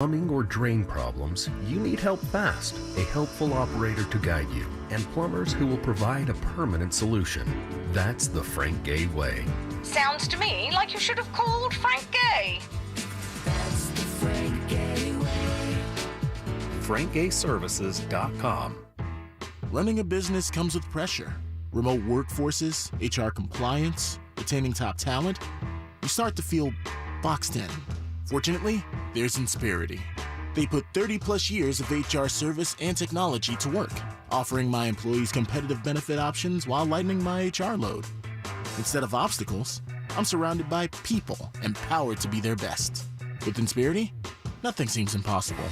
Plumbing or drain problems, you need help fast, a helpful operator to guide you, and plumbers who will provide a permanent solution. That's the Frank Gay way. Sounds to me like you should have called Frank Gay. That's the Frank Gay way. FrankGayServices.com. Running a business comes with pressure. Remote workforces, HR compliance, retaining top talent. You start to feel boxed in. Fortunately, there's Insperity. They put 30-plus years of HR service and technology to work, offering my employees competitive benefit options while lightening my HR load. Instead of obstacles, I'm surrounded by people empowered to be their best. With Insperity, nothing seems impossible.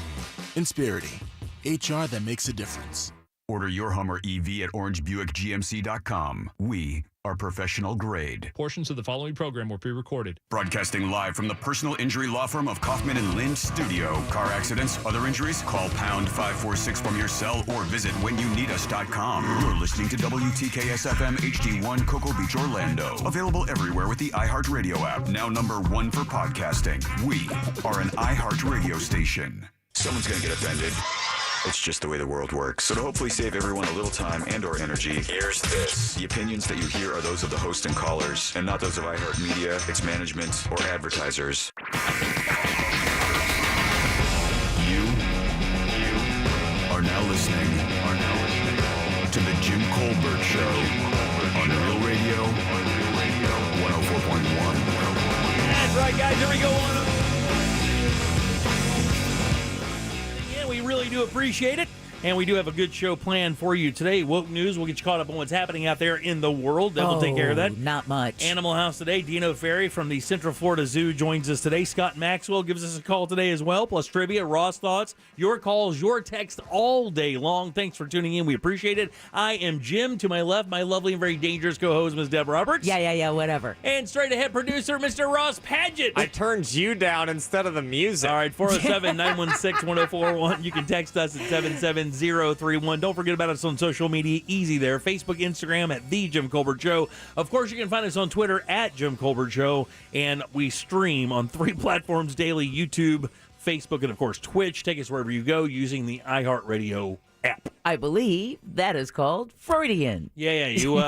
Insperity, HR that makes a difference. Order your Hummer EV at orangebuickgmc.com. We are professional grade. Portions of the following program were pre-recorded. Broadcasting live from the personal injury law firm of Kaufman and Lind Studio. Car accidents, other injuries? Call pound 546 from your cell or visit whenyouneedus.com. You're listening to WTKS FM HD1 Cocoa Beach, Orlando. Available everywhere with the iHeartRadio app. Now #1 for podcasting. We are an iHeartRadio station. Someone's going to get offended. It's just the way the world works. So to hopefully save everyone a little time and or energy, here's this. The opinions that you hear are those of the host and callers, and not those of iHeartMedia, its management, or advertisers. You are now listening to the Jim Colbert Show on Real Radio 104.1. That's right, guys. Here we go on. We really do appreciate it, and we do have a good show planned for you today. Woke News, we'll get you caught up on what's happening out there in the world. That will take care of that. Not much. Animal House today. Dino Ferry from the Central Florida Zoo joins us today. Scott Maxwell gives us a call today as well, plus trivia, Ross thoughts, your calls, your text all day long. Thanks for tuning in. We appreciate it. I am Jim. To my left, my lovely and very dangerous co-host, Ms. Deb Roberts. Yeah, whatever. And straight ahead producer, Mr. Ross Padgett. I turned you down instead of the music. All right, 407-916-1041. You can text us at 77031. Don't forget about us on social media. Easy there. Facebook, Instagram at The Jim Colbert Show. Of course, you can find us on Twitter at Jim Colbert Show. And we stream on 3 platforms daily: YouTube, Facebook, and, of course, Twitch. Take us wherever you go using the iHeartRadio app. I believe that is called Freudian. Yeah, you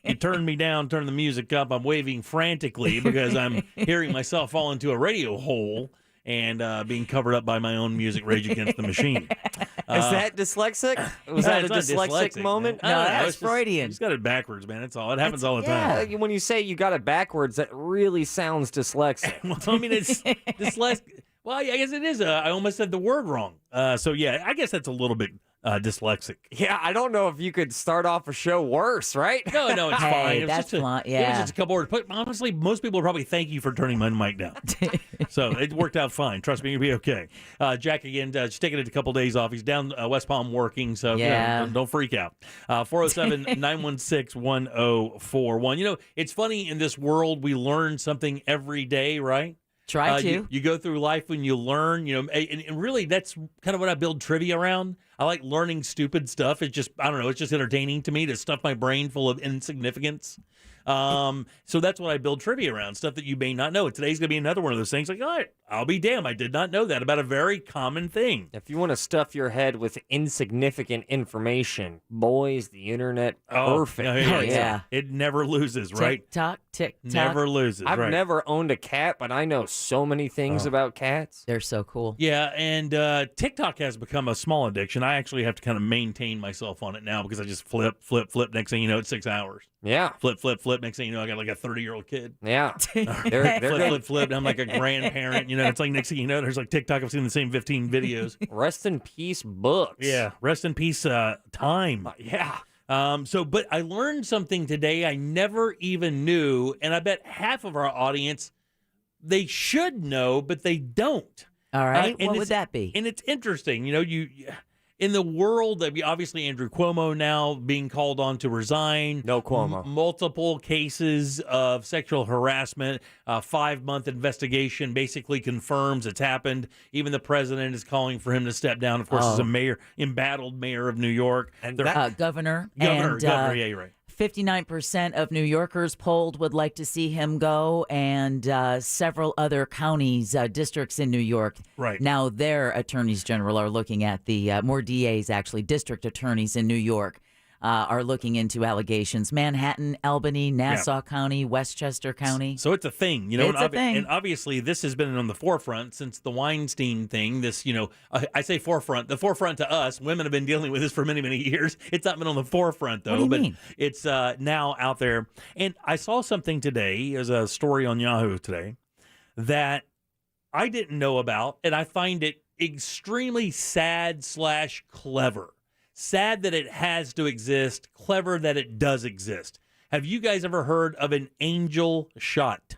you turned me down, turned the music up. I'm waving frantically because I'm hearing myself fall into a radio hole and being covered up by my own music, Rage Against the Machine. Is that dyslexic? Was that a dyslexic moment? No, that's Freudian. You just got it backwards, man. That's all. It happens all the time. Yeah, when you say you got it backwards, that really sounds dyslexic. Well, I mean, it's dyslexic. Well, I guess it is. I almost said the word wrong. So, yeah, I guess that's a little bit dyslexic. Yeah, I don't know if you could start off a show worse, right? No, it's Hey, fine. that's fine. It was Yeah. just a couple words. But honestly, most people will probably thank you for turning my mic down. So it worked out fine. Trust me, you'll be okay. Jack, again, just taking it a couple days off. He's down West Palm working, so Yeah. don't freak out. 407-916-1041. You know, it's funny, in this world, we learn something every day, right? Try to. You go through life when you learn, and really that's kind of what I build trivia around. I like learning stupid stuff. It's just, I don't know, it's just entertaining to me to stuff my brain full of insignificance. So that's what I build trivia around, stuff that you may not know. Today's going to be another one of those things like, all right, I'll be damned, I did not know that about a very common thing. If you want to stuff your head with insignificant information, boys, the internet, perfect. Yeah. It never loses, right? Tick-tock, tick-tock. Never loses, I've right. never owned a cat, but I know so many things about cats. They're so cool. Yeah, and TikTok has become a small addiction. I actually have to kind of maintain myself on it now because I just flip. Next thing you know, it's 6 hours. Yeah. Flip. Next thing you know, I got like a 30-year-old kid. Yeah. They're flip. I'm like a grandparent. It's like next thing you know, there's like TikTok. I've seen the same 15 videos. Rest in peace, books. Yeah. Rest in peace, time. Yeah. But I learned something today I never even knew, and I bet half of our audience, they should know, but they don't. All right. And What would that be? And it's interesting. You in the world, obviously Andrew Cuomo now being called on to resign. No Cuomo. Multiple cases of sexual harassment. 5-month investigation basically confirms it's happened. Even the president is calling for him to step down. Of course, as a embattled mayor of New York. And governor. Governor, And, yeah, you're right. 59% of New Yorkers polled would like to see him go, and several other counties, districts in New York. Right. Now their attorneys general are looking at the, more DAs actually, district attorneys in New York are looking into allegations. Manhattan, Albany, Nassau County, Westchester County. So it's a thing, It's a thing. And obviously this has been on the forefront since the Weinstein thing. This, I say forefront. The forefront to us, women have been dealing with this for many, many years. It's not been on the forefront though, What do you mean? It's now out there. And I saw something today, as a story on Yahoo today, that I didn't know about, and I find it extremely sad / clever. Sad that it has to exist, clever that it does exist. Have you guys ever heard of an angel shot?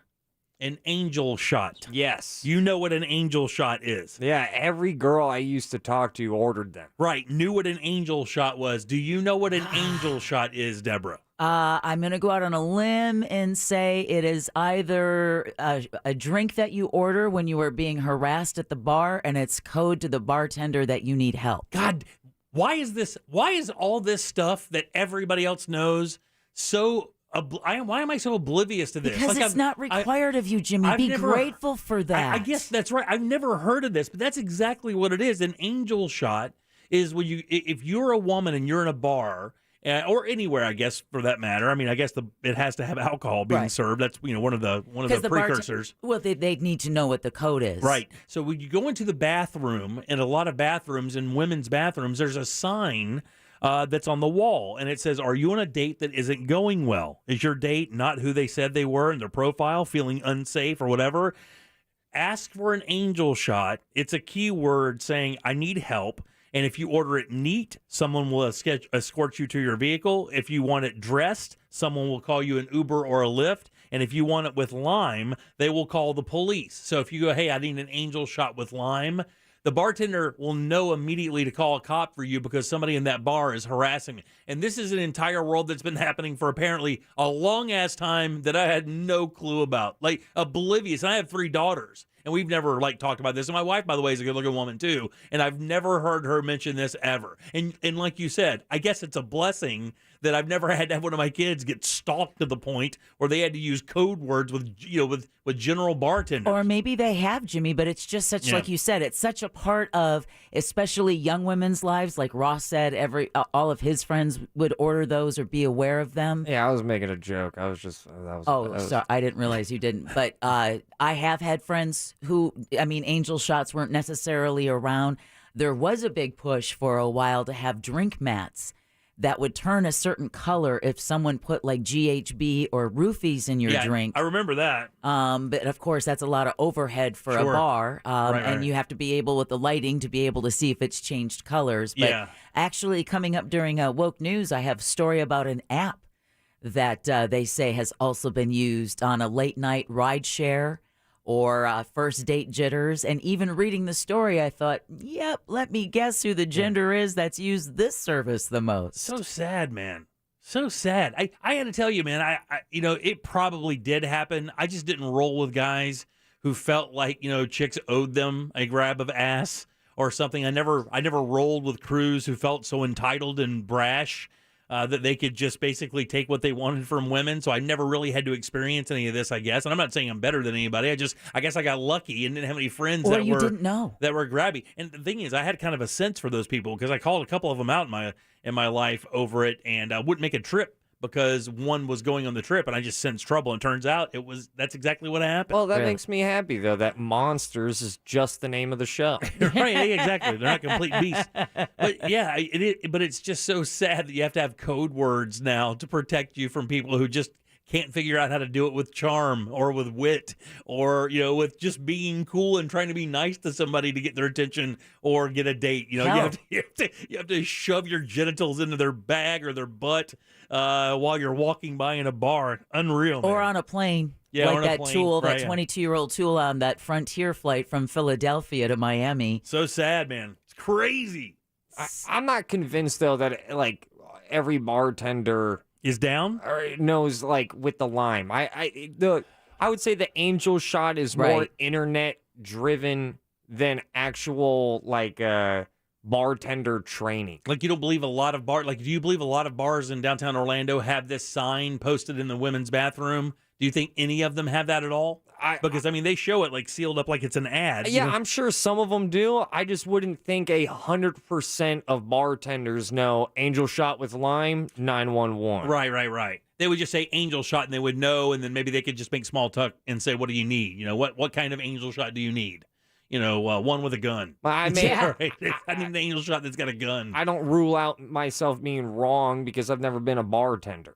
An angel shot. Yes. You know what an angel shot is. Yeah, every girl I used to talk to ordered them. Right, knew what an angel shot was. Do you know what an angel shot is, Deborah? I'm going to go out on a limb and say it is either a drink that you order when you are being harassed at the bar, and it's code to the bartender that you need help. God, why is all this stuff that everybody else knows so why am I so oblivious to this? Because it's not required of you, Jimmy. Be grateful for that. I guess that's right. I've never heard of this, but that's exactly what it is. An angel shot is when if you're a woman and you're in a bar, or anywhere, I guess, for that matter. I mean, I guess it has to have alcohol being served. That's one of the precursors. Well, they need to know what the code is, right? So when you go into the bathroom, in a lot of bathrooms, in women's bathrooms, there's a sign that's on the wall, and it says, "Are you on a date that isn't going well? Is your date not who they said they were in their profile? Feeling unsafe or whatever? Ask for an angel shot. It's a keyword saying I need help." And if you order it neat, someone will escort you to your vehicle. If you want it dressed, someone will call you an Uber or a Lyft. And if you want it with lime, they will call the police. So if you go, hey, I need an angel shot with lime, the bartender will know immediately to call a cop for you because somebody in that bar is harassing me. And this is an entire world that's been happening for apparently a long-ass time that I had no clue about. Like, oblivious. And I have 3 daughters. And we've never talked about this. And my wife, by the way, is a good-looking woman too. And I've never heard her mention this ever. And like you said, I guess it's a blessing that I've never had to have one of my kids get stalked to the point where they had to use code words with general bartenders. Or maybe they have, Jimmy, but it's just such, like you said, it's such a part of especially young women's lives. Like Ross said, all of his friends would order those or be aware of them. Yeah, I was making a joke. I was just sorry, I didn't realize you didn't. But I have had friends who, angel shots weren't necessarily around. There was a big push for a while to have drink mats that would turn a certain color if someone put like GHB or roofies in your drink. I remember that. But of course, that's a lot of overhead for a bar. And you have to be able, with the lighting, to be able to see if it's changed colors. But actually, coming up during Woke News, I have a story about an app that they say has also been used on a late night ride share or first date jitters. And even reading the story, I thought, yep, let me guess who the gender is that's used this service the most. So sad, man. So sad. I got to tell you, man, I it probably did happen. I just didn't roll with guys who felt like, chicks owed them a grab of ass or something. I never rolled with crews who felt so entitled and brash that they could just basically take what they wanted from women. So I never really had to experience any of this, I guess. And I'm not saying I'm better than anybody. I guess I got lucky and didn't have any friends or you didn't know that were grabby. And the thing is, I had kind of a sense for those people because I called a couple of them out in my life over it, and I wouldn't make a trip because one was going on the trip, and I just sensed trouble. And turns out that's exactly what happened. Well, that makes me happy though. That Monsters is just the name of the show. Right? Exactly. They're not complete beasts. But yeah, but it's just so sad that you have to have code words now to protect you from people who just can't figure out how to do it with charm or with wit or, with just being cool and trying to be nice to somebody to get their attention or get a date. You have to shove your genitals into their bag or their butt while you're walking by in a bar. Unreal, man. Or on a plane. Yeah, like that Tool, that 22-year-old Tool on that Frontier flight from Philadelphia to Miami. So sad, man. It's crazy. I'm not convinced, though, that, every bartender is down or knows with the lime. I would say the angel shot is more internet driven than actual bartender training. Like, you don't believe a lot of do you believe a lot of bars in downtown Orlando have this sign posted in the women's bathroom? Do you think any of them have that at all? Because they show it like sealed up like it's an ad. Yeah, I'm sure some of them do. I just wouldn't think 100% of bartenders know Angel Shot with Lime, 911. Right. They would just say Angel Shot and they would know, and then maybe they could just make small talk and say, what do you need? What kind of Angel Shot do you need? One with a gun. I need an Angel Shot that's got a gun. I don't rule out myself being wrong because I've never been a bartender.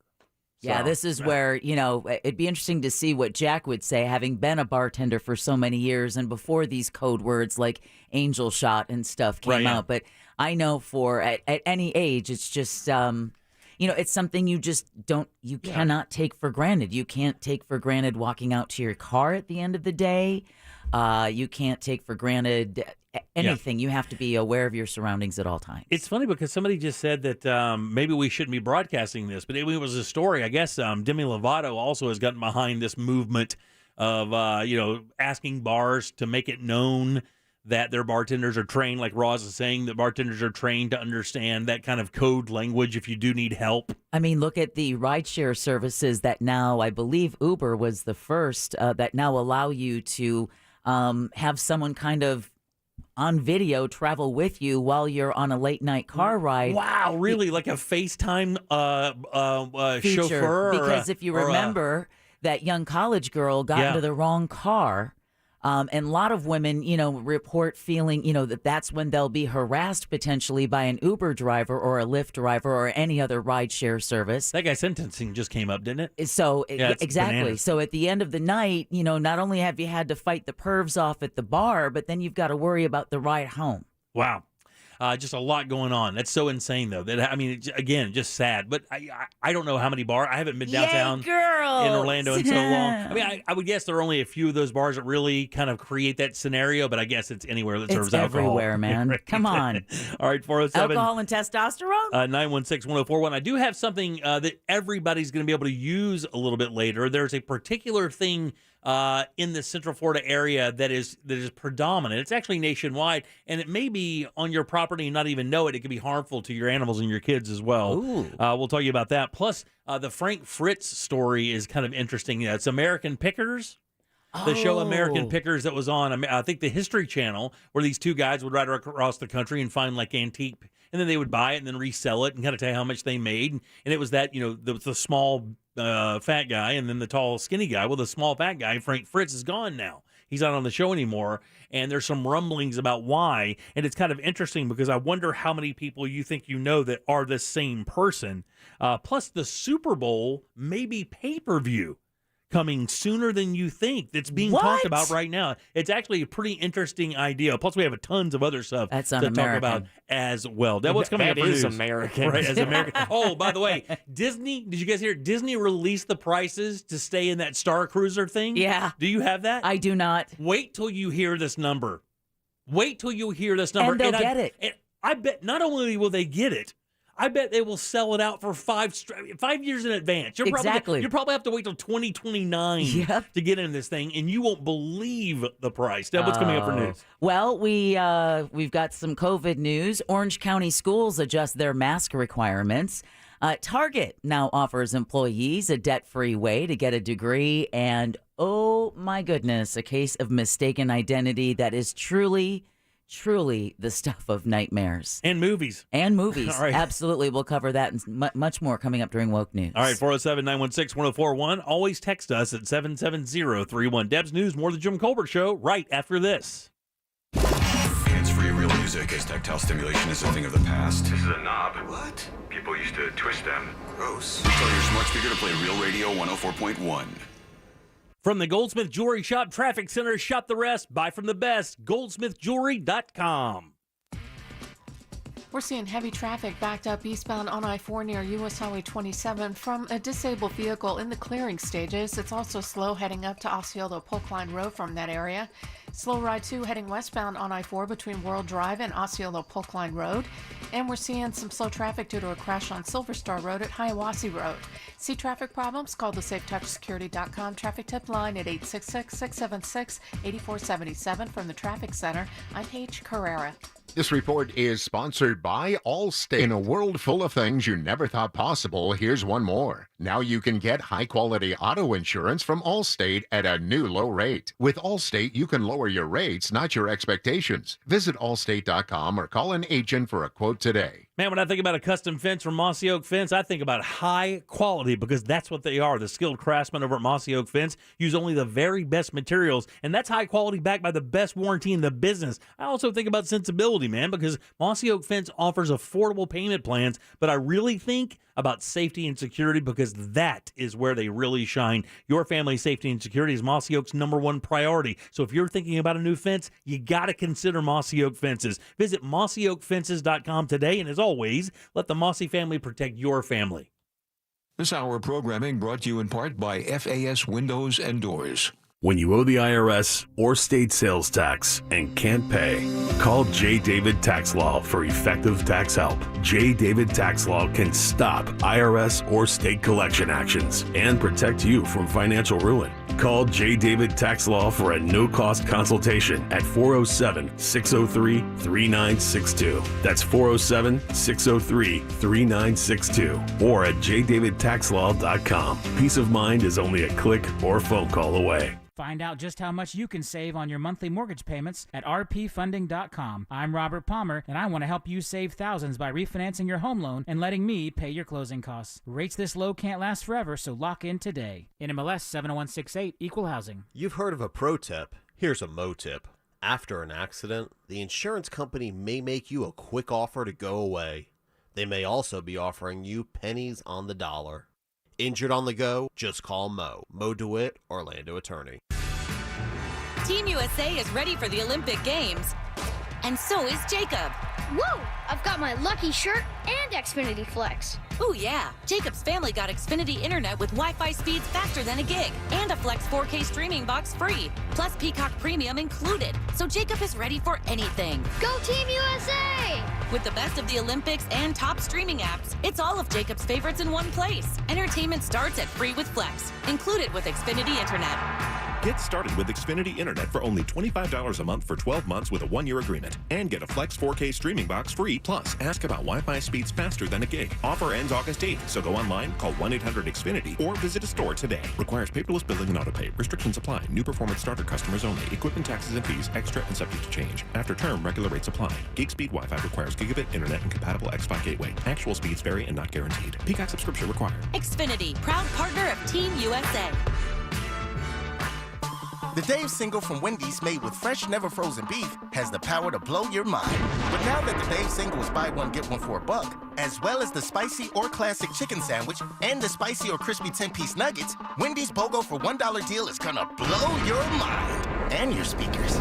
Yeah, this is where, it'd be interesting to see what Jack would say, having been a bartender for so many years and before these code words like Angel Shot and stuff came out. But I know at any age, it's just, it's something you just cannot take for granted. You can't take for granted walking out to your car at the end of the day. You can't take for granted anything. You have to be aware of your surroundings at all times. It's funny because somebody just said that maybe we shouldn't be broadcasting this, but it was a story. I guess Demi Lovato also has gotten behind this movement of, asking bars to make it known that their bartenders are trained, like Roz is saying, that bartenders are trained to understand that kind of code language if you do need help. Look at the rideshare services that now, I believe Uber was the first, that now allow you to have someone kind of on video travel with you while you're on a late night car ride. Wow, really? Like a FaceTime feature. chauffeur? Because if you remember, that young college girl got into the wrong car. And a lot of women, report feeling, that's when they'll be harassed potentially by an Uber driver or a Lyft driver or any other rideshare service. That guy's sentencing just came up, didn't it? So, exactly. Bananas. So at the end of the night, not only have you had to fight the pervs off at the bar, but then you've got to worry about the ride home. Wow. Just a lot going on. That's so insane, though. Again, just sad. But I don't know how many bars. I haven't been downtown in Orlando in so long. I would guess there are only a few of those bars that really kind of create that scenario, but I guess it's anywhere that serves alcohol. It's everywhere, man. Right. Come on. All right, 407. Alcohol and testosterone? 916-1041. I do have something that everybody's going to be able to use a little bit later. There's a particular thing in the Central Florida area that is predominant. It's actually nationwide, and it may be on your property and not even know it. It could be harmful to your animals and your kids as well. We'll tell you about that. Plus, the Frank Fritz story is kind of interesting. It's American Pickers. The show American Pickers that was on, I think, the History Channel, where these two guys would ride across the country and find like antique, and then they would buy it and then resell it and kind of tell you how much they made. And it was that, the small fat guy and then the tall skinny guy. Well, the small fat guy, Frank Fritz, is gone now. He's not on the show anymore, and there's some rumblings about why. And it's kind of interesting because I wonder how many people you think that are the same person. Plus, the Super Bowl may be pay-per-view coming sooner than you think. That's being talked about right now. It's actually a pretty interesting idea. Plus, we have tons of other stuff to talk about as well. That's what's coming up. That is American. Right, as American. Oh, by the way, Disney, did you guys hear? Disney released the prices to stay in that Star Cruiser thing? Yeah. Do you have that? I do not. Wait till you hear this number. And they'll get it. And I bet not only will they get it, I bet they will sell it out for 5 years in advance. You'll probably have to wait till 2029 to get in this thing, and you won't believe the price. Deb, what's coming up for news? Well, we've got some COVID news. Orange County schools adjust their mask requirements. Target now offers employees a debt-free way to get a degree, and oh my goodness, a case of mistaken identity that is truly the stuff of nightmares. And movies. All right. Absolutely. We'll cover that and much more coming up during Woke News. All right, 407-916-1041. Always text us at 77031. Deb's News, more of the Jim Colbert Show, right after this. Hands-free real music as tactile stimulation is a thing of the past. This is a knob. What? People used to twist them. Gross. Tell your smart speaker to play Real Radio 104.1. From the Goldsmith Jewelry Shop Traffic Center, shop the rest, buy from the best, goldsmithjewelry.com. We're seeing heavy traffic backed up eastbound on I-4 near U.S. Highway 27 from a disabled vehicle in the clearing stages. It's also slow heading up to Osceola Polk Line Road from that area. Slow ride 2 heading westbound on I-4 between World Drive and Osceola Polk Line Road. And we're seeing some slow traffic due to a crash on Silver Star Road at Hiawassee Road. See traffic problems? Call the SafeTouchSecurity.com traffic tip line at 866-676-8477 from the Traffic Center. I'm Paige Carrera. This report is sponsored by Allstate. In a world full of things you never thought possible, here's one more. Now you can get high-quality auto insurance from Allstate at a new low rate. With Allstate, you can lower your rates, not your expectations. Visit allstate.com or call an agent for a quote today. Man, when I think about a custom fence from Mossy Oak Fence, I think about high quality because that's what they are. The skilled craftsmen over at Mossy Oak Fence use only the very best materials, and that's high quality backed by the best warranty in the business. I also think about sensibility, man, because Mossy Oak Fence offers affordable payment plans, but I really think about safety and security because that is where they really shine. Your family's safety and security is Mossy Oak's #1 priority. So if you're thinking about a new fence, you got to consider Mossy Oak Fences. Visit mossyoakfences.com today, and as always, let the Mossy family protect your family. This hour of programming brought to you in part by FAS Windows and Doors. When you owe the IRS or state sales tax and can't pay, call J. David Tax Law for effective tax help. J. David Tax Law can stop IRS or state collection actions and protect you from financial ruin. Call J. David Tax Law for a no-cost consultation at 407-603-3962. That's 407-603-3962 or at jdavidtaxlaw.com. Peace of mind is only a click or phone call away. Find out just how much you can save on your monthly mortgage payments at rpfunding.com. I'm Robert Palmer, and I want to help you save thousands by refinancing your home loan and letting me pay your closing costs. Rates this low can't last forever, so lock in today. NMLS 70168, Equal Housing. You've heard of a pro tip. Here's a mo tip. After an accident, the insurance company may make you a quick offer to go away. They may also be offering you pennies on the dollar. Injured on the go? Just call Mo. Mo DeWitt, Orlando attorney. Team USA is ready for the Olympic Games, and so is Jacob. Whoa! I've got my lucky shirt and Xfinity Flex. Ooh, yeah. Jacob's family got Xfinity Internet with Wi-Fi speeds faster than a gig and a Flex 4K streaming box free, plus Peacock Premium included. So Jacob is ready for anything. Go Team USA! With the best of the Olympics and top streaming apps, it's all of Jacob's favorites in one place. Entertainment starts at free with Flex, included with Xfinity Internet. Get started with Xfinity Internet for only $25 a month for 12 months with a 1-year agreement. And get a Flex 4K streaming box free. Plus, ask about Wi-Fi speeds faster than a gig. Offer ends August 8th, so go online, call 1-800-XFINITY, or visit a store today. Requires paperless billing and autopay. Restrictions apply. New performance starter customers only. Equipment taxes and fees extra and subject to change. After term, regular rates apply. Gig speed Wi-Fi requires gigabit internet and compatible X5 gateway. Actual speeds vary and not guaranteed. Peacock subscription required. Xfinity, proud partner of Team USA. The Dave single from Wendy's made with fresh, never frozen beef has the power to blow your mind. But now that the Dave single is buy one, get one for $1, as well as the spicy or classic chicken sandwich and the spicy or crispy 10-piece nuggets, Wendy's BOGO for $1 deal is gonna blow your mind and your speakers.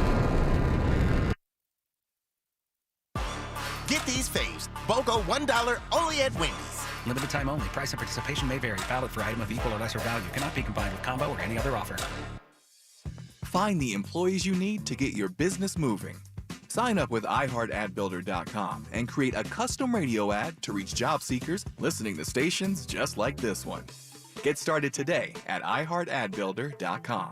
Get these faves. BOGO $1 only at Wendy's. Limited time only. Price and participation may vary. Valid for item of equal or lesser value. Cannot be combined with combo or any other offer. Find the employees you need to get your business moving. Sign up with iHeartAdBuilder.com and create a custom radio ad to reach job seekers listening to stations just like this one. Get started today at iHeartAdBuilder.com.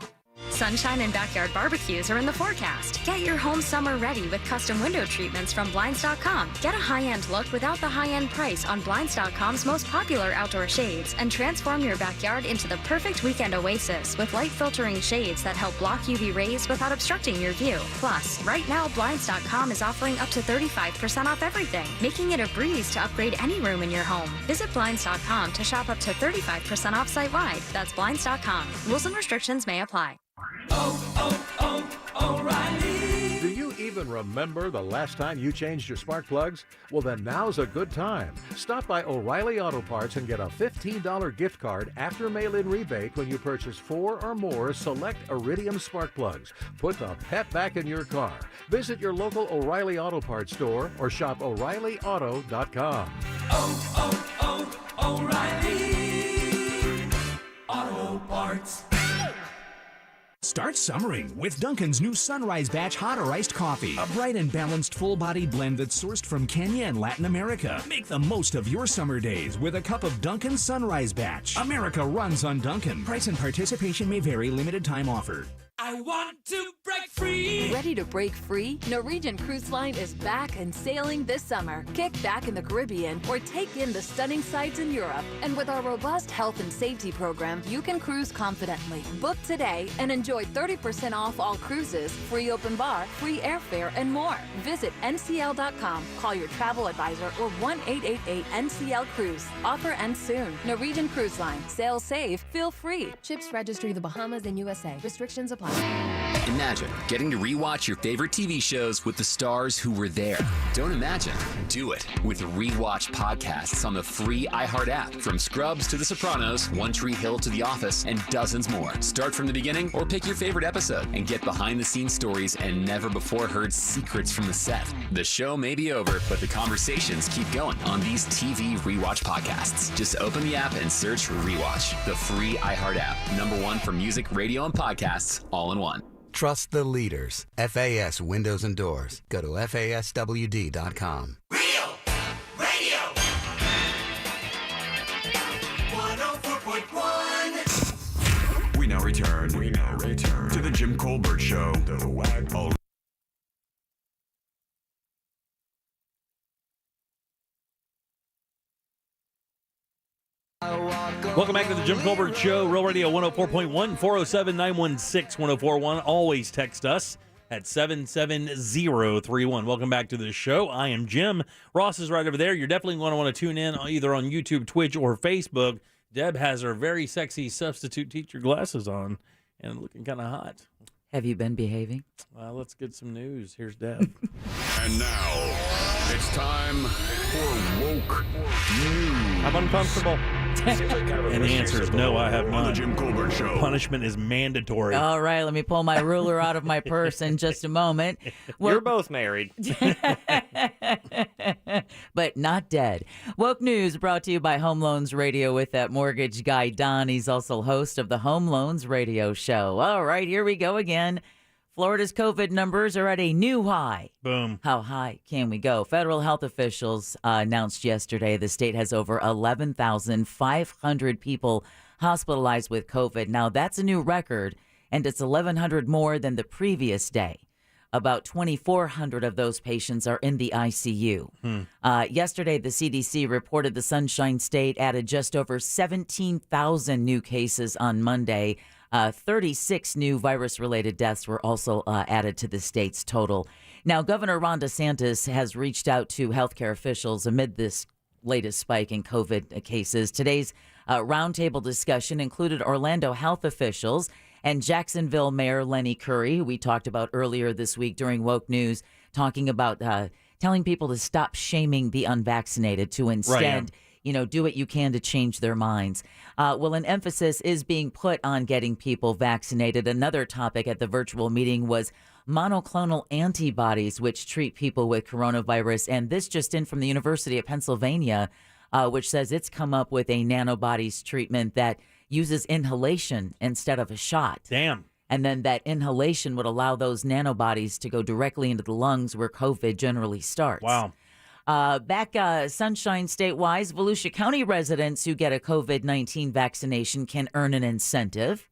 Sunshine and backyard barbecues are in the forecast. Get your home summer ready with custom window treatments from Blinds.com. Get a high-end look without the high-end price on Blinds.com's most popular outdoor shades and transform your backyard into the perfect weekend oasis with light filtering shades that help block UV rays without obstructing your view. Plus, right now, Blinds.com is offering up to 35% off everything, making it a breeze to upgrade any room in your home. Visit Blinds.com to shop up to 35% off site-wide. That's Blinds.com. Rules and restrictions may apply. O'Reilly. Do you even remember the last time you changed your spark plugs? Well, then now's a good time. Stop by O'Reilly Auto Parts and get a $15 gift card after mail-in rebate when you purchase 4 or more select Iridium spark plugs. Put the pep back in your car. Visit your local O'Reilly Auto Parts store or shop O'ReillyAuto.com. O'Reilly Auto Parts. Start summering with Dunkin's new Sunrise Batch Hot or Iced Coffee. A bright and balanced full-bodied blend that's sourced from Kenya and Latin America. Make the most of your summer days with a cup of Dunkin' Sunrise Batch. America runs on Dunkin'. Price and participation may vary. Limited time offer. I want to break free. Ready to break free? Norwegian Cruise Line is back and sailing this summer. Kick back in the Caribbean or take in the stunning sights in Europe. And with our robust health and safety program, you can cruise confidently. Book today and enjoy 30% off all cruises, free open bar, free airfare, and more. Visit ncl.com, call your travel advisor, or 1-888-NCL-CRUISE. Offer ends soon. Norwegian Cruise Line. Sail safe, feel free. Ships Registry, the Bahamas and USA. Restrictions apply. Imagine getting to rewatch your favorite TV shows with the stars who were there. Don't imagine. Do it with Rewatch podcasts on the free iHeart app. From Scrubs to The Sopranos, One Tree Hill to The Office, and dozens more. Start from the beginning or pick your favorite episode and get behind-the-scenes stories and never-before-heard secrets from the set. The show may be over, but the conversations keep going on these TV Rewatch podcasts. Just open the app and search Rewatch, the free iHeart app. #1 for music, radio, and podcasts, all in one. Trust the leaders. FAS Windows and Doors. Go to FASWD.com. Real Radio 104.1. We now return to the Jim Colbert Show. All Welcome back to the Jim Colbert Show, Real Radio 104.1, 407-916-1041. Always text us at 77031. Welcome back to the show. I am Jim. Ross is right over there. You're definitely going to want to tune in either on YouTube, Twitch, or Facebook. Deb has her very sexy substitute teacher glasses on and looking kind of hot. Have you been behaving? Well, let's get some news. Here's Deb. And now, it's time for Woke News. I'm uncomfortable. And the answer is no, I have On the not. Jim Colbert Show. Punishment is mandatory. All right, let me pull my ruler out of my purse in just a moment. You're both married. But not dead. Woke News brought to you by Home Loans Radio with that mortgage guy, Don. He's also host of the Home Loans Radio Show. All right, here we go again. Florida's COVID numbers are at a new high. Boom. How high can we go? Federal health officials announced yesterday the state has over 11,500 people hospitalized with COVID. Now, that's a new record, and it's 1,100 more than the previous day. About 2,400 of those patients are in the ICU. Yesterday, the CDC reported the Sunshine State added just over 17,000 new cases on Monday. 36 new virus-related deaths were also added to the state's total. Now, Governor Ron DeSantis has reached out to healthcare officials amid this latest spike in COVID cases. Today's roundtable discussion included Orlando health officials and Jacksonville Mayor Lenny Curry, who we talked about earlier this week during Woke News, talking about telling people to stop shaming the unvaccinated, to instead, do what you can to change their minds. Well, an emphasis is being put on getting people vaccinated. Another topic at the virtual meeting was monoclonal antibodies, which treat people with coronavirus. And this just in from the University of Pennsylvania, which says it's come up with a nanobodies treatment that uses inhalation instead of a shot. Damn. And then that inhalation would allow those nanobodies to go directly into the lungs where COVID generally starts. Wow. Back Sunshine State-wise, Volusia County residents who get a COVID-19 vaccination can earn an incentive.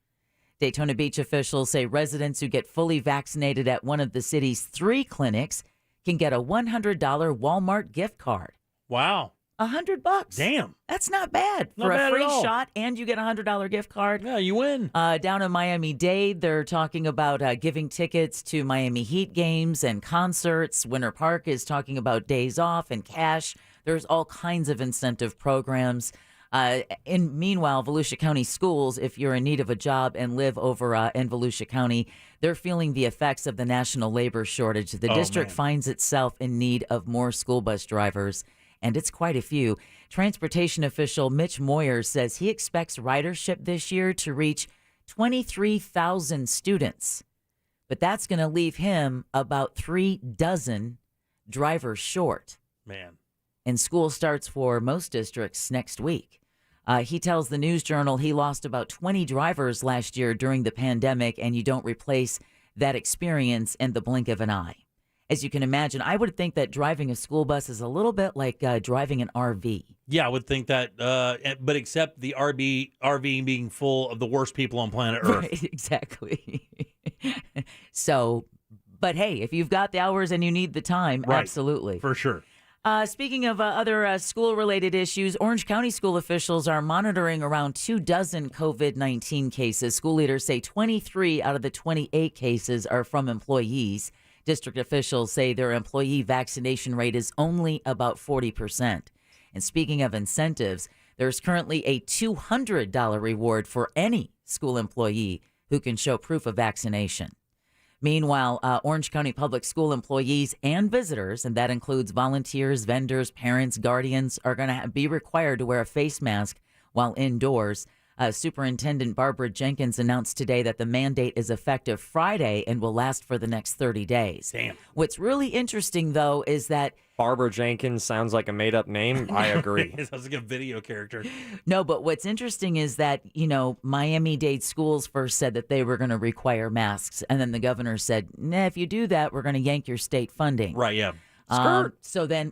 Daytona Beach officials say residents who get fully vaccinated at one of the city's 3 clinics can get a $100 Walmart gift card. Wow. $100. Damn. That's not bad Not for bad a at free all. shot, and you get a $100 gift card. Yeah, you win. Down in Miami-Dade, they're talking about giving tickets to Miami Heat games and concerts. Winter Park is talking about days off and cash. There's all kinds of incentive programs. Meanwhile, Volusia County schools, if you're in need of a job and live over in Volusia County, they're feeling the effects of the national labor shortage. The district finds itself in need of more school bus drivers, and it's quite a few. Transportation official Mitch Moyer says he expects ridership this year to reach 23,000 students, but that's going to leave him about 3 dozen drivers short. Man. And school starts for most districts next week. He tells the News Journal he lost about 20 drivers last year during the pandemic, and you don't replace that experience in the blink of an eye. As you can imagine, I would think that driving a school bus is a little bit like driving an RV. Yeah, I would think that, but except the RV being full of the worst people on planet Earth. Right, exactly. So, but hey, if you've got the hours and you need the time, Right. absolutely. For sure. Speaking of other school-related issues, Orange County school officials are monitoring around 24 COVID-19 cases. School leaders say 23 out of the 28 cases are from employees. District officials say their employee vaccination rate is only about 40%. And speaking of incentives, there's currently a $200 reward for any school employee who can show proof of vaccination. Meanwhile, Orange County Public School employees and visitors, and that includes volunteers, vendors, parents, guardians, are going to be required to wear a face mask while indoors. Superintendent Barbara Jenkins announced today that the mandate is effective Friday and will last for the next 30 days. Damn. What's really interesting, though, is that Barbara Jenkins sounds like a made-up name. I agree. It sounds like a video character. No, but what's interesting is that, Miami-Dade schools first said that they were going to require masks. And then the governor said, nah, if you do that, we're going to yank your state funding. Right, yeah. So then,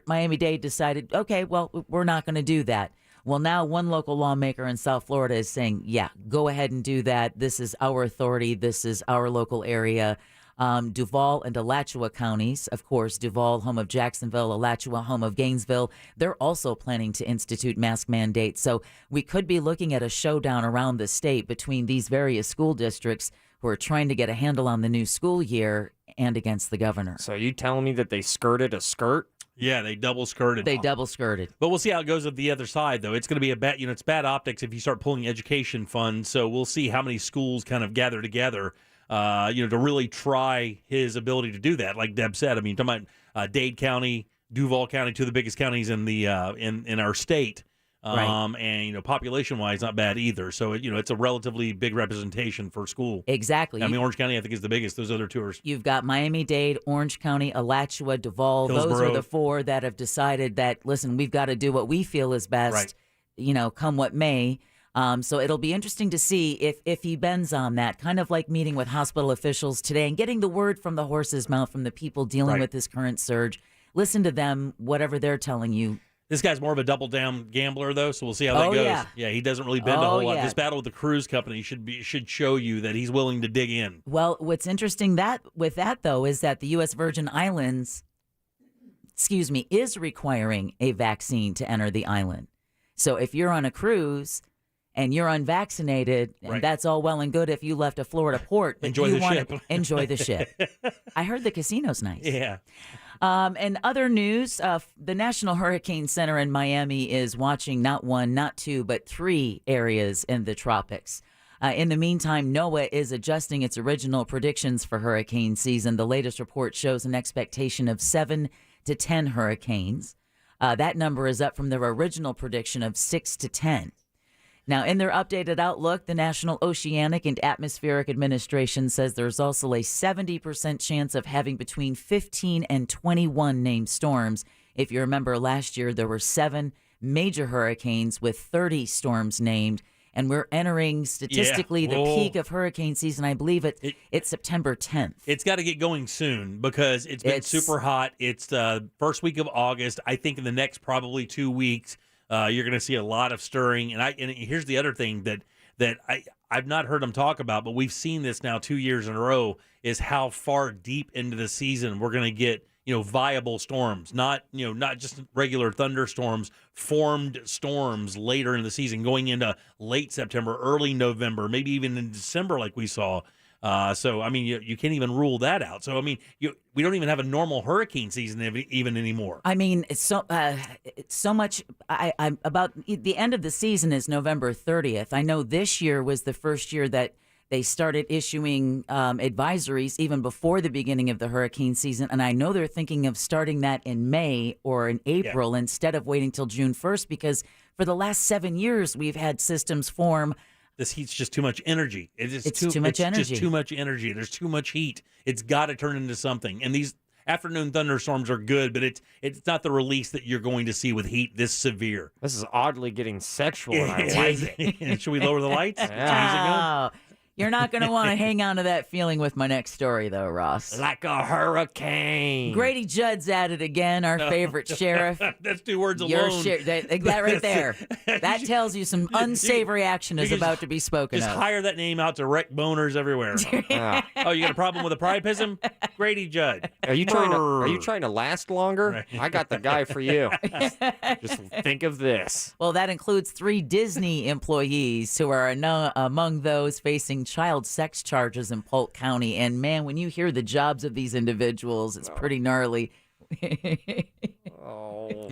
Miami-Dade decided, okay, well, we're not going to do that. Well, now one local lawmaker in South Florida is saying, yeah, go ahead and do that. This is our authority. This is our local area. Duval and Alachua counties, of course, Duval, home of Jacksonville, Alachua, home of Gainesville, they're also planning to institute mask mandates. So we could be looking at a showdown around the state between these various school districts who are trying to get a handle on the new school year and against the governor. So you telling me that they skirted a skirt? Yeah, they double skirted. But we'll see how it goes at the other side, though. It's going to be it's bad optics if you start pulling education funds. So we'll see how many schools kind of gather together, to really try his ability to do that. Like Deb said, I mean, talking about Dade County, Duval County, two of the biggest counties in the in our state. Right. And population-wise, not bad either. So it's a relatively big representation for school. Exactly. I mean, Orange County, I think, is the biggest. Those other two are. You've got Miami-Dade, Orange County, Alachua, Duval. Those Hillsborough. are the four that have decided that, listen, we've got to do what we feel is best, come what may. So it'll be interesting to see if he bends on that, kind of like meeting with hospital officials today and getting the word from the horse's mouth from the people dealing with this current surge. Listen to them, whatever they're telling you. This guy's more of a double-down gambler, though, so we'll see how that goes. Yeah, he doesn't really bend a whole lot. This battle with the cruise company should show you that he's willing to dig in. Well, what's interesting with that, though, is that the U.S. Virgin Islands, is requiring a vaccine to enter the island. So if you're on a cruise and you're unvaccinated, and that's all well and good if you left a Florida port, but enjoy the ship. Enjoy the ship. I heard the casino's nice. Yeah. And other news, the National Hurricane Center in Miami is watching not one, not two, but three areas in the tropics. In the meantime, NOAA is adjusting its original predictions for hurricane season. The latest report shows an expectation of 7 to 10 hurricanes. That number is up from their original prediction of 6 to 10. Now, in their updated outlook, the National Oceanic and Atmospheric Administration says there's also a 70% chance of having between 15 and 21 named storms. If you remember last year, there were 7 major hurricanes with 30 storms named. And we're entering statistically the peak of hurricane season. I believe it's September 10th. It's got to get going soon because it's been super hot. It's the first week of August. I think in the next probably 2 weeks, you're going to see a lot of stirring. And here's the other thing that I've not heard them talk about, but we've seen this now 2 years in a row, is how far deep into the season we're going to get viable storms, not just regular thunderstorms, formed storms later in the season, going into late September, early November, maybe even in December like we saw. So, I mean, you can't even rule that out. So, I mean, we don't even have a normal hurricane season even anymore. I mean, it's so much. I'm about the end of the season is November 30th. I know this year was the first year that they started issuing advisories even before the beginning of the hurricane season. And I know they're thinking of starting that in May or in April instead of waiting till June 1st, because for the last 7 years, we've had systems form. This heat's just too much energy. It's too much energy. Just too much energy. There's too much heat. It's got to turn into something. And these afternoon thunderstorms are good, but it's not the release that you're going to see with heat this severe. This is oddly getting sexual, and I like it. Should we lower the lights? Yeah. You're not going to want to hang on to that feeling with my next story, though, Ross. Like a hurricane. Grady Judd's at it again, our favorite sheriff. That's 2 words Your alone. that right there. That tells you some unsavory action is about to be spoken Just of. hire that name out to wreck boners everywhere. Oh, you got a problem with a priapism? Grady Judd. Are you trying to last longer? I got the guy for you. Just think of this. Well, that includes 3 Disney employees who are among those facing child sex charges in Polk County. And man, when you hear the jobs of these individuals, it's pretty gnarly.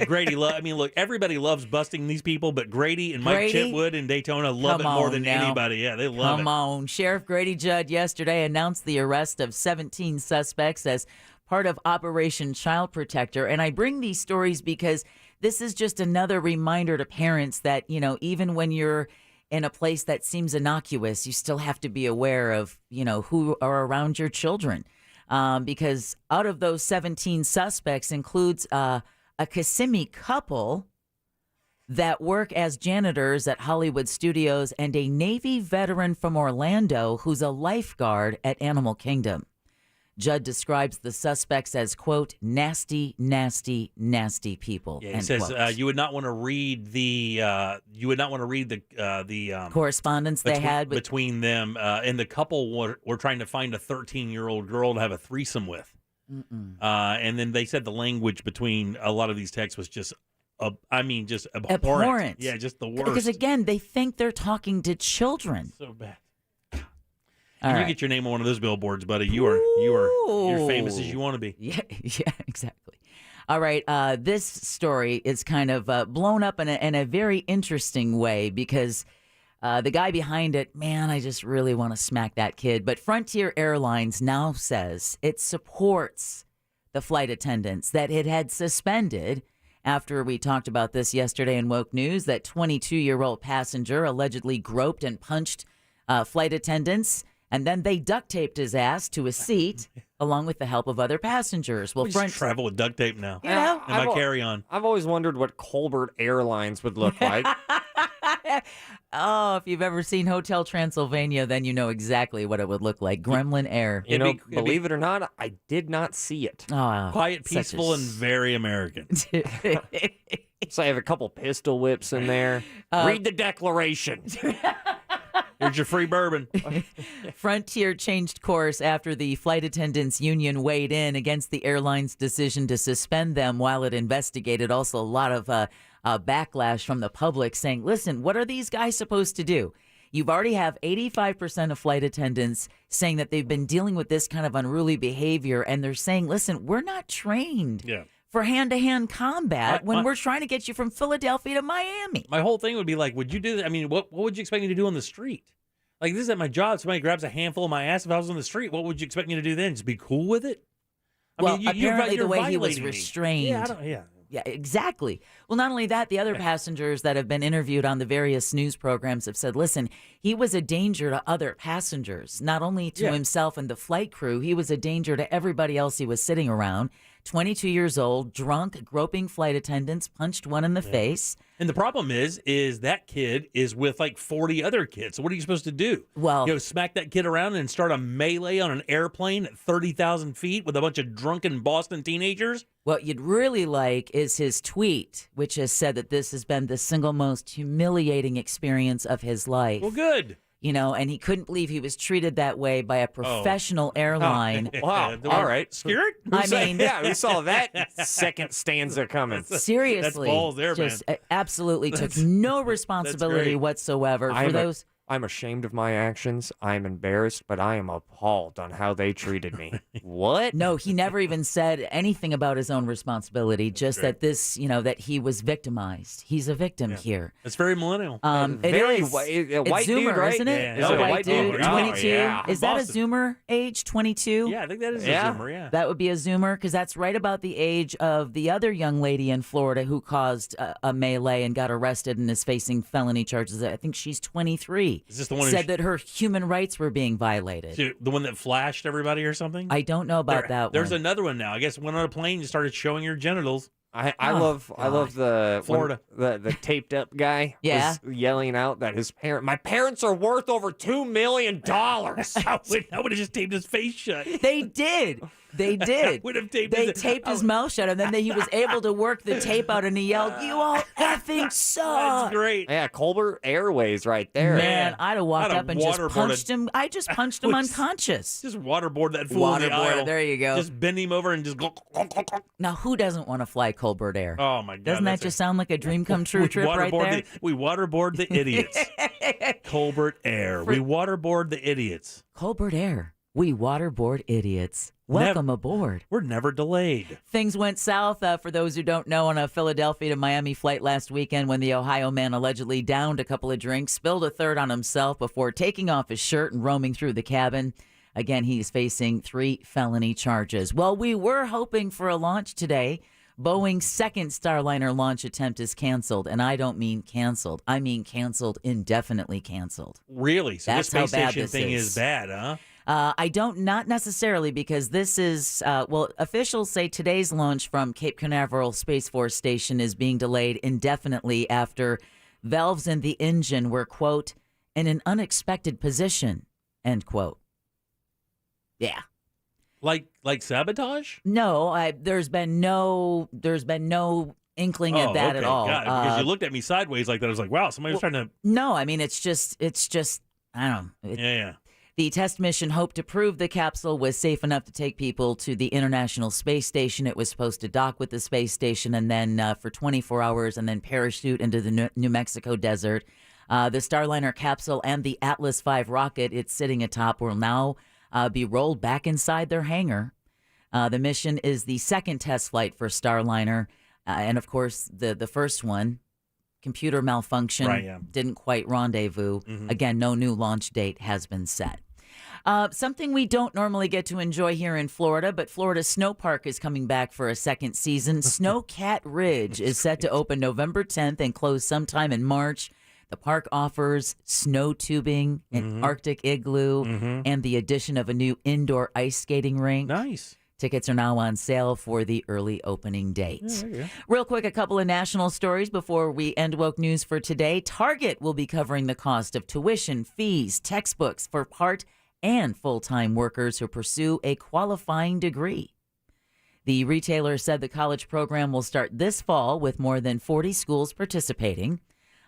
Grady, look, everybody loves busting these people, but Grady and Mike Chitwood in Daytona love it more than anybody. Yeah, they love it. Come on. Sheriff Grady Judd yesterday announced the arrest of 17 suspects as part of Operation Child Protector. And I bring these stories because this is just another reminder to parents that, even when you're in a place that seems innocuous, you still have to be aware of, who are around your children. Because out of those 17 suspects includes a Kissimmee couple that work as janitors at Hollywood Studios and a Navy veteran from Orlando who's a lifeguard at Animal Kingdom. Judd describes the suspects as, quote, nasty, nasty, nasty people. Yeah, he says you would not want to read the correspondence they had between them, and the couple were trying to find a 13-year-old girl to have a threesome with. And then they said the language between a lot of these texts was just abhorrent. Yeah, just the worst. Because again, they think they're talking to children. So bad. You get your name on one of those billboards, buddy. You're famous as you want to be. Yeah, exactly. All right, this story is kind of blown up in a very interesting way because the guy behind it, man, I just really want to smack that kid. But Frontier Airlines now says it supports the flight attendants that it had suspended after we talked about this yesterday in Woke News, that 22-year-old passenger allegedly groped and punched flight attendants. And then they duct taped his ass to a seat along with the help of other passengers. Well, we just travel with duct tape now. You know, in my carry-on. I've always wondered what Colbert Airlines would look like. Oh, if you've ever seen Hotel Transylvania, then you know exactly what it would look like. Gremlin Air. Believe it or not, I did not see it. Oh, quiet, peaceful, and very American. So I have a couple pistol whips in there. Read the Declaration. Here's your free bourbon. Frontier changed course after the flight attendants union weighed in against the airline's decision to suspend them while it investigated. Also, a lot of backlash from the public saying, listen, what are these guys supposed to do? You've already have 85% of flight attendants saying that they've been dealing with this kind of unruly behavior. And they're saying, listen, we're not trained. Yeah. For hand-to-hand combat when we're trying to get you from Philadelphia to Miami. My whole thing would be like, would you do that? I mean, what would you expect me to do on the street? Like, this is at my job. Somebody grabs a handful of my ass. If I was on the street, what would you expect me to do then? Just be cool with it? Apparently the way he was violating me. restrained. Yeah, exactly. Well, not only that, the other passengers that have been interviewed on the various news programs have said, listen, he was a danger to other passengers, not only to himself and the flight crew. He was a danger to everybody else he was sitting around. 22 years old, drunk, groping flight attendants, punched one in the face. And the problem is that kid is with like 40 other kids. So what are you supposed to do? Well, smack that kid around and start a melee on an airplane at 30,000 feet with a bunch of drunken Boston teenagers? What you'd really like is his tweet, which has said that this has been the single most humiliating experience of his life. Well, good. And he couldn't believe he was treated that way by a professional airline. Wow. All right. Scared? We saw that second stanza coming. Seriously. That's balls there, just man. Absolutely took no responsibility whatsoever for those. I'm ashamed of my actions. I'm embarrassed, but I am appalled on how they treated me. What? No, he never even said anything about his own responsibility, just that that he was victimized. He's a victim here. It's very millennial. Very it's white Zoomer, dude, right? Isn't it? Yeah, a white dude, 22. Yeah. Is that a Zoomer age, 22? Yeah, I think that is a Zoomer, yeah. That would be a Zoomer, because that's right about the age of the other young lady in Florida who caused a melee and got arrested and is facing felony charges. I think she's 23. Is this the one said that her human rights were being violated? The one that flashed everybody or something? I don't know about that one. There's another one now. I guess went on a plane and started showing her genitals. I love the Florida. The taped up guy was yelling out that my parents are worth over $2 million. I would have just taped his face shut. They did. They did. would have taped they taped his mouth shut, and then he was able to work the tape out, and he yelled, "You all effing suck!" That's great. Yeah, Colbert Airways right there. Man, I'd have walked up and just punched him. I just punched him unconscious. Just waterboard that fool in the aisle. There you go. Just bend him over and just go. Now, who doesn't want to fly Colbert Air? Oh my God! Doesn't that just sound like a dream come true trip right there? We waterboard the idiots. Colbert Air. We waterboard the idiots. Colbert Air. We waterboard idiots. Welcome aboard. We're never delayed. Things went south, for those who don't know, on a Philadelphia to Miami flight last weekend when the Ohio man allegedly downed a couple of drinks, spilled a third on himself before taking off his shirt and roaming through the cabin. Again, he's facing 3 felony charges. Well, we were hoping for a launch today. Boeing's second Starliner launch attempt is canceled, and I don't mean canceled. I mean canceled, indefinitely canceled. Really? So That's this space how bad station this thing is. is bad, huh? Not necessarily, because this is, officials say today's launch from Cape Canaveral Space Force Station is being delayed indefinitely after valves in the engine were, quote, in an unexpected position, end quote. Yeah. Like sabotage? No, there's been no inkling at that at all. God, because you looked at me sideways like that. I was like, wow, somebody was trying to. No, I mean, it's just, I don't know. Yeah. The test mission hoped to prove the capsule was safe enough to take people to the International Space Station. It was supposed to dock with the space station and then for 24 hours and then parachute into the New Mexico desert. The Starliner capsule and the Atlas V rocket it's sitting atop will now be rolled back inside their hangar. The mission is the second test flight for Starliner. And, of course, the first one, computer malfunction, didn't quite rendezvous. Mm-hmm. Again, no new launch date has been set. Something we don't normally get to enjoy here in Florida, but Florida Snow Park is coming back for a second season. Snowcat Ridge is set to open November 10th and close sometime in March. The park offers snow tubing, an Arctic igloo, and the addition of a new indoor ice skating rink. Nice. Tickets are now on sale for the early opening dates. Real quick, a couple of national stories before we end Woke News for today. Target will be covering the cost of tuition, fees, textbooks for part and full-time workers who pursue a qualifying degree. The retailer said the college program will start this fall with more than 40 schools participating.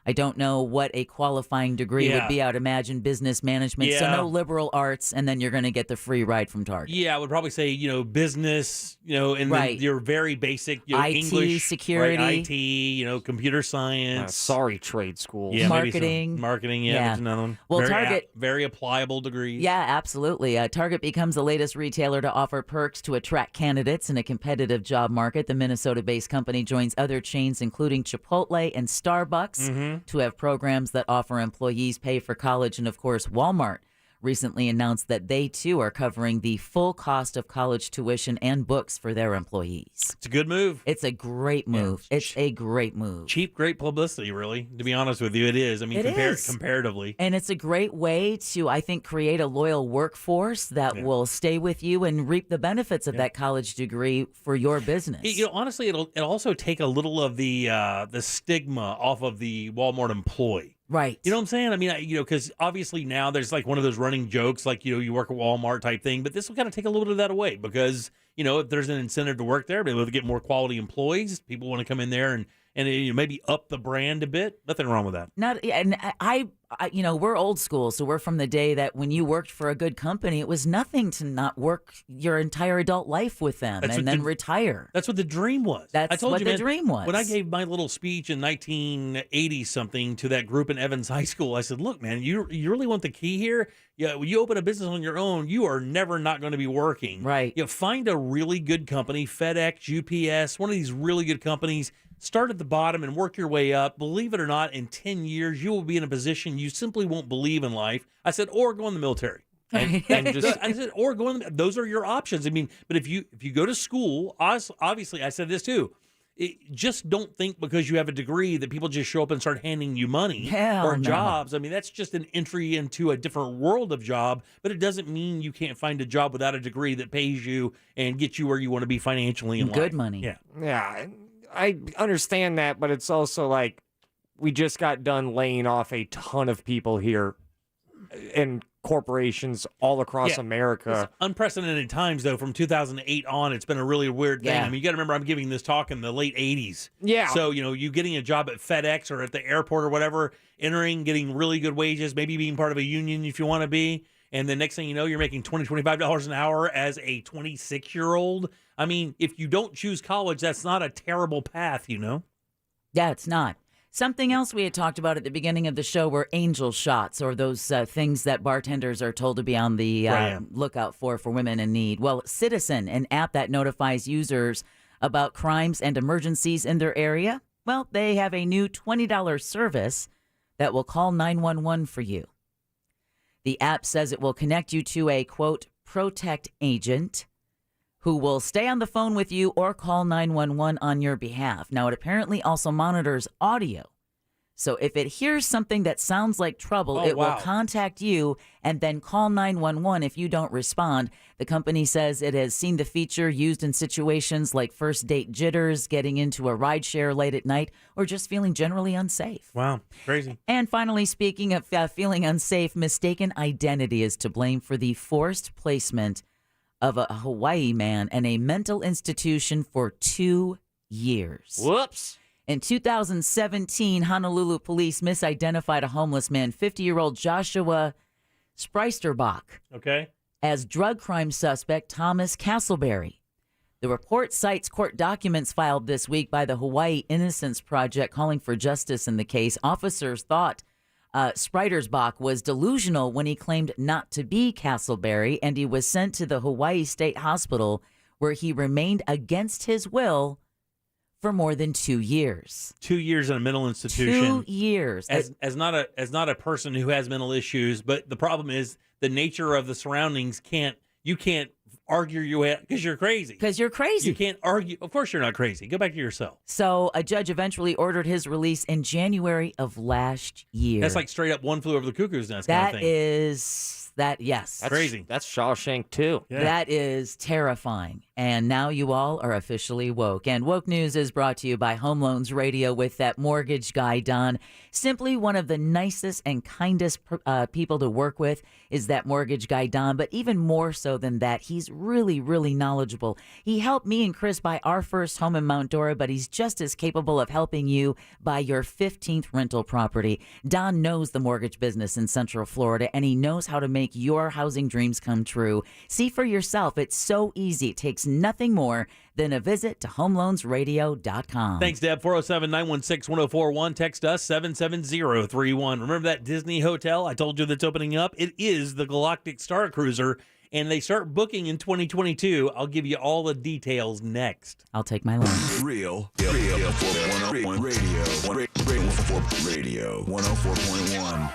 I don't know what a qualifying degree would be. I would imagine business management. So no liberal arts, and then you're going to get the free ride from Target. Yeah, I would probably say, business, and then your very basic, IT, English, security, IT, computer science. Sorry, trade schools. Yeah, marketing. Marketing, that's another one. Well, Target. Very applicable degrees. Yeah, absolutely. Target becomes the latest retailer to offer perks to attract candidates in a competitive job market. The Minnesota-based company joins other chains, including Chipotle and Starbucks, to have programs that offer employees pay for college. And, of course, Walmart recently announced that they, too, are covering the full cost of college tuition and books for their employees. It's a good move. It's a great move. Yeah. It's a great move. Cheap, great publicity, really. To be honest with you, it is. I mean, comparatively. And it's a great way to, I think, create a loyal workforce that will stay with you and reap the benefits of that college degree for your business. Honestly, it'll also take a little of the stigma off of the Walmart employee. Right. You know what I'm saying? I mean, because obviously now there's like one of those running jokes, like, you work at Walmart type thing, but this will kind of take a little bit of that away because, if there's an incentive to work there, be able to get more quality employees, people want to come in there and maybe up the brand a bit. Nothing wrong with that. We're old school, so we're from the day that when you worked for a good company, it was nothing to not work your entire adult life with them and then retire. That's what the dream was. That's I told what you, the man, dream was. When I gave my little speech in 1980-something to that group in Evans High School, I said, look, man, you really want the key here? Yeah, when you open a business on your own, you are never not going to be working. Right. Find a really good company, FedEx, UPS, one of these really good companies. Start at the bottom and work your way up. Believe it or not, in 10 years, you will be in a position you simply won't believe in life. I said, or go in the military. I said, or go in. Those are your options. I mean, but if you go to school, obviously, I said this too. Just don't think because you have a degree that people just show up and start handing you money or jobs. I mean, that's just an entry into a different world of job, but it doesn't mean you can't find a job without a degree that pays you and gets you where you want to be financially in life. Good money. Yeah. Yeah. I understand that, but it's also like we just got done laying off a ton of people here and corporations all across America. It's unprecedented times, though. From 2008 on, it's been a really weird thing. Yeah. I mean, you got to remember, I'm giving this talk in the late 80s. Yeah. So, you getting a job at FedEx or at the airport or whatever, getting really good wages, maybe being part of a union if you want to be. And the next thing you know, you're making $20, $25 an hour as a 26-year-old. I mean, if you don't choose college, that's not a terrible path, Yeah, it's not. Something else we had talked about at the beginning of the show were angel shots, or those things that bartenders are told to be on the lookout for women in need. Well, Citizen, an app that notifies users about crimes and emergencies in their area, well, they have a new $20 service that will call 911 for you. The app says it will connect you to a, quote, protect agent who will stay on the phone with you or call 911 on your behalf. Now, it apparently also monitors audio. So if it hears something that sounds like trouble, it will contact you and then call 911 if you don't respond. The company says it has seen the feature used in situations like first date jitters, getting into a rideshare late at night, or just feeling generally unsafe. Wow, crazy. And finally, speaking of feeling unsafe, mistaken identity is to blame for the forced placement of a Hawaii man in a mental institution for 2 years. Whoops. In 2017, Honolulu police misidentified a homeless man, 50-year-old Joshua Spreisterbach, as drug crime suspect Thomas Castleberry. The report cites court documents filed this week by the Hawaii Innocence Project calling for justice in the case. Officers thought Spreisterbach was delusional when he claimed not to be Castleberry, and he was sent to the Hawaii State Hospital, where he remained against his will for more than 2 years. 2 years in a mental institution. 2 years. As not a person who has mental issues, but the problem is the nature of the surroundings you can't argue your way out because you're crazy. Because you're crazy. You can't argue. Of course you're not crazy. Go back to yourself. So a judge eventually ordered his release in January of last year. That's like straight up One Flew Over the Cuckoo's Nest kind of thing. Yes. That's crazy. That's Shawshank too. Yeah. That is terrifying. And now you all are officially woke. And Woke News is brought to you by Home Loans Radio with that mortgage guy, Don. Simply one of the nicest and kindest people to work with is that mortgage guy, Don. But even more so than that, he's really, really knowledgeable. He helped me and Chris buy our first home in Mount Dora, but he's just as capable of helping you buy your 15th rental property. Don knows the mortgage business in Central Florida, and he knows how to make your housing dreams come true. See for yourself. It's so easy. It takes nothing more than a visit to homeloansradio.com. Thanks, Deb. 407-916-1041. Text us 77031. Remember that Disney hotel I told you that's opening up? It is the Galactic Star Cruiser, and they start booking in 2022. I'll give you all the details next. I'll take my loan. Real 101 Radio 104.1.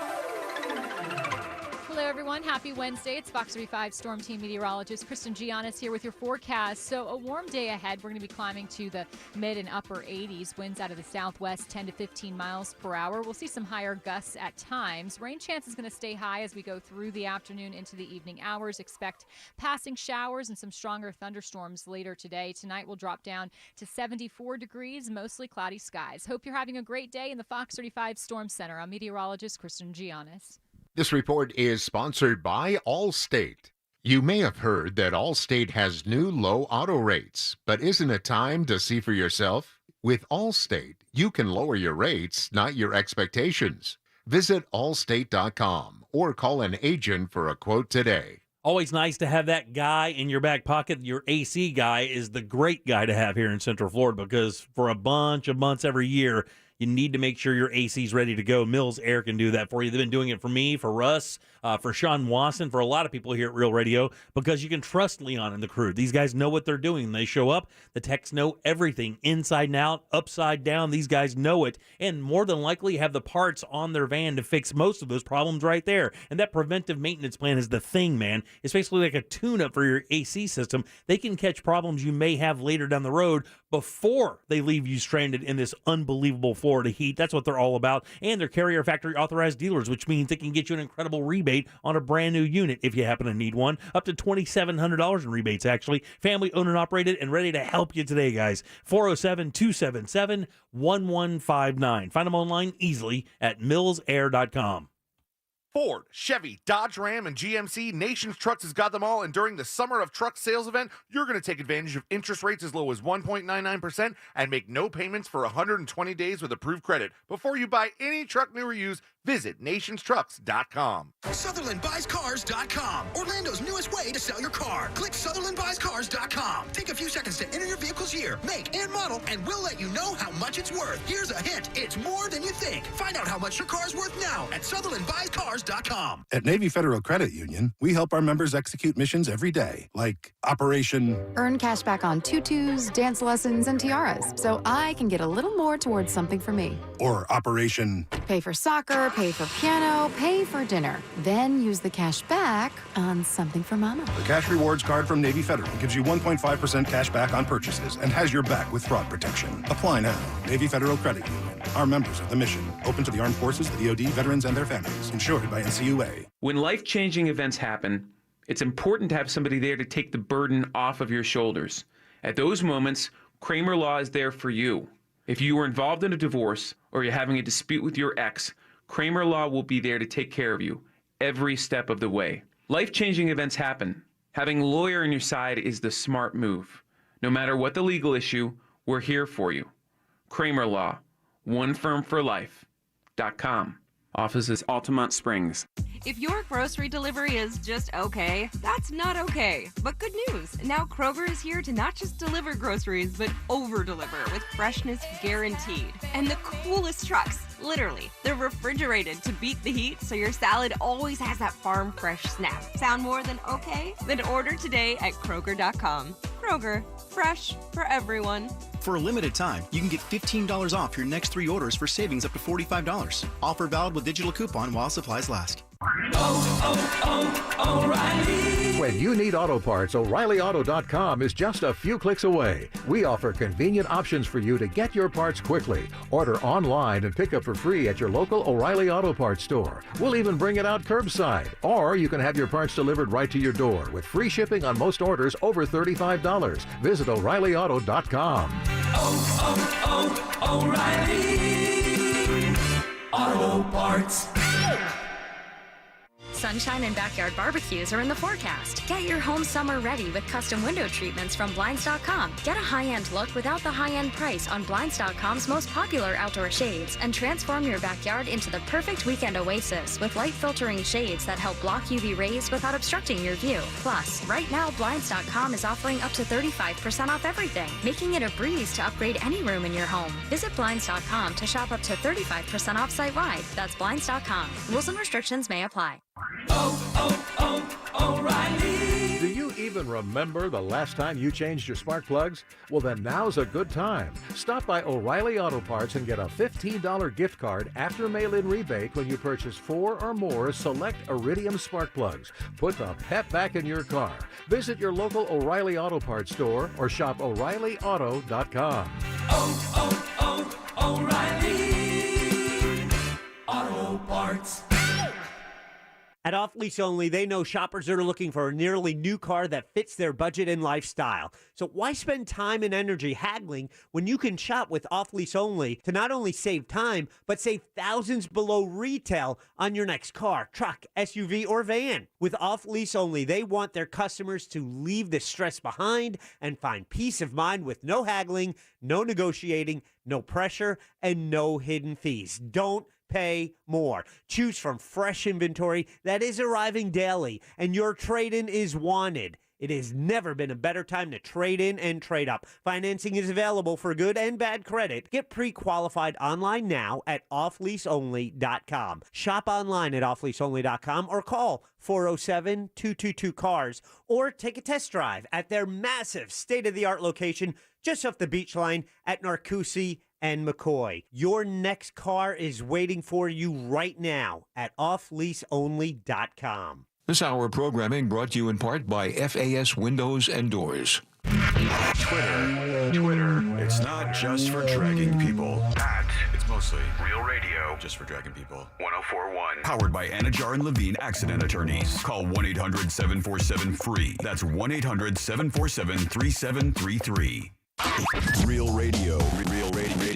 Hello, everyone. Happy Wednesday. It's Fox 35 Storm Team meteorologist Kristen Giannis here with your forecast. So a warm day ahead. We're going to be climbing to the mid and upper 80s. Winds out of the southwest 10 to 15 miles per hour. We'll see some higher gusts at times. Rain chance is going to stay high as we go through the afternoon into the evening hours. Expect passing showers and some stronger thunderstorms later today. Tonight will drop down to 74 degrees, mostly cloudy skies. Hope you're having a great day in the Fox 35 Storm Center. I'm meteorologist Kristen Giannis. This report is sponsored by Allstate. You may have heard that Allstate has new low auto rates, but isn't it time to see for yourself? With Allstate, you can lower your rates, not your expectations. Visit allstate.com or call an agent for a quote today. Always nice to have that guy in your back pocket. Your AC guy is the great guy to have here in Central Florida because for a bunch of months every year, you need to make sure your AC is ready to go. Mills Air can do that for you. They've been doing it for me, for Russ, for Sean Wasson, for a lot of people here at Real Radio, because you can trust Leon and the crew. These guys know what they're doing. They show up. The techs know everything, inside and out, upside down. These guys know it, and more than likely have the parts on their van to fix most of those problems right there. And that preventive maintenance plan is the thing, man. It's basically like a tune-up for your AC system. They can catch problems you may have later down the road before they leave you stranded in this unbelievable Florida heat. That's what they're all about. And they're Carrier Factory authorized dealers, which means they can get you an incredible rebate on a brand new unit if you happen to need one. Up to $2,700 in rebates, actually. Family owned and operated and ready to help you today, guys. 407-277-1159. Find them online easily at millsair.com. Ford, Chevy, Dodge Ram, and GMC, Nations Trucks has got them all, and during the Summer of Truck sales event, you're going to take advantage of interest rates as low as 1.99% and make no payments for 120 days with approved credit. Before you buy any truck, new or used, visit nationstrucks.com. SutherlandBuysCars.com, Orlando's newest way to sell your car. Click SutherlandBuysCars.com. Take a few seconds to enter your vehicle's year, make, and model, and we'll let you know how much it's worth. Here's a hint, it's more than you think. Find out how much your car's worth now at SutherlandBuysCars.com. At Navy Federal Credit Union, we help our members execute missions every day, like Operation... Earn cash back on tutus, dance lessons, and tiaras, so I can get a little more towards something for me. Or Operation... Pay for soccer, pay for piano, pay for dinner. Then use the cash back on something for mama. The Cash Rewards card from Navy Federal gives you 1.5% cash back on purchases and has your back with fraud protection. Apply now. Navy Federal Credit Union. Our members of the mission. Open to the armed forces, the DoD, veterans, and their families. Insured by NCUA. When life-changing events happen, it's important to have somebody there to take the burden off of your shoulders. At those moments, Kramer Law is there for you. If you were involved in a divorce or you're having a dispute with your ex, Kramer Law will be there to take care of you every step of the way. Life-changing events happen. Having a lawyer on your side is the smart move. No matter what the legal issue, we're here for you. Kramer Law, one firm for life.com. Office is Altamont Springs. If your grocery delivery is just okay, that's not okay. But good news, now Kroger is here to not just deliver groceries, but over-deliver with freshness guaranteed. And the coolest trucks, literally. They're refrigerated to beat the heat, so your salad always has that farm fresh snap. Sound more than okay? Then order today at Kroger.com. Kroger, fresh for everyone. For a limited time, you can get $15 off your next 3 orders for savings up to $45. Offer valid with digital coupon while supplies last. O'Reilly. When you need auto parts, O'ReillyAuto.com is just a few clicks away. We offer convenient options for you to get your parts quickly. Order online and pick up for free at your local O'Reilly Auto Parts store. We'll even bring it out curbside. Or you can have your parts delivered right to your door with free shipping on most orders over $35. Visit O'ReillyAuto.com. O'Reilly Auto Parts. Sunshine and backyard barbecues are in the forecast. Get your home summer ready with custom window treatments from Blinds.com. Get a high-end look without the high-end price on Blinds.com's most popular outdoor shades and transform your backyard into the perfect weekend oasis with light-filtering shades that help block UV rays without obstructing your view. Plus, right now, Blinds.com is offering up to 35% off everything, making it a breeze to upgrade any room in your home. Visit Blinds.com to shop up to 35% off site-wide. That's Blinds.com. Rules and restrictions may apply. O'Reilly. Do you even remember the last time you changed your spark plugs? Well, then now's a good time. Stop by O'Reilly Auto Parts and get a $15 gift card after mail-in rebate when you purchase 4 or more select Iridium spark plugs. Put the pep back in your car. Visit your local O'Reilly Auto Parts store or shop O'ReillyAuto.com. O'Reilly Auto Parts. At Off Lease Only, they know shoppers are looking for a nearly new car that fits their budget and lifestyle. So why spend time and energy haggling when you can shop with Off Lease Only to not only save time, but save thousands below retail on your next car, truck, SUV, or van? With Off Lease Only, they want their customers to leave the stress behind and find peace of mind with no haggling, no negotiating, no pressure, and no hidden fees. Don't pay more. Choose from fresh inventory that is arriving daily, and your trade-in is wanted. It has never been a better time to trade in and trade up. Financing is available for good and bad credit. Get pre-qualified online now at offleaseonly.com. Shop online at offleaseonly.com or call 407-222-CARS or take a test drive at their massive state-of-the-art location just off the beach line at Narcoossee and McCoy. Your next car is waiting for you right now at offleaseonly.com. This hour of programming brought to you in part by FAS Windows and Doors. Twitter. It's not just for tracking people. It's Mostly real radio, just for dragging people. 104.1. Powered by Anajar and Levine Accident Attorneys. Call 1-800-747-FREE. That's 1-800-747-3733. Real radio. Real radio.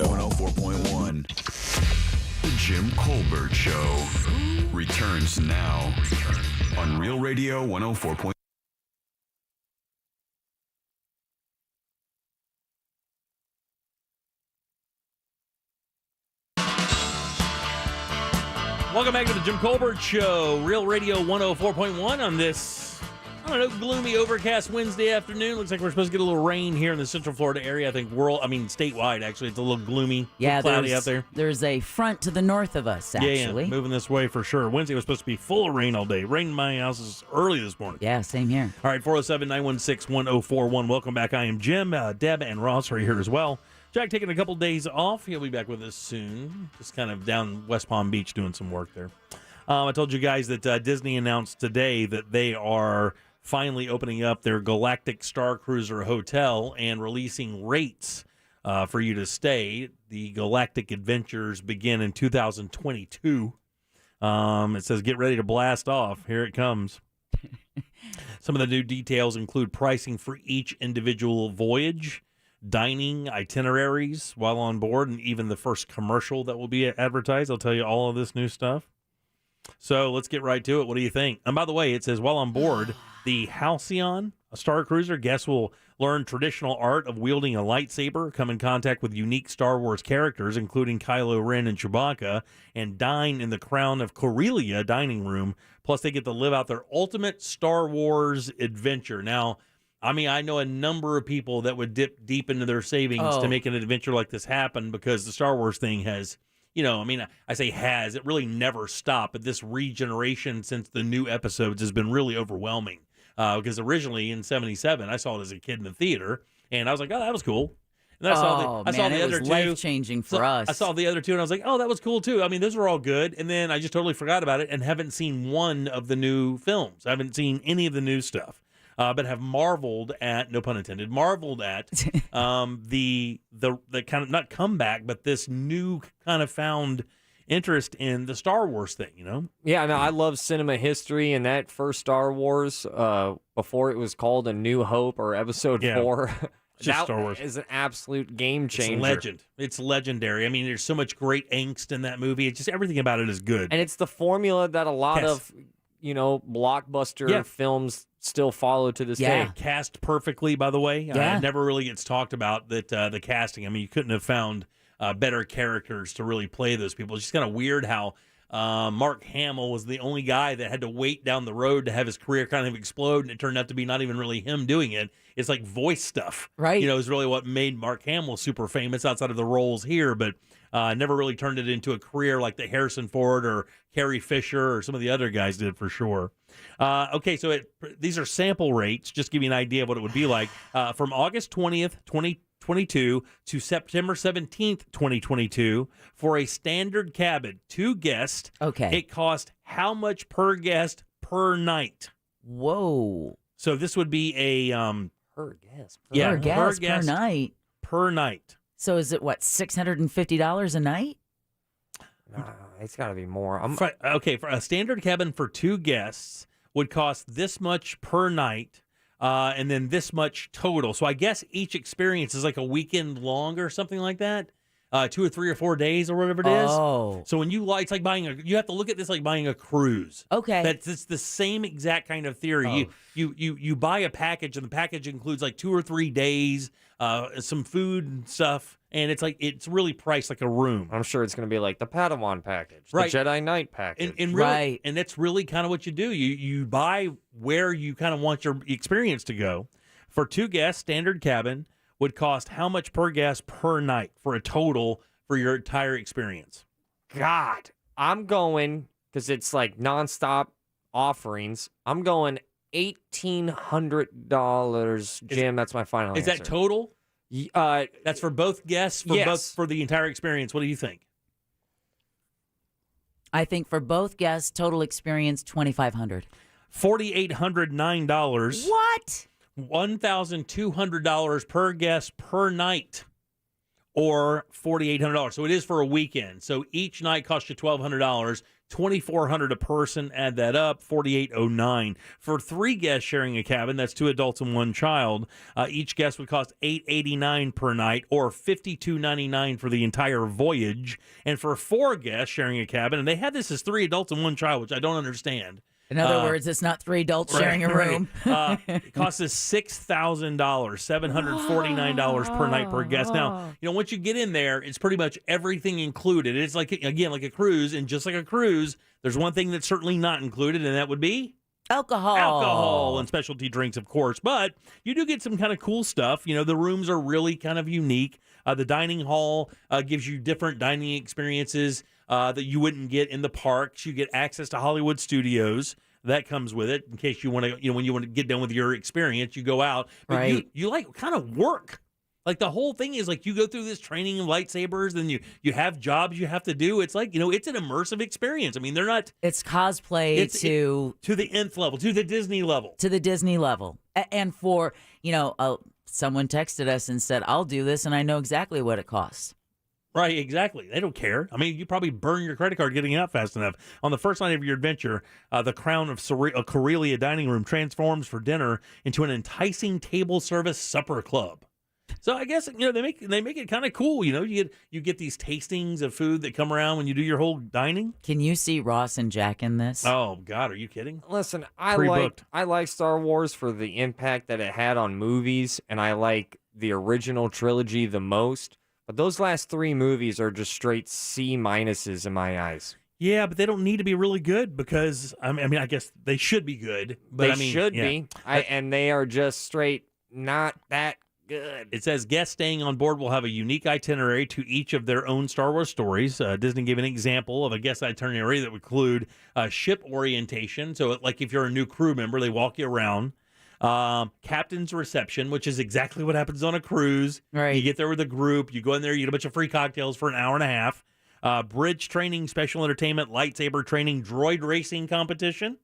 104.1. The Jim Colbert Show returns now on Real Radio 104.1. Welcome back to the Jim Colbert Show, Real Radio 104.1 on this, gloomy, overcast Wednesday afternoon. Looks like we're supposed to get a little rain here in the Central Florida area. I think statewide, actually. It's a little gloomy, cloudy out there. There's a front to the north of us, actually. Yeah, moving this way for sure. Wednesday was supposed to be full of rain all day. Rained in my house early this morning. Yeah, same here. All right, 407-916-1041. Welcome back. I am Jim. Deb and Ross are here as well. Jack taking a couple days off. He'll be back with us soon. Just kind of down West Palm Beach doing some work there. I told you guys that Disney announced today that they are finally opening up their Galactic Star Cruiser Hotel and releasing rates for you to stay. The Galactic Adventures begin in 2022. It says, get ready to blast off. Here it comes. Some of the new details include pricing for each individual voyage, dining itineraries while on board, and even the first commercial that will be advertised. I'll tell you all of this new stuff. So let's get right to it. What do you think? And by the way, it says while on board the Halcyon, a Star Cruiser, guests will learn traditional art of wielding a lightsaber, come in contact with unique Star Wars characters, including Kylo Ren and Chewbacca, and dine in the Crown of Corellia dining room. Plus, they get to live out their ultimate Star Wars adventure. Now, I know a number of people that would dip deep into their savings to make an adventure like this happen, because the Star Wars thing has, I say has, it really never stopped. But this regeneration since the new episodes has been really overwhelming. Because originally in '77, I saw it as a kid in the theater, and I was like, oh, that was cool. And I saw the other two. Life-changing for us. I saw the other two, and I was like, oh, that was cool too. Those were all good. And then I just totally forgot about it and haven't seen one of the new films. I haven't seen any of the new stuff. But have marveled at, no pun intended, the kind of, not comeback, but this new kind of found interest in the Star Wars thing, Yeah, no, I love cinema history, and that first Star Wars, before it was called A New Hope or Episode 4, just Star Wars is an absolute game changer. It's legend. It's legendary. There's so much great angst in that movie. It's just everything about it is good. And it's the formula that a lot of blockbuster films still follow to this day. Cast perfectly, by the way. Yeah. It never really gets talked about that the casting. You couldn't have found better characters to really play those people. It's just kind of weird how Mark Hamill was the only guy that had to wait down the road to have his career kind of explode, and it turned out to be not even really him doing it. It's like voice stuff. Right. Is really what made Mark Hamill super famous outside of the roles here, but never really turned it into a career like the Harrison Ford or Carrie Fisher or some of the other guys did for sure. Okay, so these are sample rates, just to give you an idea of what it would be like. From August 20th, 2022 to September 17th, 2022, for a standard cabin, 2 guests, it cost how much per guest per night? Whoa. So this would be a... per guest. Per guest per night? Per night. So is it, $650 a night? It's got to be more. For a standard cabin for 2 guests would cost this much per night, and then this much total. So I guess each experience is like a weekend long or something like that. 2 or 3 or 4 days or whatever it is. Oh. So when it's like you have to look at this like buying a cruise. Okay. It's the same exact kind of theory. You buy a package, and the package includes like 2 or 3 days, some food and stuff, and it's really priced like a room. I'm sure it's going to be like the Padawan package, right. The Jedi Knight package. And really, and that's really kind of what you do. You buy where you kind of want your experience to go. For 2 guests, standard cabin would cost how much per guest per night for a total for your entire experience? God, I'm going, because it's like nonstop offerings, I'm going $1,800, Jim. That's my final answer. Is that total? That's for both guests, for the entire experience. What do you think? I think for both guests, total experience, $2,500. $4,809. What? $1,200 per guest per night. or $4,800. So it is for a weekend. So each night costs you $1,200, $2,400 a person. Add that up, $4,809. For 3 guests sharing a cabin, that's 2 adults and 1 child. Each guest would cost $889 per night, or $52.99 for the entire voyage. And for 4 guests sharing a cabin, and they had this as 3 adults and 1 child, which I don't understand. In other words, it's not 3 adults sharing a room. It costs us $6,000, $749 per night per guest. Now, once you get in there, it's pretty much everything included. It's like a cruise, and just like a cruise, there's one thing that's certainly not included, and that would be alcohol and specialty drinks, of course. But you do get some kind of cool stuff. The rooms are really kind of unique. The dining hall gives you different dining experiences that you wouldn't get in the parks. You get access to Hollywood Studios. That comes with it in case you want to, when you want to get done with your experience, you go out. But right. You like kind of work. Like the whole thing is like you go through this training of lightsabers, and you have jobs you have to do. It's like, it's an immersive experience. I mean, they're not. It's cosplay to the nth level, to the Disney level. To the Disney level. And for, someone texted us and said, I'll do this, and I know exactly what it costs. Right, exactly. They don't care. I mean, you probably burn your credit card getting out fast enough. On the first night of your adventure, the crown of Corellia dining room transforms for dinner into an enticing table service supper club. So I guess they make it kind of cool. You get these tastings of food that come around when you do your whole dining. Can you see Ross and Jack in this? Oh God, are you kidding? Listen, I like Star Wars for the impact that it had on movies, and I like the original trilogy the most. But those last 3 movies are just straight C minuses in my eyes. Yeah, but they don't need to be really good because, I mean, I guess they should be good. But They should be. And they are just straight not that good. It says guests staying on board will have a unique itinerary to each of their own Star Wars stories. Disney gave an example of a guest itinerary that would include ship orientation. So, like if you're a new crew member, they walk you around. Captain's reception, which is exactly what happens on a cruise. Right. You get there with a group, you go in there, you get a bunch of free cocktails for an hour and a half. Bridge training, special entertainment, lightsaber training, droid racing competition.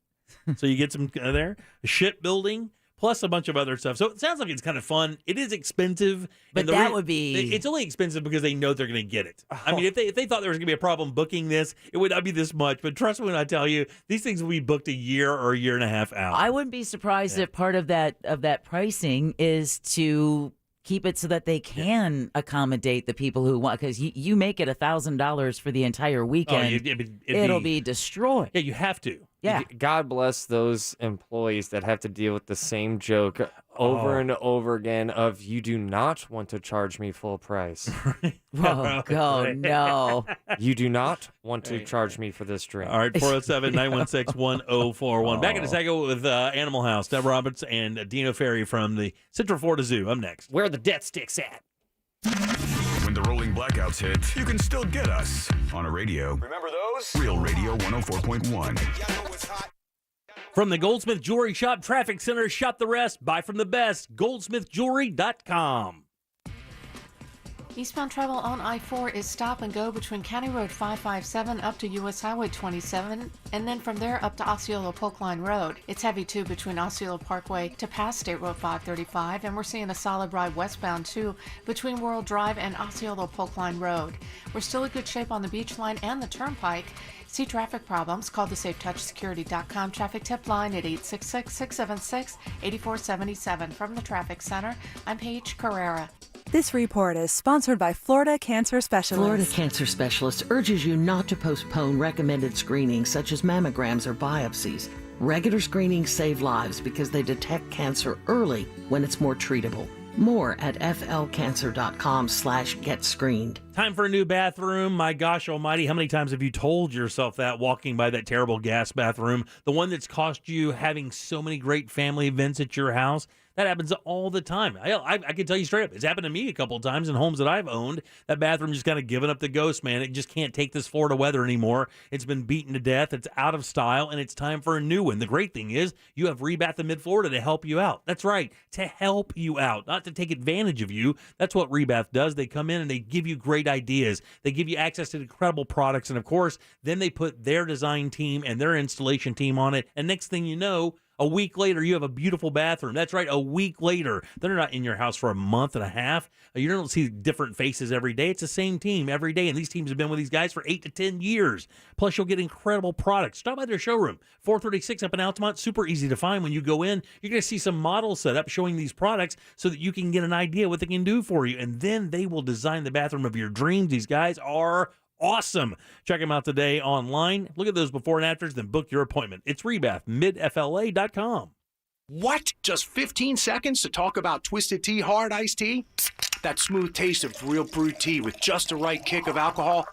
So you get some there. Shipbuilding, plus a bunch of other stuff. So it sounds like it's kind of fun. It is expensive. But that would be... It's only expensive because they know they're going to get it. I mean, if they thought there was going to be a problem booking this, it would not be this much. But trust me when I tell you, these things will be booked a year or a year and a half out. I wouldn't be surprised if part of that pricing is to keep it so that they can accommodate the people who want, because you make it $1,000 for the entire weekend, it'll be destroyed. Yeah, you have to. Yeah. God bless those employees that have to deal with the same joke over and over again of, you do not want to charge me full price. Oh, no. You do not want to charge me for this drink. All right, 407-916-1041. Back in a second with Animal House, Deb Roberts and Dino Ferry from the Central Florida Zoo. Up next. Where are the death sticks at? When the rolling blackouts hit, you can still get us on a radio. Remember those? Real Radio 104.1. From the Goldsmith Jewelry Shop Traffic Center, shop the rest, buy from the best, goldsmithjewelry.com. Eastbound travel on I-4 is stop and go between County Road 557 up to U.S. Highway 27, and then from there up to Osceola Polk Line Road. It's heavy too between Osceola Parkway to past State Road 535, and we're seeing a solid ride westbound too between World Drive and Osceola Polk Line Road. We're still in good shape on the Beach Line and the Turnpike. See traffic problems, call the SafeTouchSecurity.com traffic tip line at 866-676-8477. From the Traffic Center, I'm Paige Carrera. This report is sponsored by Florida Cancer Specialists. Florida Cancer Specialists urges you not to postpone recommended screenings such as mammograms or biopsies. Regular screenings save lives because they detect cancer early when it's more treatable. More at flcancer.com/getscreened. Time for a new bathroom. My gosh almighty, how many times have you told yourself that walking by that terrible gas bathroom? The one that's cost you having so many great family events at your house? That happens all the time. I can tell you straight up, it's happened to me a couple of times in homes that I've owned. That bathroom just kind of given up the ghost, man. It just can't take this Florida weather anymore. It's been beaten to death. It's out of style, and it's time for a new one. The great thing is you have Rebath of Mid-Florida to help you out. That's right, to help you out, not to take advantage of you. That's what Rebath does. They come in and they give you great ideas. They give you access to incredible products, and of course, then they put their design team and their installation team on it, and next thing you know, A week later, you have a beautiful bathroom. That's right, a week later. They're not in your house for a month and a half. You don't see different faces every day. It's the same team every day, and these teams have been with these guys for 8 to 10 years. Plus, you'll get incredible products. Stop by their showroom, 436 up in Altamont. Super easy to find. When you go in, you're going to see some models set up showing these products so that you can get an idea what they can do for you, and then they will design the bathroom of your dreams. These guys are awesome. Check them out today online. Look at those before and afters, then book your appointment. It's rebathmidfla.com. What? Just 15 seconds to talk about Twisted Tea Hard Iced Tea? That smooth taste of real brewed tea with just the right kick of alcohol.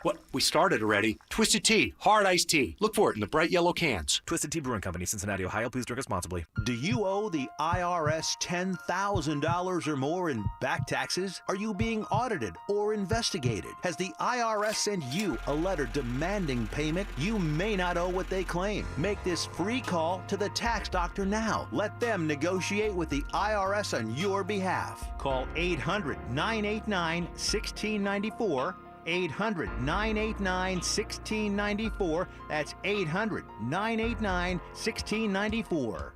What? We started already. Twisted Tea Hard Iced Tea. Look for it in the bright yellow cans. Twisted Tea Brewing Company, Cincinnati, Ohio. Please drink responsibly. Do you owe the IRS $10,000 or more in back taxes? Are you being audited or investigated? Has the IRS sent you a letter demanding payment? You may not owe what they claim. Make this free call to the tax doctor now. Let them negotiate with the IRS on your behalf. Call 800-989-1694. 800-989-1694. That's 800-989-1694.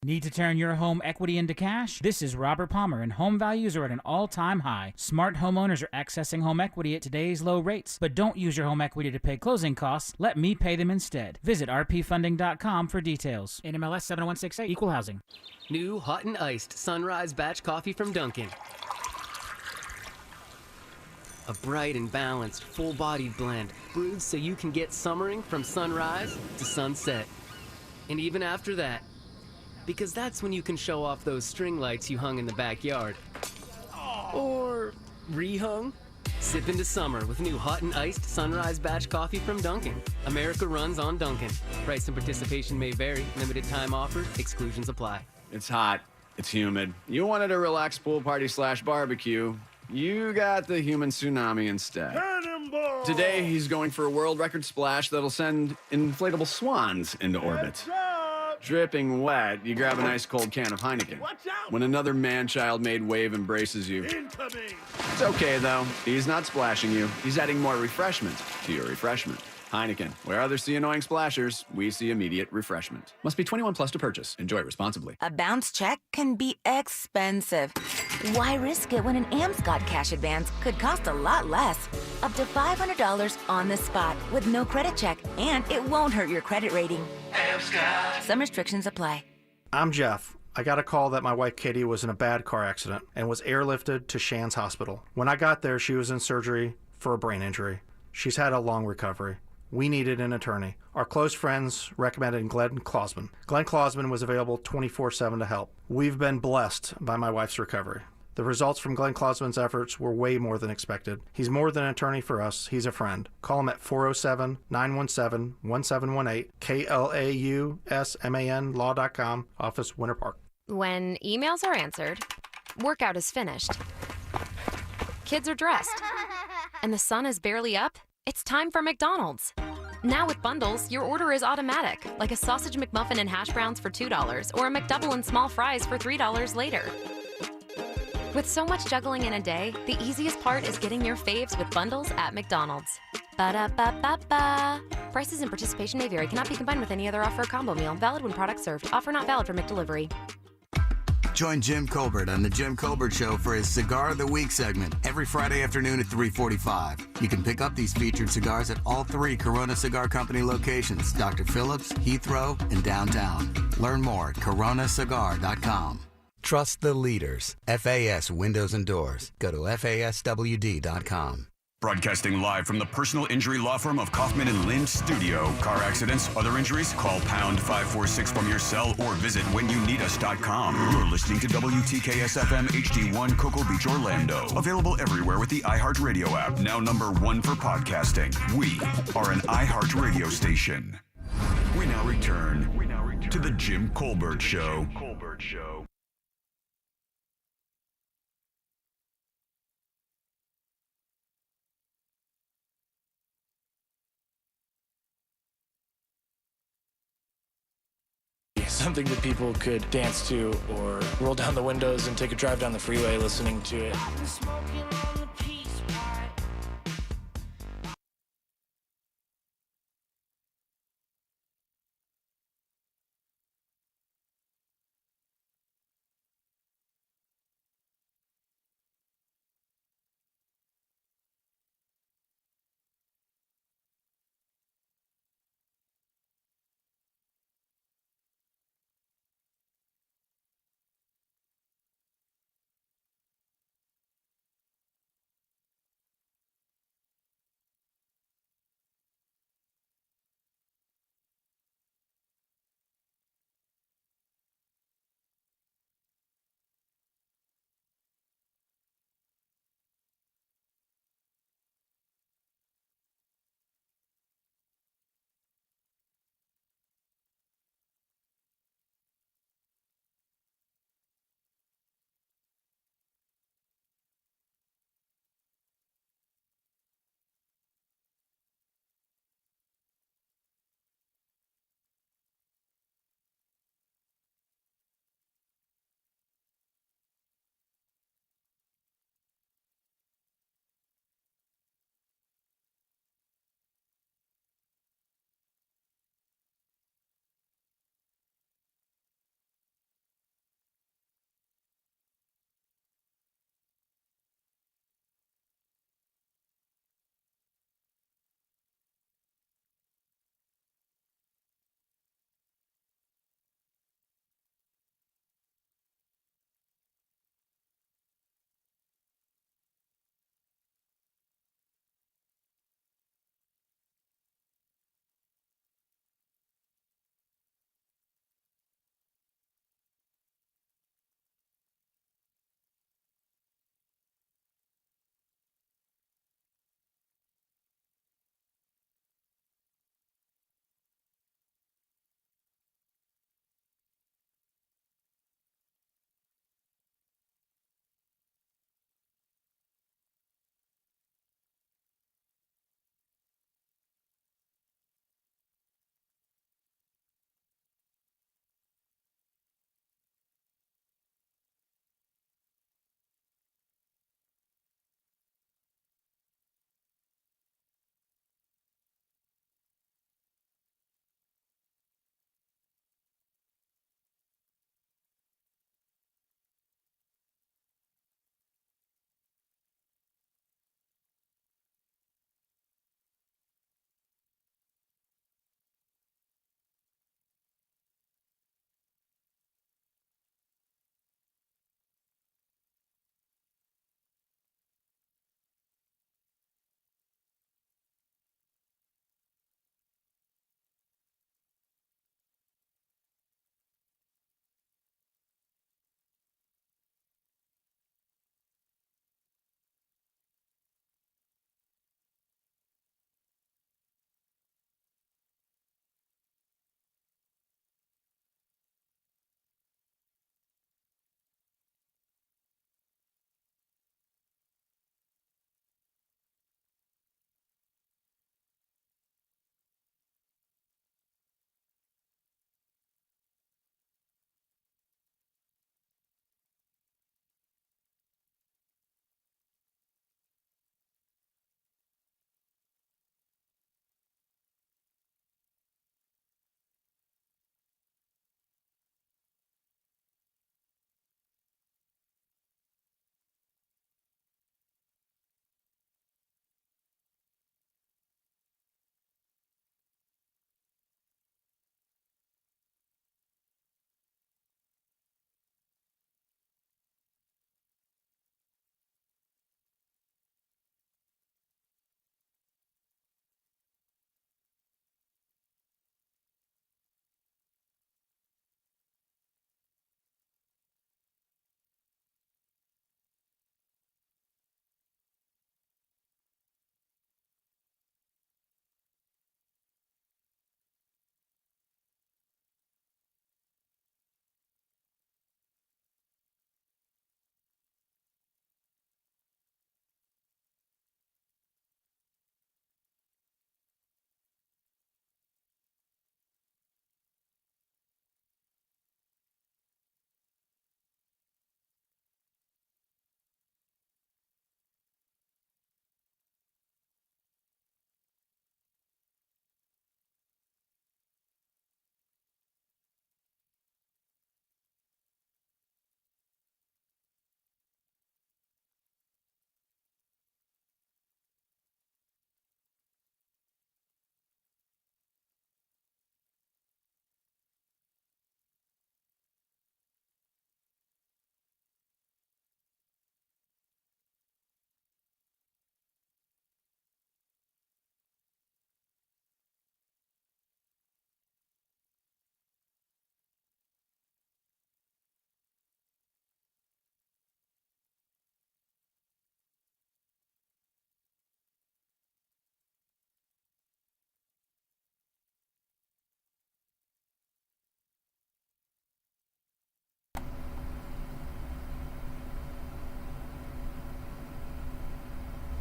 Need to turn your home equity into cash? This is Robert Palmer, and home values are at an all-time high. Smart homeowners are accessing home equity at today's low rates, but don't use your home equity to pay closing costs. Let me pay them instead. Visit rpfunding.com for details. NMLS 70168, Equal Housing. New hot and iced Sunrise Batch Coffee from Dunkin'. A bright and balanced, full-bodied blend, brewed so you can get summering from sunrise to sunset. And even after that, because that's when you can show off those string lights you hung in the backyard. Or rehung. Sip into summer with new hot and iced Sunrise Batch Coffee from Dunkin'. America runs on Dunkin'. Price and participation may vary. Limited time offer. Exclusions apply. It's hot. It's humid. You wanted a relaxed pool party / barbecue. You got the human tsunami instead. Cannonball! Today, he's going for a world record splash that'll send inflatable swans into orbit. Dripping wet, you grab an ice cold can of Heineken. Watch out! When another man-child made wave embraces you. Incoming! It's okay, though. He's not splashing you. He's adding more refreshment to your refreshment. Heineken. Where others see annoying splashers, we see immediate refreshment. Must be 21 plus to purchase. Enjoy responsibly. A bounce check can be expensive. Why risk it when an Amscot cash advance could cost a lot less? Up to $500 on the spot with no credit check, and it won't hurt your credit rating. Amscot. Some restrictions apply. I'm Jeff. I got a call that my wife Katie was in a bad car accident and was airlifted to Shands Hospital. When I got there, she was in surgery for a brain injury. She's had a long recovery. We needed an attorney. Our close friends recommended Glenn Klausman. Glenn Klausman was available 24/7 to help. We've been blessed by my wife's recovery. The results from Glenn Klausman's efforts were way more than expected. He's more than an attorney for us. He's a friend. Call him at 407-917-1718, KLAUSMAN law.com, office Winter Park. When emails are answered, workout is finished, kids are dressed, and the sun is barely up, it's time for McDonald's. Now with bundles, your order is automatic, like a sausage McMuffin and hash browns for $2 or a McDouble and small fries for $3 later. With so much juggling in a day, the easiest part is getting your faves with bundles at McDonald's. Ba-da-ba-ba-ba. Prices and participation may vary. Cannot be combined with any other offer or combo meal. Valid when product served. Offer not valid for McDelivery. Join Jim Colbert on The Jim Colbert Show for his Cigar of the Week segment every Friday afternoon at 3:45. You can pick up these featured cigars at all 3 Corona Cigar Company locations, Dr. Phillips, Heathrow, and downtown. Learn more at coronacigar.com. Trust the leaders. FAS Windows and Doors. Go to FASWD.com. Broadcasting live from the personal injury law firm of Kaufman and Lind Studio. Car accidents, other injuries? Call pound 546 from your cell or visit whenyouneedus.com. You're listening to WTKS-FM HD1 Cocoa Beach, Orlando. Available everywhere with the iHeartRadio app. Now #1 for podcasting. We are an iHeart radio station. We now return to the Jim Colbert Show. Something that people could dance to or roll down the windows and take a drive down the freeway listening to it.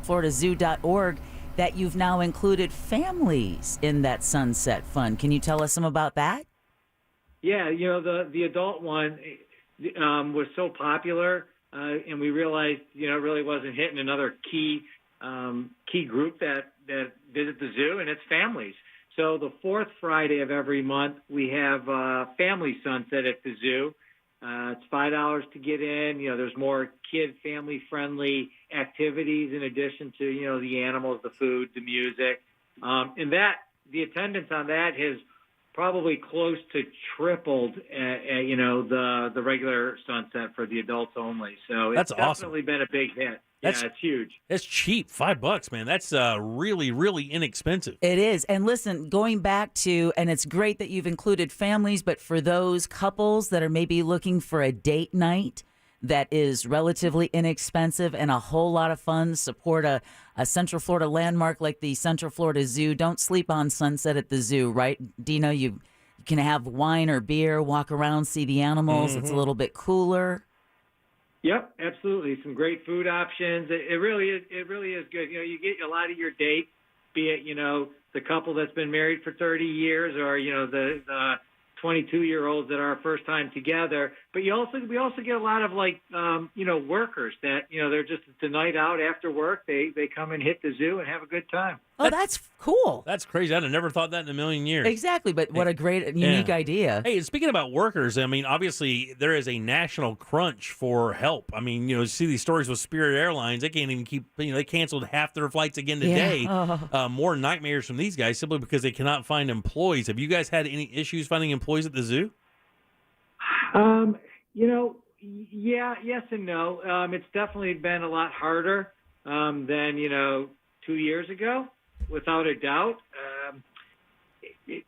centralfloridazoo.org that you've now included families in that Sunset Fund. Can you tell us some about that? Yeah, the adult one was so popular, and we realized, it really wasn't hitting another key group that visit the zoo, and it's families. So the fourth Friday of every month, we have Family Sunset at the zoo. It's $5 to get in. There's more kid, family-friendly activities in addition to, the animals, the food, the music. And the attendance on that has probably close to tripled, the regular Sunset for the adults only. So it's definitely been a big hit. It's huge. That's cheap. $5, man. That's really, really inexpensive. It is. And listen, going back to, and it's great that you've included families, but for those couples that are maybe looking for a date night that is relatively inexpensive and a whole lot of fun, support a Central Florida landmark like the Central Florida Zoo. Don't sleep on Sunset at the zoo, right? Dino, you can have wine or beer, walk around, see the animals. It's a little bit cooler. Yep, absolutely. Some great food options. It really is good. You get a lot of your dates, be it, the couple that's been married for 30 years or, the 22-year-olds that are our first time together. But we also get a lot of workers that, they're just the night out after work. They come and hit the zoo and have a good time. Oh, that's cool. That's crazy. I'd have never thought that in a million years. Exactly, but what a great, unique idea. Hey, speaking about workers, obviously there is a national crunch for help. You see these stories with Spirit Airlines. They can't even keep, they canceled half their flights again today. Yeah. More nightmares from these guys simply because they cannot find employees. Have you guys had any issues finding employees at the zoo? Yeah, yes and no. It's definitely been a lot harder than, 2 years ago, without a doubt.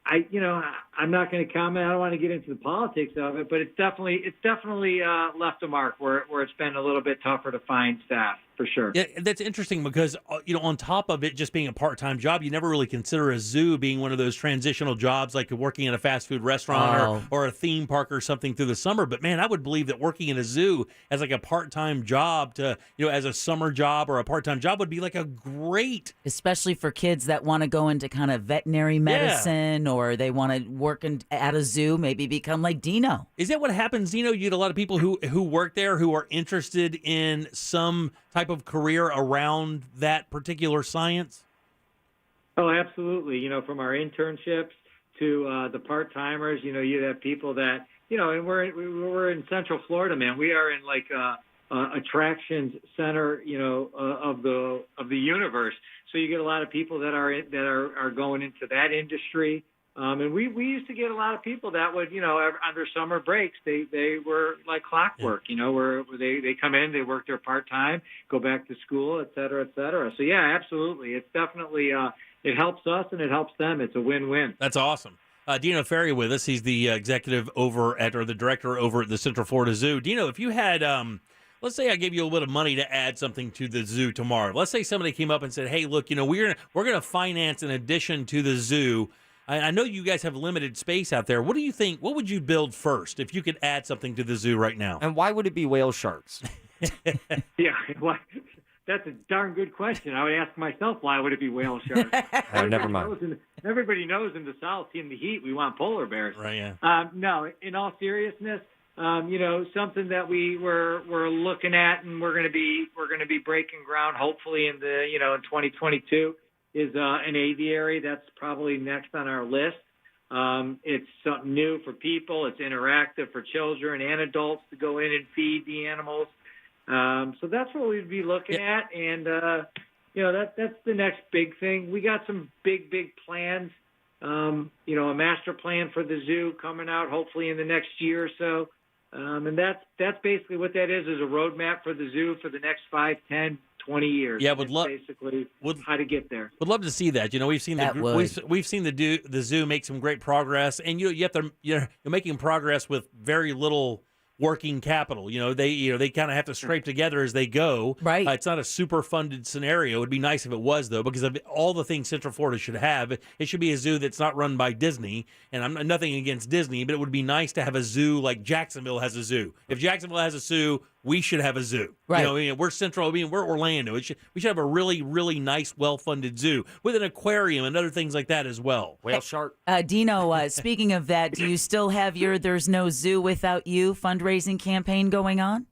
I'm not going to comment. I don't want to get into the politics of it, but it's definitely left a mark where it's been a little bit tougher to find staff, for sure. Yeah, that's interesting because, on top of it just being a part-time job, you never really consider a zoo being one of those transitional jobs like working in a fast food restaurant or a theme park or something through the summer. But, man, I would believe that working in a zoo as like a part-time job to, as a summer job or a part-time job would be like a great... Especially for kids that want to go into kind of veterinary medicine or they want to work at a zoo, maybe become like Dino. Is that what happens, Dino? You get a lot of people who work there who are interested in some type of career around that particular science? Oh, absolutely. From our internships to the part-timers, you have people that, and we're in Central Florida, man. We are in like attractions center, of the universe. So you get a lot of people that are going into that industry. And we used to get a lot of people that would, on their summer breaks, they were like clockwork, where they come in, they work their part-time, go back to school, et cetera, et cetera. So, yeah, absolutely. It's definitely, it helps us and it helps them. It's a win-win. That's awesome. Dino Ferry with us. He's the the director over at the Central Florida Zoo. Dino, if you had, let's say I gave you a little bit of money to add something to the zoo tomorrow. Let's say somebody came up and said, hey, look, we're going to finance an addition to the zoo. I know you guys have limited space out there. What do you think? What would you build first if you could add something to the zoo right now? And why would it be whale sharks? Yeah, that's a darn good question. I would ask myself, why would it be whale sharks? Never mind. Everybody knows in the South, in the heat, we want polar bears. Right, yeah. No, in all seriousness, something that we're looking at, and we're going to be breaking ground hopefully in 2022. Is an aviary. That's probably next on our list. It's something new for people. It's interactive for children and adults to go in and feed the animals. So that's what we'd be looking at. And, that's the next big thing. We got some big plans, a master plan for the zoo coming out hopefully in the next year or so. And that's basically what that is a roadmap for the zoo for the next 5, 10, 20 years. Yeah, basically how to get there. Would love to see that. We've seen we've seen the zoo make some great progress, and you're making progress with very little working capital. They kind of have to scrape together as they go. Right. It's not a super funded scenario. It would be nice if it was, though, because of all the things Central Florida should have. It should be a zoo that's not run by Disney, and I'm nothing against Disney, but it would be nice to have a zoo like Jacksonville has a zoo. If Jacksonville has a zoo, we should have a zoo. Right. You know, I mean, we're central. I mean, we're Orlando. We should have a really, really nice, well-funded zoo with an aquarium and other things like that as well. Whale shark. Dino, speaking of that, do you still have your "There's No Zoo Without You" fundraising campaign going on?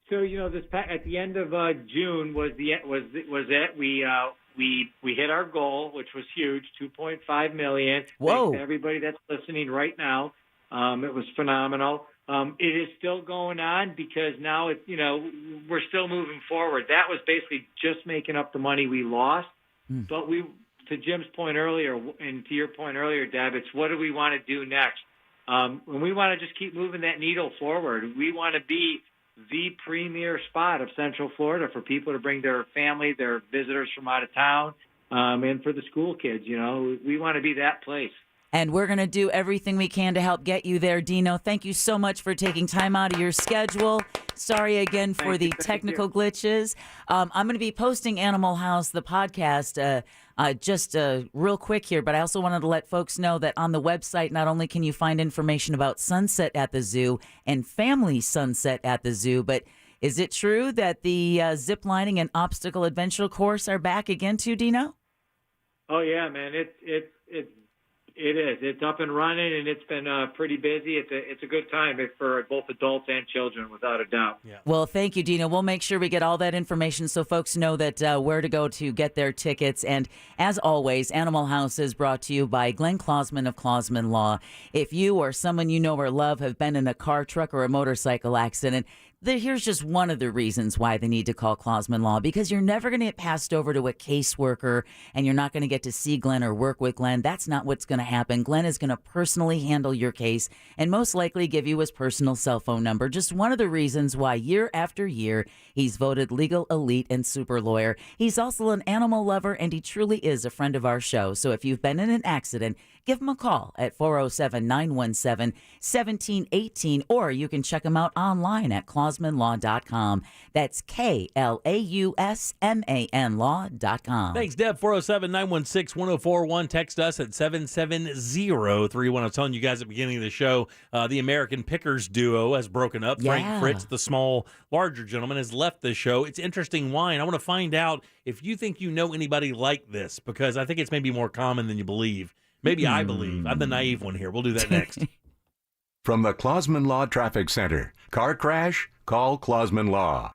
So at the end of June was it. We hit our goal, which was huge, $2.5 million. Whoa! Thanks to everybody that's listening right now. It was phenomenal. It is still going on because now we're still moving forward. That was basically just making up the money we lost. But to Jim's point earlier, and to your point earlier, Deb, it's what do we want to do next? And we want to just keep moving that needle forward. We want to be the premier spot of Central Florida for people to bring their family, their visitors from out of town, and for the school kids. We want to be that place. And we're going to do everything we can to help get you there, Dino. Thank you so much for taking time out of your schedule. Sorry again for the technical glitches. I'm going to be posting Animal House, the podcast, just real quick here, but I also wanted to let folks know that on the website, not only can you find information about Sunset at the Zoo and Family Sunset at the Zoo, but is it true that the zip lining and obstacle adventure course are back again too, Dino? Oh, yeah, man. It is. It's up and running, and it's been pretty busy. It's a good time for both adults and children, without a doubt. Yeah. Well, thank you, Dino. We'll make sure we get all that information so folks know that where to go to get their tickets. And as always, Animal House is brought to you by Glenn Klausman of Klausman Law. If you or someone you know or love have been in a car, truck, or a motorcycle accident, here's just one of the reasons why they need to call Klausman Law, because you're never going to get passed over to a caseworker and you're not going to get to see Glenn or work with Glenn. That's not what's going to happen. Glenn is going to personally handle your case and most likely give you his personal cell phone number. Just one of the reasons why year after year he's voted legal elite and super lawyer. He's also an animal lover and he truly is a friend of our show. So if you've been in an accident, give him a call at 407-917-1718, or you can check him out online at klausmanlaw.com. That's KLAUSMAN law.com. Thanks, Deb. 407-916-1041. Text us at 77031. I was telling you guys at the beginning of the show, the American Pickers duo has broken up. Yeah. Frank Fritz, the small, larger gentleman, has left the show. It's interesting why, and I want to find out if you think you know anybody like this, because I think it's maybe more common than you believe. Maybe I believe. I'm the naive one here. We'll do that next. From the Klausman Law Traffic Center. Car crash? Call Klausman Law.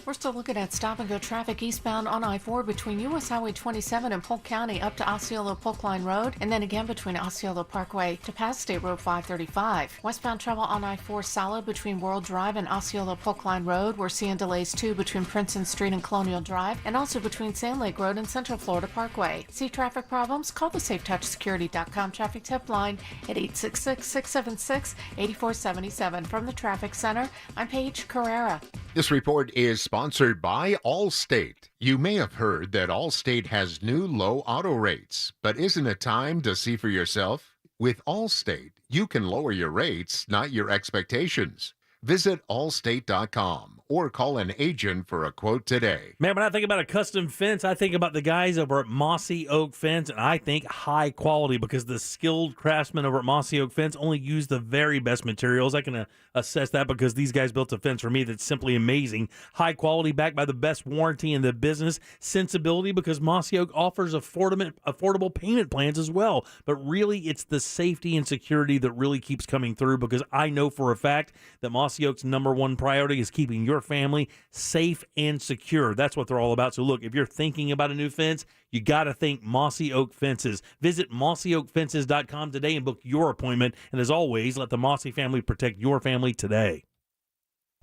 We're still looking at stop-and-go traffic eastbound on I-4 between U.S. Highway 27 and Polk County up to Osceola Polk Line Road, and then again between Osceola Parkway to past State Road 535. Westbound travel on I-4 solid between World Drive and Osceola Polk Line Road. We're seeing delays too between Princeton Street and Colonial Drive, and also between Sand Lake Road and Central Florida Parkway. See traffic problems? Call the SafeTouchSecurity.com traffic tip line at 866-676-8477. From the Traffic Center, I'm Paige Carrera. This report is sponsored by Allstate. You may have heard that Allstate has new low auto rates, but isn't it time to see for yourself? With Allstate, you can lower your rates, not your expectations. Visit allstate.com or call an agent for a quote today. Man, when I think about a custom fence, I think about the guys over at Mossy Oak Fence, and I think high quality because the skilled craftsmen over at Mossy Oak Fence only use the very best materials. I can assess that because these guys built a fence for me that's simply amazing. High quality backed by the best warranty in the business. Sensibility because Mossy Oak offers affordable payment plans as well. But really, it's the safety and security that really keeps coming through, because I know for a fact that Mossy Oak's number one priority is keeping your family safe and secure. That's what they're all about. So look, if you're thinking about a new fence, you got to think Mossy Oak Fences. Visit mossyoakfences.com today and book your appointment. And as always, let the Mossy family protect your family today.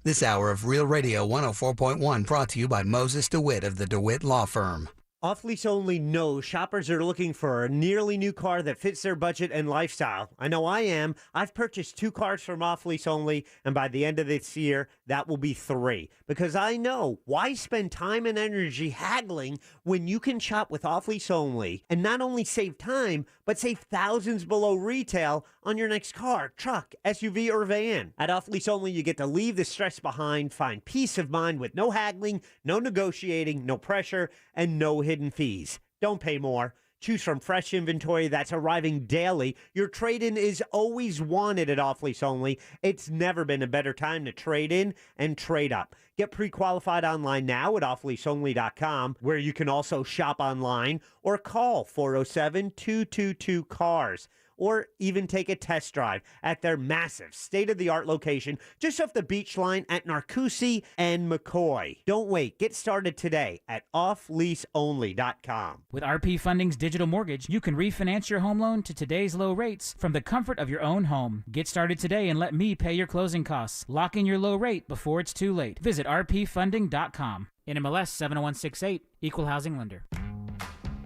This hour of Real Radio 104.1 brought to you by Moses DeWitt of the DeWitt Law Firm. Off-lease only knows shoppers are looking for a nearly new car that fits their budget and lifestyle. I know I am. I've purchased 2 cars from off-lease only, and by the end of this year, that will be 3. Because I know, why spend time and energy haggling when you can shop with off-lease only and not only save time, but save thousands below retail on your next car, truck, SUV, or van. At off-lease only, you get to leave the stress behind, find peace of mind with no haggling, no negotiating, no pressure, and no hidden fees. Don't pay more. Choose from fresh inventory that's arriving daily. Your trade-in is always wanted at Off Lease Only. It's never been a better time to trade in and trade up. Get pre-qualified online now at offleaseonly.com, where you can also shop online or call 407-222-CARS. Or even take a test drive at their massive state-of-the-art location just off the beach line at Narcoossee and McCoy. Don't wait. Get started today at offleaseonly.com. With RP Funding's digital mortgage, you can refinance your home loan to today's low rates from the comfort of your own home. Get started today and let me pay your closing costs. Lock in your low rate before it's too late. Visit rpfunding.com. NMLS 70168, Equal Housing Lender.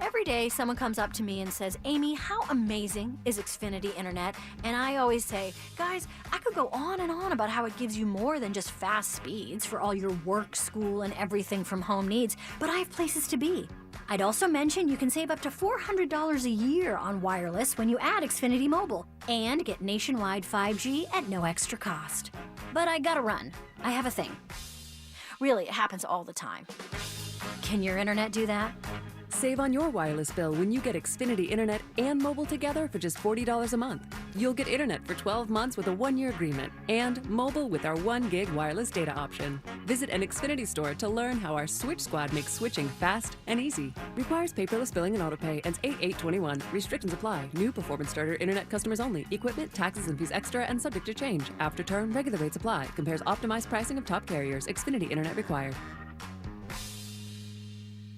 Every day, someone comes up to me and says, Amy, how amazing is Xfinity Internet? And I always say, guys, I could go on and on about how it gives you more than just fast speeds for all your work, school, and everything from home needs, but I have places to be. I'd also mention you can save up to $400 a year on wireless when you add Xfinity Mobile and get nationwide 5G at no extra cost. But I gotta run. I have a thing. Really, it happens all the time. Can your internet do that? Save on your wireless bill when you get Xfinity Internet and mobile together for just $40 a month. You'll get internet for 12 months with a 1-year agreement and mobile with our 1 gig wireless data option. Visit an Xfinity store to learn how our Switch Squad makes switching fast and easy. Requires paperless billing and autopay. Ends 8/8/21. Restrictions apply. New performance starter internet customers only. Equipment, taxes, and fees extra and subject to change. After term, regular rates apply. Compares optimized pricing of top carriers. Xfinity Internet required.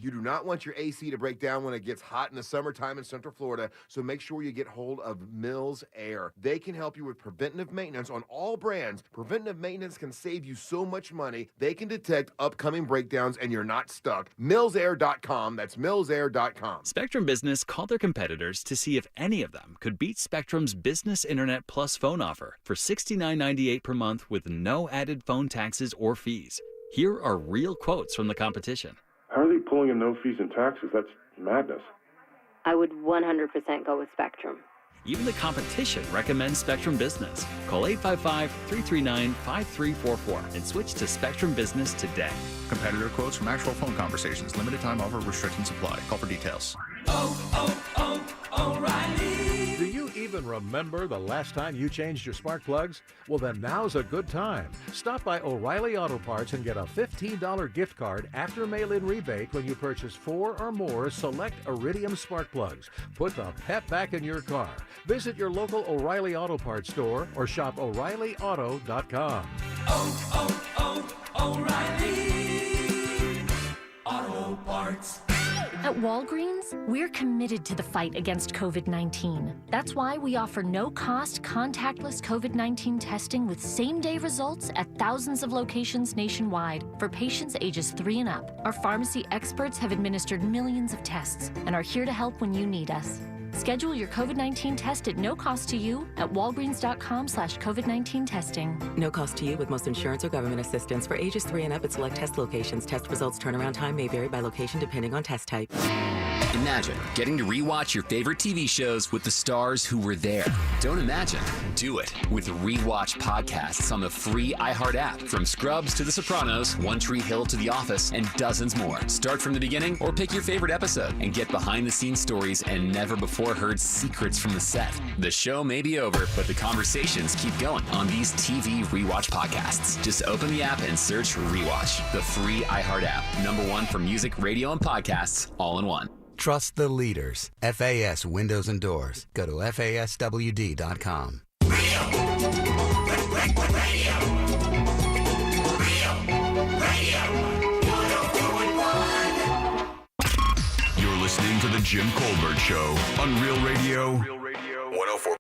You do not want your AC to break down when it gets hot in the summertime in Central Florida, so make sure you get hold of Mills Air. They can help you with preventative maintenance on all brands. Preventative maintenance can save you so much money. They can detect upcoming breakdowns and you're not stuck. MillsAir.com. That's MillsAir.com. Spectrum Business called their competitors to see if any of them could beat Spectrum's Business Internet Plus phone offer for $69.98 per month with no added phone taxes or fees. Here are real quotes from the competition. How are they pulling in no fees and taxes? That's madness. I would 100% go with Spectrum. Even the competition recommends Spectrum Business. Call 855-339-5344 and switch to Spectrum Business today. Competitor quotes from actual phone conversations. Limited time offer. Restrictions apply. Call for details. O'Reilly. Do you even remember the last time you changed your spark plugs? Well, then now's a good time. Stop by O'Reilly Auto Parts and get a $15 gift card after mail-in rebate when you purchase 4 or more select Iridium spark plugs. Put the pep back in your car. Visit your local O'Reilly Auto Parts store or shop O'ReillyAuto.com. O'Reilly Auto Parts. At Walgreens, we're committed to the fight against COVID-19. That's why we offer no-cost, contactless COVID-19 testing with same-day results at thousands of locations nationwide for patients ages 3 and up. Our pharmacy experts have administered millions of tests and are here to help when you need us. Schedule your COVID-19 test at no cost to you at walgreens.com/COVID-19 testing. No cost to you with most insurance or government assistance. For ages 3 and up at select test locations. Test results turnaround time may vary by location depending on test type. Imagine getting to rewatch your favorite TV shows with the stars who were there. Don't imagine. Do it with Rewatch podcasts on the free iHeart app. From Scrubs to The Sopranos, One Tree Hill to The Office, and dozens more. Start from the beginning or pick your favorite episode and get behind-the-scenes stories and never-before-heard secrets from the set. The show may be over, but the conversations keep going on these TV Rewatch podcasts. Just open the app and search Rewatch, the free iHeart app. #1 for music, radio, and podcasts, all in one. Trust the leaders. FAS Windows and Doors. Go to FASWD.com. You're listening to The Jim Colbert Show on Real Radio 104.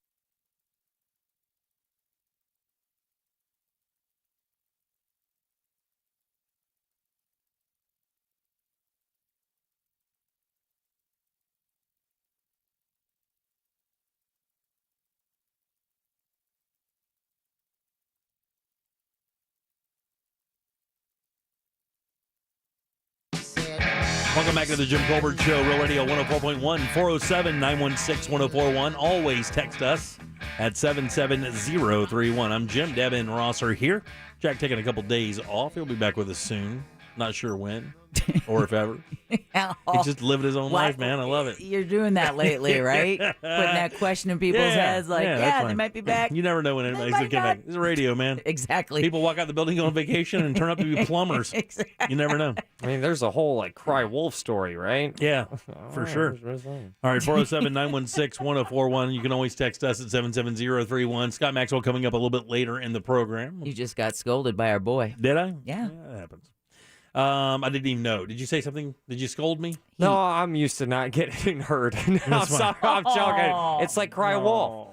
Welcome back to the Jim Colbert Show, Real Radio 104.1, 407-916-1041. Always text us at 77031. I'm Jim. Deb and Ross are here. Jack taking a couple days off. He'll be back with us soon. Not sure when, or if ever. He's just living his own life, man. I love it. You're doing that lately, right? Putting that question in people's heads, like, they might be back. You never know when anybody's going to come back. It's a radio, man. Exactly. People walk out the building, go on vacation, and turn up to be plumbers. Exactly. You never know. I mean, there's a whole like cry wolf story, right? Yeah, for sure. All right, 407-916-1041. You can always text us at 77031. Scott Maxwell coming up a little bit later in the program. You just got scolded by our boy. Did I? Yeah. That happens. I didn't even know. Did you say something? Did you scold me? No, I'm used to not getting hurt. I'm sorry, I'm joking. It's like cry wolf.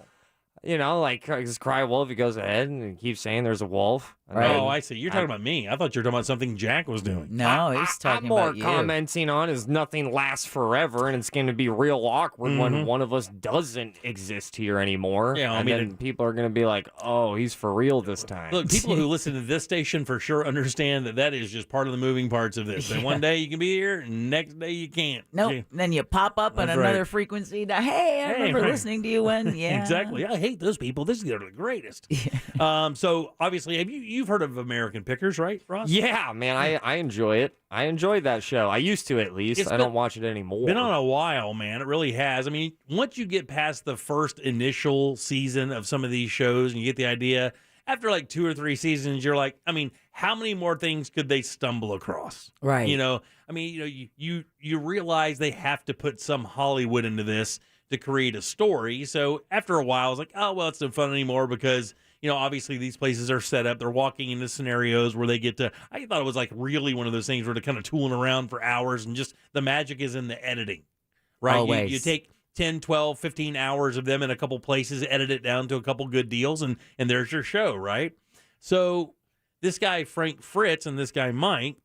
You know, like just cry wolf. He goes ahead and he keeps saying there's a wolf. Right. Oh, I see. You're talking about me. I thought you were talking about something Jack was doing. No, he's talking I'm more about you. commenting on is nothing lasts forever, and it's going to be real awkward when one of us doesn't exist here anymore. Yeah, and then people are going to be like, "Oh, he's for real this time." Look, people who listen to this station for sure understand that is just part of the moving parts of this. And one day you can be here, and next day you can't. Nope. Yeah. Then you pop up on another frequency. Hey, I remember listening to you when. Yeah. Exactly. I hate those people. They're the greatest. So obviously, you've heard of American Pickers, right, Ross? Yeah, man, I enjoy it. I enjoyed that show. I used to, at least. I don't watch it anymore. Been on a while, man. It really has. I mean, once you get past the first initial season of some of these shows and you get the idea, after like 2 or 3 seasons, you're like, I mean, how many more things could they stumble across? Right. You know, I mean, you realize they have to put some Hollywood into this to create a story. So after a while, I was like, oh, well, it's no fun anymore because, you know, obviously these places are set up. They're walking into scenarios where they get to, I thought it was like really one of those things where they're kind of tooling around for hours and just the magic is in the editing, right? Always. You take 10, 12, 15 hours of them in a couple places, edit it down to a couple good deals, and there's your show, right? So this guy, Frank Fritz, and this guy, Mike,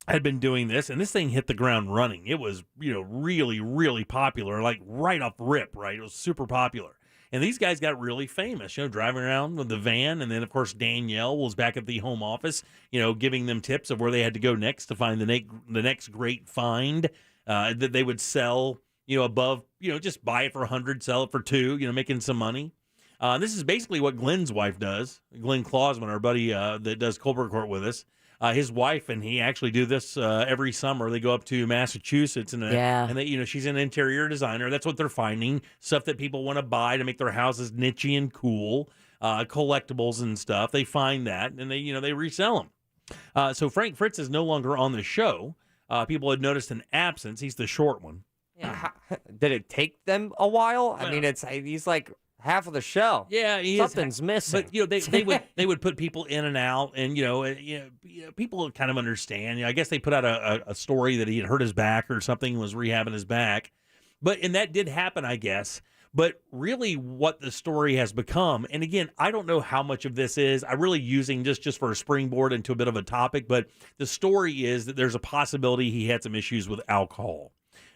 had been doing this, and this thing hit the ground running. It was, you know, really, really popular, like right off rip, right? It was super popular. And these guys got really famous, you know, driving around with the van. And then, of course, Danielle was back at the home office, you know, giving them tips of where they had to go next to find the next great find that they would sell, you know, above, you know, just buy it for $100, sell it for $2, you know, making some money. This is basically what Glenn's wife does. Glenn Clausman, our buddy that does Colbert Court with us. His wife and he actually do this every summer. They go up to Massachusetts and they, you know, she's an interior designer. That's what they're finding, stuff that people want to buy to make their houses nichey and cool, collectibles and stuff. They find that and they, you know, they resell them. So Frank Fritz is no longer on the show. People had noticed an absence. He's the short one. Yeah. Did it take them a while? I mean, he's like half of the show. Yeah, something's missing. But you know, they would put people in and out, and you know, people kind of understand. You know, I guess they put out a story that he had hurt his back or something, was rehabbing his back, and that did happen, I guess. But really, what the story has become, and again, I don't know how much of this is. I'm really using just for a springboard into a bit of a topic, but the story is that there's a possibility he had some issues with alcohol.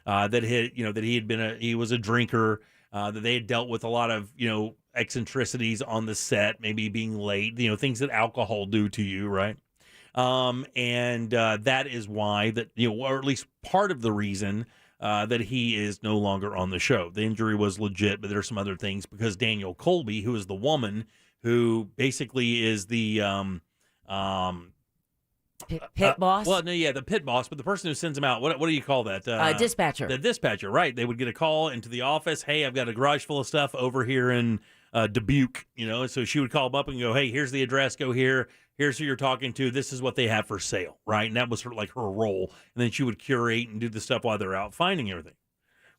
That he was a drinker. That they had dealt with a lot of, you know, eccentricities on the set, maybe being late, you know, things that alcohol do to you, right? And that is why that, you know, or at least part of the reason that he is no longer on the show. The injury was legit, but there's some other things because Daniel Colby, who is the woman who basically is the pit boss? The pit boss, but the person who sends them out, what do you call that? Dispatcher. The dispatcher, right. They would get a call into the office, hey, I've got a garage full of stuff over here in Dubuque, you know, so she would call them up and go, hey, here's the address, go here, here's who you're talking to, this is what they have for sale, right? And that was her role, and then she would curate and do the stuff while they're out finding everything.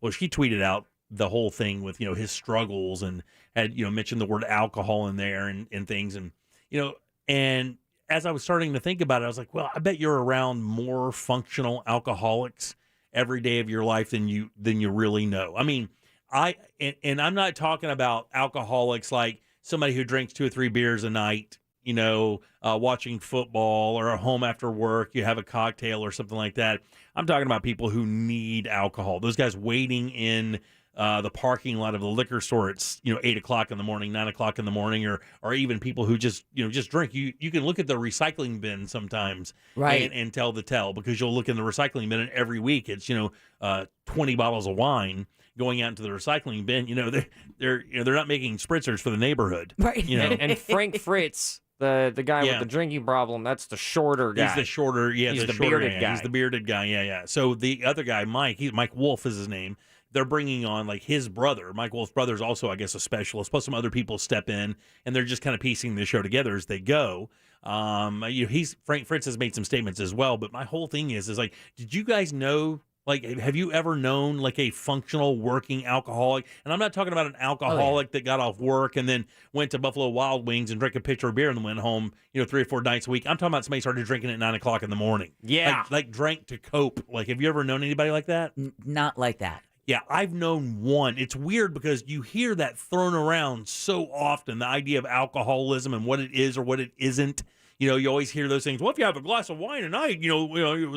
Well, she tweeted out the whole thing with, you know, his struggles and had, you know, mentioned the word alcohol in there and things, and, you know, and as I was starting to think about it, I was like, well, I bet you're around more functional alcoholics every day of your life than you really know. I mean, I'm not talking about alcoholics like somebody who drinks 2 or 3 beers a night, you know, watching football or home after work, you have a cocktail or something like that. I'm talking about people who need alcohol. Those guys waiting in the parking lot of the liquor store at 8 o'clock in the morning, 9 o'clock in the morning, or even people who just drink. You can look at the recycling bin sometimes, right, and tell the tale because you'll look in the recycling bin and every week it's 20 bottles of wine going out into the recycling bin. You know they're not making spritzers for the neighborhood, right? You know, and Frank Fritz The guy with the drinking problem, that's the shorter guy. He's the shorter, He's the shorter bearded guy. He's the bearded guy, yeah. So the other guy, Mike Wolf is his name. They're bringing on like his brother. Mike Wolf's brother is also, I guess, a specialist. Plus some other people step in, and they're just kind of piecing the show together as they go. Frank Fritz has made some statements as well. But my whole thing is like, did you guys know? Like, have you ever known like a functional working alcoholic? And I'm not talking about an alcoholic that got off work and then went to Buffalo Wild Wings and drank a pitcher of beer and then went home, 3 or 4 nights a week. I'm talking about somebody started drinking at 9 o'clock in the morning. Yeah. Like drank to cope. Like, have you ever known anybody like that? Not like that. Yeah, I've known one. It's weird because you hear that thrown around so often, the idea of alcoholism and what it is or what it isn't. You always hear those things. Well, if you have a glass of wine a night,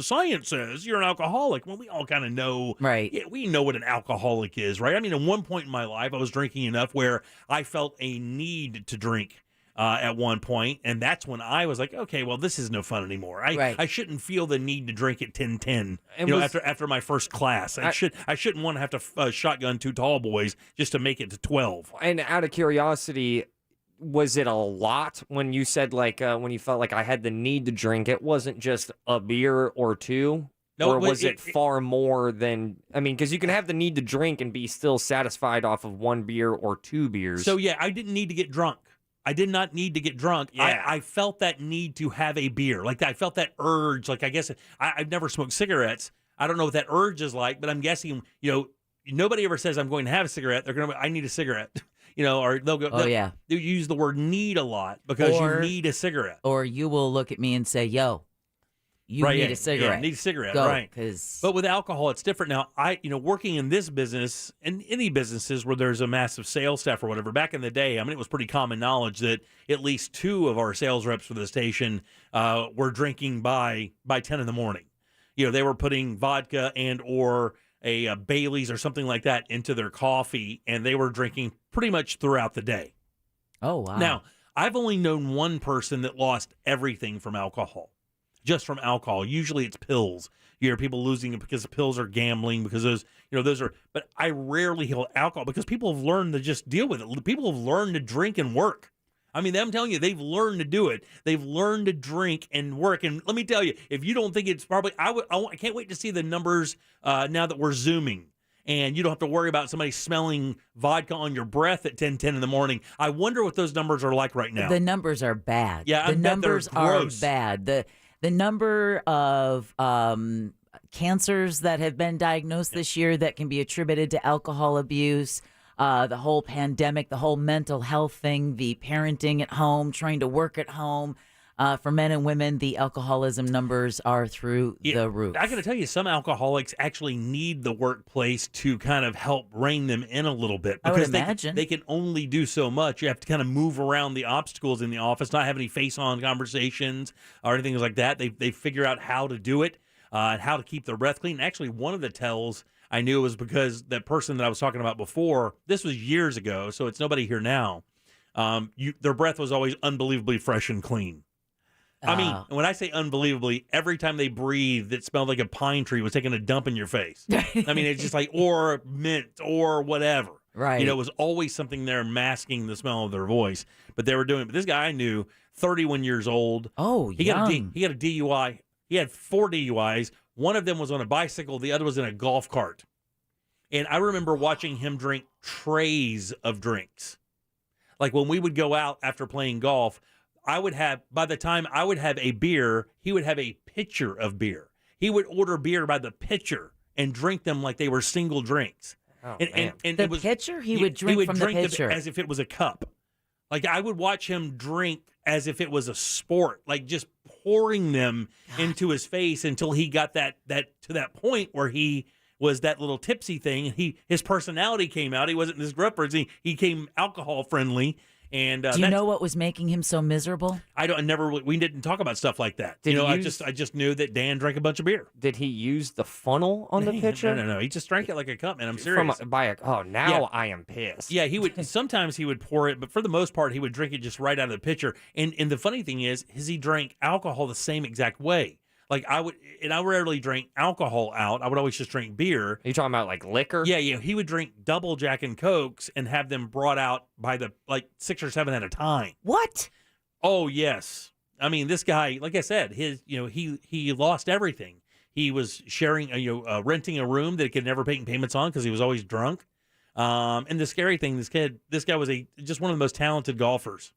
science says you're an alcoholic. Well, we all kind of know. Right. Yeah, we know what an alcoholic is, right? I mean, at one point in my life, I was drinking enough where I felt a need to drink at one point, and that's when I was like, okay, well, this is no fun anymore. I shouldn't feel the need to drink at 10:10. After my first class, I shouldn't want to have to shotgun 2 tall boys just to make it to 12. And out of curiosity, was it a lot when you said when you felt like I had the need to drink? It wasn't just a beer or 2? No, or was it far more than, because you can have the need to drink and be still satisfied off of 1 beer or 2 beers. So yeah, I didn't need to get drunk. I did not need to get drunk. Yeah. I felt that need to have a beer. Like I felt that urge. Like I guess I've never smoked cigarettes. I don't know what that urge is like, but I'm guessing, nobody ever says I'm going to have a cigarette. They're going to, I need a cigarette. Or they'll go, they use the word need a lot because you need a cigarette. Or you will look at me and say, yo, you need a cigarette. Yeah, need a cigarette, Go, right. But with alcohol, it's different. Now, working in this business and any businesses where there's a massive sales staff or whatever, back in the day, it was pretty common knowledge that at least 2 of our sales reps for the station were drinking by 10 in the morning. They were putting vodka and or a Bailey's or something like that into their coffee, and they were drinking pretty much throughout the day. Oh, wow. Now, I've only known one person that lost everything from alcohol, just from alcohol. Usually it's pills. You hear people losing it because the pills are gambling, because those are, but I rarely hear alcohol because people have learned to just deal with it. People have learned to drink and work. I'm telling you, they've learned to do it. They've learned to drink and work. And let me tell you, if you don't think it's probably, I can't wait to see the numbers now that we're Zooming. And you don't have to worry about somebody smelling vodka on your breath at 10:10 in the morning. I wonder what those numbers are like right now. The numbers are bad. Yeah, the numbers are bad. The number of cancers that have been diagnosed this year that can be attributed to alcohol abuse, the whole pandemic, the whole mental health thing, the parenting at home, trying to work at home. For men and women, the alcoholism numbers are through the roof. I got to tell you, some alcoholics actually need the workplace to kind of help rein them in a little bit. Because I would imagine. They can only do so much. You have to kind of move around the obstacles in the office, not have any face-on conversations or anything like that. They figure out how to do it and how to keep their breath clean. Actually, one of the tells I knew was because that person that I was talking about before, this was years ago, so it's nobody here now. Their breath was always unbelievably fresh and clean. When I say unbelievably, every time they breathed, it smelled like a pine tree was taking a dump in your face. It's just like, or mint or whatever. Right. It was always something there masking the smell of their voice. But they were doing it. But this guy I knew, 31 years old. Oh, he got a DUI. He had 4 DUIs. One of them was on a bicycle. The other was in a golf cart. And I remember watching him drink trays of drinks. Like when we would go out after playing golf, by the time I would have a beer, he would have a pitcher of beer. He would order beer by the pitcher and drink them like they were single drinks. Oh, and the pitcher? He would drink from the pitcher. As if it was a cup. Like I would watch him drink as if it was a sport, like just pouring them into his face until he got that to that point where he was that little tipsy thing. His personality came out. He wasn't this grumper. He came alcohol friendly. And do you know what was making him so miserable? We didn't talk about stuff like that. I just knew that Dan drank a bunch of beer. Did he use the funnel on the pitcher? No. He just drank it like a cup, man. I'm serious. I am pissed. Yeah, he would. Sometimes he would pour it, but for the most part, he would drink it just right out of the pitcher. And the funny thing is he drank alcohol the same exact way. Like I rarely drank alcohol out. I would always just drink beer. Are you talking about like liquor? Yeah. He would drink double Jack and Cokes and have them brought out by the 6 or 7 at a time. What? Oh, yes. I mean, this guy, like I said, he lost everything. He was sharing, renting a room that he could never pay payments on because he was always drunk. And the scary thing, this guy was just one of the most talented golfers.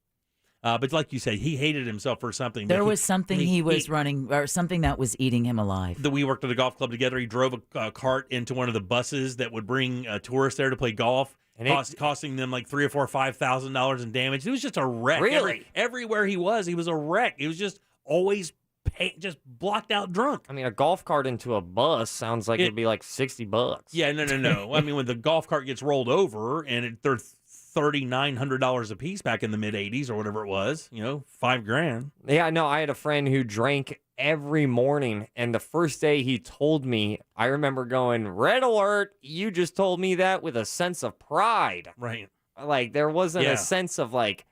But like you said, he hated himself for something. There was something he was running, or something that was eating him alive. We worked at a golf club together. He drove a cart into one of the buses that would bring tourists there to play golf. And costing them like $3,000 or $5,000 in damage. It was just a wreck. Really? Everywhere he was a wreck. He was just always just blocked out drunk. I mean, a golf cart into a bus sounds like it'd be like $60. Yeah, no. I mean, when the golf cart gets rolled over and they're $3,900 a piece back in the mid '80s or whatever it was, $5,000. Yeah, no, I had a friend who drank every morning, and the first day he told me, I remember going, red alert, you just told me that with a sense of pride. Right. Like, there wasn't a sense of like,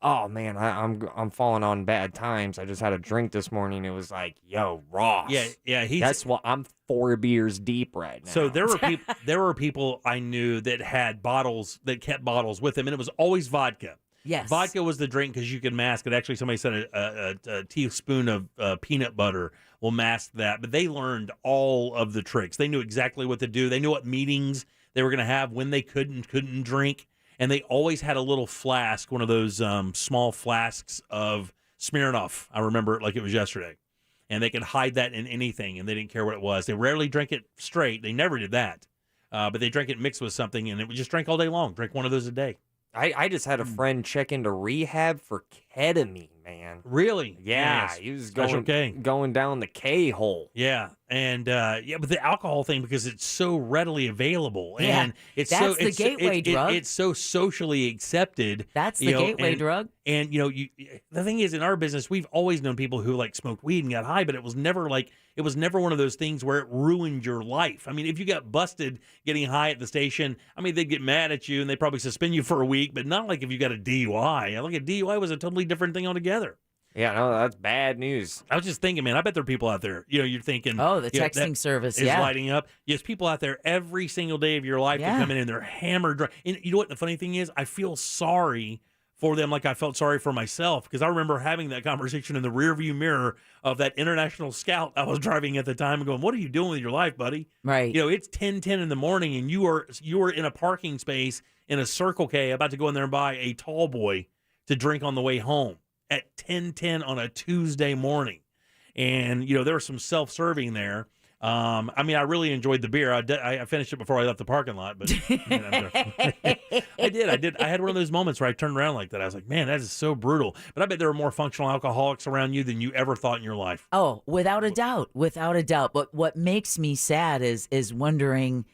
oh man, I'm falling on bad times. I just had a drink this morning. It was like, yo, Ross. Yeah. That's what I'm 4 beers deep right now. So there were people I knew that had bottles, that kept bottles with them, and it was always vodka. Yes. Vodka was the drink because you could mask it. Actually, somebody said a teaspoon of peanut butter will mask that. But they learned all of the tricks. They knew exactly what to do. They knew what meetings they were going to have, when they couldn't drink. And they always had a little flask, one of those small flasks of Smirnoff. I remember it like it was yesterday. And they could hide that in anything, and they didn't care what it was. They rarely drank it straight. They never did that. But they drank it mixed with something, and it would just drink all day long. Drink one of those a day. I just had a friend check into rehab for ketamine, man. Really? Yeah, Yes. he was Special K. going down the K hole. Yeah, and but the alcohol thing, because it's so readily available, Yeah, and it's that's the gateway drug. It's so socially accepted. That's the gateway drug. And the thing is, in our business, we've always known people who like smoked weed and got high, but it was never one of those things where it ruined your life. I mean, if you got busted getting high at the station, I mean, they'd get mad at you and they'd probably suspend you for a week, but not like if you got a DUI. Like a DUI was a totally different thing altogether. Yeah, no, that's bad news. I was just thinking, man, I bet there are people out there, you're thinking. Oh, the texting service, is lighting up. Yes, people out there every single day of your life that come in and they're hammered drunk. And you know what the funny thing is? I feel sorry for them like I felt sorry for myself, because I remember having that conversation in the rearview mirror of that International Scout I was driving at the time and going, what are you doing with your life, buddy? Right. It's 10:10 in the morning and you are in a parking space in a Circle K about to go in there and buy a tall boy to drink on the way home at 10:10 on a Tuesday morning. And, there was some self-serving there. I mean, I really enjoyed the beer. I finished it before I left the parking lot, but I did. I had one of those moments where I turned around like that. I was like, man, that is so brutal. But I bet there are more functional alcoholics around you than you ever thought in your life. Oh, without a doubt. But what makes me sad is wondering,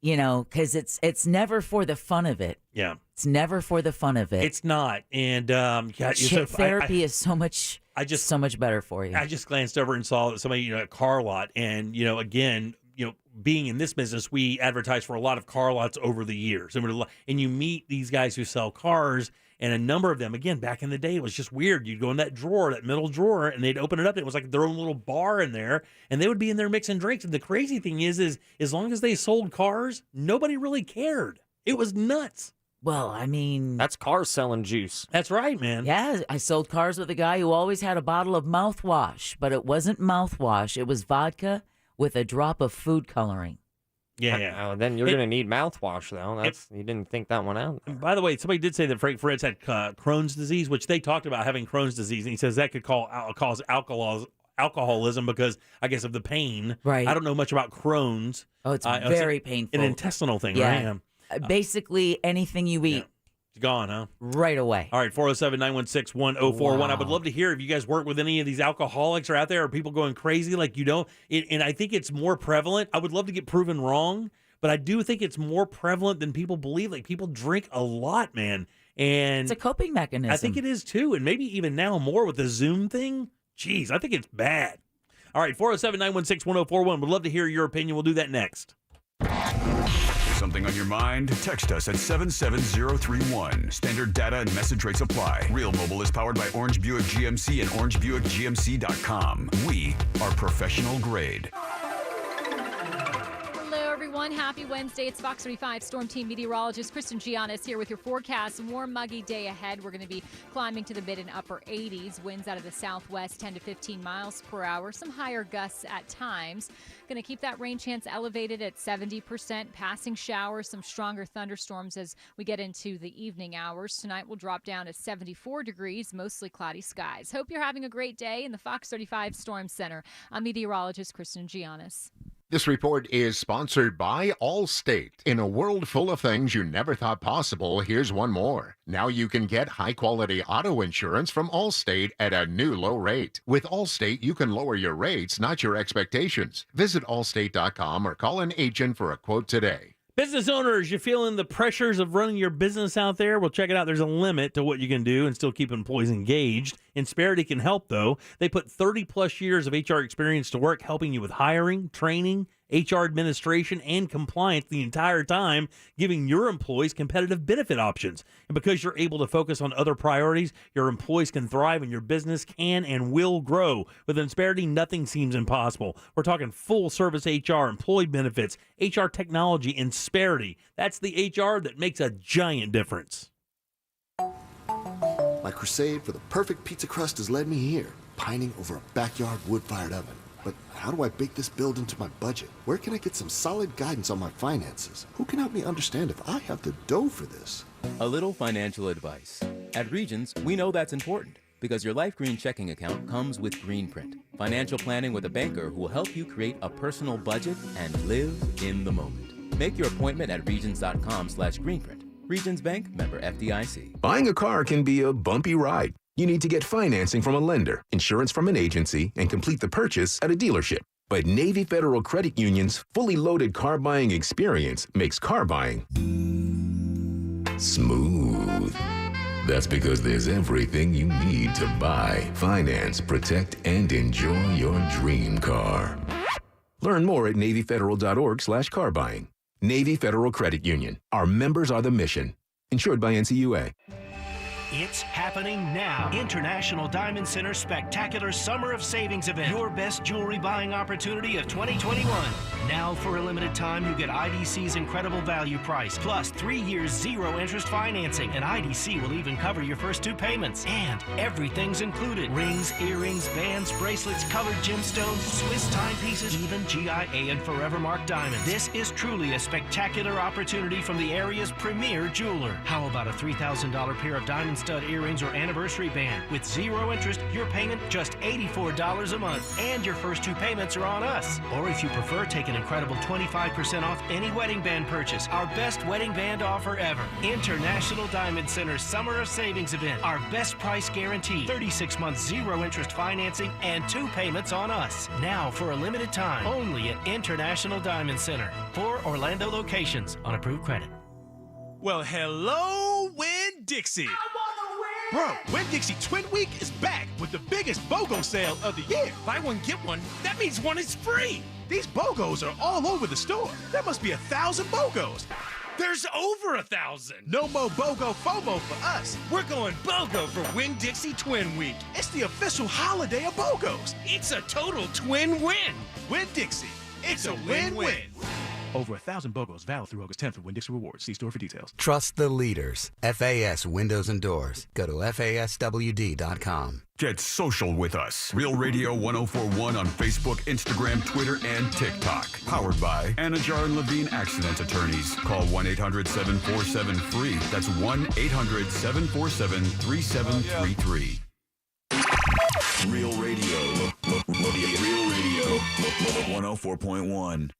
because it's never for the fun of it. Yeah. It's never for the fun of it. It's not. And therapy is so much better for you. I just glanced over and saw that somebody, at a car lot, and again, being in this business, we advertise for a lot of car lots over the years, and you meet these guys who sell cars, and a number of them, again, back in the day, it was just weird. You'd go in that middle drawer, and they'd open it up, and it was like their own little bar in there, and they would be in there mixing drinks. And the crazy thing is as long as they sold cars, nobody really cared. It was nuts. Well, I mean, that's cars selling juice. That's right, man. Yeah, I sold cars with a guy who always had a bottle of mouthwash, but it wasn't mouthwash. It was vodka with a drop of food coloring. Yeah. Then you're going to need mouthwash, though. You didn't think that one out. By the way, somebody did say that Frank Fritz had Crohn's disease, which they talked about having Crohn's disease, and he says that could cause alcoholism because, I guess, of the pain. Right. I don't know much about Crohn's. Oh, it's very painful. An intestinal thing, right? Yeah. Basically, anything you eat. It's gone, huh? Right away. All right, 407-916-1041. Wow. I would love to hear if you guys work with any of these alcoholics or out there, or people going crazy like you don't. And I think it's more prevalent. I would love to get proven wrong, but I do think it's more prevalent than people believe. Like, people drink a lot, man. And it's a coping mechanism. I think it is, too. And maybe even now more with the Zoom thing. Jeez, I think it's bad. All right, 407-916-1041. Would love to hear your opinion. We'll do that next. Something on your mind? Text us at 77031. Standard data and message rates apply. Real Mobile is powered by Orange Buick GMC and OrangeBuickGMC.com. We are professional grade. Hello, everyone. Happy Wednesday. It's Fox 35 Storm Team meteorologist Kristen Giannis here with your forecast. Warm, muggy day ahead. We're going to be climbing to the mid and upper 80s. Winds out of the southwest 10 to 15 miles per hour. Some higher gusts at times. Going to keep that rain chance elevated at 70%. Passing showers, some stronger thunderstorms as we get into the evening hours. Tonight will drop down to 74 degrees, mostly cloudy skies. Hope you're having a great day in the Fox 35 Storm Center. I'm meteorologist Kristen Giannis. This report is sponsored by Allstate. In a world full of things you never thought possible, here's one more. Now you can get high-quality auto insurance from Allstate at a new low rate. With Allstate, you can lower your rates, not your expectations. Visit allstate.com or call an agent for a quote today. Business owners, you feeling the pressures of running your business out there? Well, check it out. There's a limit to what you can do and still keep employees engaged. Insperity can help, though. They put 30-plus years of HR experience to work helping you with hiring, training, HR administration, and compliance the entire time, giving your employees competitive benefit options. And because you're able to focus on other priorities, your employees can thrive and your business can and will grow. With Insperity, nothing seems impossible. We're talking full-service HR, employee benefits, HR technology, Insperity. That's the HR that makes a giant difference. My crusade for the perfect pizza crust has led me here, pining over a backyard wood-fired oven. But how do I bake this build into my budget? Where can I get some solid guidance on my finances? Who can help me understand if I have the dough for this? A little financial advice. At Regions, we know that's important because your Life Green checking account comes with Greenprint, financial planning with a banker who will help you create a personal budget and live in the moment. Make your appointment at regions.com/Greenprint. Regions Bank, member FDIC. Buying a car can be a bumpy ride. You need to get financing from a lender, insurance from an agency, and complete the purchase at a dealership. But Navy Federal Credit Union's fully loaded car buying experience makes car buying smooth. That's because there's everything you need to buy, finance, protect, and enjoy your dream car. Learn more at NavyFederal.org/car buying. Navy Federal Credit Union. Our members are the mission. Insured by NCUA. It's happening now. International Diamond Center Spectacular Summer of Savings event. Your best jewelry buying opportunity of 2021. Now for a limited time, you get IDC's incredible value price, plus 3 years zero interest financing. And IDC will even cover your first 2 payments. And everything's included. Rings, earrings, bands, bracelets, colored gemstones, Swiss timepieces, even GIA and Forever Mark diamonds. This is truly a spectacular opportunity from the area's premier jeweler. How about a $3,000 pair of diamond stud earrings or anniversary band? With zero interest, your payment just $84 a month, and your first 2 payments are on us. Or if you prefer, take an incredible 25% off any wedding band purchase. Our best wedding band offer ever. International Diamond Center Summer of Savings event. Our best price guarantee. 36 months zero interest financing and 2 payments on us. Now for a limited time, only at International Diamond Center. 4 Orlando locations on approved credit. Well, hello, Winn-Dixie. Bro, Winn-Dixie Twin Week is back with the biggest BOGO sale of the year. Buy one, get one. That means one is free. These BOGOs are all over the store. There must be 1,000 BOGOs. There's over 1,000. No more BOGO FOMO for us. We're going BOGO for Winn-Dixie Twin Week. It's the official holiday of BOGOs. It's a total twin win. Winn-Dixie. It's a win-win. Over 1,000 BOGOs valid through August 10th for Winn-Dixie Rewards. See store for details. Trust the leaders. FAS Windows and Doors. Go to FASWD.com. Get social with us. Real Radio 1041 on Facebook, Instagram, Twitter, and TikTok. Powered by Anajar and Levine Accident Attorneys. Call 1-800-747-FREE. That's 1-800-747-3733. Real Radio. Real Radio 104.1.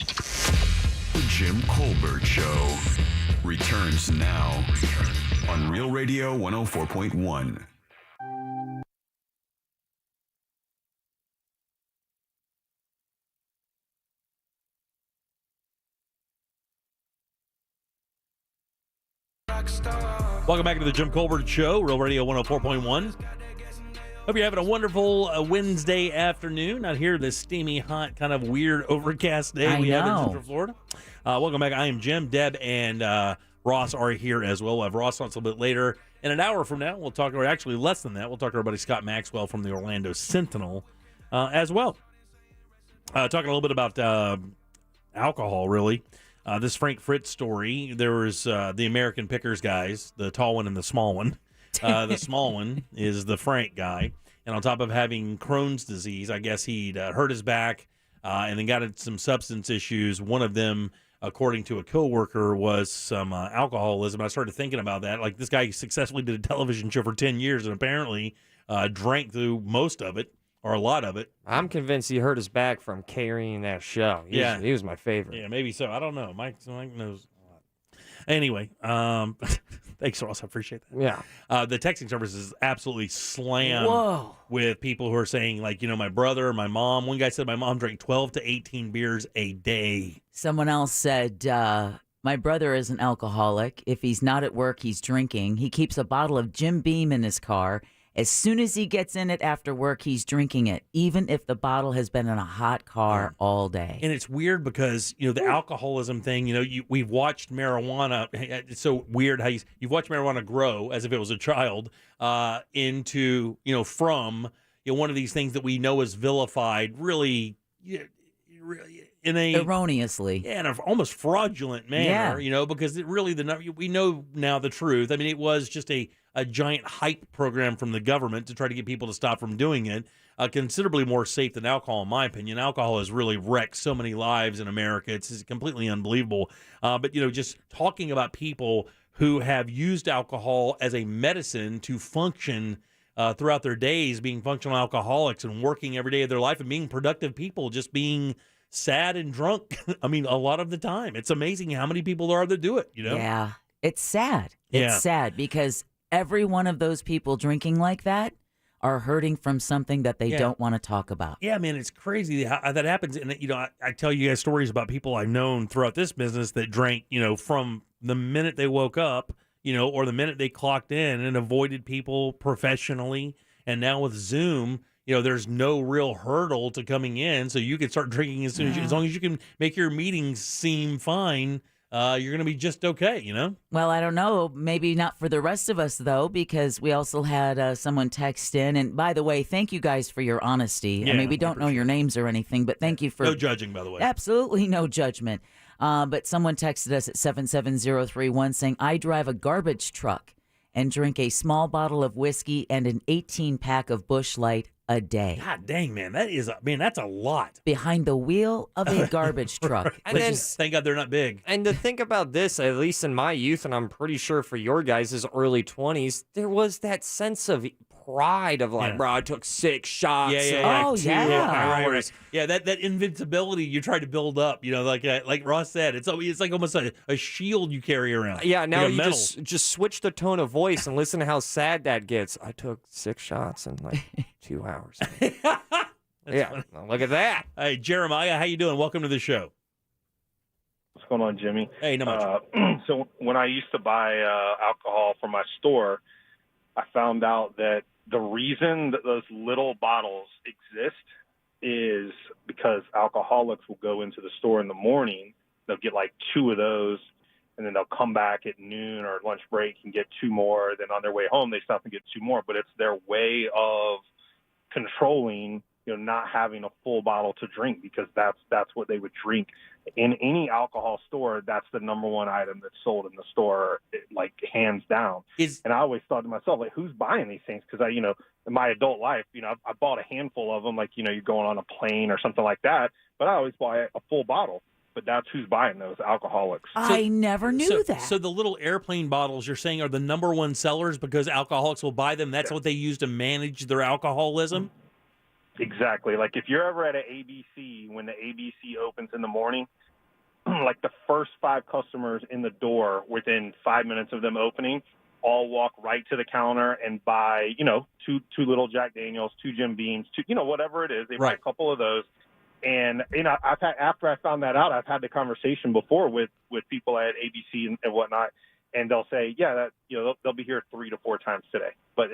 The Jim Colbert Show returns now on Real Radio 104.1. Welcome back to the Jim Colbert Show, Real Radio 104.1. Hope you're having a wonderful Wednesday afternoon out here, this steamy, hot, kind of weird, overcast day we have in Central Florida. Welcome back. I am Jim. Deb and Ross are here as well. We'll have Ross on a little bit later. In an hour from now, we'll talk, or actually less than that, we'll talk to our buddy Scott Maxwell from the Orlando Sentinel as well. Talking a little bit about alcohol, really. this Frank Fritz story. There was the American Pickers guys, the tall one and the small one. The small one is the Frank guy. And on top of having Crohn's disease, I guess he'd hurt his back and then got into some substance issues. One of them, according to a coworker, was some alcoholism. I started thinking about that. Like, this guy successfully did a television show for 10 years and apparently drank through most of it or a lot of it. I'm convinced he hurt his back from carrying that show. He was my favorite. Yeah, maybe so. I don't know. Mike knows a lot. Anyway, thanks, Ross. I appreciate that. Yeah. The texting service is absolutely slammed with people who are saying, like, my brother, my mom. One guy said my mom drank 12 to 18 beers a day. Someone else said, my brother is an alcoholic. If he's not at work, he's drinking. He keeps a bottle of Jim Beam in his car. As soon as he gets in it after work, he's drinking it, even if the bottle has been in a hot car all day. And it's weird because, the alcoholism thing, we've watched marijuana. It's so weird how you've watched marijuana grow as if it was a child into, from, one of these things that we know is vilified really in a erroneously. Yeah, in an almost fraudulent manner, because we know now the truth. I mean, it was just a giant hype program from the government to try to get people to stop from doing it. Considerably more safe than alcohol, in my opinion. Alcohol has really wrecked so many lives in America. It's completely unbelievable. But, just talking about people who have used alcohol as a medicine to function throughout their days, being functional alcoholics and working every day of their life and being productive people, just being sad and drunk. I mean, a lot of the time. It's amazing how many people there are that do it, Yeah, it's sad. It's sad because every one of those people drinking like that are hurting from something that they don't want to talk about. Yeah, man, it's crazy how that happens. And, I tell you guys stories about people I've known throughout this business that drank, from the minute they woke up, or the minute they clocked in and avoided people professionally. And now with Zoom, there's no real hurdle to coming in. So you can start drinking as soon as long as you can make your meetings seem fine. You're going to be just okay, Well, I don't know. Maybe not for the rest of us, though, because we also had someone text in. And by the way, thank you guys for your honesty. Yeah, I mean, we don't know your names or anything, but thank you for... No judging, by the way. Absolutely no judgment. But someone texted us at 77031 saying, I drive a garbage truck and drink a small bottle of whiskey and an 18-pack of Busch Light a day. God dang, man, that's a lot. Behind the wheel of a garbage truck. And then, thank God they're not big. And to think about this, at least in my youth, and I'm pretty sure for your guys' early 20s, there was that sense of pride of like, bro, I took 6 shots in like 2 hours. Right. Yeah, that invincibility you try to build up, like Ross said, it's like almost a shield you carry around. Yeah, now like you just switch the tone of voice and listen to how sad that gets. I took 6 shots in like 2 hours. Yeah, look at that. Hey, Jeremiah, how you doing? Welcome to the show. What's going on, Jimmy? Hey, not much. So when I used to buy alcohol from my store, I found out that the reason that those little bottles exist is because alcoholics will go into the store in the morning. They'll get like 2 of those, and then they'll come back at noon or lunch break and get 2 more. Then on their way home, they stop and get 2 more. But it's their way of controlling, not having a full bottle to drink, because that's what they would drink in any alcohol store. That's the number one item that's sold in the store, like hands down. And I always thought to myself, like, who's buying these things? Because in my adult life, I bought a handful of them, like, you're going on a plane or something like that. But I always buy a full bottle. But that's who's buying those, alcoholics. I never knew that. So the little airplane bottles you're saying are the number one sellers because alcoholics will buy them. That's what they use to manage their alcoholism? Exactly. Like if you're ever at an ABC, when the ABC opens in the morning, like the first 5 customers in the door within 5 minutes of them opening all walk right to the counter and buy, two little Jack Daniels, 2 Jim Beams, 2, whatever it is. They buy a couple of those. And after I found that out, I've had the conversation before with people at ABC and whatnot, and they'll say, they'll be here 3 to 4 times today, but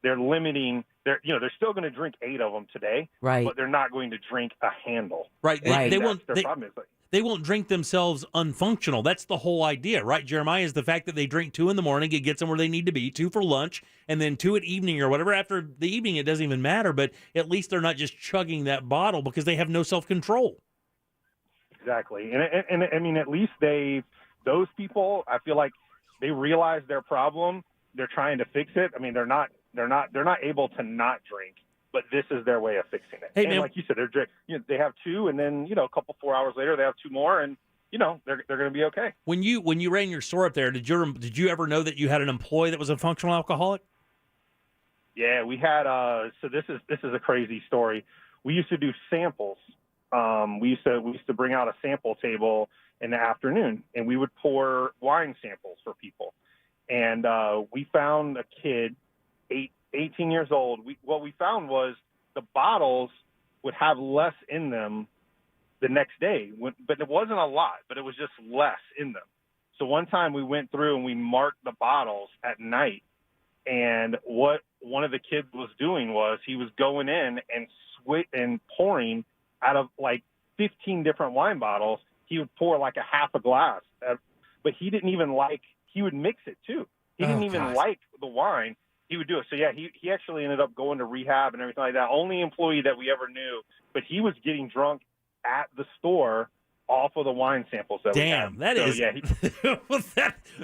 they're limiting. They're still going to drink 8 of them today, right? But they're not going to drink a handle, right? They won't. Their problem is they won't drink themselves unfunctional. That's the whole idea, right? Jeremiah, is the fact that they drink 2 in the morning, it gets them where they need to be, 2 for lunch, and then 2 at evening or whatever. After the evening, it doesn't even matter, but at least they're not just chugging that bottle because they have no self-control. Exactly. And I mean, at least those people, I feel like they realize their problem. They're trying to fix it. I mean, they're not able to not drink, but this is their way of fixing it. Hey, and man, like you said, they have two, and then, a couple 4 hours later, they have two more, and they're going to be okay. When you ran your store up there, did you ever know that you had an employee that was a functional alcoholic? Yeah, we had. So this is a crazy story. We used to do samples. We used to bring out a sample table in the afternoon, and we would pour wine samples for people. And we found a kid, 18 years old. What we found was the bottles would have less in them the next day, but it wasn't a lot, but it was just less in them. So one time we went through and we marked the bottles at night, and what one of the kids was doing was he was going in and pouring out of like 15 different wine bottles. He would pour like a half a glass, but he didn't even he would mix it too. He didn't even like the wine. He would do it. So yeah, he actually ended up going to rehab and everything like that. Only employee that we ever knew, but he was getting drunk at the store off of the wine samples that we had. That is. Yeah,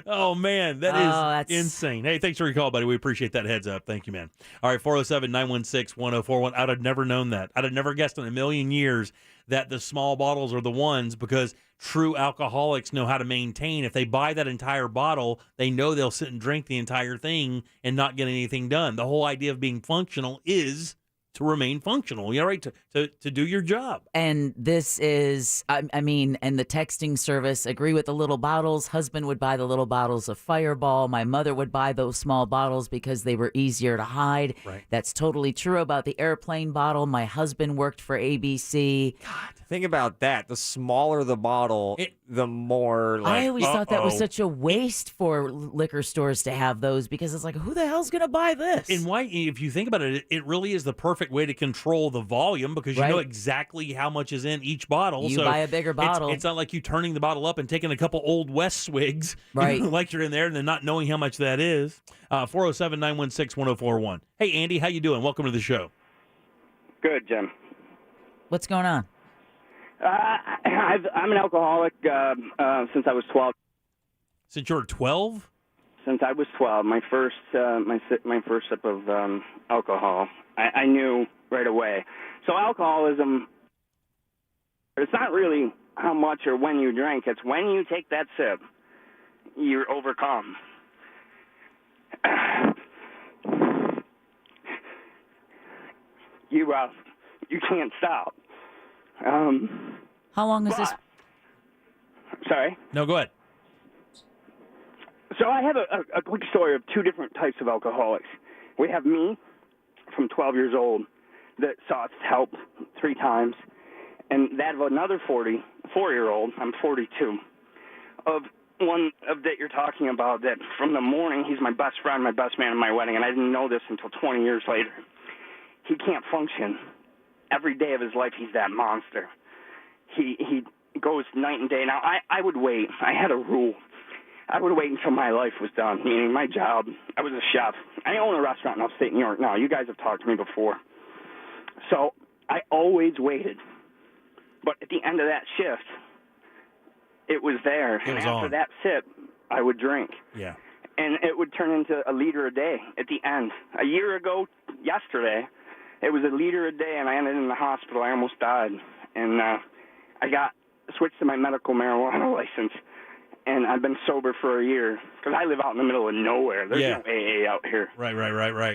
oh man, that's insane. Hey, thanks for your call, buddy. We appreciate that heads up. Thank you, man. All right, 407-916-1041. I'd have never known that. I'd have never guessed in a million years that the small bottles are the ones, because true alcoholics know how to maintain. If they buy that entire bottle, they know they'll sit and drink the entire thing and not get anything done. The whole idea of being functional is to remain functional, right? To do your job. And this is, I mean, and the texting service, agree with the little bottles. Husband would buy the little bottles of Fireball. My mother would buy those small bottles because they were easier to hide. Right. That's totally true about the airplane bottle. My husband worked for ABC. God, think about that. The smaller the bottle, the more like... I always thought that was such a waste for liquor stores to have those, because it's like, who the hell's going to buy this? And why, if you think about it, it really is the perfect way to control the volume, because you know exactly how much is in each bottle. You buy a bigger bottle. It's not like you turning the bottle up and taking a couple Old West swigs, right? Like you're in there and then not knowing how much that is. 407-916-1041. Hey, Andy, how you doing? Welcome to the show. Good, Jim. What's going on? I'm an alcoholic since I was 12. Since you were 12? Since I was 12, my first sip of alcohol, I knew right away. So alcoholism, it's not really how much or when you drink. It's when you take that sip, you're overcome. You can't stop. How long is this? Sorry? No, go ahead. So I have a quick story of two different types of alcoholics. We have me from 12 years old that sought help 3 times, and that of another 44-year-old, I'm 42, of one of that you're talking about, that from the morning, he's my best friend, my best man at my wedding, and I didn't know this until 20 years later. He can't function. Every day of his life, he's that monster. He goes night and day. Now, I would wait. I had a rule. I would wait until my life was done, meaning my job. I was a chef. I own a restaurant in upstate New York now. You guys have talked to me before. So I always waited. But at the end of that shift, it was there. It was and after on. that sip, I would drink. Yeah. And it would turn into a liter a day at the end. A year ago, yesterday, it was a liter a day, and I ended in the hospital. I almost died. And I got switched to my medical marijuana license, and I've been sober for a year because I live out in the middle of nowhere. There's no AA out here. Right.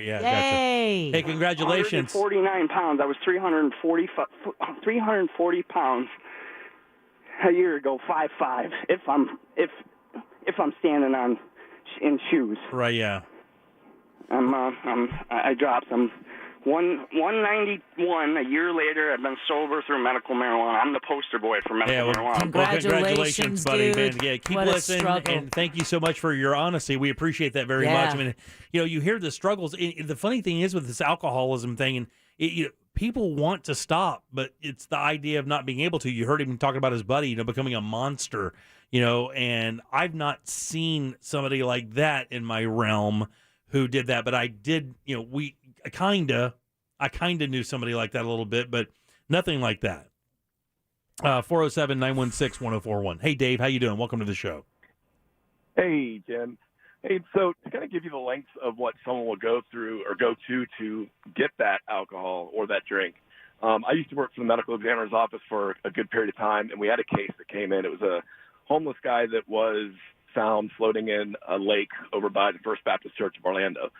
Yeah, Yay! Gotcha. Hey, congratulations. 149 pounds. I was 340 pounds a year ago, 5'5", if I'm standing in shoes. Right, yeah. I dropped. I'm 191 a year later. I've been sober through medical marijuana. I'm the poster boy for medical marijuana. Congratulations, buddy, man. Yeah, keep What a listening, struggle. and thank you so much for your honesty. We appreciate that very much. I mean, you hear the struggles. The funny thing is with this alcoholism thing, and people want to stop, but it's the idea of not being able to. You heard him talking about his buddy, becoming a monster, and I've not seen somebody like that in my realm who did that, but I did, I kind of knew somebody like that a little bit, but nothing like that. 407-916-1041. Hey, Dave, how you doing? Welcome to the show. Hey, Jim. Hey, so to kind of give you the lengths of what someone will go through or go to get that alcohol or that drink. I used to work for the medical examiner's office for a good period of time, and we had a case that came in. It was a homeless guy that was found floating in a lake over by the First Baptist Church of Orlando.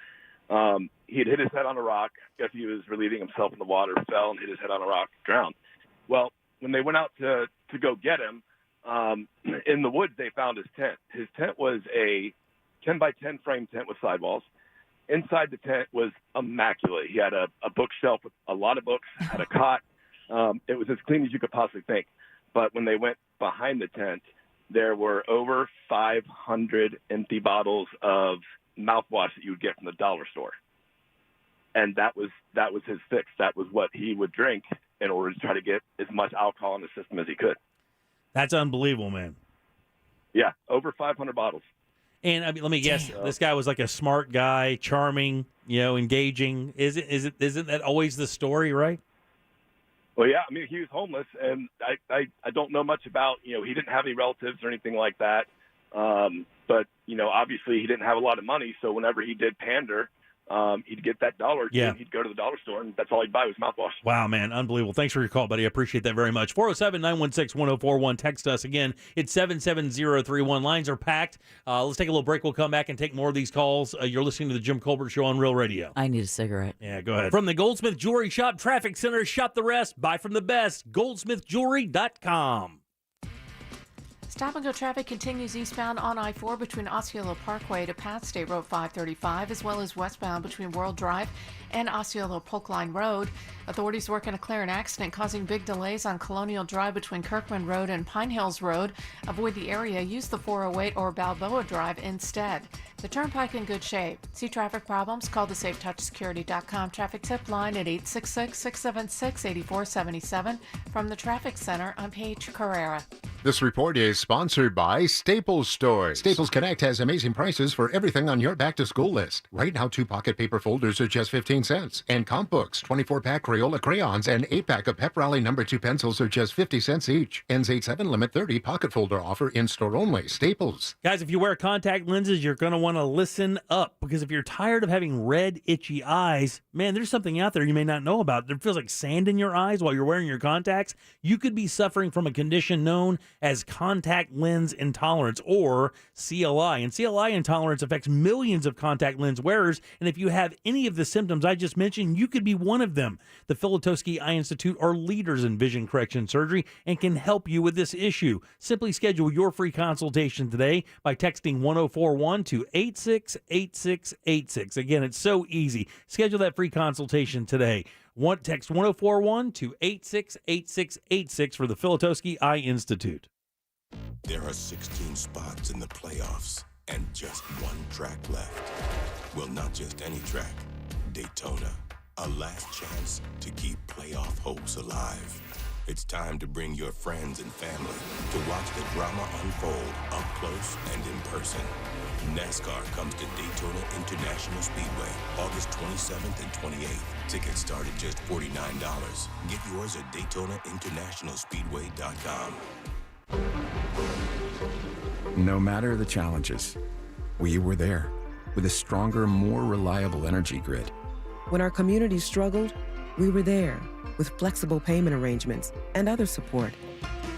He had hit his head on a rock. I guess he was relieving himself in the water, fell and hit his head on a rock, drowned. Well, when they went out to go get him, in the woods they found his tent. His tent was a 10 by 10 frame tent with sidewalls. Inside the tent was immaculate. He had a bookshelf with a lot of books, had a cot. It was as clean as you could possibly think. But when they went behind the tent, there were over 500 empty bottles of mouthwash that you would get from the dollar store. And that was his fix. That was what he would drink in order to try to get as much alcohol in the system as he could. That's unbelievable, man. Yeah, over 500 bottles. And I mean, let me guess, this guy was like a smart guy, charming, engaging. Isn't that always the story, right? Well, yeah. I mean, he was homeless, and I don't know much about, he didn't have any relatives or anything like that. But, obviously he didn't have a lot of money. So whenever he did pander, he'd get that dollar. Yeah. He'd go to the dollar store, and that's all he'd buy was mouthwash. Wow, man. Unbelievable. Thanks for your call, buddy. I appreciate that very much. 407-916-1041. Text us again. It's 77031. Lines are packed. Let's take a little break. We'll come back and take more of these calls. You're listening to the Jim Colbert Show on Real Radio. I need a cigarette. Yeah, go ahead. From the Goldsmith Jewelry Shop Traffic Center, shop the rest. Buy from the best. goldsmithjewelry.com. Stop and go traffic continues eastbound on I-4 between Osceola Parkway to Pat State Road 535, as well as westbound between World Drive and Osceola Polk Line Road. Authorities working to clear an accident causing big delays on Colonial Drive between Kirkman Road and Pine Hills Road. Avoid the area. Use the 408 or Balboa Drive instead. The Turnpike in good shape. See traffic problems? Call the SafeTouchSecurity.com traffic tip line at 866-676-8477. From the Traffic Center, I'm Paige Carrera. This report is sponsored by Staples Stores. Staples Connect has amazing prices for everything on your back-to-school list. Right now, 2 pocket paper folders are just 15 cents. And comp books, 24-pack Crayola crayons, and 8-pack of Pep Rally No. 2 pencils are just 50 cents each. Ends 8/7, limit 30, pocket folder offer in-store only. Staples. Guys, if you wear contact lenses, you're going to want to listen up. Because if you're tired of having red, itchy eyes, man, there's something out there you may not know about. It feels like sand in your eyes while you're wearing your contacts. You could be suffering from a condition known as contact lens intolerance, or CLI. And CLI intolerance affects millions of contact lens wearers. And if you have any of the symptoms I just mentioned, you could be one of them. The Filatowski Eye Institute are leaders in vision correction surgery and can help you with this issue. Simply schedule your free consultation today by texting 1041 to 868686. Again, it's so easy. Schedule that free consultation today. Text 1041 to 868686 for the Filatowski Eye Institute. There are 16 spots in the playoffs and just one track left. Well, not just any track. Daytona, a last chance to keep playoff hopes alive. It's time to bring your friends and family to watch the drama unfold up close and in person. NASCAR comes to Daytona International Speedway August 27th and 28th. Tickets start at just $49. Get yours at DaytonaInternationalSpeedway.com. No matter the challenges, we were there with a stronger, more reliable energy grid. When our community struggled, we were there with flexible payment arrangements and other support.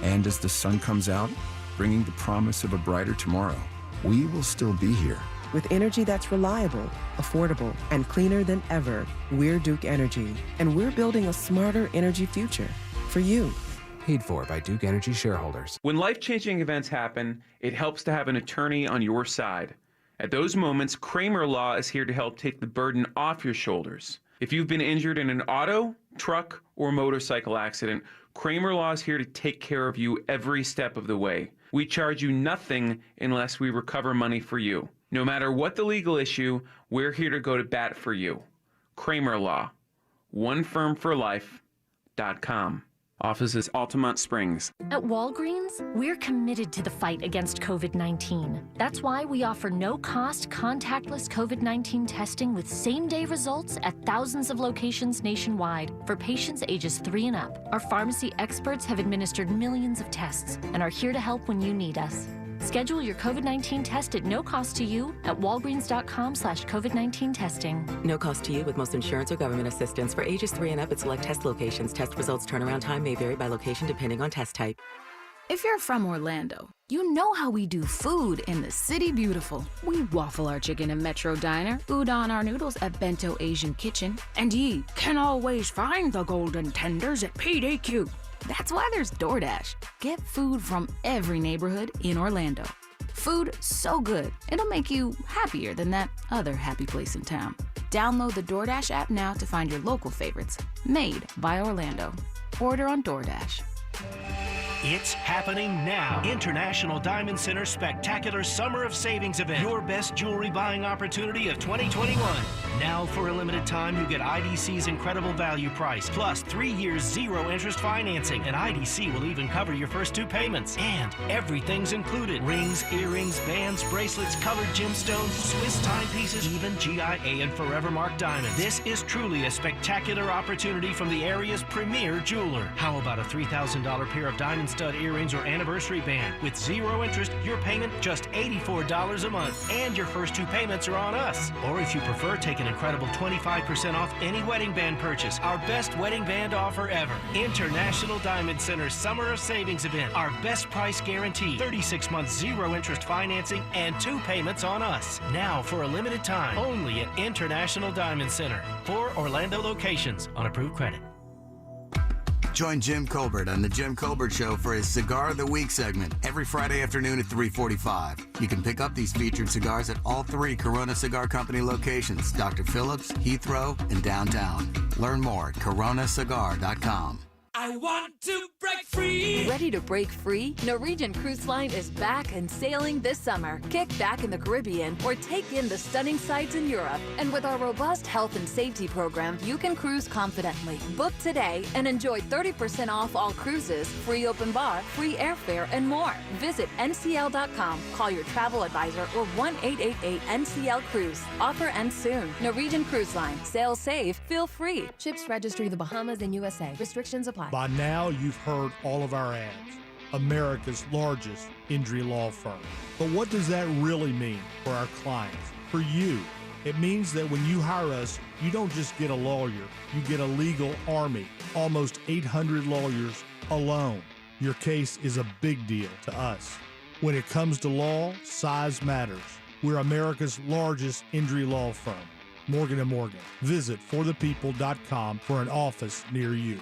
And as the sun comes out, bringing the promise of a brighter tomorrow, we will still be here. With energy that's reliable, affordable, and cleaner than ever, we're Duke Energy, and we're building a smarter energy future for you. Paid for by Duke Energy shareholders. When life-changing events happen, it helps to have an attorney on your side. At those moments, Kramer Law is here to help take the burden off your shoulders. If you've been injured in an auto, truck, or motorcycle accident, Kramer Law is here to take care of you every step of the way. We charge you nothing unless we recover money for you. No matter what the legal issue, we're here to go to bat for you. Kramer Law. OneFirmForLife.com. Office is Altamont Springs. At Walgreens, we're committed to the fight against COVID-19. That's why we offer no-cost, contactless COVID-19 testing with same-day results at thousands of locations nationwide for patients ages 3 and up. Our pharmacy experts have administered millions of tests and are here to help when you need us. Schedule your COVID-19 test at no cost to you at walgreens.com/COVID-19 testing. No cost to you with most insurance or government assistance. For ages 3 and up at select test locations. Test results turnaround time may vary by location depending on test type. If you're from Orlando, you know how we do food in the City Beautiful. We waffle our chicken in Metro Diner, udon our noodles at Bento Asian Kitchen, and ye can always find the golden tenders at PDQ. That's why there's DoorDash. Get food from every neighborhood in Orlando. Food so good, it'll make you happier than that other happy place in town. Download the DoorDash app now to find your local favorites. Made by Orlando. Order on DoorDash. It's happening now. International Diamond Center Spectacular Summer of Savings Event. Your best jewelry buying opportunity of 2021. Now for a limited time, you get IDC's incredible value price, plus 3 years zero interest financing. And IDC will even cover your first 2 payments. And everything's included. Rings, earrings, bands, bracelets, colored gemstones, Swiss timepieces, even GIA and Forever Mark diamonds. This is truly a spectacular opportunity from the area's premier jeweler. How about a $3,000 pair of diamond stud earrings or anniversary band? With zero interest, your payment just $84 a month. And your first 2 payments are on us. Or if you prefer, take an incredible 25% off any wedding band purchase. Our best wedding band offer ever. International Diamond Center Summer of Savings Event. Our best price guarantee. 36 months zero interest financing and 2 payments on us. Now for a limited time, only at International Diamond Center. 4 Orlando locations on approved credit. Join Jim Colbert on The Jim Colbert Show for his Cigar of the Week segment every Friday afternoon at 3:45. You can pick up these featured cigars at all 3 Corona Cigar Company locations, Dr. Phillips, Heathrow, and downtown. Learn more at coronacigar.com. I want to break free. Ready to break free? Norwegian Cruise Line is back and sailing this summer. Kick back in the Caribbean or take in the stunning sights in Europe. And with our robust health and safety program, you can cruise confidently. Book today and enjoy 30% off all cruises, free open bar, free airfare, and more. Visit ncl.com, call your travel advisor, or 1-888-NCL-CRUISE. Offer ends soon. Norwegian Cruise Line. Sail safe, feel free. Ships Registry, the Bahamas and USA. Restrictions apply. By now, you've heard all of our ads. America's largest injury law firm. But what does that really mean for our clients, for you? It means that when you hire us, you don't just get a lawyer, you get a legal army, almost 800 lawyers alone. Your case is a big deal to us. When it comes to law, size matters. We're America's largest injury law firm, Morgan & Morgan. Visit forthepeople.com for an office near you.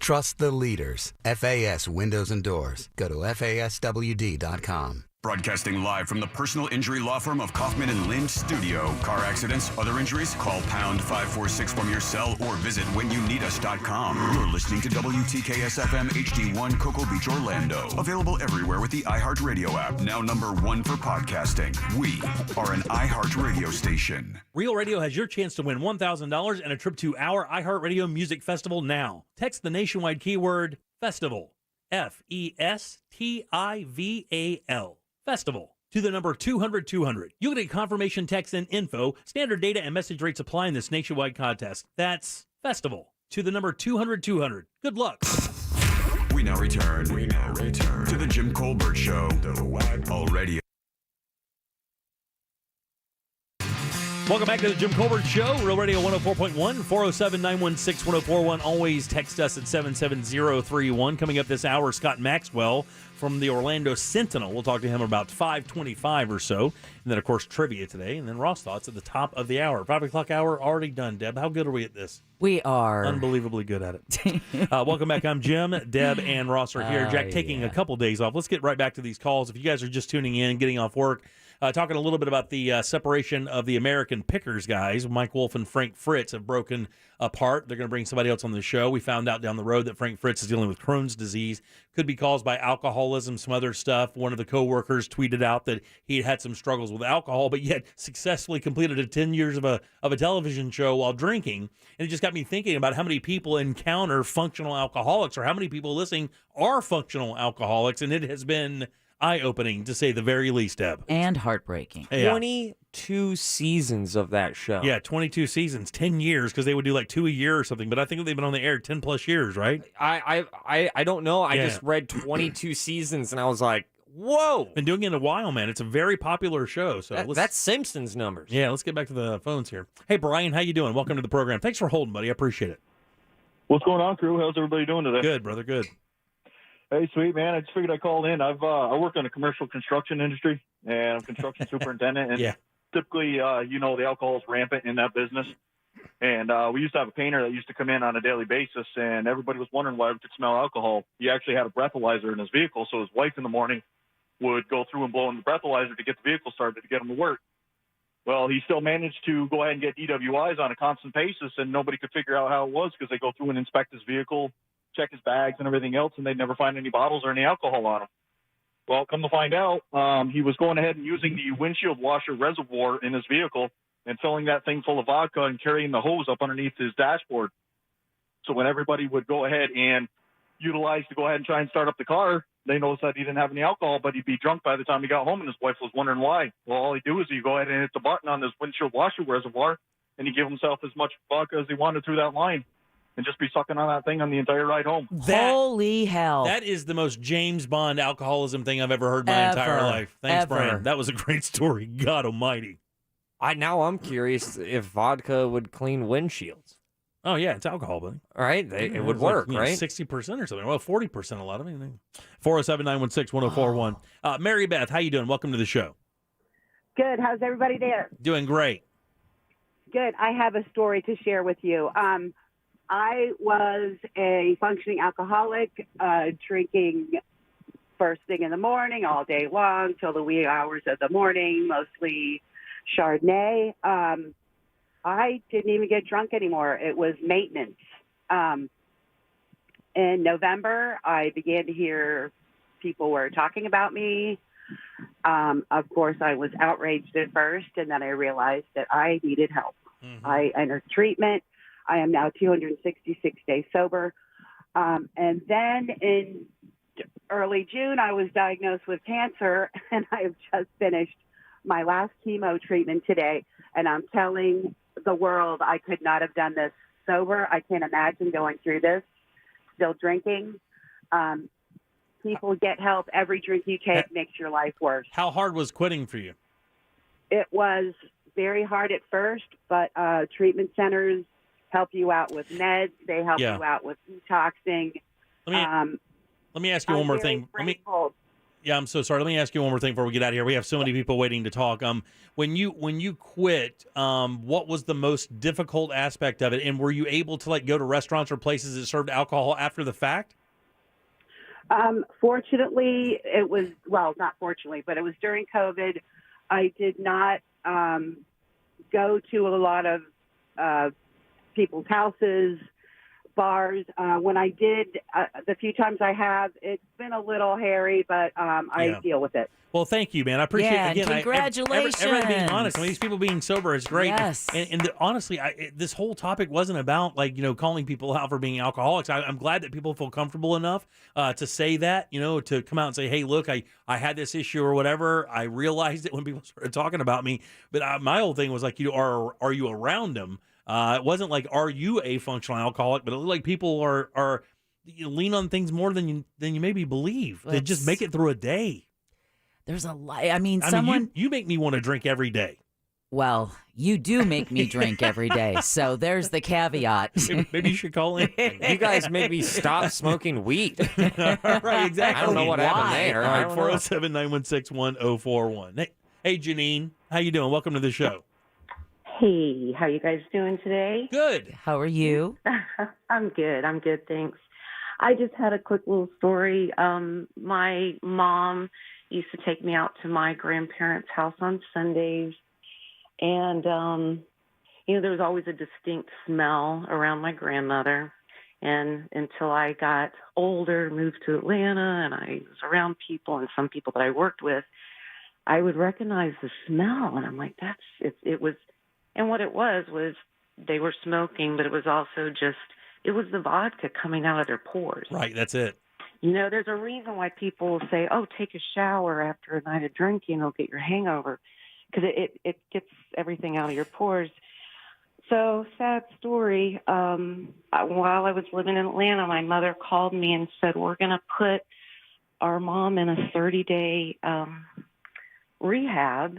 Trust the leaders. FAS Windows and Doors. Go to FASWD.com. Broadcasting live from the personal injury law firm of Kaufman and Lynch Studio. Car accidents, other injuries? Call pound 546 from your cell or visit whenyouneedus.com. You're listening to WTKS FM HD1 Cocoa Beach, Orlando. Available everywhere with the iHeartRadio app. Now #1 for podcasting. We are an iHeartRadio station. Real Radio has your chance to win $1,000 and a trip to our iHeartRadio Music Festival now. Text the nationwide keyword FESTIVAL. FESTIVAL. Festival to the number 200-200. You'll get a confirmation text and info. Standard data and message rates apply in this nationwide contest. That's Festival to the number 200-200. Good luck. We now return to the Jim Colbert Show. Already. Welcome back to the Jim Colbert Show, Real Radio 104.1, 407-916-1041. Always text us at 77031. Coming up this hour, Scott Maxwell from the Orlando Sentinel. We'll talk to him about 5:25 or so. And then, of course, trivia today. And then Ross Thoughts at the top of the hour. 5 o'clock hour already done, Deb. How good are we at this? We are. Unbelievably good at it. Welcome back. I'm Jim. Deb and Ross are here. Jack taking a couple days off. Let's get right back to these calls. If you guys are just tuning in, getting off work, talking a little bit about the separation of the American Pickers guys. Mike Wolf and Frank Fritz have broken apart. They're going to bring somebody else on the show. We found out down the road that Frank Fritz is dealing with Crohn's disease. Could be caused by alcoholism, some other stuff. One of the coworkers tweeted out that he had some struggles with alcohol, but yet successfully completed 10 years of a television show while drinking. And it just got me thinking about how many people encounter functional alcoholics, or how many people listening are functional alcoholics, and it has been eye-opening, to say the very least, Deb. And heartbreaking. Yeah. 22 seasons of that show. Yeah, 22 seasons, 10 years, because they would do like 2 a year or something. But I think they've been on the air 10 plus years, right? I don't know. I just read 22 seasons, and I was like, whoa. Been doing it a while, man. It's a very popular show. So that's Simpsons numbers. Yeah, let's get back to the phones here. Hey, Brian, how you doing? Welcome to the program. Thanks for holding, buddy. I appreciate it. What's going on, crew? How's everybody doing today? Good, brother. Good. Hey, sweet, man. I just figured I called in. I work in the commercial construction industry, and I'm construction superintendent. And typically, the alcohol is rampant in that business. And we used to have a painter that used to come in on a daily basis, and everybody was wondering why we could smell alcohol. He actually had a breathalyzer in his vehicle, so his wife in the morning would go through and blow in the breathalyzer to get the vehicle started to get him to work. Well, he still managed to go ahead and get DWIs on a constant basis, and nobody could figure out how it was because they go through and inspect his vehicle, check his bags and everything else, and they'd never find any bottles or any alcohol on him. Well, come to find out, he was going ahead and using the windshield washer reservoir in his vehicle and filling that thing full of vodka and carrying the hose up underneath his dashboard. So when everybody would go ahead and utilize to go ahead and try and start up the car, they noticed that he didn't have any alcohol, but he'd be drunk by the time he got home, and his wife was wondering why. Well, all he'd do is he'd go ahead and hit the button on this windshield washer reservoir, and he'd give himself as much vodka as he wanted through that line, and just be sucking on that thing on the entire ride home. Holy hell. That is the most James Bond alcoholism thing I've ever heard in my entire life. Thanks, Brian. That was a great story. God almighty. I'm curious if vodka would clean windshields. Oh, yeah, it's alcohol, buddy. All right, it would work, right? 60% or something. Well, 40% a lot of anything. 407-916-1041. Mary Beth, how you doing? Welcome to the show. Good. How's everybody there? Doing great. Good. I have a story to share with you. I was a functioning alcoholic, drinking first thing in the morning, all day long, till the wee hours of the morning, mostly Chardonnay. I didn't even get drunk anymore. It was maintenance. In November, I began to hear people were talking about me. Of course, I was outraged at first, and then I realized that I needed help. Mm-hmm. I entered treatment. I am now 266 days sober. And then in early June, I was diagnosed with cancer, and I have just finished my last chemo treatment today. And I'm telling the world I could not have done this sober. I can't imagine going through this, still drinking. People get help. Every drink you take makes your life worse. How hard was quitting for you? It was very hard at first, but treatment centers help you out with meds. They help you out with detoxing. Let me ask you one more thing. I'm so sorry. Let me ask you one more thing before we get out of here. We have so many people waiting to talk. When you quit, what was the most difficult aspect of it? And were you able to go to restaurants or places that served alcohol after the fact? Fortunately, it was, not fortunately, but it was during COVID. I did not go to a lot of people's houses, bars. When I did, the few times I have, it's been a little hairy, but I deal with it. Well, thank you, man. I appreciate it. Again, congratulations. Everybody being honest. These people being sober is great. Yes. And honestly, this whole topic wasn't about calling people out for being alcoholics. I'm glad that people feel comfortable enough to say that, to come out and say, hey, look, I had this issue or whatever. I realized it when people started talking about me. But my whole thing was are you around them? It wasn't like, are you a functional alcoholic? But it looked like people are lean on things more than you maybe believe. They just make it through a day. There's a lot. I mean, someone. You make me want to drink every day. Well, you do make me drink every day. So there's the caveat. Maybe you should call in. You guys made me stop smoking weed. Right, exactly. I don't know what happened there. All right, 407-916-1041. Hey, Janine, how you doing? Welcome to the show. Hey, how you guys doing today? Good. How are you? I'm good, thanks. I just had a quick little story. My mom used to take me out to my grandparents' house on Sundays. And, there was always a distinct smell around my grandmother. And until I got older, moved to Atlanta, and I was around people and some people that I worked with, I would recognize the smell. And I'm like, it was, and what it was they were smoking, but it was also it was the vodka coming out of their pores. Right, that's it. There's a reason why people say, oh, take a shower after a night of drinking, it'll get your hangover, because it gets everything out of your pores. So, sad story. While I was living in Atlanta, my mother called me and said, we're going to put our mom in a 30-day rehab.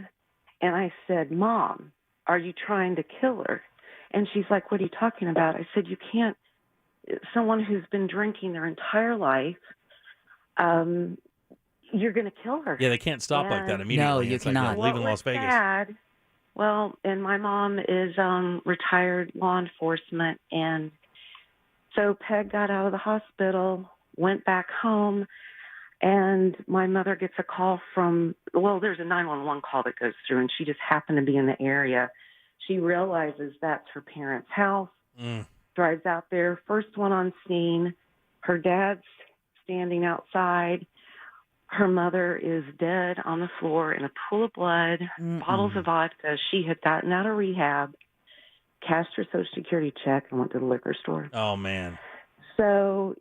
And I said, Mom, are you trying to kill her? And she's like, what are you talking about? I said, you can't. Someone who's been drinking their entire life, you're going to kill her. Yeah, they can't stop like that immediately. No, you cannot. Like leaving Las Vegas. Sad, well, and my mom is retired law enforcement, and so Peg got out of the hospital, went back home, and my mother gets a call there's a 911 call that goes through, and she just happened to be in the area. She realizes that's her parents' house, drives out there, first one on scene. Her dad's standing outside. Her mother is dead on the floor in a pool of blood, bottles of vodka. She had gotten out of rehab, cashed her Social Security check, and went to the liquor store. Oh, man. So,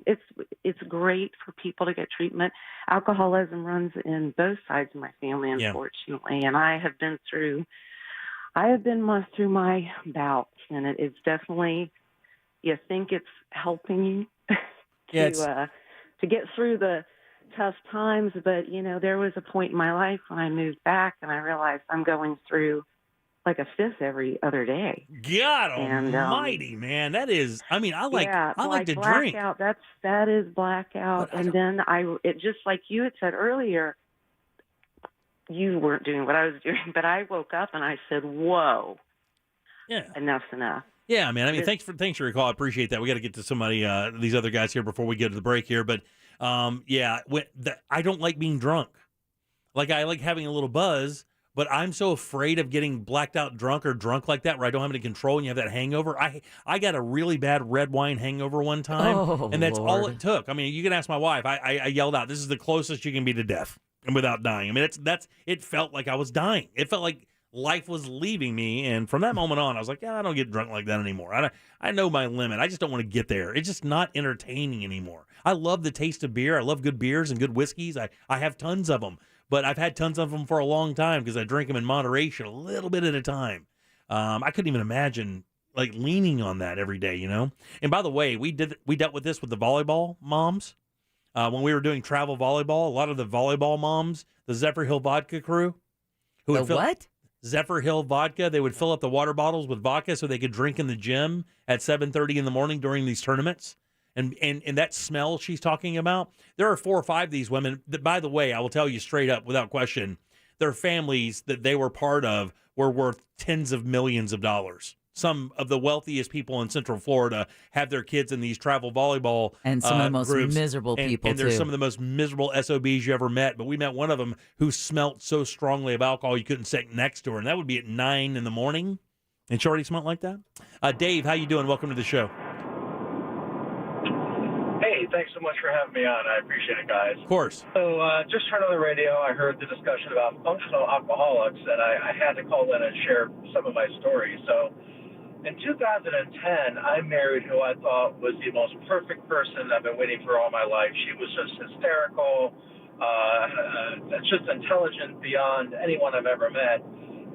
it's great for people to get treatment. Alcoholism runs in both sides of my family, unfortunately, and I have been through my bouts, and it's definitely, you think it's helping you to get through the tough times, but there was a point in my life when I moved back and I realized I'm going through like a fifth every other day. God almighty, man. That is, I like to drink. That is blackout. And then it just like you had said earlier, you weren't doing what I was doing, but I woke up and I said, whoa, enough's enough. Yeah, man. Thanks for your call. I appreciate that. We got to get to somebody, these other guys here before we get to the break here. But I don't like being drunk. Like I like having a little buzz, but I'm so afraid of getting blacked out drunk or drunk like that where I don't have any control and you have that hangover. I got a really bad red wine hangover one time, and that's all it took. You can ask my wife. I yelled out, "This is the closest you can be to death," and without dying. It felt like I was dying. It felt like life was leaving me, and from that moment on, I was like, I don't get drunk like that anymore. I know my limit. I just don't want to get there. It's just not entertaining anymore. I love the taste of beer. I love good beers and good whiskeys. I have tons of them, but I've had tons of them for a long time because I drink them in moderation, a little bit at a time. I couldn't even imagine like leaning on that every day, And by the way, we dealt with this with the volleyball moms when we were doing travel volleyball. A lot of the volleyball moms, the Zephyr Hill vodka crew, what? Zephyr Hill vodka. They would fill up the water bottles with vodka so they could drink in the gym at 7:30 in the morning during these tournaments. And that smell she's talking about, there are 4 or 5 of these women that, by the way, I will tell you straight up, without question, their families that they were part of were worth tens of millions of dollars. Some of the wealthiest people in Central Florida have their kids in these travel volleyball and some of the most groups. miserable people, and they're some of the most miserable SOBs you ever met. But we met one of them who smelt so strongly of alcohol you couldn't sit next to her, and that would be at 9 in the morning. And she already smelled like that. Dave, how you doing? Welcome to the show. Hey, thanks so much for having me on. I appreciate it, guys. Of course. So just turned on the radio. I heard the discussion about functional alcoholics, and I had to call in and share some of my stories. So in 2010, I married who I thought was the most perfect person I've been waiting for all my life. She was just hysterical, just intelligent beyond anyone I've ever met.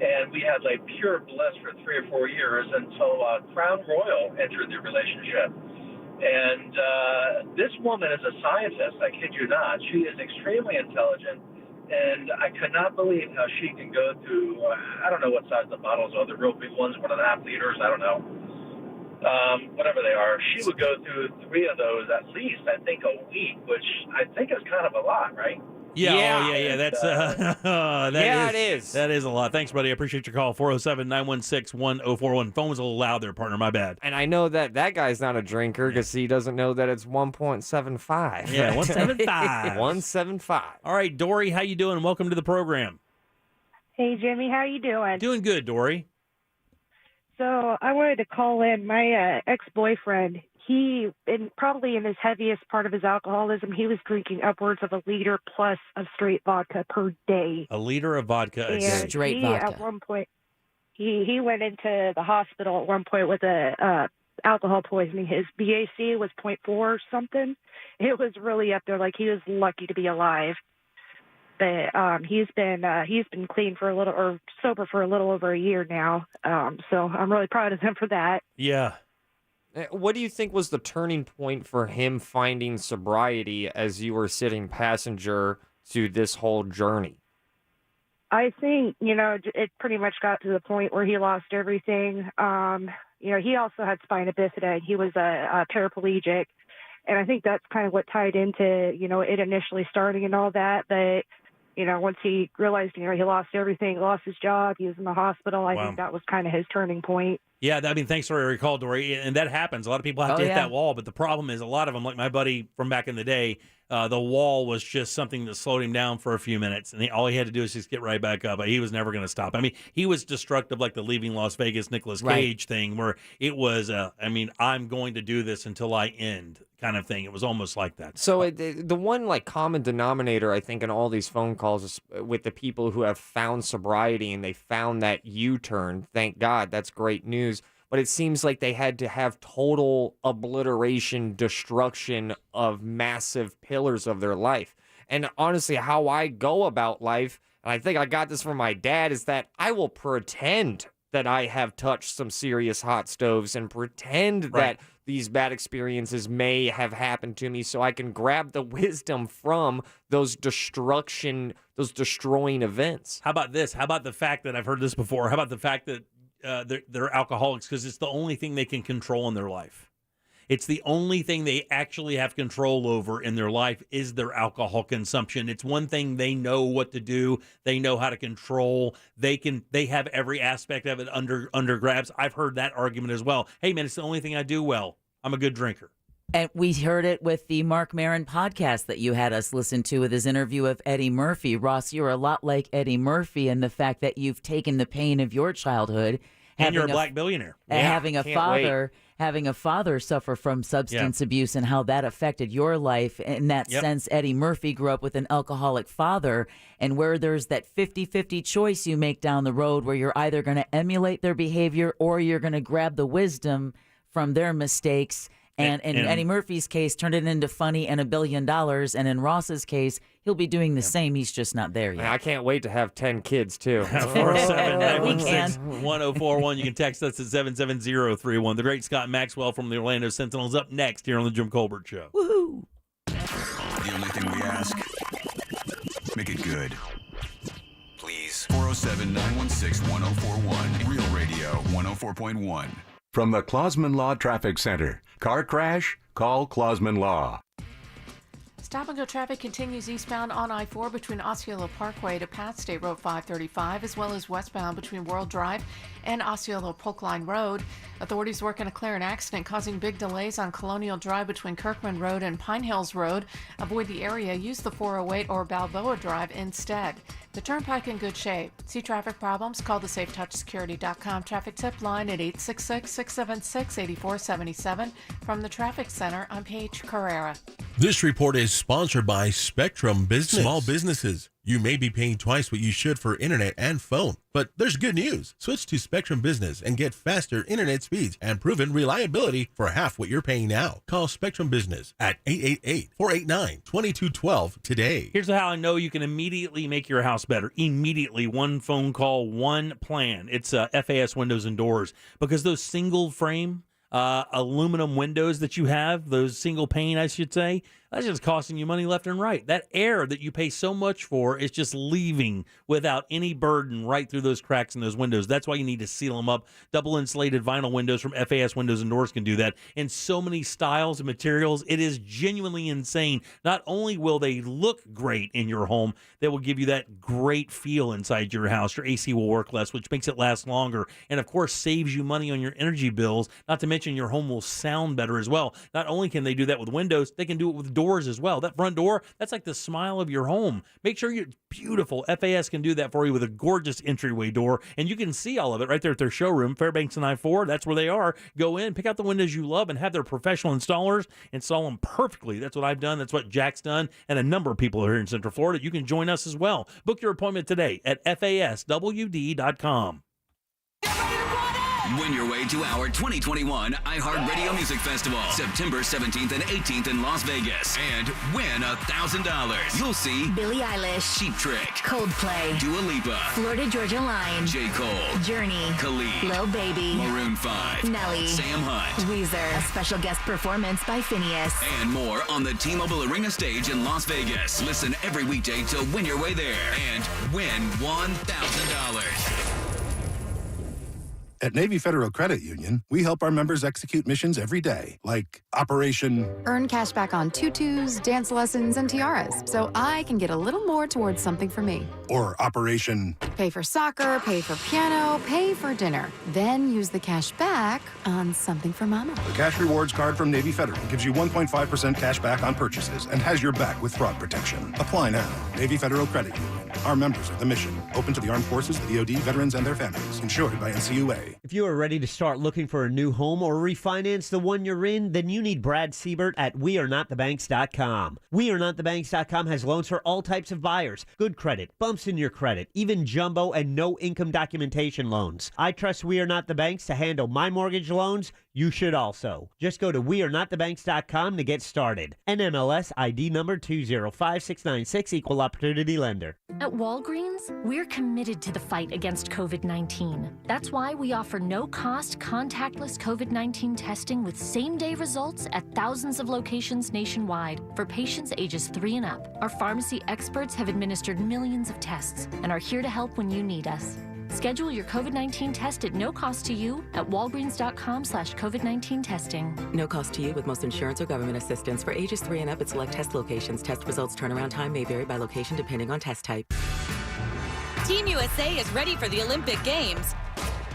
And we had like pure bliss for 3 or 4 years until Crown Royal entered the relationship. And this woman is a scientist, I kid you not. She is extremely intelligent. And I could not believe how she can go through, I don't know what size the bottles are, the real big ones, 1.5 liters, I don't know. Whatever they are. She would go through 3 of those at least, I think, a week, which I think is kind of a lot, right? Yeah. That's it is. That is a lot. Thanks, buddy. I appreciate your call. 407-916-1041. Phone was a little loud there, partner. My bad. And I know that guy's not a drinker because he doesn't know that it's 1.75. Yeah, 175. 175. All right, Dory, how you doing? Welcome to the program. Hey, Jimmy, how you doing? Doing good, Dory. So I wanted to call in. My ex-boyfriend, probably in his heaviest part of his alcoholism, he was drinking upwards of 1 liter plus of straight vodka per day. 1 liter of vodka a day. Straight vodka. At one point, he went into the hospital at one point with alcohol poisoning. His BAC was 0.4 something. It was really up there. Like, he was lucky to be alive. But he's been clean for sober for a little over a year now. So I'm really proud of him for that. Yeah. What do you think was the turning point for him finding sobriety as you were sitting passenger to this whole journey? I think, it pretty much got to the point where he lost everything. He also had spina bifida. He was a paraplegic. And I think that's kind of what tied into, it initially starting and all that. But once he realized, he lost everything, lost his job, he was in the hospital. I think that was kind of his turning point. Yeah, thanks for your call, Dory. And that happens. A lot of people have to hit that wall. But the problem is a lot of them, like my buddy from back in the day, the wall was just something that slowed him down for a few minutes. And all he had to do is just get right back up. He was never going to stop. I mean, he was destructive like the Leaving Las Vegas Nicolas Cage thing where it was, I'm going to do this until I end kind of thing. It was almost like that. So the one common denominator, I think, in all these phone calls is with the people who have found sobriety and they found that U-turn. Thank God. That's great news. But it seems like they had to have total obliteration, destruction of massive pillars of their life. And honestly, how I go about life, and I think I got this from my dad, is that I will pretend that I have touched some serious hot stoves and pretend that these bad experiences may have happened to me so I can grab the wisdom from those destroying events. How about this? How about the fact that I've heard this before? How about the fact that they're alcoholics because it's the only thing they can control in their life. It's the only thing they actually have control over in their life is their alcohol consumption. It's one thing they know what to do. They know how to control. They have every aspect of it under grabs. I've heard that argument as well. Hey, man, it's the only thing I do well. I'm a good drinker. And we heard it with the Mark Maron podcast that you had us listen to with his interview of Eddie Murphy. Ross, you're a lot like Eddie Murphy in the fact that you've taken the pain of your childhood. And you're a black billionaire. Having a father suffer from substance abuse and how that affected your life. In that sense, Eddie Murphy grew up with an alcoholic father, and where there's that 50-50 choice you make down the road where you're either going to emulate their behavior or you're going to grab the wisdom from their mistakes. And in Eddie Murphy's case, turned it into funny and $1 billion. And in Ross's case, he'll be doing the same. He's just not there yet. I can't wait to have 10 kids, too. 407-916-1041. You can text us at 77031. The great Scott Maxwell from the Orlando Sentinels up next here on the Jim Colbert Show. Woohoo! The only thing we ask, make it good. Please. 407-916-1041. Real Radio 104.1. From the Clausman Law Traffic Center. Car crash? Call Clausman Law. Stop-and-go traffic continues eastbound on I-4 between Osceola Parkway to Pat State Road 535, as well as westbound between World Drive and Osceola Polk Line Road. Authorities working to clear an accident causing big delays on Colonial Drive between Kirkman Road and Pine Hills Road. Avoid the area. Use the 408 or Balboa Drive instead. The Turnpike in good shape. See traffic problems? Call the SafeTouchSecurity.com traffic tip line at 866-676-8477. From the Traffic Center, I'm Paige Carrera. This report is sponsored by Spectrum Business. Small businesses. You may be paying twice what you should for internet and phone. But there's good news. Switch to Spectrum Business and get faster internet speeds and proven reliability for half what you're paying now. Call Spectrum Business at 888-489-2212 today. Here's how I know you can immediately make your house better. Immediately. One phone call, one plan. It's FAS Windows and Doors. Because those single frame aluminum windows that you have, those single pane, I should say, that's just costing you money left and right. That air that you pay so much for is just leaving without any burden right through those cracks in those windows. That's why you need to seal them up. Double insulated vinyl windows from FAS Windows and Doors can do that in so many styles and materials. It is genuinely insane. Not only will they look great in your home, they will give you that great feel inside your house. Your AC will work less, which makes it last longer, and of course saves you money on your energy bills. Not to mention your home will sound better as well. Not only can they do that with windows, they can do it with doors as well. That front door, that's like the smile of your home. Make sure you're beautiful. FAS can do that for you with a gorgeous entryway door, and you can see all of it right there at their showroom, Fairbanks and I-4. That's where they are. Go in, pick out the windows you love, and have their professional installers install them perfectly. That's what I've done. That's what Jack's done, and a number of people are here in Central Florida. You can join us as well. Book your appointment today at faswd.com. Win your way to our 2021 iHeartRadio Music Festival, September 17th and 18th in Las Vegas, and win $1,000. You'll see Billie Eilish, Cheap Trick, Coldplay, Dua Lipa, Florida Georgia Line, J. Cole, Journey, Khalid, Lil Baby, Maroon 5, Nelly, Sam Hunt, Weezer, a special guest performance by Phineas, and more on the T-Mobile Arena stage in Las Vegas. Listen every weekday to win your way there and win $1,000. At Navy Federal Credit Union, we help our members execute missions every day, like Operation... Earn cash back on tutus, dance lessons, and tiaras, so I can get a little more towards something for me. Or Operation... Pay for soccer, pay for piano, pay for dinner. Then use the cash back on something for mama. The Cash Rewards card from Navy Federal gives you 1.5% cash back on purchases and has your back with fraud protection. Apply now. Navy Federal Credit Union. Our members are the mission. Open to the armed forces, the DoD, veterans, and their families. Insured by NCUA. If you are ready to start looking for a new home or refinance the one you're in, then you need Brad Siebert at WeAreNotTheBanks.com. WeAreNotTheBanks.com has loans for all types of buyers. Good credit, bumps in your credit, even jumbo and no income documentation loans. I trust We Are Not the Banks to handle my mortgage loans. You should also. Just go to WeAreNotTheBanks.com to get started. NMLS ID number 205696, Equal Opportunity Lender. At Walgreens, we're committed to the fight against COVID-19. That's why we offer no-cost, contactless COVID-19 testing with same-day results at thousands of locations nationwide for patients ages 3 and up. Our pharmacy experts have administered millions of tests and are here to help when you need us. Schedule your COVID-19 test at no cost to you at walgreens.com/COVID-19 testing. No cost to you with most insurance or government assistance. For ages 3 and up at select test locations. Test results turnaround time may vary by location depending on test type. Team USA is ready for the Olympic Games.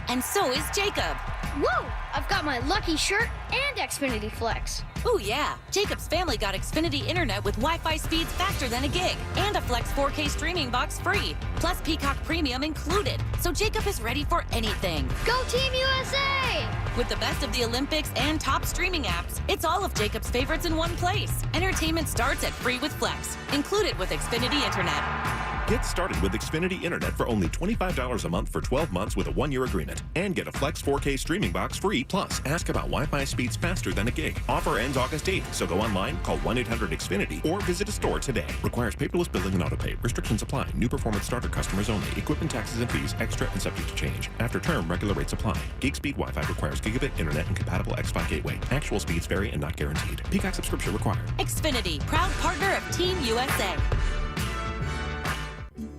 And so is Jacob. Whoa! I've got my lucky shirt and Xfinity Flex. Oh yeah, Jacob's family got Xfinity Internet with Wi-Fi speeds faster than a gig and a Flex 4K streaming box free, plus Peacock Premium included. So Jacob is ready for anything. Go Team USA! With the best of the Olympics and top streaming apps, it's all of Jacob's favorites in one place. Entertainment starts at free with Flex, included with Xfinity Internet. Get started with Xfinity Internet for only $25 a month for 12 months with a 1-year agreement. And get a Flex 4K streaming box free. Plus, ask about Wi-Fi speeds faster than a gig. Offer ends August 8th, so go online, call 1-800-XFINITY, or visit a store today. Requires paperless billing and autopay. Restrictions apply. New performance starter customers only. Equipment taxes and fees extra and subject to change. After term, regular rates apply. Gig speed Wi-Fi requires gigabit internet and compatible X5 gateway. Actual speeds vary and not guaranteed. Peacock subscription required. Xfinity, proud partner of Team USA.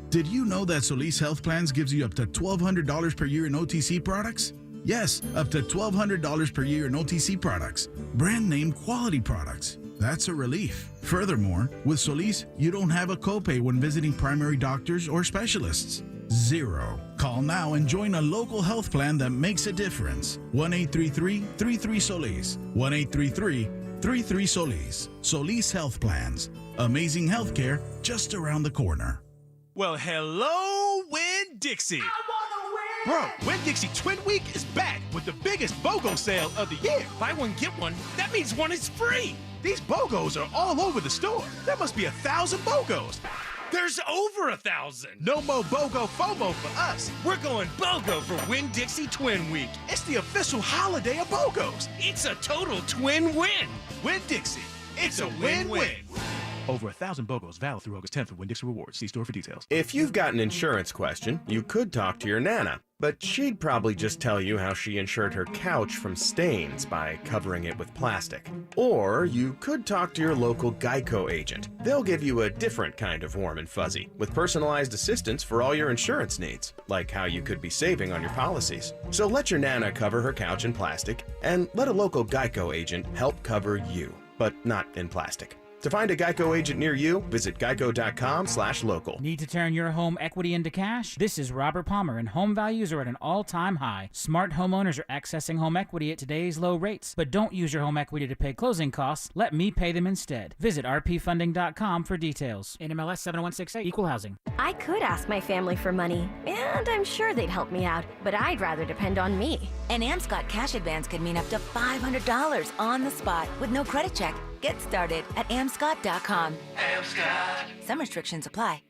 Did you know that Solis Health Plans gives you up to $1,200 per year in OTC products? Yes, up to $1,200 per year in OTC products. Brand name quality products. That's a relief. Furthermore, with Solis, you don't have a copay when visiting primary doctors or specialists. 0. Call now and join a local health plan that makes a difference. 1-833-33-SOLIS. 1-833-33-SOLIS. Solis Health Plans. Amazing healthcare just around the corner. Well, hello, Winn-Dixie. Bro, Winn-Dixie Twin Week is back with the biggest BOGO sale of the year. Buy one, get one. That means one is free. These BOGOs are all over the store. There must be 1,000 BOGOs. There's over 1,000. No more BOGO FOMO for us. We're going BOGO for Winn-Dixie Twin Week. It's the official holiday of BOGOs. It's a total twin win. Winn-Dixie, it's a win-win. Over 1,000 BOGOs valid through August 10th for Winn-Dixie Rewards. See store for details. If you've got an insurance question, you could talk to your Nana. But she'd probably just tell you how she insured her couch from stains by covering it with plastic. Or you could talk to your local Geico agent. They'll give you a different kind of warm and fuzzy, with personalized assistance for all your insurance needs, like how you could be saving on your policies. So let your Nana cover her couch in plastic, and let a local Geico agent help cover you, but not in plastic. To find a Geico agent near you, visit geico.com/local. Need to turn your home equity into cash? This is Robert Palmer, and home values are at an all-time high. Smart homeowners are accessing home equity at today's low rates. But don't use your home equity to pay closing costs. Let me pay them instead. Visit rpfunding.com for details. NMLS 7168, Equal Housing. I could ask my family for money, and I'm sure they'd help me out, but I'd rather depend on me. An AmScot cash advance could mean up to $500 on the spot with no credit check. Get started at amscot.com. Some restrictions apply.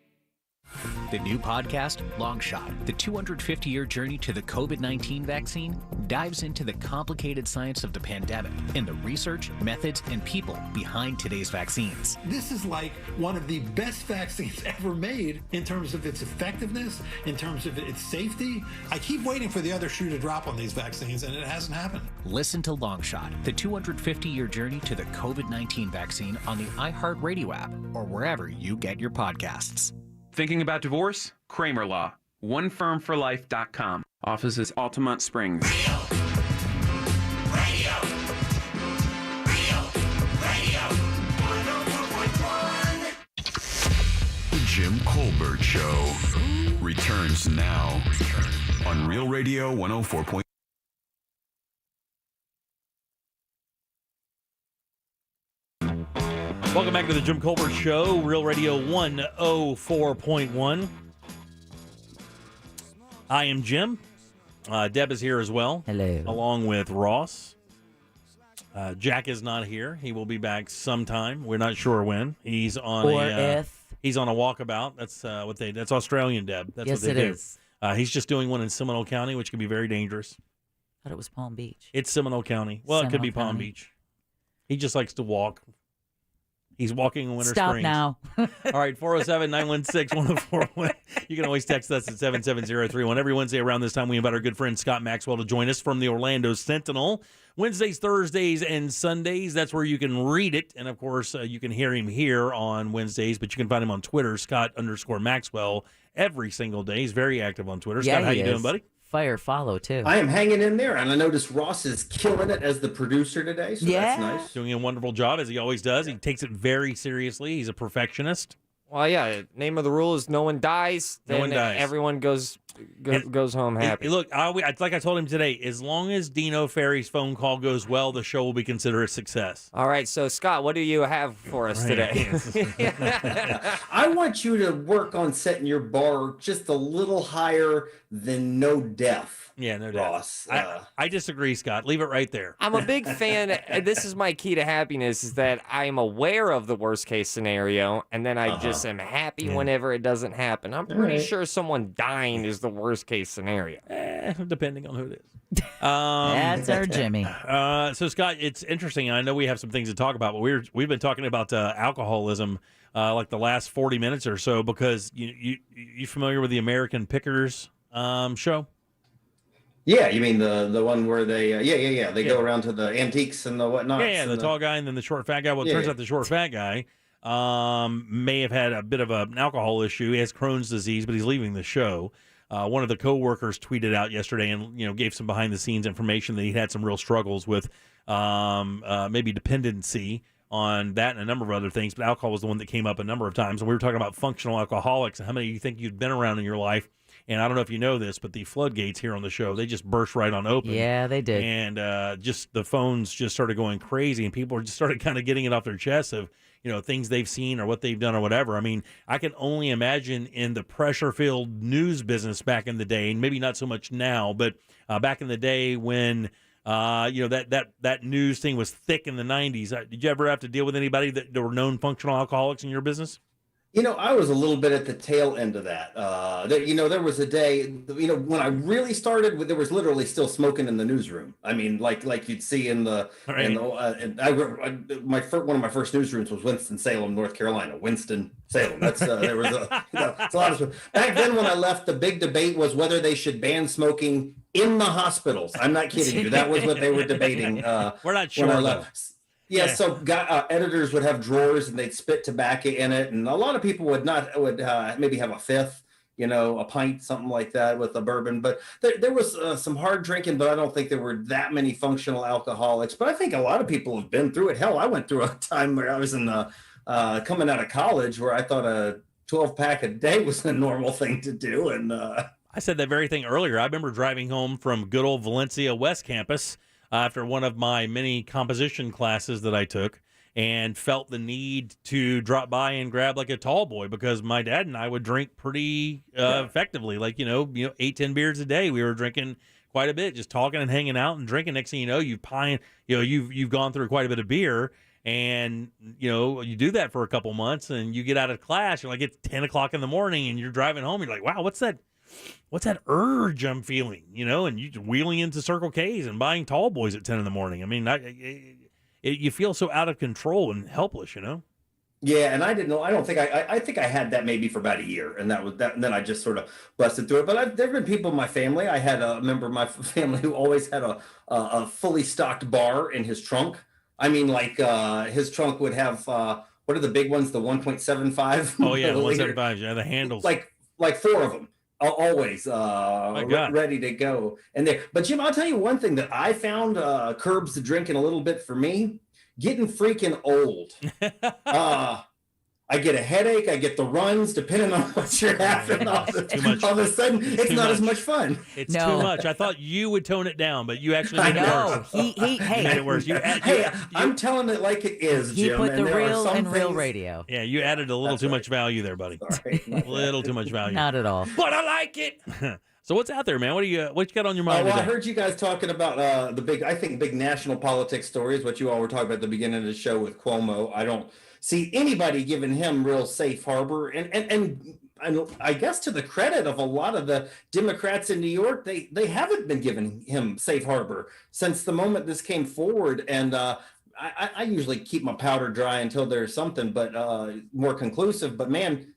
The new podcast, Long Shot, the 250-year journey to the COVID-19 vaccine, dives into the complicated science of the pandemic and the research, methods, and people behind today's vaccines. This is like one of the best vaccines ever made in terms of its effectiveness, in terms of its safety. I keep waiting for the other shoe to drop on these vaccines, and it hasn't happened. Listen to Long Shot, the 250-year journey to the COVID-19 vaccine on the iHeartRadio app or wherever you get your podcasts. Thinking about divorce? Kramer Law. OneFirmForLife.com. Offices Altamont Springs. The Jim Colbert Show returns now on Real Radio 104. Welcome back to the Jim Colbert Show, Real Radio 104.1. I am Jim. Deb is here as well. Hello. Along with Ross. Jack is not here. He will be back sometime. We're not sure when. He's on he's on a walkabout. That's that's Australian, Deb. That's yes, what they it do. is. He's just doing one in Seminole County, which can be very dangerous. I thought it was Palm Beach. It's Seminole County. Well, it could be Palm Beach. He just likes to walk. He's walking in Winter Springs. Stop now. All right, 407-916-1041. You can always text us at 77031. Every Wednesday around this time, we invite our good friend Scott Maxwell to join us from the Orlando Sentinel. Wednesdays, Thursdays, and Sundays. That's where you can read it. And, of course, you can hear him here on Wednesdays, but you can find him on Twitter, Scott_Maxwell, every single day. He's very active on Twitter. Yeah, Scott, how you doing, buddy? Fire follow, too. I am hanging in there, and I noticed Ross is killing it as the producer today, so that's nice. Doing a wonderful job, as he always does. He takes it very seriously. He's a perfectionist. Well, yeah, name of the rule is no one dies. No one dies. Everyone goes home happy. Look, like I told him today, as long as Dino Ferry's phone call goes well, the show will be considered a success. All right, so Scott, what do you have for us today? I want you to work on setting your bar just a little higher than no death. Yeah, no doubt. Ross, I disagree, Scott. Leave it right there. I'm a big fan. This is my key to happiness, is that I am aware of the worst case scenario, and then I just am happy whenever it doesn't happen. I'm pretty sure someone dying is the worst case scenario. Depending on who it is. That's our Jimmy. So, Scott, it's interesting. I know we have some things to talk about, but we've been talking about alcoholism like the last 40 minutes or so, because you familiar with the American Pickers show? Yeah, you mean the one where they they go around to the antiques and the whatnot. Yeah, the tall guy and then the short fat guy. Well, it turns out the short fat guy may have had a bit of an alcohol issue. He has Crohn's disease, but he's leaving the show. One of the coworkers tweeted out yesterday and gave some behind the scenes information that he had some real struggles with maybe dependency on that and a number of other things, but alcohol was the one that came up a number of times. And we were talking about functional alcoholics and how many you think you've been around in your life. And I don't know if you know this, but the floodgates here on the show, they just burst right on open. Yeah, they did. And just the phones just started going crazy, and people just started kind of getting it off their chests of, things they've seen or what they've done or whatever. I mean, I can only imagine in the pressure-filled news business back in the day, and maybe not so much now, but back in the day when that news thing was thick in the 90s. Did you ever have to deal with anybody that were known functional alcoholics in your business? I was a little bit at the tail end of that. There was a day, when I really started, there was literally still smoking in the newsroom. I mean, like you'd see in the, Right. one of my first newsrooms was Winston-Salem, North Carolina. Winston-Salem. That's there was it's a lot of smoke. Back then when I left, the big debate was whether they should ban smoking in the hospitals. I'm not kidding you. That was what they were debating. We're not sure, when I though. left. Yeah, so editors would have drawers and they'd spit tobacco in it, and a lot of people would maybe have a fifth, a pint, something like that with a bourbon. But there was some hard drinking, but I don't think there were that many functional alcoholics. But I think a lot of people have been through it. Hell, I went through a time where I was coming out of college where I thought a 12-pack a day was a normal thing to do, and I said that very thing earlier. I remember driving home from good old Valencia West Campus after one of my many composition classes that I took, and felt the need to drop by and grab like a tall boy, because my dad and I would drink pretty effectively, like 8-10 beers a day. We were drinking quite a bit, just talking and hanging out and drinking. Next thing you know, you've gone through quite a bit of beer, and you do that for a couple months, and you get out of class. You're like, it's 10 o'clock in the morning, and you're driving home. You're like, wow, what's that urge I'm feeling, and you wheeling into Circle K's and buying tall boys at 10 in the morning. I mean, you feel so out of control and helpless, Yeah, and I didn't know. I don't think I think I had that maybe for about a year, and that was that. And then I just sort of busted through it. But there have been people in my family. I had a member of my family who always had a fully stocked bar in his trunk. I mean, like his trunk would have what are the big ones? The 1.75. Oh yeah, 1.75. Yeah, the handles. Like 4 of them. Always ready to go. But Jim, I'll tell you one thing that I found curbs the drinking a little bit for me. Getting freaking old. I get a headache. I get the runs, depending on what you're having. All of a sudden, it's not as much fun. It's too much. I thought you would tone it down, but you actually made it worse. He made it worse. I'm telling it like it is, Jim. He put the real in real things... radio. Yeah, you added a little too much value there, buddy. A little too much value. Not at all. But I like it. So what's out there, man? What you got on your mind today? I heard you guys talking about the big national politics stories, what you all were talking about at the beginning of the show with Cuomo. I don't see anybody giving him real safe harbor. And I guess to the credit of a lot of the Democrats in New York, they haven't been giving him safe harbor since the moment this came forward. And I usually keep my powder dry until there's something more conclusive. But man,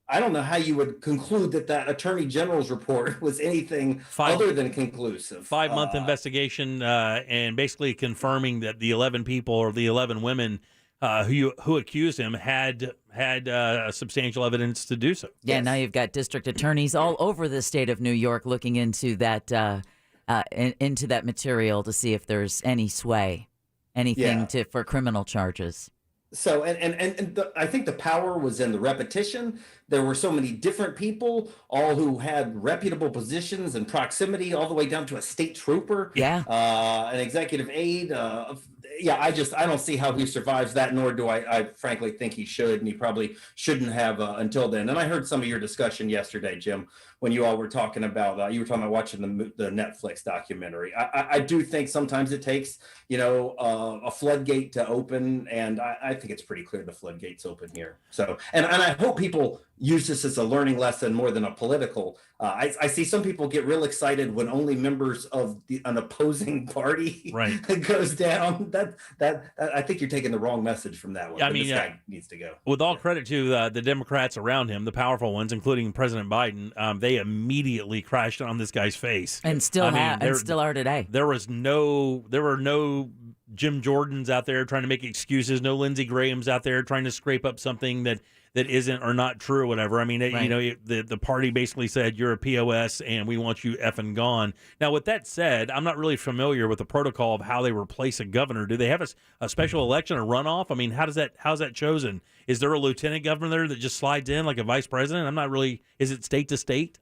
I don't know how you would conclude that Attorney General's report was anything other than conclusive. 5-month investigation and basically confirming that the 11 people or the 11 women who accused him had substantial evidence to do so. Yeah, yes. Now you've got district attorneys all over the state of New York looking into that material to see if there's any sway, anything for criminal charges. So, I think the power was in the repetition. There were so many different people, all who had reputable positions and proximity, all the way down to a state trooper, an executive aide. I don't see how he survives that, nor do I frankly think he should, and he probably shouldn't have until then. And I heard some of your discussion yesterday, Jim, when you all were talking about watching the Netflix documentary. I do think sometimes it takes a floodgate to open, and I think it's pretty clear the floodgate's open here. So and I hope people use this as a learning lesson more than a political. I see some people get real excited when only members of an opposing party goes down. That I think you're taking the wrong message from that one. This guy needs to go. With all credit to the Democrats around him, the powerful ones, including President Biden, they immediately crashed on this guy's face, and still are today. There were no Jim Jordans out there trying to make excuses, no Lindsey Grahams out there trying to scrape up something that isn't or not true or whatever. I mean, the party basically said, you're a POS and we want you effing gone. Now, with that said, I'm not really familiar with the protocol of how they replace a governor. Do they have a special election, a runoff? I mean, how's that chosen? Is there a lieutenant governor there that just slides in like a vice president? I'm not really, is it state to state?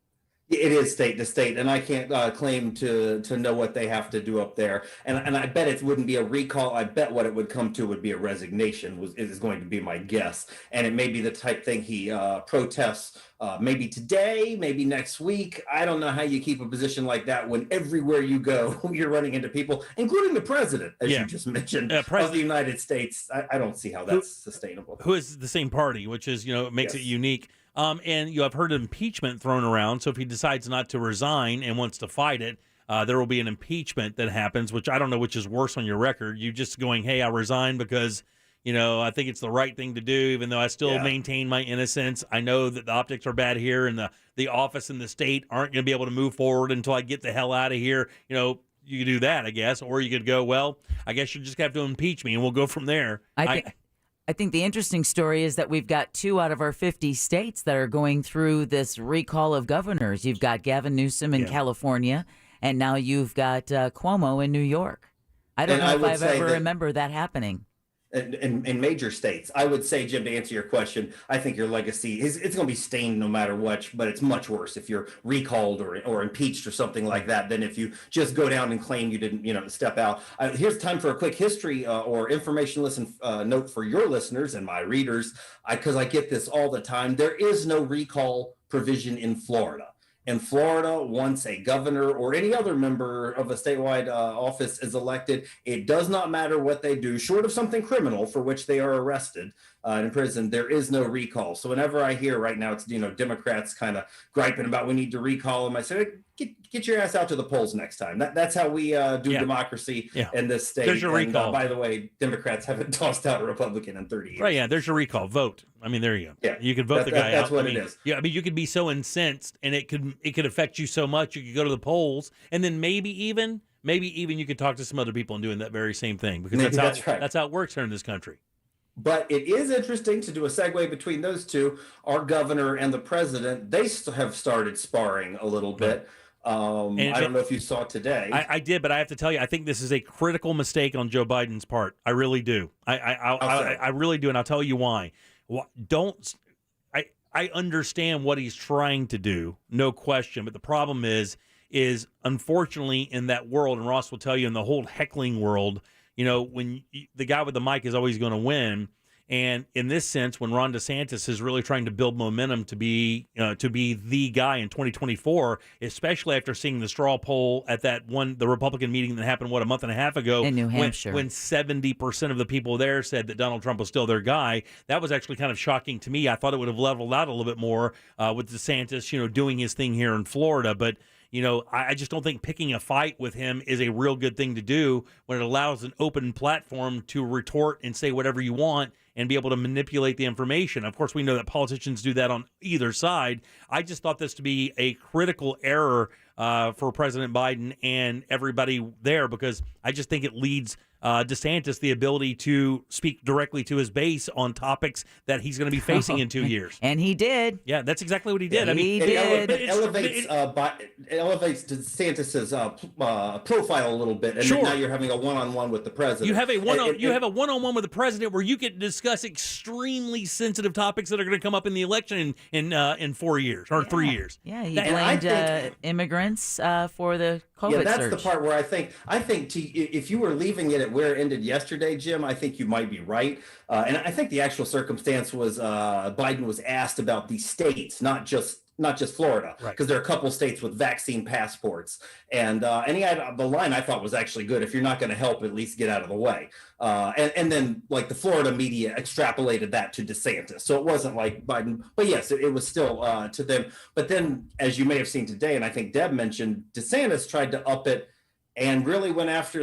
It is state to state, and I can't claim to know what they have to do up there. And I bet it wouldn't be a recall. I bet what it would come to would be a resignation. Is going to be my guess. And it may be the type thing he protests maybe today, maybe next week. I don't know how you keep a position like that when everywhere you go you're running into people, including the president, as you just mentioned, of the United States. I don't see how that's sustainable. Who is the same party, which is makes it unique. And I've heard impeachment thrown around. So if he decides not to resign and wants to fight it, there will be an impeachment that happens, which I don't know which is worse on your record. You just going, hey, I resign because, I think it's the right thing to do, even though I still maintain my innocence. I know that the optics are bad here and the office and the state aren't going to be able to move forward until I get the hell out of here. You could do that, I guess. Or you could go, well, I guess you just have to impeach me and we'll go from there. I think the interesting story is that we've got 2 out of our 50 states that are going through this recall of governors. You've got Gavin Newsom in California, and now you've got Cuomo in New York. I don't know if I've ever remember that happening. In major states, I would say, Jim, to answer your question, I think your legacy it's going to be stained no matter what, but it's much worse if you're recalled or impeached or something like that than if you just go down and claim you didn't, step out. Here's time for a quick history or information note for your listeners and my readers, because I get this all the time. There is no recall provision in Florida. In Florida, once a governor or any other member of a statewide office is elected, it does not matter what they do, short of something criminal for which they are arrested in prison. There is no recall. So whenever I hear right now, it's Democrats kind of griping about we need to recall them, I say, get your ass out to the polls next time. That's how we do democracy in this state. There's your recall. By the way, Democrats haven't tossed out a Republican in 30 years. Right, yeah, there's your recall. Vote. I mean, there you go. Yeah, you can vote the guy out. That's what it is. Yeah, I mean, you could be so incensed, and it could affect you so much. You could go to the polls, and then maybe even you could talk to some other people and doing that very same thing, because that's how it works here in this country. But it is interesting to do a segue between those two. Our governor and the president, they have started sparring a little bit. I don't know if you saw today. I did, but I have to tell you, I think this is a critical mistake on Joe Biden's part. I really do. I really do, and I'll tell you why. I understand what he's trying to do, no question. But the problem is unfortunately in that world, and Ross will tell you in the whole heckling world, when the guy with the mic is always going to win. And in this sense, when Ron DeSantis is really trying to build momentum to be the guy in 2024, especially after seeing the straw poll at the Republican meeting that happened, a month and a half ago in New Hampshire, when 70% of the people there said that Donald Trump was still their guy. That was actually kind of shocking to me. I thought it would have leveled out a little bit more with DeSantis, doing his thing here in Florida. But I just don't think picking a fight with him is a real good thing to do when it allows an open platform to retort and say whatever you want and be able to manipulate the information. Of course, we know that politicians do that on either side. I just thought this to be a critical error for President Biden and everybody there, because I just think it leads DeSantis the ability to speak directly to his base on topics that he's going to be facing in 2 years. And he did. Yeah, that's exactly what he did. It elevates DeSantis's profile a little bit, and then now you're having a one-on-one with the president. You have a one-on-one with the president where you can discuss extremely sensitive topics that are going to come up in the election in 4 years or 3 years. Yeah, he blamed immigrants for the COVID surge. Yeah, that's the part where I think if you were leaving it at where it ended yesterday, Jim, I think you might be right. And I think the actual circumstance was Biden was asked about the states, not just Florida, because there are a couple states with vaccine passports. And he had the line I thought was actually good. If you're not going to help, at least get out of the way. And then the Florida media extrapolated that to DeSantis. So it wasn't like Biden, but yes, it was still to them. But then, as you may have seen today, and I think Deb mentioned, DeSantis tried to up it and really went after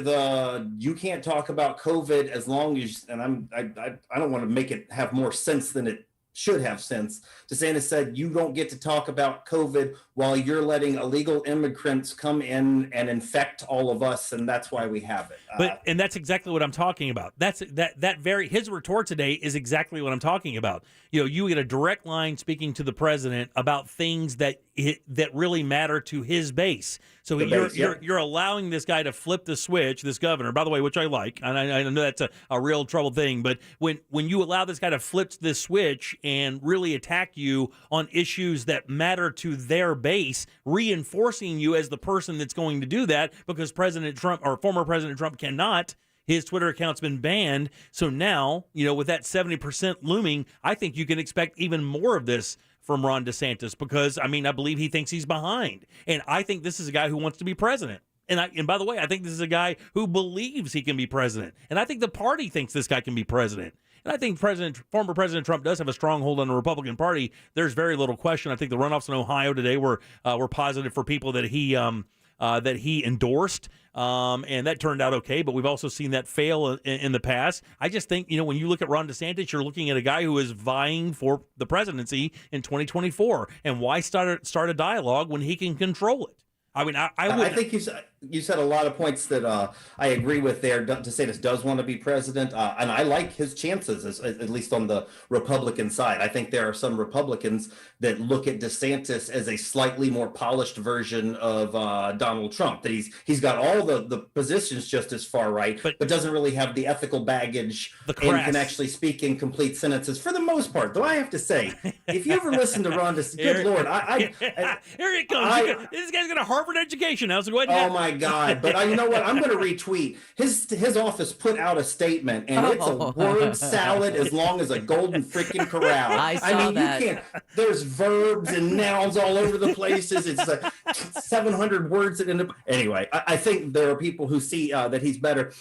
you can't talk about COVID as long as, and I don't want to make it have more sense than it should have sense. DeSantis said, you don't get to talk about COVID while you're letting illegal immigrants come in and infect all of us, and that's why we have it. And that's exactly what I'm talking about. His retort today is exactly what I'm talking about. You get a direct line speaking to the president about things that really matter to his base. So you're allowing this guy to flip the switch, this governor, by the way, which I like, and I know that's a real trouble thing, but when you allow this guy to flip this switch and really attack you on issues that matter to their base, reinforcing you as the person that's going to do that, because President Trump or former President Trump cannot. His Twitter account's been banned. So now, with that 70% looming, I think you can expect even more of this from Ron DeSantis, because, I believe he thinks he's behind. And I think this is a guy who wants to be president. And by the way, I think this is a guy who believes he can be president. And I think the party thinks this guy can be president. And I think former President Trump does have a stronghold on the Republican Party. There's very little question. I think the runoffs in Ohio today were positive for people that he endorsed, and that turned out okay. But we've also seen that fail in the past. I just think, when you look at Ron DeSantis, you're looking at a guy who is vying for the presidency in 2024. And why start a dialogue when he can control it? I think you said a lot of points that I agree with there. DeSantis does want to be president, and I like his chances, at least on the Republican side. I think there are some Republicans that look at DeSantis as a slightly more polished version of Donald Trump, that he's got all the positions just as far right, but doesn't really have the ethical baggage and can actually speak in complete sentences for the most part. Though I have to say, if you ever listen to Ron DeSantis, good Lord, here it comes. This guy's got a Harvard education now, so go ahead. Oh my God! But you know what? I'm going to retweet. His office put out a statement, and it's a word salad as long as a golden freaking corral. I saw that. You can't. There's verbs and nouns all over the places. It's 700 words that end up. Anyway, I think there are people who see that he's better.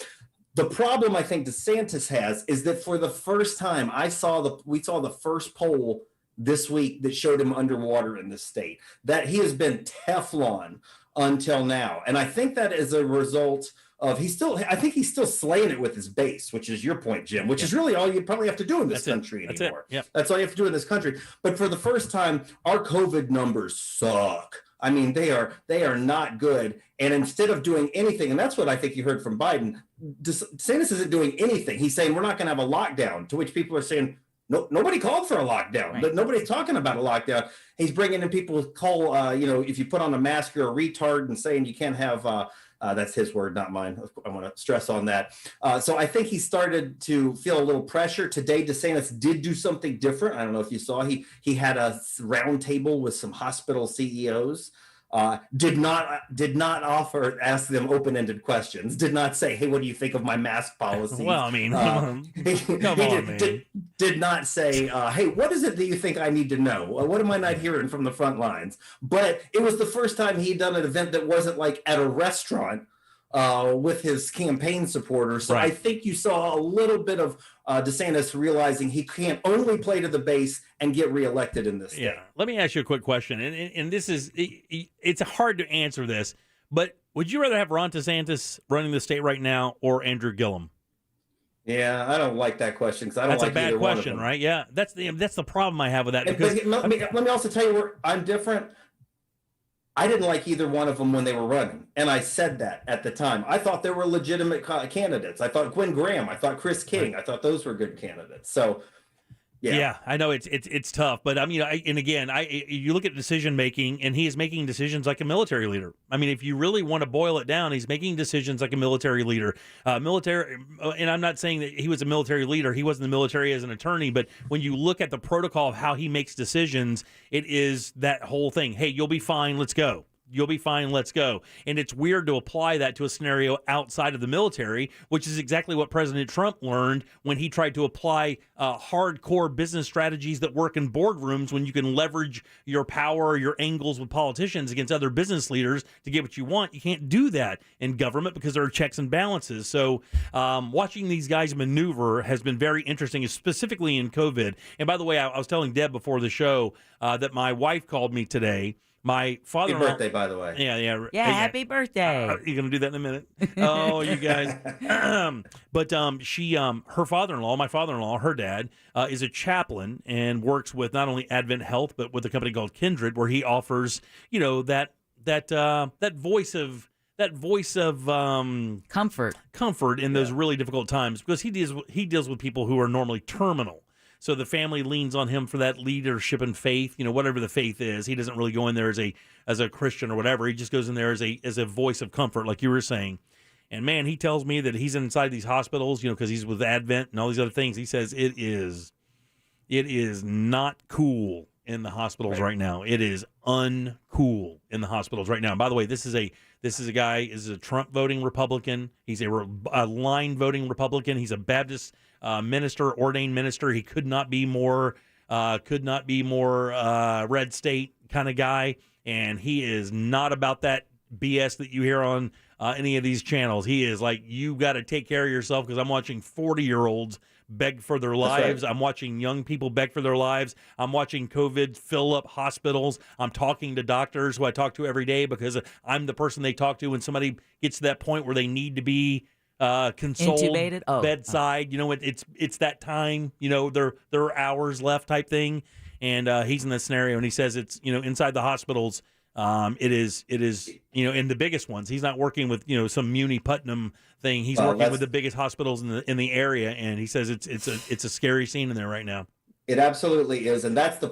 The problem I think DeSantis has is that for the first time, we saw the first poll this week that showed him underwater in the state, that he has been Teflon until now. And I think that is a result of I think he's still slaying it with his base, which is your point, Jim, which is really all you probably have to do in this country anymore. That's all you have to do in this country. But for the first time, our COVID numbers suck. They are not good. And instead of doing anything, and that's what I think you heard from Biden, DeSantis isn't doing anything. He's saying we're not going to have a lockdown, to which people are saying, no, nobody called for a lockdown, but nobody's talking about a lockdown. He's bringing in people who call, if you put on a mask, you're a retard, and saying you can't have, that's his word, not mine. I want to stress on that. So I think he started to feel a little pressure. Today, DeSantis did do something different. I don't know if you saw, he had a round table with some hospital CEOs. Did not ask them open-ended questions. Did not say, "Hey, what do you think of my mask policy?" Well, did not say, "Hey, what is it that you think I need to know? What am I not hearing from the front lines?" But it was the first time he'd done an event that wasn't like at a restaurant with his campaign supporters. So I think you saw a little bit of DeSantis realizing he can't only play to the base and get reelected in this state. Yeah. Let me ask you a quick question. And this is, it's hard to answer this, but would you rather have Ron DeSantis running the state right now or Andrew Gillum? Yeah, I don't like that question because I don't That's like a bad either question, one of them. right? Yeah, that's the problem I have with that. Because let me also tell you where I'm different. I didn't like either one of them when they were running, and I said that at the time. I thought they were legitimate candidates. I thought Gwen Graham, I thought Chris King, I thought those were good candidates. So, yeah, I know it's tough, but you look at decision making, and he is making decisions like a military leader. If you really want to boil it down, he's making decisions like a military leader. And I'm not saying that he was a military leader. He wasn't in the military as an attorney, but when you look at the protocol of how he makes decisions, it is that whole thing. Hey, you'll be fine. Let's go. You'll be fine. Let's go. And it's weird to apply that to a scenario outside of the military, which is exactly what President Trump learned when he tried to apply hardcore business strategies that work in boardrooms when you can leverage your power, your angles with politicians against other business leaders to get what you want. You can't do that in government because there are checks and balances. So watching these guys maneuver has been very interesting, specifically in COVID. And by the way, I was telling Deb before the show that my wife called me today. My father-in-law. Happy birthday, by the way. Yeah, happy birthday. You're gonna do that in a minute. Oh, you guys. But her father-in-law, my father-in-law, her dad, is a chaplain and works with not only Advent Health but with a company called Kindred, where he offers, that voice of comfort in those really difficult times, because he deals with people who are normally terminal. So the family leans on him for that leadership and faith, whatever the faith is. He doesn't really go in there as a Christian or whatever. He just goes in there as a voice of comfort, like you were saying. And man, he tells me that he's inside these hospitals, because he's with Advent and all these other things. He says it is It is not cool in the hospitals right now. It is uncool in the hospitals right now. And by the way, this is a guy, is a Trump voting Republican. He's a line voting Republican. He's a Baptist minister, ordained minister. He could not be more red state kind of guy. And he is not about that BS that you hear on any of these channels. He is like, you got to take care of yourself, because I'm watching 40-year-olds beg for their lives. Right. I'm watching young people beg for their lives. I'm watching COVID fill up hospitals. I'm talking to doctors who I talk to every day, because I'm the person they talk to when somebody gets to that point where they need to be consoled, intubated, bedside. You know, it's that time. You know, there are hours left type thing. And he's in this scenario, and he says it's, you know, inside the hospitals. It is, you know, in the biggest ones. He's not working with, you know, some Muni Putnam thing. He's working with the biggest hospitals in the area, and he says it's a scary scene in there right now. It absolutely is, and that's the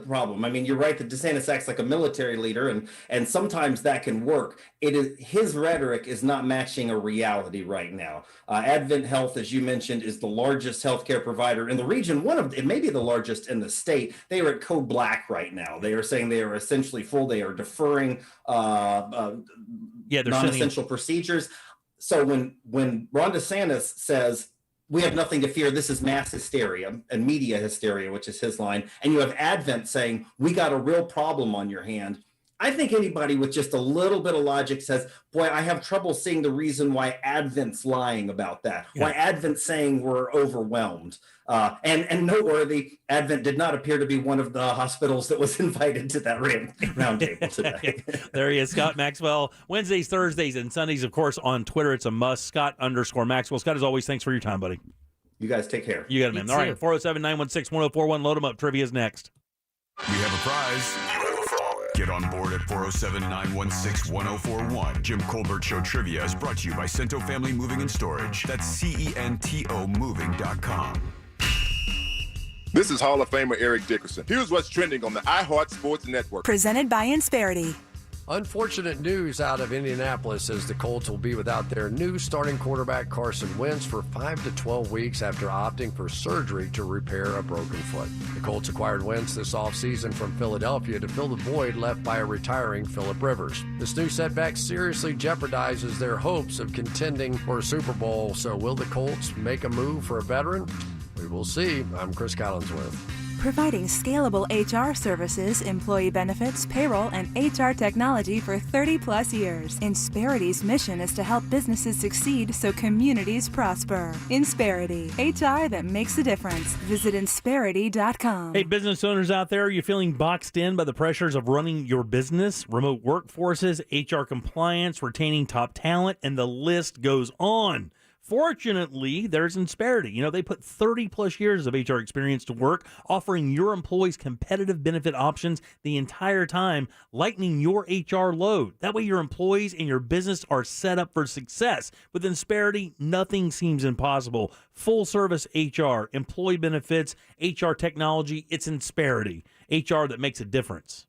problem. I mean, you're right that DeSantis acts like a military leader, and sometimes that can work. It is, his rhetoric is not matching a reality right now. Advent Health, as you mentioned, is the largest healthcare provider in the region. It may be the largest in the state. They are at code black right now. They are saying they are essentially full. They are deferring non-essential procedures. So when Ron DeSantis says, we have nothing to fear, this is mass hysteria and media hysteria, which is his line, and you have Advent saying, we got a real problem on your hand, I think anybody with just a little bit of logic says, boy, I have trouble seeing the reason why Advent's lying about that, why Advent's saying we're overwhelmed. And noteworthy, Advent did not appear to be one of the hospitals that was invited to that round table today. There he is, Scott Maxwell. Wednesdays, Thursdays, and Sundays, of course, on Twitter. It's a must. Scott_Maxwell. Scott, as always, thanks for your time, buddy. You guys take care. You got it, man. All right, 407-916-1041. Load them up. Trivia is next. We have a prize. Get on board at 407-916-1041. Jim Colbert Show Trivia is brought to you by Cento Family Moving and Storage. That's CENTO moving.com. This is Hall of Famer Eric Dickerson. Here's what's trending on the iHeart Sports Network. Presented by Insperity. Unfortunate news out of Indianapolis as the Colts will be without their new starting quarterback Carson Wentz for 5 to 12 weeks after opting for surgery to repair a broken foot. The Colts acquired Wentz this offseason from Philadelphia to fill the void left by a retiring Phillip Rivers. This new setback seriously jeopardizes their hopes of contending for a Super Bowl, so will the Colts make a move for a veteran? We will see. I'm Chris Collinsworth. Providing scalable HR services, employee benefits, payroll, and HR technology for 30-plus years. Insperity's mission is to help businesses succeed so communities prosper. Insperity, HR that makes a difference. Visit Insperity.com. Hey, business owners out there, are you feeling boxed in by the pressures of running your business? Remote workforces, HR compliance, retaining top talent, and the list goes on. Fortunately, there's Insperity. You know, they put 30-plus years of HR experience to work, offering your employees competitive benefit options the entire time, lightening your HR load. That way your employees and your business are set up for success. With Insperity, nothing seems impossible. Full-service HR, employee benefits, HR technology, it's Insperity. HR that makes a difference.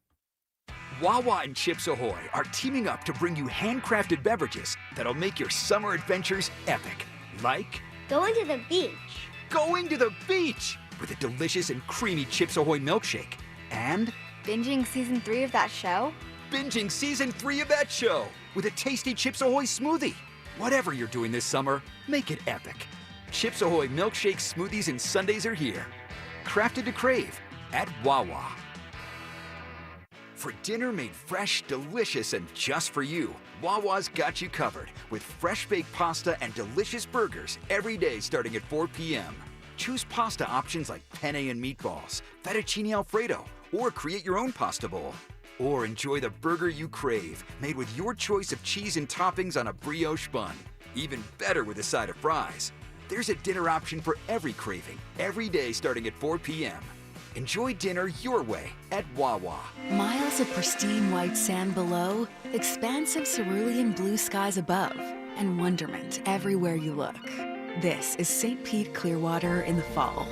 Wawa and Chips Ahoy are teaming up to bring you handcrafted beverages that'll make your summer adventures epic. Like going to the beach. Going to the beach with a delicious and creamy Chips Ahoy milkshake. And binging season 3 of that show. Binging season 3 of that show with a tasty Chips Ahoy smoothie. Whatever you're doing this summer, make it epic. Chips Ahoy milkshakes, smoothies, and sundaes are here. Crafted to crave at Wawa. For dinner made fresh, delicious, and just for you, Wawa's got you covered with fresh baked pasta and delicious burgers every day starting at 4 p.m. Choose pasta options like penne and meatballs, fettuccine alfredo, or create your own pasta bowl. Or enjoy the burger you crave, made with your choice of cheese and toppings on a brioche bun. Even better with a side of fries. There's a dinner option for every craving, every day starting at 4 p.m. Enjoy dinner your way at Wawa. Miles of pristine white sand below, expansive cerulean blue skies above, and wonderment everywhere you look. This is St. Pete Clearwater in the fall.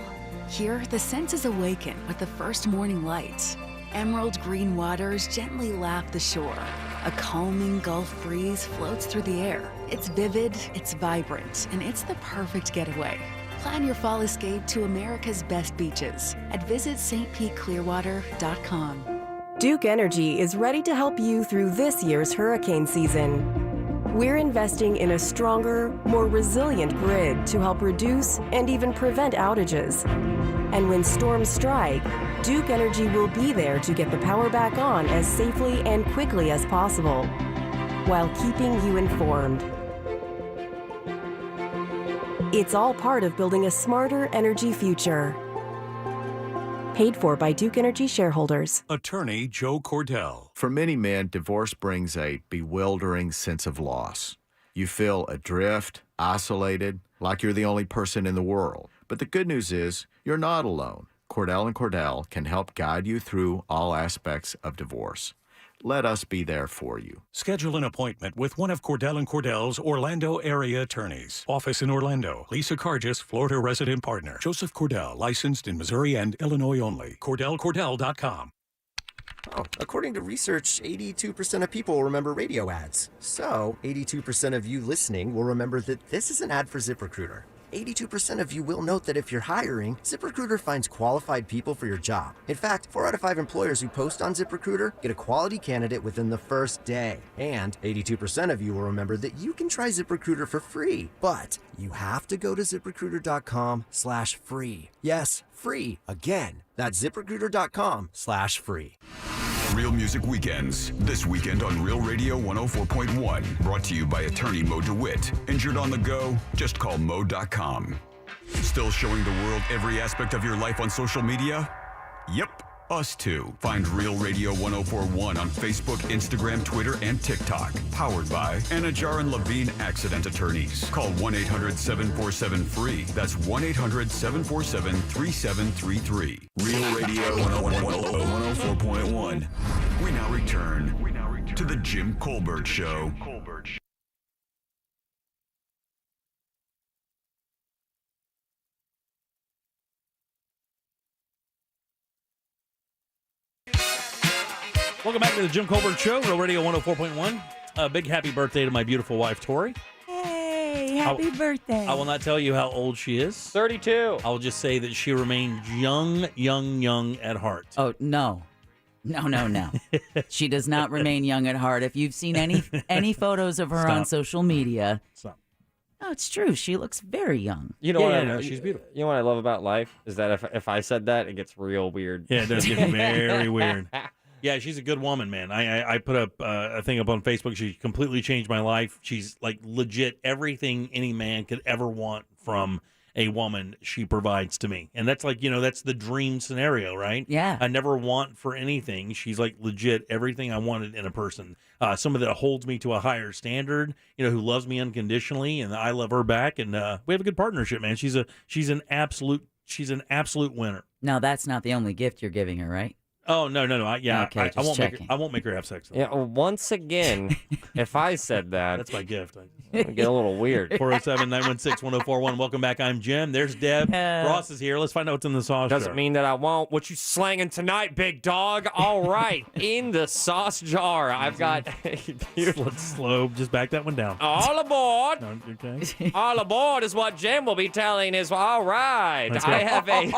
Here, the senses awaken with the first morning light. Emerald green waters gently lap the shore. A calming Gulf breeze floats through the air. It's vivid, it's vibrant, and it's the perfect getaway. Plan your fall escape to America's best beaches at visitstpeteclearwater.com. Duke Energy is ready to help you through this year's hurricane season. We're investing in a stronger, more resilient grid to help reduce and even prevent outages. And when storms strike, Duke Energy will be there to get the power back on as safely and quickly as possible, while keeping you informed. It's all part of building a smarter energy future. Paid for by Duke Energy shareholders. Attorney Joe Cordell. For many men, divorce brings a bewildering sense of loss. You feel adrift, isolated, like you're the only person in the world. But the good news is, you're not alone. Cordell & Cordell can help guide you through all aspects of divorce. Let us be there for you. Schedule an appointment with one of Cordell & Cordell's Orlando area attorneys. Office in Orlando. Lisa Cargis, Florida resident partner. Joseph Cordell, licensed in Missouri and Illinois only. CordellCordell.com. Oh, according to research, 82% of people will remember radio ads. So, 82% of you listening will remember that this is an ad for ZipRecruiter. 82% of you will note that if you're hiring, ZipRecruiter finds qualified people for your job. In fact, 4 out of 5 employers who post on ZipRecruiter get a quality candidate within the first day. And 82% of you will remember that you can try ZipRecruiter for free. But you have to go to ZipRecruiter.com/free. Yes, free. Again, that's ZipRecruiter.com/free. Real Music Weekends, this weekend on Real Radio 104.1. Brought to you by attorney Mo DeWitt. Injured on the go? Just call Mo.com. Still showing the world every aspect of your life on social media? Yep, us too. Find Real Radio 104.1 on Facebook, Instagram, Twitter, and TikTok. Powered by Anajar and Levine Accident Attorneys. Call 1-800-747-FREE. That's 1-800-747-3733. Real Radio 104.1. We now return to the Jim Colbert Show. Welcome back to the Jim Colbert Show, Real Radio 104.1. A big happy birthday to my beautiful wife, Tori. Hey, happy birthday. I will not tell you how old she is. 32. I will just say that she remained young at heart. Oh, no. No. She does not remain young at heart. If you've seen any photos of her on social media. Stop. No, it's true. She looks very young. You know what? She's beautiful. You know what I love about life is that if I said that, it gets real weird. Yeah, it does get very weird. Yeah, she's a good woman, man. I put up a thing up on Facebook. She completely changed my life. She's like legit everything any man could ever want from a woman she provides to me. And that's like, that's the dream scenario, right? Yeah. I never want for anything. She's like legit everything I wanted in a person. Somebody that holds me to a higher standard, who loves me unconditionally, and I love her back. And we have a good partnership, man. She's an absolute winner. Now, that's not the only gift you're giving her, right? Oh, no. Okay, I won't make her have sex, though. Yeah, once again, if I said that. That's my gift. I get a little weird. 407-916-1041. Welcome back. I'm Jim. There's Deb. Ross is here. Let's find out what's in the sauce jar. Doesn't mean that I won't. What you slanging tonight, big dog? All right. In the sauce jar, I've got a beautiful. Let's slow. Just back that one down. All aboard. No, okay. All aboard is what Jim will be telling his. All right. I have a. Easy,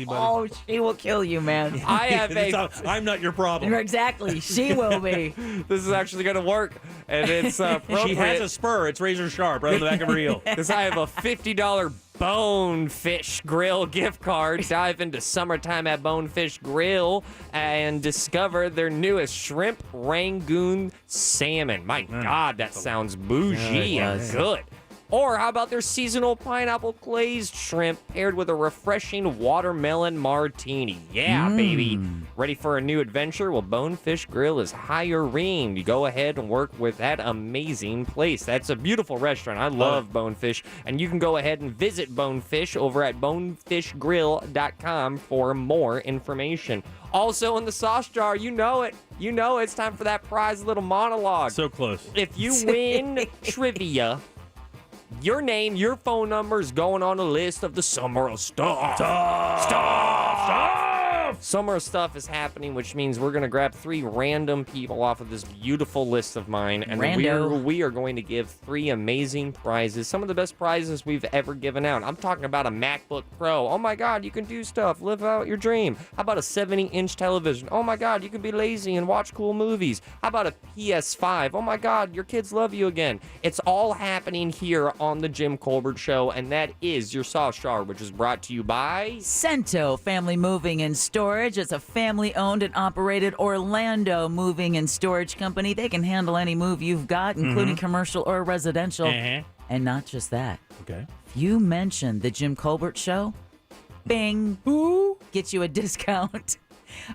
buddy. Oh, she will kill you, man. I'm not your problem. Exactly. She will be. This is actually going to work. And it's appropriate. She has a spur. It's razor sharp right on the back of her heel. Because I have a $50 Bonefish Grill gift card. Dive into summertime at Bonefish Grill and discover their newest shrimp Rangoon salmon. My God, that sounds bougie and good. Or how about their seasonal pineapple glazed shrimp paired with a refreshing watermelon martini? Yeah, baby. Ready for a new adventure? Well, Bonefish Grill is hiring. You go ahead and work with that amazing place. That's a beautiful restaurant. I love Bonefish. And you can go ahead and visit Bonefish over at bonefishgrill.com for more information. Also in the sauce jar, you know it. It's time for that prize little monologue. So close. If you win trivia, your name, your phone number is going on a list of the summer of stuff. Summer stuff is happening, which means we're going to grab 3 random people off of this beautiful list of mine, and we are going to give 3 amazing prizes, some of the best prizes we've ever given out. I'm talking about a MacBook Pro. Oh my God, you can do stuff, live out your dream. How about a 70-inch television? Oh my God, you can be lazy and watch cool movies. How about a PS5? Oh my God, your kids love you again. It's all happening here on the Jim Colbert Show, and that is your Sauce Jar, which is brought to you by Cento Family Moving and Storage. It's a family-owned and operated Orlando moving and storage company. They can handle any move you've got, including commercial or residential. And not just that. Okay. If you mention the Jim Colbert Show, bing, get you a discount.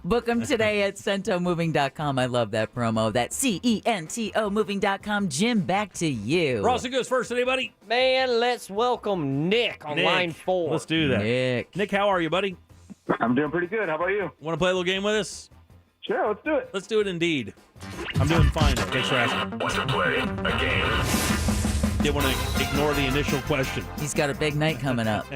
Book them today at CentoMoving.com. I love that promo. That's CENTO Moving.com. Jim, back to you. Ross, who goes first today, buddy? Man, let's welcome Nick on line 4. Let's do that. Nick, how are you, buddy? I'm doing pretty good. How about you? Want to play a little game with us? Sure, let's do it. Let's do it indeed. I'm doing fine. Thanks for asking. Want to play a game? Didn't want to ignore the initial question. He's got a big night coming up.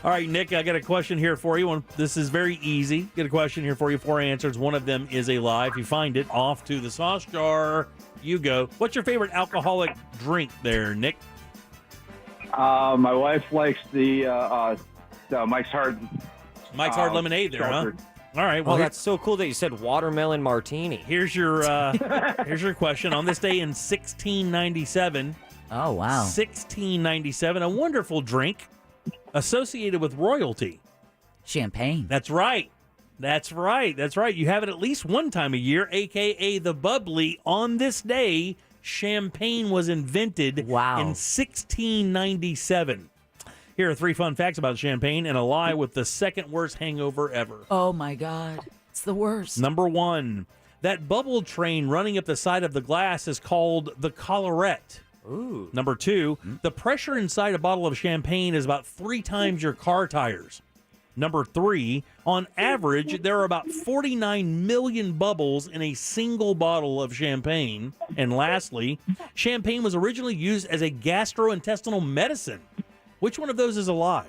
All right, Nick, I got a question here for you. This is very easy. Get a question here for you, 4 answers. One of them is a lie. If you find it, off to the sauce jar you go. What's your favorite alcoholic drink there, Nick? My wife likes the Mike's Hard. Mike's Hard Lemonade there, huh? All right. Well, that's so cool that you said watermelon martini. Here's your here's your question. On this day in 1697. Oh, wow. 1697, a wonderful drink associated with royalty. Champagne. That's right. That's right. That's right. You have it at least one time a year, a.k.a. the bubbly. On this day, champagne was invented in 1697. Here are 3 fun facts about champagne and a lie with the second worst hangover ever. Oh, my God. It's the worst. Number 1, that bubble train running up the side of the glass is called the collarette. Ooh. Number 2, the pressure inside a bottle of champagne is about 3 times your car tires. Number 3, on average, there are about 49 million bubbles in a single bottle of champagne. And lastly, champagne was originally used as a gastrointestinal medicine. Which one of those is a lie?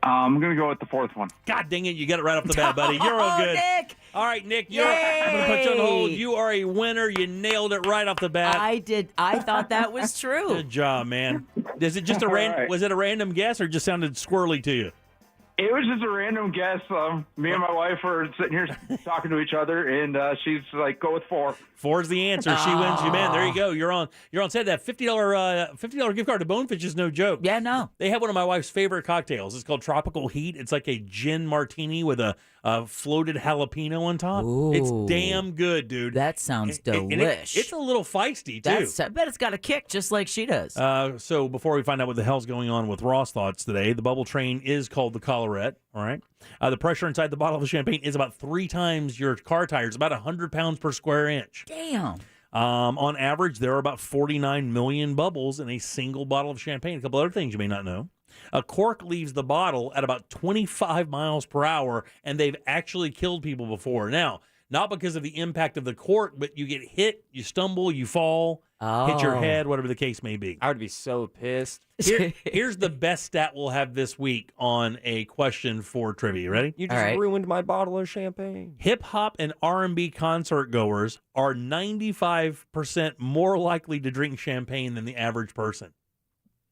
I'm going to go with the 4th one. God dang it, you got it right off the bat, buddy. You're all good. Nick! All right, Nick, I'm going to put you on hold. You are a winner. You nailed it right off the bat. I did. I thought that was true. Good job, man. Is it just a Right. Was it a random guess or just sounded squirrely to you? It was just a random guess. Me and my wife are sitting here talking to each other, and she's like, "Go with 4." 4's the answer. She wins. You man. There you go. You're on set. That $50 gift card to Bonefish is no joke. Yeah, no. They have one of my wife's favorite cocktails. It's called Tropical Heat. It's like a gin martini with a floated jalapeno on top. Ooh. It's damn good, dude. That sounds And delish. it's a little feisty too. I bet it's got a kick just like she does. So before we find out what the hell's going on with Ross thoughts today, the bubble train is called the collarette. All right. The pressure inside the bottle of champagne is about 3 times your car tires, about 100 pounds per square inch. Damn. On average, there are about 49 million bubbles in a single bottle of champagne. A couple other things you may not know. A cork leaves the bottle at about 25 miles per hour, and they've actually killed people before. Now, not because of the impact of the cork, but you get hit, you stumble, you fall, hit your head, whatever the case may be. I would be so pissed. Here's the best stat we'll have this week on a question for trivia. Ready? You just ruined my bottle of champagne. Hip hop and R&B concert goers are 95% more likely to drink champagne than the average person.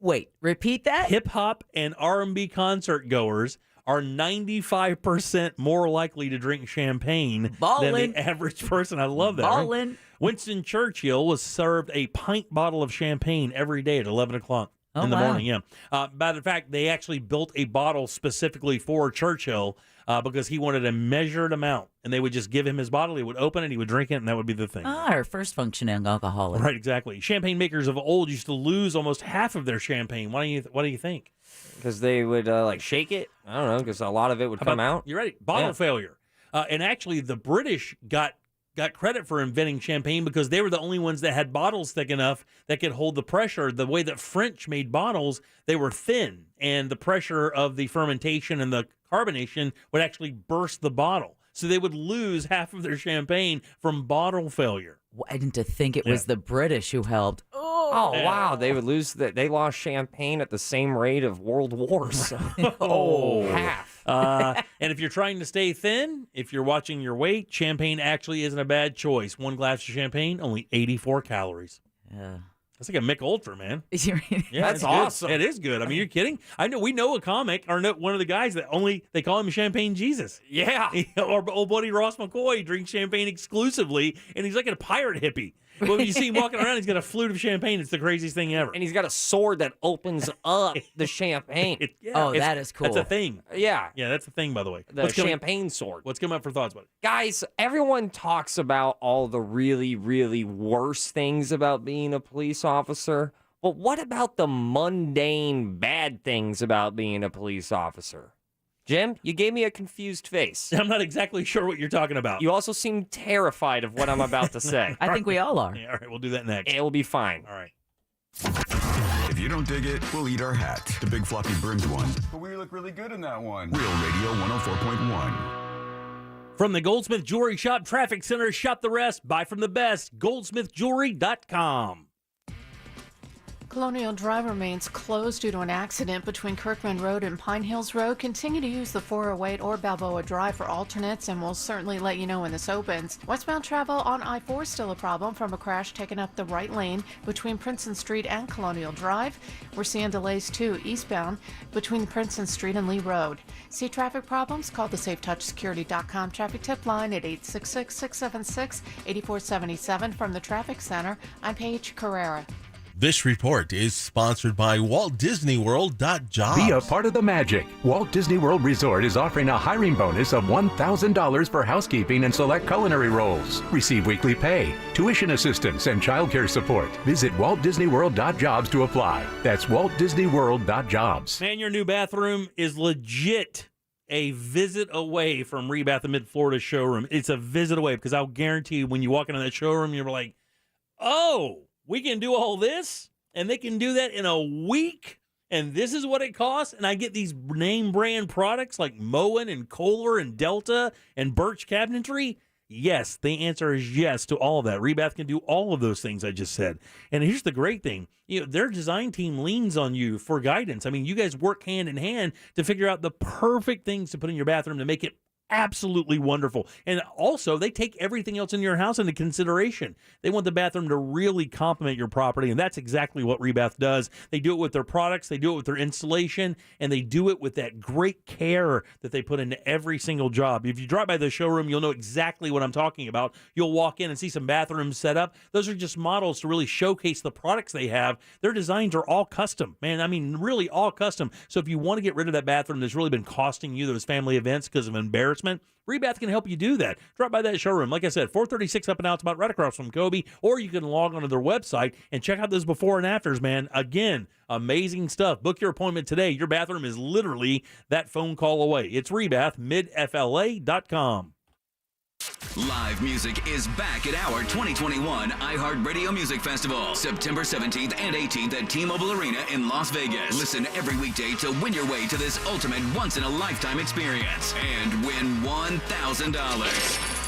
Wait, repeat that? Hip hop and R&B concert goers are 95% more likely to drink champagne than the average person. I love that. Ballin'. Right? Winston Churchill was served a pint bottle of champagne every day at 11 o'clock in the morning. Yeah. Matter of fact, they actually built a bottle specifically for Churchill because he wanted a measured amount. And they would just give him his bottle. He would open it, he would drink it, and that would be the thing. Our first functioning alcoholic. Right, exactly. Champagne makers of old used to lose almost half of their champagne. What do you think? Because they would like shake it. I don't know. Because a lot of it would come out. You're right. Bottle failure. And actually, the British got credit for inventing champagne because they were the only ones that had bottles thick enough that could hold the pressure. The way that French made bottles, they were thin, and the pressure of the fermentation and the carbonation would actually burst the bottle. So they would lose half of their champagne from bottle failure. I didn't think it was the British who helped. Oh, Oh, wow. They would lose they lost Champagne at the same rate of world wars. Half. And if you're trying to stay thin, if you're watching your weight, Champagne actually isn't a bad choice. One glass of Champagne, only 84 calories. Yeah. That's like a Mick Ultra, man. Yeah, that's awesome. It is good. I mean, you're kidding? I know we know a comic or one of the guys that they call him Champagne Jesus. Yeah. Or old buddy Ross McCoy drinks champagne exclusively, and he's like a pirate hippie. Well, when you see him walking around, he's got a flute of champagne. It's the craziest thing ever. And he's got a sword that opens up the champagne. That is cool. That's a thing. Yeah. Yeah, that's a thing, by the way. The champagne sword. What's coming up for thoughts about it? Guys, everyone talks about all the really, really worst things about being a police officer. But what about the mundane bad things about being a police officer? Jim, you gave me a confused face. I'm not exactly sure what you're talking about. You also seem terrified of what I'm about to say. I think we all are. Yeah, all right, we'll do that next. It will be fine. All right. If you don't dig it, we'll eat our hat. The big floppy brimmed one. But we look really good in that one. Real Radio 104.1. From the Goldsmith Jewelry Shop Traffic Center, shop the rest. Buy from the best. GoldsmithJewelry.com. Colonial Drive remains closed due to an accident between Kirkman Road and Pine Hills Road. Continue to use the 408 or Balboa Drive for alternates, and we'll certainly let you know when this opens. Westbound travel on I-4 still a problem from a crash taking up the right lane between Princeton Street and Colonial Drive. We're seeing delays too eastbound between Princeton Street and Lee Road. See traffic problems? Call the SafeTouchSecurity.com traffic tip line at 866-676-8477. From the Traffic Center, I'm Paige Carrera. This report is sponsored by WaltDisneyWorld.jobs. Be a part of the magic. Walt Disney World Resort is offering a hiring bonus of $1,000 for housekeeping and select culinary roles. Receive weekly pay, tuition assistance, and childcare support. Visit WaltDisneyWorld.jobs to apply. That's WaltDisneyWorld.jobs. Man, your new bathroom is legit a visit away from Rebath, the Mid-Florida showroom. It's a visit away because I'll guarantee you when you walk into that showroom, you're like, oh, we can do all this, and they can do that in a week, and this is what it costs, and I get these name brand products like Moen and Kohler and Delta and Birch Cabinetry. Yes, the answer is yes to all of that. Rebath can do all of those things I just said. And here's the great thing. Their design team leans on you for guidance. I mean, you guys work hand in hand to figure out the perfect things to put in your bathroom to make it absolutely wonderful. And also, they take everything else in your house into consideration. They want the bathroom to really complement your property, and that's exactly what Rebath does. They do it with their products, they do it with their installation, and they do it with that great care that they put into every single job. If you drive by the showroom, you'll know exactly what I'm talking about. You'll walk in and see some bathrooms set up. Those are just models to really showcase the products they have. Their designs are all custom, man. I mean, really all custom. So if you want to get rid of that bathroom that's really been costing you those family events because of embarrassment, Rebath can help you do that. Drop by that showroom. Like I said, 436 Up and Altamont, right across from Kobe, or you can log onto their website and check out those before and afters, man. Again, amazing stuff. Book your appointment today. Your bathroom is literally that phone call away. It's Rebath, midfla.com. Live music is back at our 2021 iHeartRadio Music Festival, September 17th and 18th at T-Mobile Arena in Las Vegas. Listen every weekday to win your way to this ultimate once-in-a-lifetime experience and win $1,000.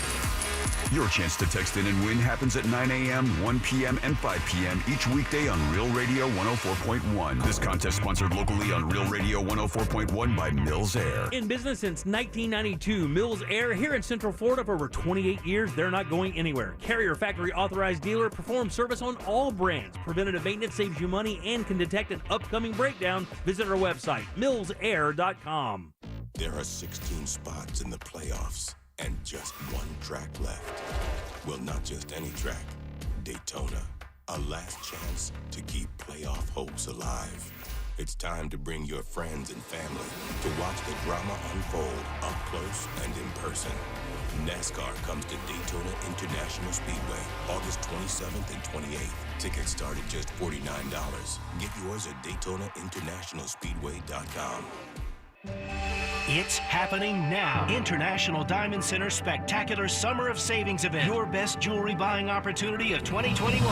Your chance to text in and win happens at 9 a.m., 1 p.m., and 5 p.m. each weekday on Real Radio 104.1. This contest sponsored locally on Real Radio 104.1 by Mills Air. In business since 1992, Mills Air here in Central Florida for over 28 years. They're not going anywhere. Carrier factory authorized dealer, performs service on all brands. Preventative maintenance saves you money and can detect an upcoming breakdown. Visit our website, millsair.com. There are 16 spots in the playoffs and just one track left. Well, not just any track. Daytona, a last chance to keep playoff hopes alive. It's time to bring your friends and family to watch the drama unfold up close and in person. NASCAR comes to Daytona International Speedway, August 27th and 28th. Tickets start at just $49. Get yours at DaytonaInternationalSpeedway.com. It's happening now. International Diamond Center Spectacular Summer of Savings event. Your best jewelry buying opportunity of 2021.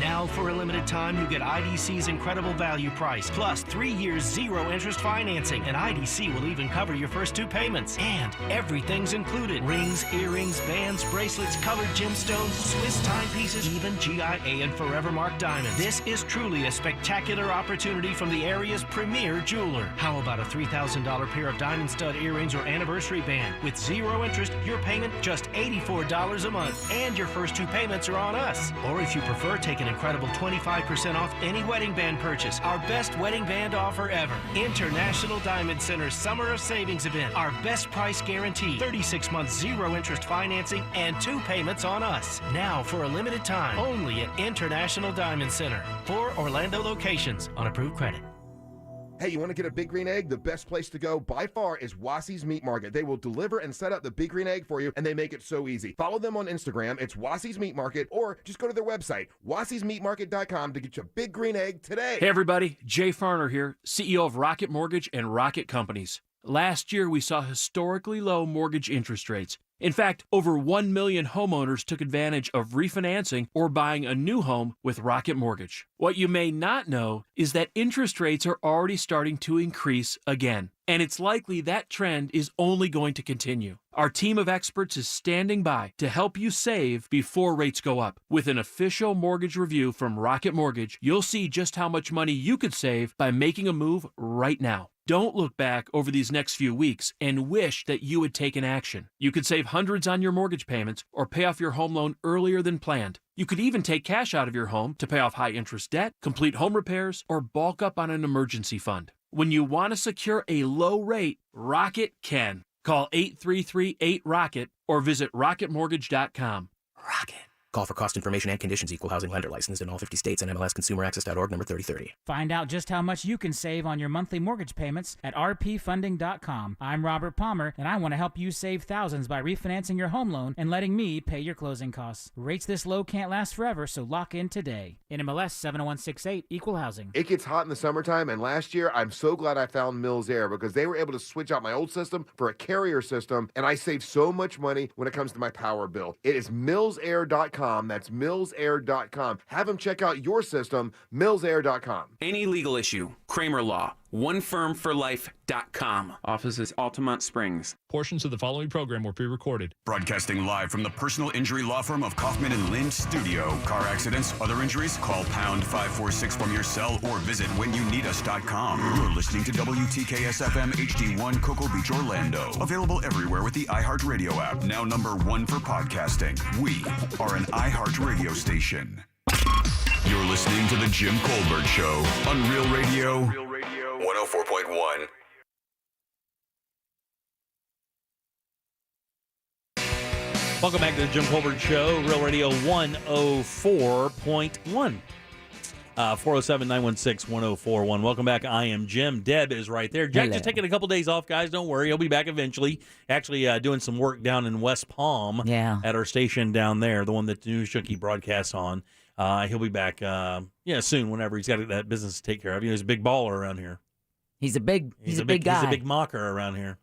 Now for a limited time, you get IDC's incredible value price, plus 3 years zero interest financing. And IDC will even cover your first 2 payments. And everything's included. Rings, earrings, bands, bracelets, colored gemstones, Swiss timepieces, even GIA and Forevermark diamonds. This is truly a spectacular opportunity from the area's premier jeweler. How about a $3,000 pair of diamond stud earrings or anniversary band? With zero interest, your payment just $84 a month. And your first 2 payments are on us. Or if you prefer, take an incredible 25% off any wedding band purchase. Our best wedding band offer ever. International Diamond Center Summer of Savings event. Our best price guarantee. 36 months zero interest financing and 2 payments on us. Now for a limited time, only at International Diamond Center. 4 Orlando locations on approved credit. Hey, you want to get a Big Green Egg? The best place to go by far is Wassie's Meat Market. They will deliver and set up the Big Green Egg for you, and they make it so easy. Follow them on Instagram. It's Wassie's Meat Market, or just go to their website, wassiesmeatmarket.com, to get your Big Green Egg today. Hey, everybody. Jay Farner here, CEO of Rocket Mortgage and Rocket Companies. Last year, we saw historically low mortgage interest rates. In fact, over 1 million homeowners took advantage of refinancing or buying a new home with Rocket Mortgage. What you may not know is that interest rates are already starting to increase again, and it's likely that trend is only going to continue. Our team of experts is standing by to help you save before rates go up. With an official mortgage review from Rocket Mortgage, you'll see just how much money you could save by making a move right now. Don't look back over these next few weeks and wish that you had taken action. You could save hundreds on your mortgage payments or pay off your home loan earlier than planned. You could even take cash out of your home to pay off high-interest debt, complete home repairs, or bulk up on an emergency fund. When you want to secure a low rate, Rocket can. Call 833-8ROCKET or visit rocketmortgage.com. Rocket. Call for cost information and conditions. Equal housing lender licensed in all 50 states and MLSConsumerAccess.org number 3030. Find out just how much you can save on your monthly mortgage payments at rpfunding.com. I'm Robert Palmer, and I want to help you save thousands by refinancing your home loan and letting me pay your closing costs. Rates this low can't last forever, so lock in today. NMLS 70168, Equal Housing. It gets hot in the summertime, and last year, I'm so glad I found Mills Air because they were able to switch out my old system for a Carrier system, and I saved so much money when it comes to my power bill. It is millsair.com. That's millsair.com. Have them check out your system, millsair.com. Any legal issue, Kramer Law, onefirmforlife.com. Offices Altamont Springs. Portions of the following program were pre-recorded. Broadcasting live from the personal injury law firm of Kaufman and Lind Studio. Car accidents, other injuries, call pound 546 from your cell or visit whenyouneedus.com. You're listening to WTKS FM HD1 Cocoa Beach, Orlando. Available everywhere with the iHeartRadio app. Now #1 for podcasting. We are an iHeartRadio station. You're listening to The Jim Colbert Show on Real Radio 104.1. Welcome back to the Jim Colbert Show, Real Radio 104.1. 407-916-1041. Welcome back. I am Jim. Deb is right there. Jack just taking a couple days off, guys. Don't worry. He'll be back eventually. Actually doing some work down in West Palm at our station down there, the one that News Junkie broadcasts on. He'll be back soon, whenever he's got that business to take care of. He's a big baller around here. He's a big guy. He's a big mocker around here.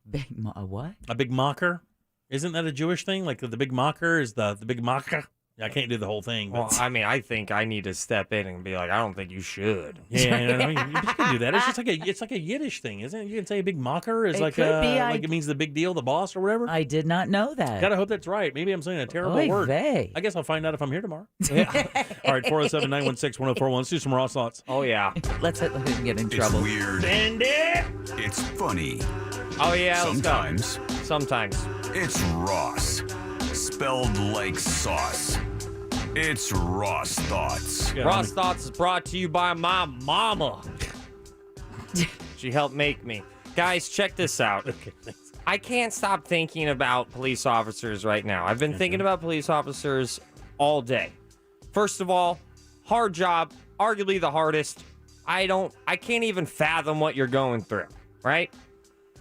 What? A big mocker? Isn't that a Jewish thing? Like the big mocker is the big mocker? I can't do the whole thing. Well, I mean, I think I need to step in and be like, I don't think you should. Yeah, I mean, you can do that. It's just like a Yiddish thing, isn't it? You can say a big mocker is like it means the big deal, the boss or whatever. I did not know that. Gotta hope that's right. Maybe I'm saying a terrible word. I guess I'll find out if I'm here tomorrow. Yeah. All right, 407-916-1041. Let's do some raw thoughts. Oh yeah. Let's let him get in trouble. It's weird. It's funny. Oh yeah. Sometimes. Sometimes. It's Ross. Spelled like sauce. It's Ross Thoughts. Ross Thoughts is brought to you by my mama. She helped make me. Guys, check this out. Okay, thanks. I can't stop thinking about police officers right now. I've been thinking about police officers all day. First of all, hard job, arguably the hardest. I can't even fathom what you're going through, right?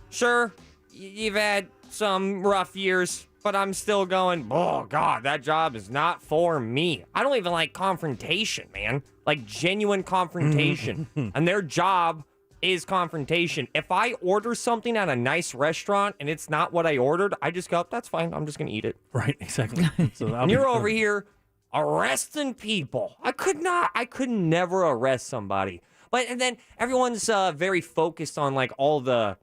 Sure, you've had some rough years, but I'm still going, oh, God, that job is not for me. I don't even like confrontation, man. Like genuine confrontation. And their job is confrontation. If I order something at a nice restaurant and it's not what I ordered, I just go, that's fine. I'm just going to eat it. Right, exactly. So And you're over here arresting people. I could never arrest somebody. And then everyone's very focused on like all the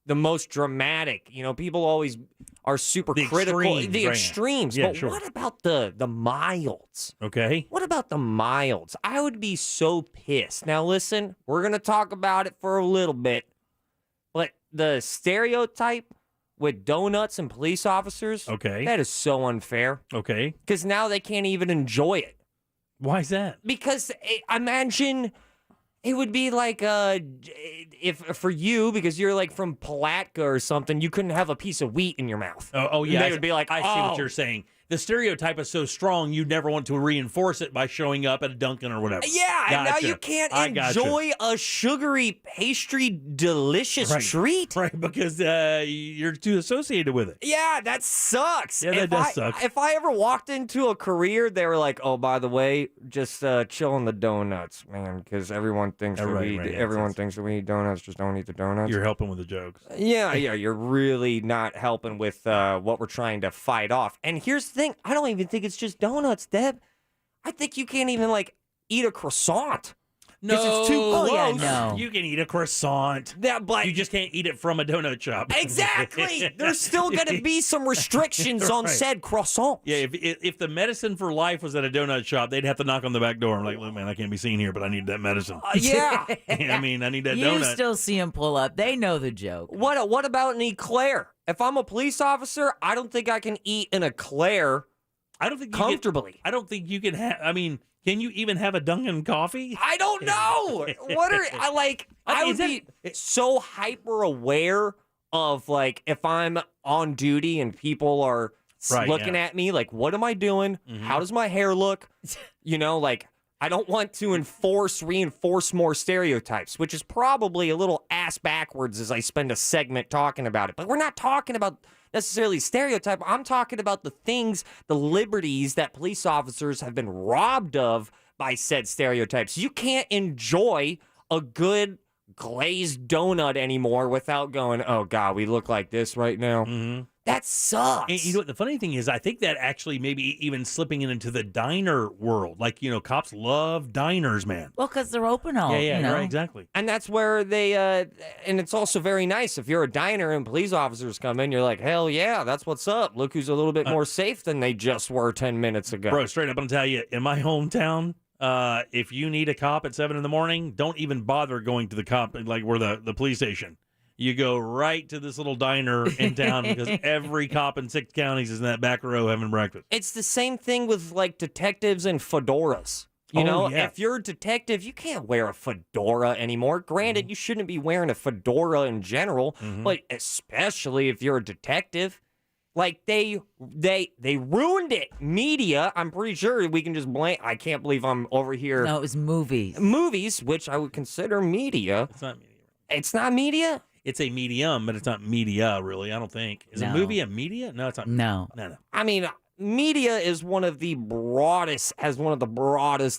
most dramatic. People always are super critical. The extremes. Yeah, but sure. what about the milds? Okay. What about the milds? I would be so pissed. Now listen, we're gonna talk about it for a little bit, but the stereotype with donuts and police officers, okay, that is so unfair. Okay. Because now they can't even enjoy it. Why is that? Because imagine it would be like if for you, because you're like from Palatka or something, you couldn't have a piece of wheat in your mouth. Oh yeah. They would be like, I see what you're saying. The stereotype is so strong, you never want to reinforce it by showing up at a Dunkin' or whatever. Yeah, and now you can't enjoy a sugary pastry delicious treat. Right, because you're too associated with it. Yeah, that sucks. Yeah, that does suck. If I ever walked into a career, they were like, "Oh, by the way, just chill on the donuts, man," because everyone thinks thinks that we eat donuts. Just don't eat the donuts. You're helping with the jokes. Yeah, you're really not helping with what we're trying to fight off. And here's the thing: I don't even think it's just donuts, Deb. I think you can't even eat a croissant. No, it's too close. yeah, no. You can eat a croissant. But you just can't eat it from a donut shop. Exactly. There's still going to be some restrictions on said croissants. Yeah, if the medicine for life was at a donut shop, they'd have to knock on the back door. I'm like, look, man, I can't be seen here, but I need that medicine. Yeah. I mean, I need that You donut. still see them pull up. They know the joke. What about an eclair? If I'm a police officer, I don't think I can eat an eclair. I don't think comfortably. I don't think you can have. I mean, can you even have a Dunkin' coffee? I don't know. I would be so hyper aware of if I'm on duty and people are looking at me, what am I doing? Mm-hmm. How does my hair look? I don't want to reinforce more stereotypes, which is probably a little ass backwards as I spend a segment talking about it. But we're not talking about necessarily stereotype. I'm talking about the things, the liberties that police officers have been robbed of by said stereotypes. You can't enjoy a good glazed donut anymore without going, oh, God, we look like this right now. Mm-hmm. That sucks. And you know what the funny thing is? I think that actually maybe even slipping into the diner world. Cops love diners, man. Well, because they're open all. Right, exactly. And that's where they, and it's also very nice. If you're a diner and police officers come in, you're like, hell yeah, that's what's up. Look who's a little bit more safe than they just were 10 minutes ago. Bro, straight up, I'm going to tell you, in my hometown, if you need a cop at 7 a.m, don't even bother going to the cop, where the police station. You go right to this little diner in town because every cop in 6 counties is in that back row having breakfast. It's the same thing with detectives and fedoras. If you're a detective, you can't wear a fedora anymore. Granted, you shouldn't be wearing a fedora in general, but especially if you're a detective. They ruined it. Media, I'm pretty sure we can just blame. I can't believe I'm over here. No, it was movies. Movies, which I would consider media. It's not media. It's not media? It's a medium, but it's not media, really, I don't think. Is a movie a media? No, it's not. No. I mean, media is has one of the broadest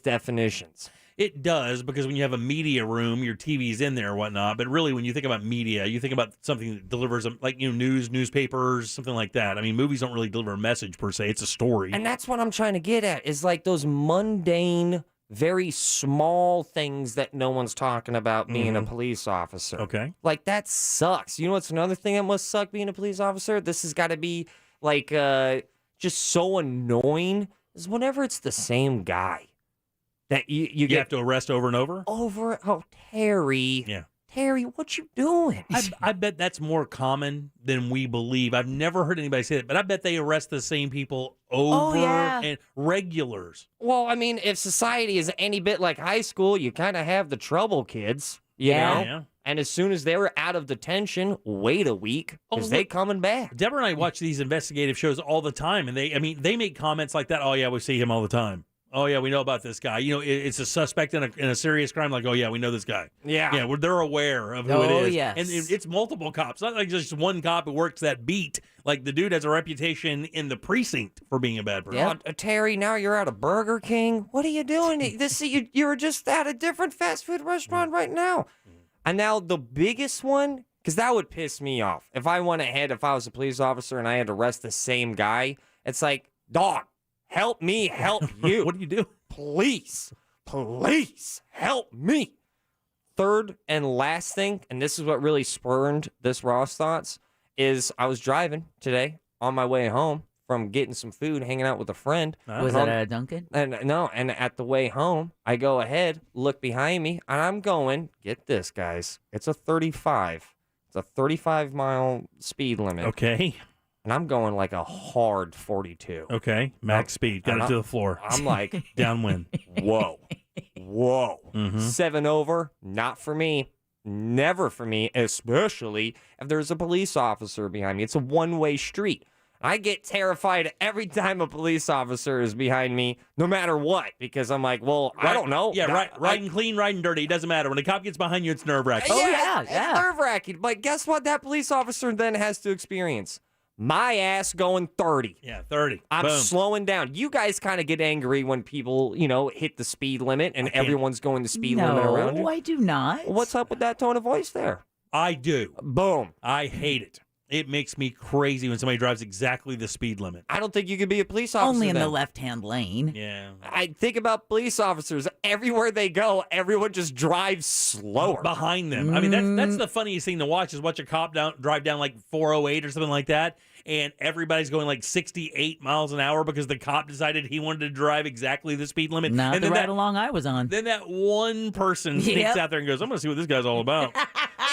definitions. It does, because when you have a media room, your TV's in there or whatnot. But really, when you think about media, you think about something that delivers, news, newspapers, something like that. I mean, movies don't really deliver a message per se. It's a story. And that's what I'm trying to get at, is those mundane, very small things that no one's talking about being a police officer. Okay. That sucks. You know what's another thing that must suck being a police officer? This has got to be, just so annoying, is whenever it's the same guy. That you have to arrest over and over? Terry. Yeah. Terry, what you doing? I bet that's more common than we believe. I've never heard anybody say that, but I bet they arrest the same people over and regulars. Well, I mean, if society is any bit like high school, you kind of have the trouble kids, you know? Yeah. And as soon as they were out of detention, wait a week, because they coming back. Deborah and I watch these investigative shows all the time, and they make comments like that. Oh, yeah, we see him all the time. Oh, yeah, we know about this guy. It's a suspect in a serious crime. Oh, yeah, we know this guy. Yeah. Yeah, they're aware of who it is. Yes. And it's multiple cops. Not just one cop who works that beat. Like, the dude has a reputation in the precinct for being a bad person. Yeah. Terry, now you're at a Burger King. What are you doing? You're just at a different fast food restaurant right now. And now the biggest one, because that would piss me off. If I went ahead, if I was a police officer and I had to arrest the same guy, it's like, dog, help me help you. What do you do? Please help me. Third and last thing, and this is what really spurned this Ross Thoughts, is I was driving today on my way home from getting some food, hanging out with a friend. Was that at a Dunkin'? And at the way home, I go ahead, look behind me, and I'm going, get this, guys, it's a 35. It's a 35-mile speed limit. Okay. And I'm going like a hard 42. Okay. Max speed. Got it to the floor. I'm like, downwind. Whoa. 7 over, not for me. Never for me, especially if there's a police officer behind me. It's a one-way street. I get terrified every time a police officer is behind me, no matter what, because I'm like, well, I don't know. Yeah, riding clean, riding dirty. It doesn't matter. When a cop gets behind you, it's nerve-wracking. It's nerve-wracking. But guess what that police officer then has to experience? My ass going 30. Yeah, 30. I'm Boom. slowing down. You guys kind of get angry when people, hit the speed limit and everyone's going the speed limit around you. No, I do not. What's up with that tone of voice there? I do. Boom. I hate it. It makes me crazy when somebody drives exactly the speed limit. I don't think you could be a police officer Only in then. the left-hand lane. Yeah. I think about police officers. Everywhere they go, everyone just drives slower. Behind them. I mean, that's the funniest thing to watch is watch a cop drive down like 408 or something like that, and everybody's going like 68 miles an hour because the cop decided he wanted to drive exactly the speed limit. Not and the then ride along I was on. Then that one person sneaks out there and goes, I'm going to see what this guy's all about.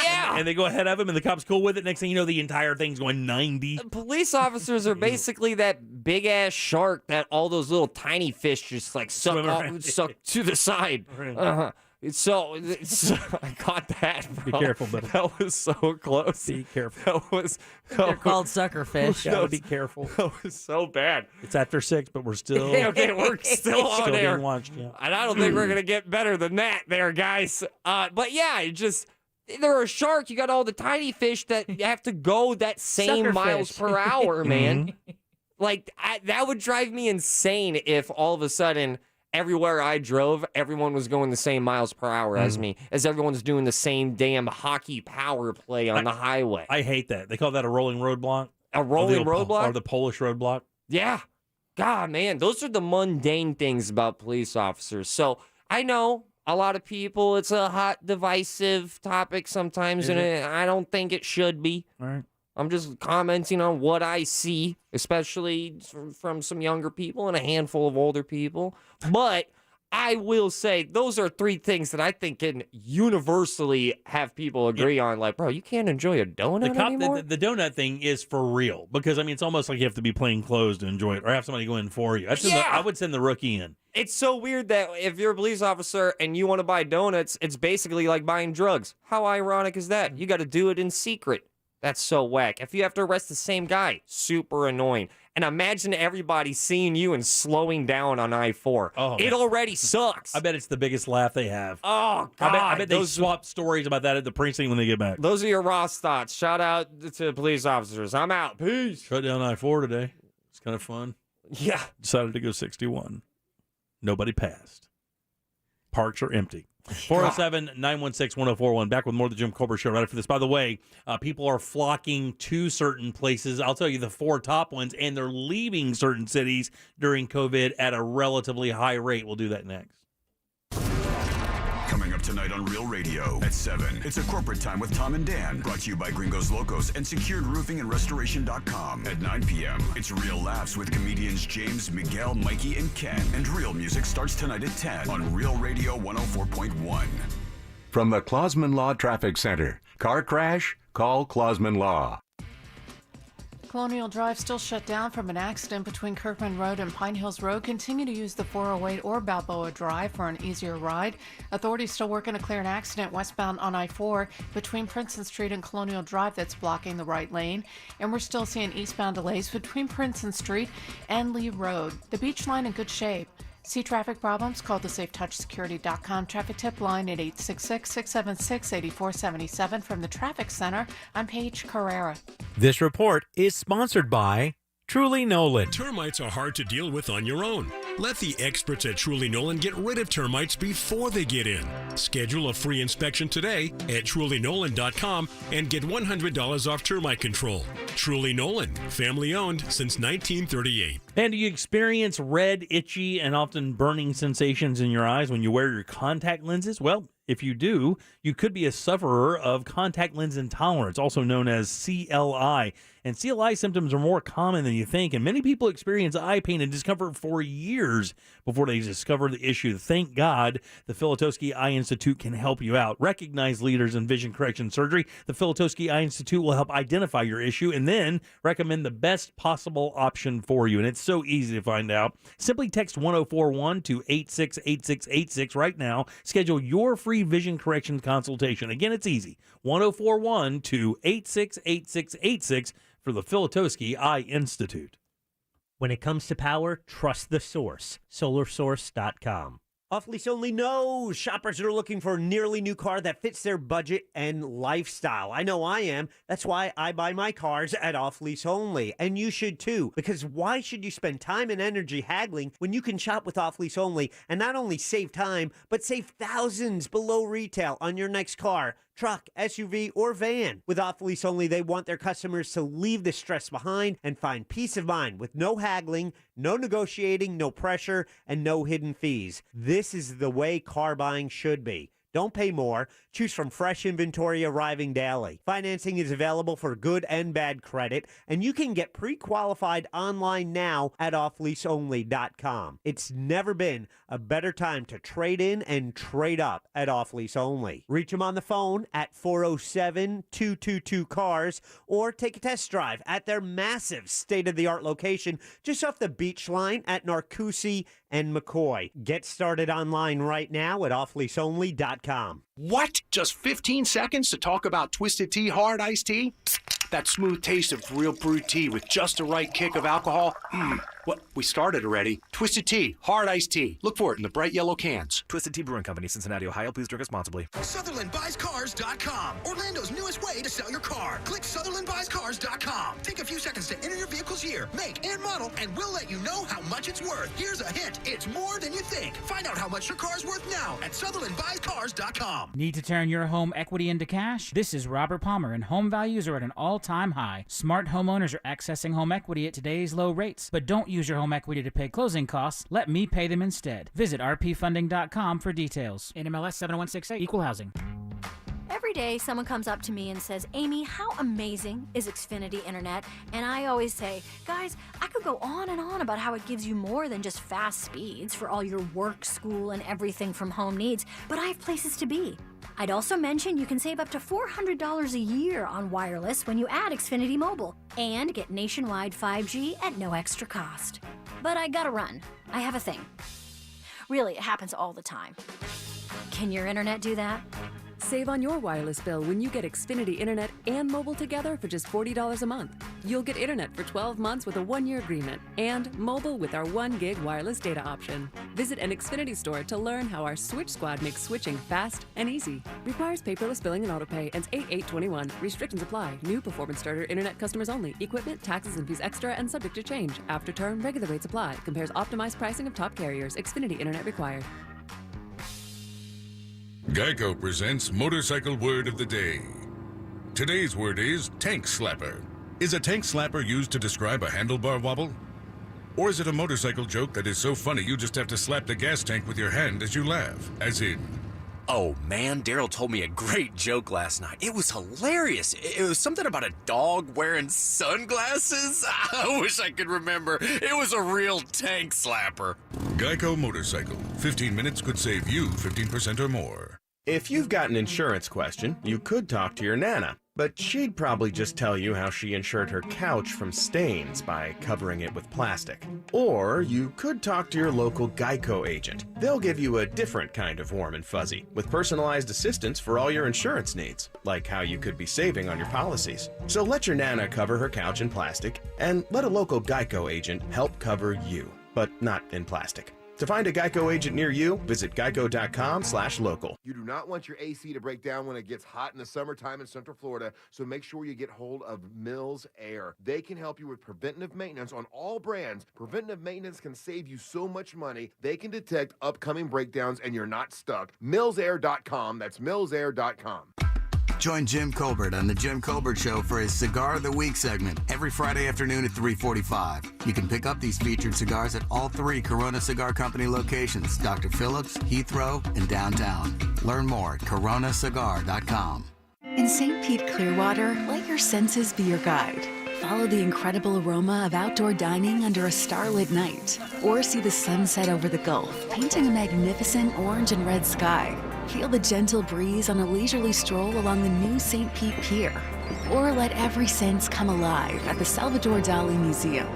Yeah. And they go ahead of him, and the cop's cool with it. Next thing you know, the entire thing's going 90. Police officers are basically that big-ass shark that all those little tiny fish just like suck to the side. Uh-huh. So I got that, bro. Be careful, buddy. That was so close. Be careful. They're called suckerfish. Gotta be careful. That was so bad. It's after 6, but we're still okay, we're still on there. Being watched, yeah. And I don't think we're gonna get better than that, there, guys. But yeah, it just. They're a shark. You got all the tiny fish that have to go that same miles per hour, man. Like, that would drive me insane if all of a sudden, everywhere I drove, everyone was going the same miles per hour as me, as everyone's doing the same damn hockey power play on the highway. I hate that. They call that a rolling roadblock. A rolling roadblock? Or the Polish roadblock. Yeah. God, man, those are the mundane things about police officers. So I know a lot of people, it's a hot, divisive topic sometimes, and I don't think it should be. All right. I'm just commenting on what I see, especially from some younger people and a handful of older people. But I will say those are 3 things that I think can universally have people agree on. Like, bro, you can't enjoy a donut anymore? The donut thing is for real because, I mean, it's almost like you have to be plain clothes to enjoy it or have somebody go in for you. I would send the rookie in. It's so weird that if you're a police officer and you want to buy donuts, it's basically like buying drugs. How ironic is that? You got to do it in secret. That's so whack. If you have to arrest the same guy, super annoying. And imagine everybody seeing you and slowing down on I-4. Oh, it already sucks. I bet it's the biggest laugh they have. Oh, God. I bet they swap stories about that at the precinct when they get back. Those are your Ross thoughts. Shout out to police officers. I'm out. Peace. Shut down I-4 today. It's kind of fun. Yeah. Decided to go 61. Nobody passed. Parks are empty. 407-916-1041. Back with more of the Jim Colbert Show right after this. By the way, people are flocking to certain places. I'll tell you the 4 top ones, and they're leaving certain cities during COVID at a relatively high rate. We'll do that next. Coming up tonight on Real Radio at 7. It's a corporate time with Tom and Dan. Brought to you by Gringos Locos and SecuredRoofingAndRestoration.com. At 9 p.m., it's Real Laughs with comedians James, Miguel, Mikey, and Ken. And Real Music starts tonight at 10 on Real Radio 104.1. From the Clausman Law Traffic Center. Car crash? Call Clausman Law. Colonial Drive still shut down from an accident between Kirkman Road and Pine Hills Road. Continue to use the 408 or Balboa Drive for an easier ride. Authorities still working to clear an accident westbound on I-4 between Princeton Street and Colonial Drive that's blocking the right lane. And we're still seeing eastbound delays between Princeton Street and Lee Road. The beach line in good shape. See traffic problems? Call the SafeTouchSecurity.com traffic tip line at 866-676-8477. From the Traffic Center, I'm Paige Carrera. This report is sponsored by Truly Nolan. Termites are hard to deal with on your own. Let the experts at Truly Nolan get rid of termites before they get in. Schedule a free inspection today at TrulyNolan.com and get $100 off termite control. Truly Nolan, family owned since 1938. And do you experience red, itchy, and often burning sensations in your eyes when you wear your contact lenses? Well, if you do, you could be a sufferer of contact lens intolerance, also known as CLI. And CLI symptoms are more common than you think, and many people experience eye pain and discomfort for years before they discover the issue. Thank God the Filatowski Eye Institute can help you out. Recognized leaders in vision correction surgery, the Filatowski Eye Institute will help identify your issue and then recommend the best possible option for you. And it's so easy to find out. Simply text 1041 to 868686 right now. Schedule your free vision correction consultation. Again, it's easy. 1041 to 868686 for the Filatowski Eye Institute. When it comes to power, trust the source. SolarSource.com. Off-lease only knows shoppers are looking for a nearly new car that fits their budget and lifestyle. I know I am. That's why I buy my cars at Off-lease only. And you should too. Because why should you spend time and energy haggling when you can shop with Off-lease only and not only save time, but save thousands below retail on your next car, truck, SUV, or van? With Off-lease only, they want their customers to leave the stress behind and find peace of mind with no haggling, no negotiating, no pressure, and no hidden fees. This is the way car buying should be. Don't pay more. Choose from fresh inventory arriving daily. Financing is available for good and bad credit, and you can get pre-qualified online now at offleaseonly.com. It's never been a better time to trade in and trade up at Off Lease Only. Reach them on the phone at 407-222-CARS or take a test drive at their massive state-of-the-art location just off the beach line at Narcoossee and McCoy. Get started online right now at offleaseonly.com. What? Just 15 seconds to talk about Twisted Tea Hard Iced Tea? That smooth taste of real brewed tea with just the right kick of alcohol. What? We started already. Twisted Tea Hard Iced Tea. Look for it in the bright yellow cans. Twisted Tea Brewing Company, Cincinnati, Ohio. Please drink responsibly. SutherlandBuysCars.com. Orlando's newest way to sell your car. Click SutherlandBuysCars.com. Take a few seconds to enter your vehicle's year, make, and model, and we'll let you know how much it's worth. Here's a hint. It's more than you think. Find out how much your car's worth now at SutherlandBuysCars.com. Need to turn your home equity into cash? This is Robert Palmer, and home values are at an all-time high. Smart homeowners are accessing home equity at today's low rates. But don't use your home equity to pay closing costs. Let me pay them instead. Visit rpfunding.com for details. NMLS 7168, Equal Housing. Every day, someone comes up to me and says, Amy, how amazing is Xfinity Internet? And I always say, guys, I could go on and on about how it gives you more than just fast speeds for all your work, school, and everything from home needs, but I have places to be. I'd also mention you can save up to $400 a year on wireless when you add Xfinity Mobile and get nationwide 5G at no extra cost. But I gotta run. I have a thing. Really, it happens all the time. Can your internet do that? Save on your wireless bill when you get Xfinity Internet and mobile together for just $40 a month. You'll get internet for 12 months with a 1-year agreement and mobile with our 1 gig wireless data option. Visit an Xfinity store to learn how our Switch Squad makes switching fast and easy. Requires paperless billing and autopay. Ends 8/8/21. Restrictions apply. New performance starter internet customers only. Equipment, taxes, and fees extra and subject to change. After term, regular rates apply. Compares optimized pricing of top carriers. Xfinity Internet required. Geico presents Motorcycle Word of the Day. Today's word is tank slapper. Is a tank slapper used to describe a handlebar wobble? Or is it a motorcycle joke that is so funny you just have to slap the gas tank with your hand as you laugh? As in... Oh man, Daryl told me a great joke last night. It was hilarious. It was something about a dog wearing sunglasses. I wish I could remember. It was a real tank slapper. Geico Motorcycle. 15 minutes could save you 15% or more. If you've got an insurance question, you could talk to your Nana, but she'd probably just tell you how she insured her couch from stains by covering it with plastic. Or you could talk to your local Geico agent. They'll give you a different kind of warm and fuzzy, with personalized assistance for all your insurance needs, like how you could be saving on your policies. So let your Nana cover her couch in plastic, and let a local Geico agent help cover you, but not in plastic. To find a Geico agent near you, visit geico.com/local. You do not want your AC to break down when it gets hot in the summertime in Central Florida, so make sure you get hold of Mills Air. They can help you with preventative maintenance on all brands. Preventative maintenance can save you so much money. They can detect upcoming breakdowns and you're not stuck. MillsAir.com. That's MillsAir.com. Join Jim Colbert on The Jim Colbert Show for his Cigar of the Week segment every Friday afternoon at 3:45. You can pick up these featured cigars at all 3 Corona Cigar Company locations, Dr. Phillips, Heathrow, and downtown. Learn more at coronacigar.com. In St. Pete Clearwater, let your senses be your guide. Follow the incredible aroma of outdoor dining under a starlit night, or see the sunset over the Gulf, painting a magnificent orange and red sky. Feel the gentle breeze on a leisurely stroll along the new St. Pete Pier, or let every sense come alive at the Salvador Dali Museum.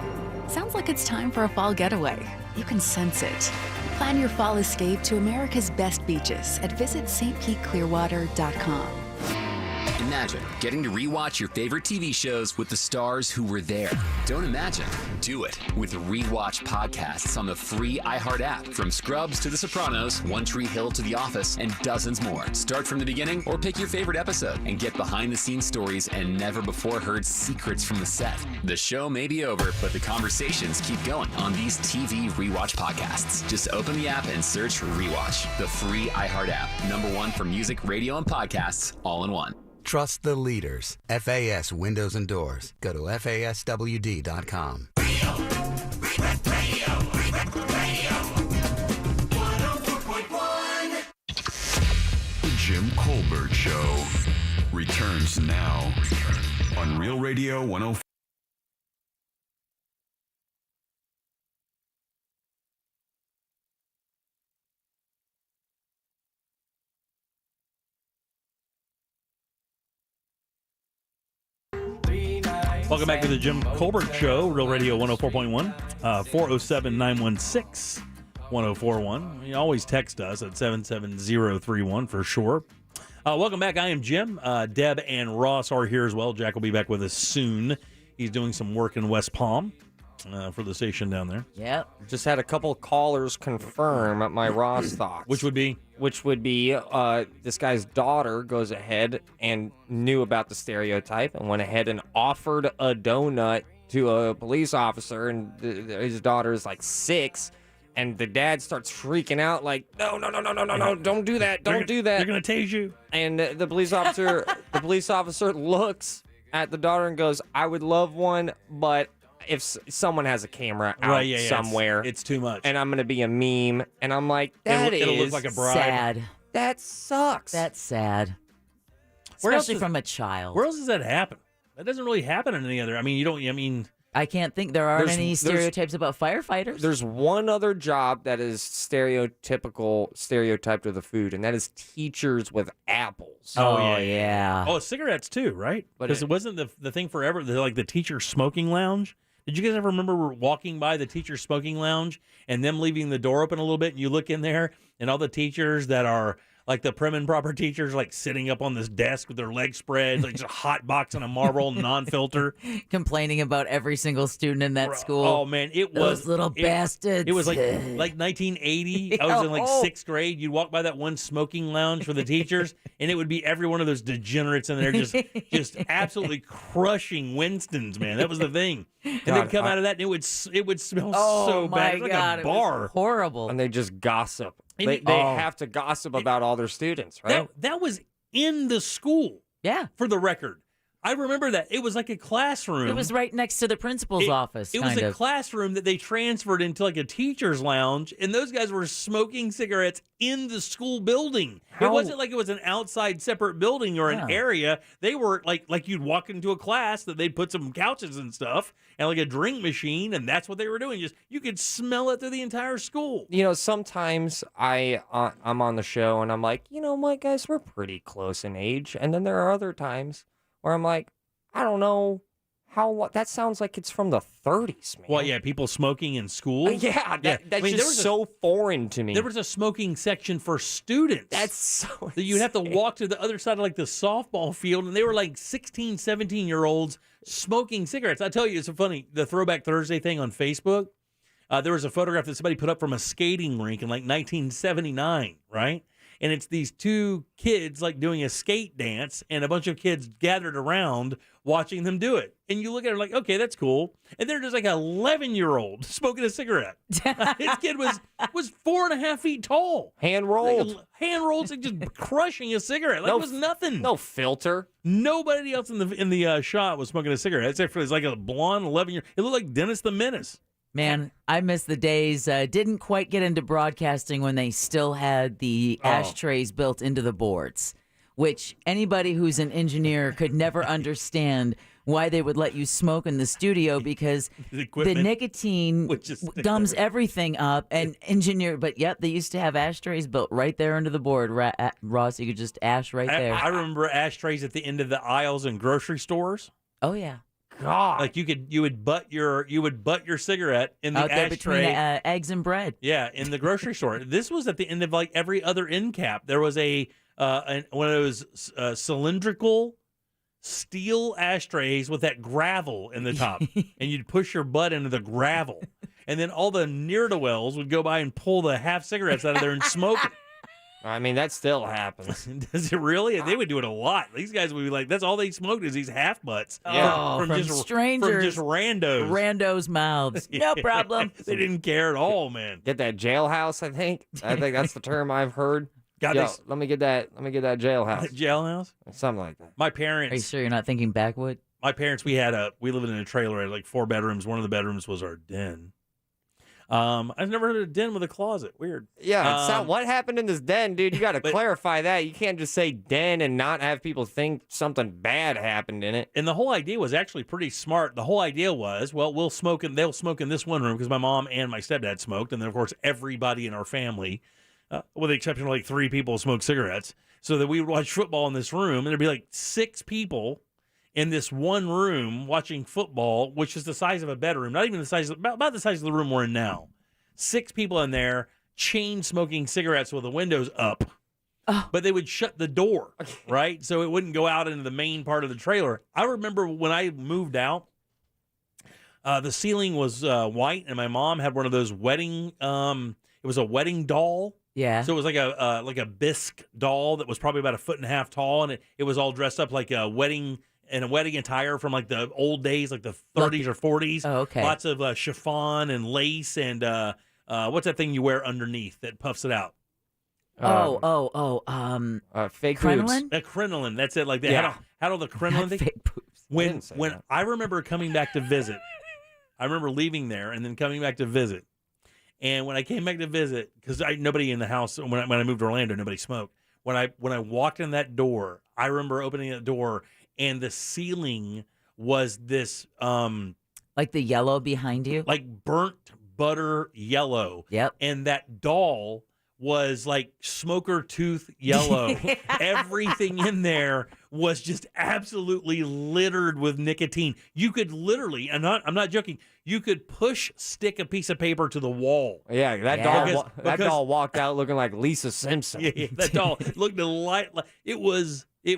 Sounds like it's time for a fall getaway. You can sense it. Plan your fall escape to America's best beaches at visitstpeteclearwater.com. Imagine getting to rewatch your favorite TV shows with the stars who were there. Don't imagine. Do it with Rewatch podcasts on the free iHeart app. From Scrubs to The Sopranos, One Tree Hill to The Office, and dozens more. Start from the beginning or pick your favorite episode and get behind-the-scenes stories and never-before-heard secrets from the set. The show may be over, but the conversations keep going on these TV Rewatch podcasts. Just open the app and search for Rewatch, the free iHeart app. #1 for music, radio, and podcasts, all in one. Trust the leaders. FAS Windows and Doors. Go to FASWD.com. The Jim Colbert Show returns now on Real Radio 104. Welcome back to the Jim Colbert Show, Real Radio 104.1, 407-916-1041. You always text us at 77031 for sure. Welcome back. I am Jim. Deb and Ross are here as well. Jack will be back with us soon. He's doing some work in West Palm for the station down there. Yep. Just had a couple callers confirm my Ross thoughts. Which would be? Which would be this guy's daughter goes ahead and knew about the stereotype and went ahead and offered a donut to a police officer, and his daughter is like 6, and the dad starts freaking out like, no, don't do that, don't do that. They're gonna tase you. And the police officer looks at the daughter and goes, I would love one, but if someone has a camera out somewhere, it's too much, and I'm gonna be a meme, and I'm like, it'll look like a bribe. Sad. That sucks. That's sad. Where else Especially from a child. Where else does that happen? That doesn't really happen in any other. I mean, I can't think there aren't any stereotypes about firefighters. There's one other job that is stereotyped with the food, and that is teachers with apples. Oh, yeah. Oh, cigarettes too, right? Because it wasn't the thing forever, like the teacher smoking lounge. Did you guys ever remember walking by the teacher smoking lounge and them leaving the door open a little bit, and you look in there and all the teachers that are like the prim and proper teachers, like sitting up on this desk with their legs spread, like just a hot box and a Marlboro non-filter, complaining about every single student in that school. Oh man, those little bastards. It was like 1980. I was in like 6th grade. You'd walk by that one smoking lounge for the teachers, and it would be every one of those degenerates in there, just absolutely crushing Winston's. Man, that was the thing. And they'd come out of that, and it would smell so bad. It was like a bar. It was horrible. And they just gossip. They have to gossip about all their students, right? That was in the school. Yeah. For the record. I remember that. It was like a classroom. It was right next to the principal's office. It was a classroom that they transferred into like a teacher's lounge, and those guys were smoking cigarettes in the school building. It wasn't like it was an outside separate building or an area. They were like you'd walk into a class that they'd put some couches and stuff and like a drink machine, and that's what they were doing. Just you could smell it through the entire school. You know, sometimes I'm on the show and I'm like, my guys, we're pretty close in age, and then there are other times where I'm like, I don't know that sounds like it's from the 30s, man. Well, yeah, people smoking in school. That's just so foreign to me. There was a smoking section for students. That's so that you'd have to walk to the other side of like the softball field, and they were like 16, 17-year-olds smoking cigarettes. I tell you, it's so funny, the Throwback Thursday thing on Facebook. There was a photograph that somebody put up from a skating rink in like 1979, right? And it's these two kids like doing a skate dance, and a bunch of kids gathered around watching them do it. And you look at it like, okay, that's cool. And then there's like an 11-year-old smoking a cigarette. His kid was 4.5 feet tall. Hand rolled. Like, hand rolled, like just crushing a cigarette. Like it was nothing. No filter. Nobody else in the shot was smoking a cigarette. Except for like a blonde 11-year. It looked like Dennis the Menace. Man, I miss the days. Didn't quite get into broadcasting when they still had the ashtrays built into the boards, which anybody who's an engineer could never understand why they would let you smoke in the studio, because the nicotine gums everything up and But yep, they used to have ashtrays built right there under the board. Ross, you could just ash right there. I remember ashtrays at the end of the aisles in grocery stores. Oh yeah. God, like you would butt your cigarette in the out there ashtray between eggs and bread. Yeah, in the grocery store. This was at the end of like every other end cap. There was one of those cylindrical steel ashtrays with that gravel in the top, and you'd push your butt into the gravel, and then all the ne'er-do-wells would go by and pull the half cigarettes out of there and smoke it. I mean, that still happens. Does it really? They would do it a lot. These guys would be like, that's all they smoked is these half butts. Yeah. From just strangers. From just randos. Randos' mouths. No problem. They didn't care at all, man. Get that jailhouse, I think. I think that's the term I've heard. God, let me get that jailhouse. Jailhouse? Something like that. My parents. Are you sure you're not thinking backwood? My parents, we lived in a trailer, had like 4 bedrooms. One of the bedrooms was our den. I've never heard of a den with a closet. Weird. Yeah, what happened in this den, dude? You got to clarify that. You can't just say den and not have people think something bad happened in it. And the whole idea was actually pretty smart. The whole idea was, well, they'll smoke in this one room because my mom and my stepdad smoked, and then of course everybody in our family, with the exception of like 3 people, smoked cigarettes. So that we would watch football in this room, and there'd be like 6 people in this one room watching football, which is the size of a bedroom, not even the size, about the size of the room we're in now. 6 people in there, chain smoking cigarettes with the windows up, but they would shut the door, right? So it wouldn't go out into the main part of the trailer. I remember when I moved out, the ceiling was white, and my mom had one of those wedding, it was a wedding doll. Yeah. So it was like a bisque doll that was probably about 1.5 feet tall, and it was all dressed up like a wedding attire from like the old days, like the 30s or 40s. Oh, okay. Lots of chiffon and lace and what's that thing you wear underneath that puffs it out? Fake crinoline? boobs. Crinoline. That's it. Like they had all the crinoline thing. Fake boobs. When I remember coming back to visit, I remember leaving there and then coming back to visit. And when I came back to visit, because nobody in the house when I moved to Orlando, nobody smoked. When I walked in that door, I remember opening that door, and the ceiling was this like the yellow behind you, like burnt butter yellow. Yep. And that doll was like smoker tooth yellow. Everything in there was just absolutely littered with nicotine. You could literally, I'm not joking, you could stick a piece of paper to the wall. Yeah, that doll walked out looking like Lisa Simpson. Yeah, that doll looked it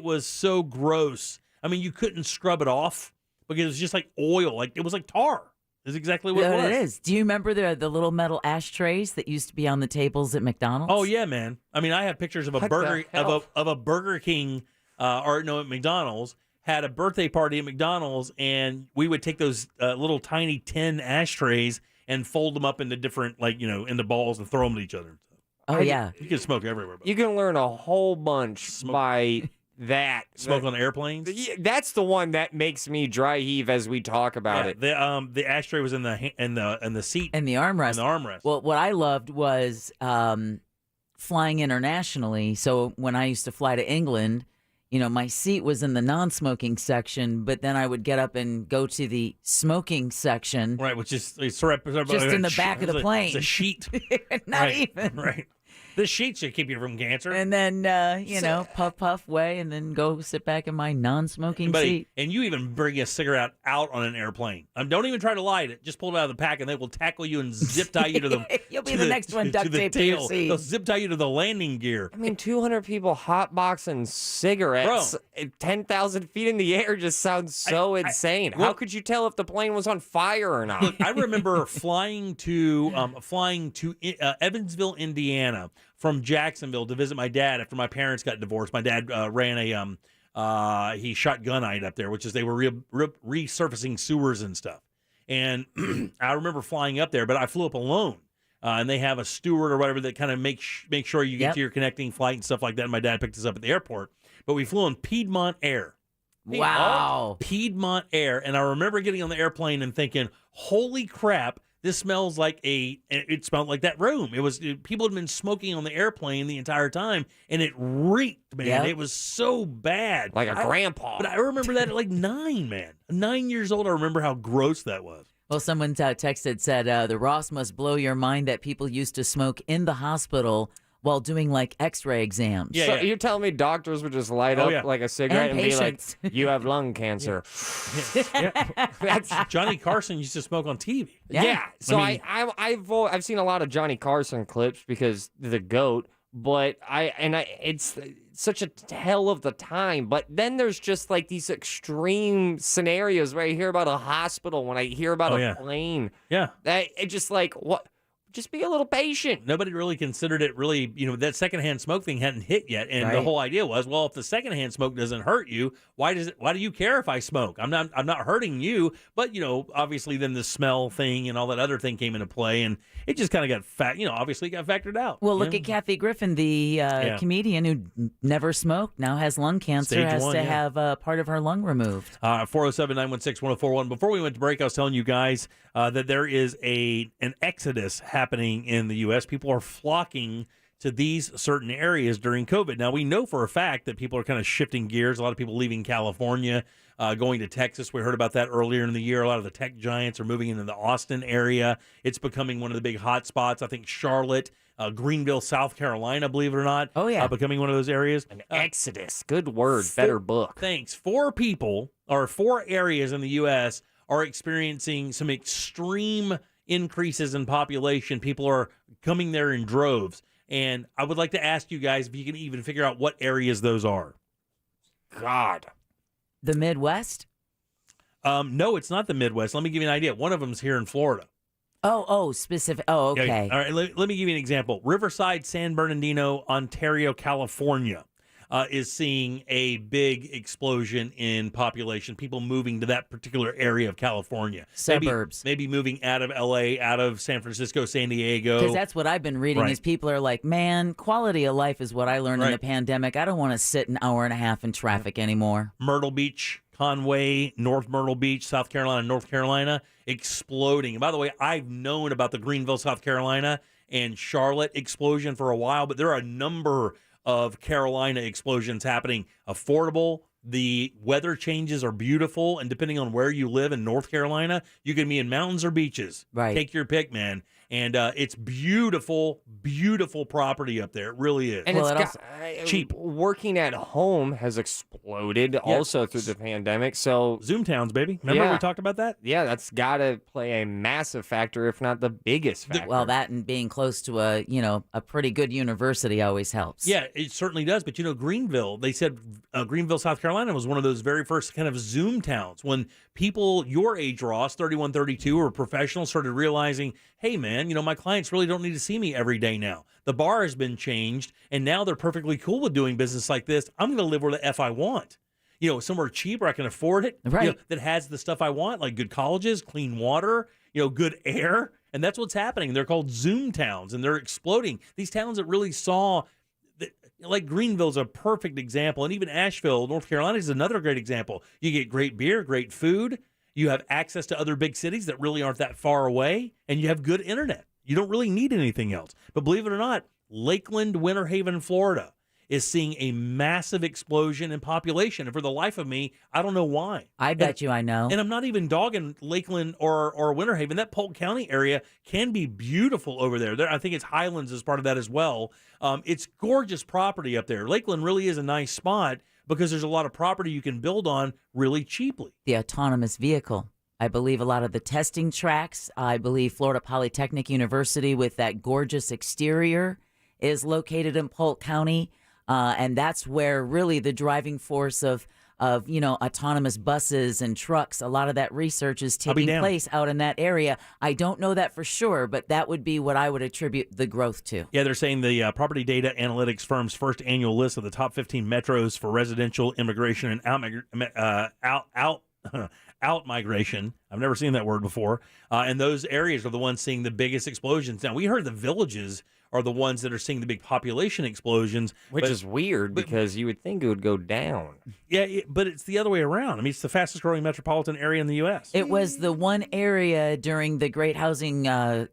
was so gross. I mean, you couldn't scrub it off because it was just like oil. Like it was like tar. Is exactly what it was. It is. Do you remember the little metal ashtrays that used to be on the tables at McDonald's? Oh yeah, man. I mean, I have pictures of a Burger King at McDonald's had a birthday party at McDonald's, and we would take those little tiny tin ashtrays and fold them up into different into balls and throw them at each other. Oh yeah, you can smoke everywhere. You can learn a whole bunch by that. Smoke on airplanes? That's the one that makes me dry heave as we talk about it. The ashtray was in the seat and the armrest. And the armrest. Well, what I loved was flying internationally. So when I used to fly to England, my seat was in the non-smoking section, but then I would get up and go to the smoking section. Right, which is just in the back of the plane. It's a sheet. Not even. Right. The sheets should keep you from cancer. And then, puff away and then go sit back in my non-smoking seat. And you even bring a cigarette out on an airplane. Don't even try to light it. Just pull it out of the pack, and they will tackle you and zip tie you to the You'll be the next one duct taped to your seat. They'll zip tie you to the landing gear. I mean, 200 people hotboxing cigarettes at 10,000 feet in the air just sounds so insane. How could you tell if the plane was on fire or not? Look, I remember flying to Evansville, Indiana, from Jacksonville to visit my dad after my parents got divorced. My dad ran he shot gunite up there, which is they were resurfacing sewers and stuff. And I remember flying up there, but I flew up alone. And they have a steward or whatever that kind of make sure you get to your connecting flight and stuff like that. And my dad picked us up at the airport. But we flew on Piedmont Air. Wow. Piedmont Air. And I remember getting on the airplane and thinking, holy crap, this smells like it smelled like that room. People had been smoking on the airplane the entire time, and it reeked, man. Yep. It was so bad. Like a grandpa. But I remember that at like 9, man. 9 years old, I remember how gross that was. Well, someone said, the Ross must blow your mind that people used to smoke in the hospital while doing like x-ray exams. Yeah, so you're telling me doctors would just light up like a cigarette and be like, you have lung cancer. That's Johnny Carson used to smoke on TV. Yeah. So I've seen a lot of Johnny Carson clips because the GOAT, but it's such a tell of the time. But then there's just like these extreme scenarios where I hear about a hospital when I hear about a plane. Yeah. It just like what. Just be a little patient. Nobody really considered it really, that secondhand smoke thing hadn't hit yet. And the whole idea was, well, if the secondhand smoke doesn't hurt you, why do you care if I smoke? I'm not hurting you. But, obviously then the smell thing and all that other thing came into play, and it just kind of got obviously got factored out. Well, look at Kathy Griffin, the comedian who never smoked, now has lung cancer, Stage has 1, to have part of her lung removed. 407-916-1041. Before we went to break, I was telling you guys that there is an exodus happening in the U.S. People are flocking to these certain areas during COVID. Now, we know for a fact that people are kind of shifting gears. A lot of people leaving California, going to Texas. We heard about that earlier in the year. A lot of the tech giants are moving into the Austin area. It's becoming one of the big hot spots. I think Charlotte, Greenville, South Carolina, believe it or not. Oh, yeah. Becoming one of those areas. An exodus. Good word. Better book. Thanks. 4 areas in the U.S. are experiencing some extreme increases in population. People are coming there in droves. And I would like to ask you guys if you can even figure out what areas those are. God. The Midwest? No, it's not the Midwest. Let me give you an idea. One of them is here in Florida. Specific. Oh, okay. Yeah. All right, let me give you an example. Riverside, San Bernardino, Ontario, California is seeing a big explosion in population, people moving to that particular area of California. Suburbs. Maybe moving out of L.A., out of San Francisco, San Diego. Because that's what I've been reading is people are like, man, quality of life is what I learned in the pandemic. I don't want to sit an hour and a half in traffic anymore. Myrtle Beach, Conway, North Myrtle Beach, South Carolina, North Carolina, exploding. And by the way, I've known about the Greenville, South Carolina, and Charlotte explosion for a while, but there are a number of Carolina explosions happening. Affordable. The weather changes are beautiful, and depending on where you live in North Carolina, you can be in mountains or beaches. Right. Take your pick, man. And it's beautiful, beautiful property up there. It really is. And cheap. Working at home has exploded also through the pandemic. So Zoom towns, baby. Remember we talked about that? Yeah, that's got to play a massive factor, if not the biggest factor. Well, that and being close to a pretty good university always helps. Yeah, it certainly does. But, Greenville, they said Greenville, South Carolina was one of those very first kind of Zoom towns when people your age, Ross, 31, 32, or professionals started realizing, hey, man, my clients really don't need to see me every day now. The bar has been changed, and now they're perfectly cool with doing business like this. I'm going to live where the F I want. Somewhere cheaper, I can afford it. Right. That has the stuff I want, like good colleges, clean water, good air. And that's what's happening. They're called Zoom towns, and they're exploding. These towns that really saw, like Greenville's a perfect example, and even Asheville, North Carolina is another great example. You get great beer, great food. You have access to other big cities that really aren't that far away, and you have good internet. You don't really need anything else. But believe it or not, Lakeland, Winter Haven, Florida is seeing a massive explosion in population. And for the life of me, I don't know why. I bet you I know. And I'm not even dogging Lakeland or Winter Haven. That Polk County area can be beautiful over there. I think it's Highlands as part of that as well. It's gorgeous property up there. Lakeland really is a nice spot because there's a lot of property you can build on really cheaply. The autonomous vehicle. I believe a lot of the testing tracks, I believe Florida Polytechnic University with that gorgeous exterior is located in Polk County. And that's where really the driving force of autonomous buses and trucks, a lot of that research is taking place out in that area. I don't know that for sure, but that would be what I would attribute the growth to. Yeah, they're saying the property data analytics firm's first annual list of the top 15 metros for residential immigration and out migration. I've never seen that word before. And those areas are the ones seeing the biggest explosions. Now, we heard the villages are the ones that are seeing the big population explosions. Which is weird because you would think it would go down. Yeah, but it's the other way around. I mean, it's the fastest growing metropolitan area in the U.S. It was the one area during the great housing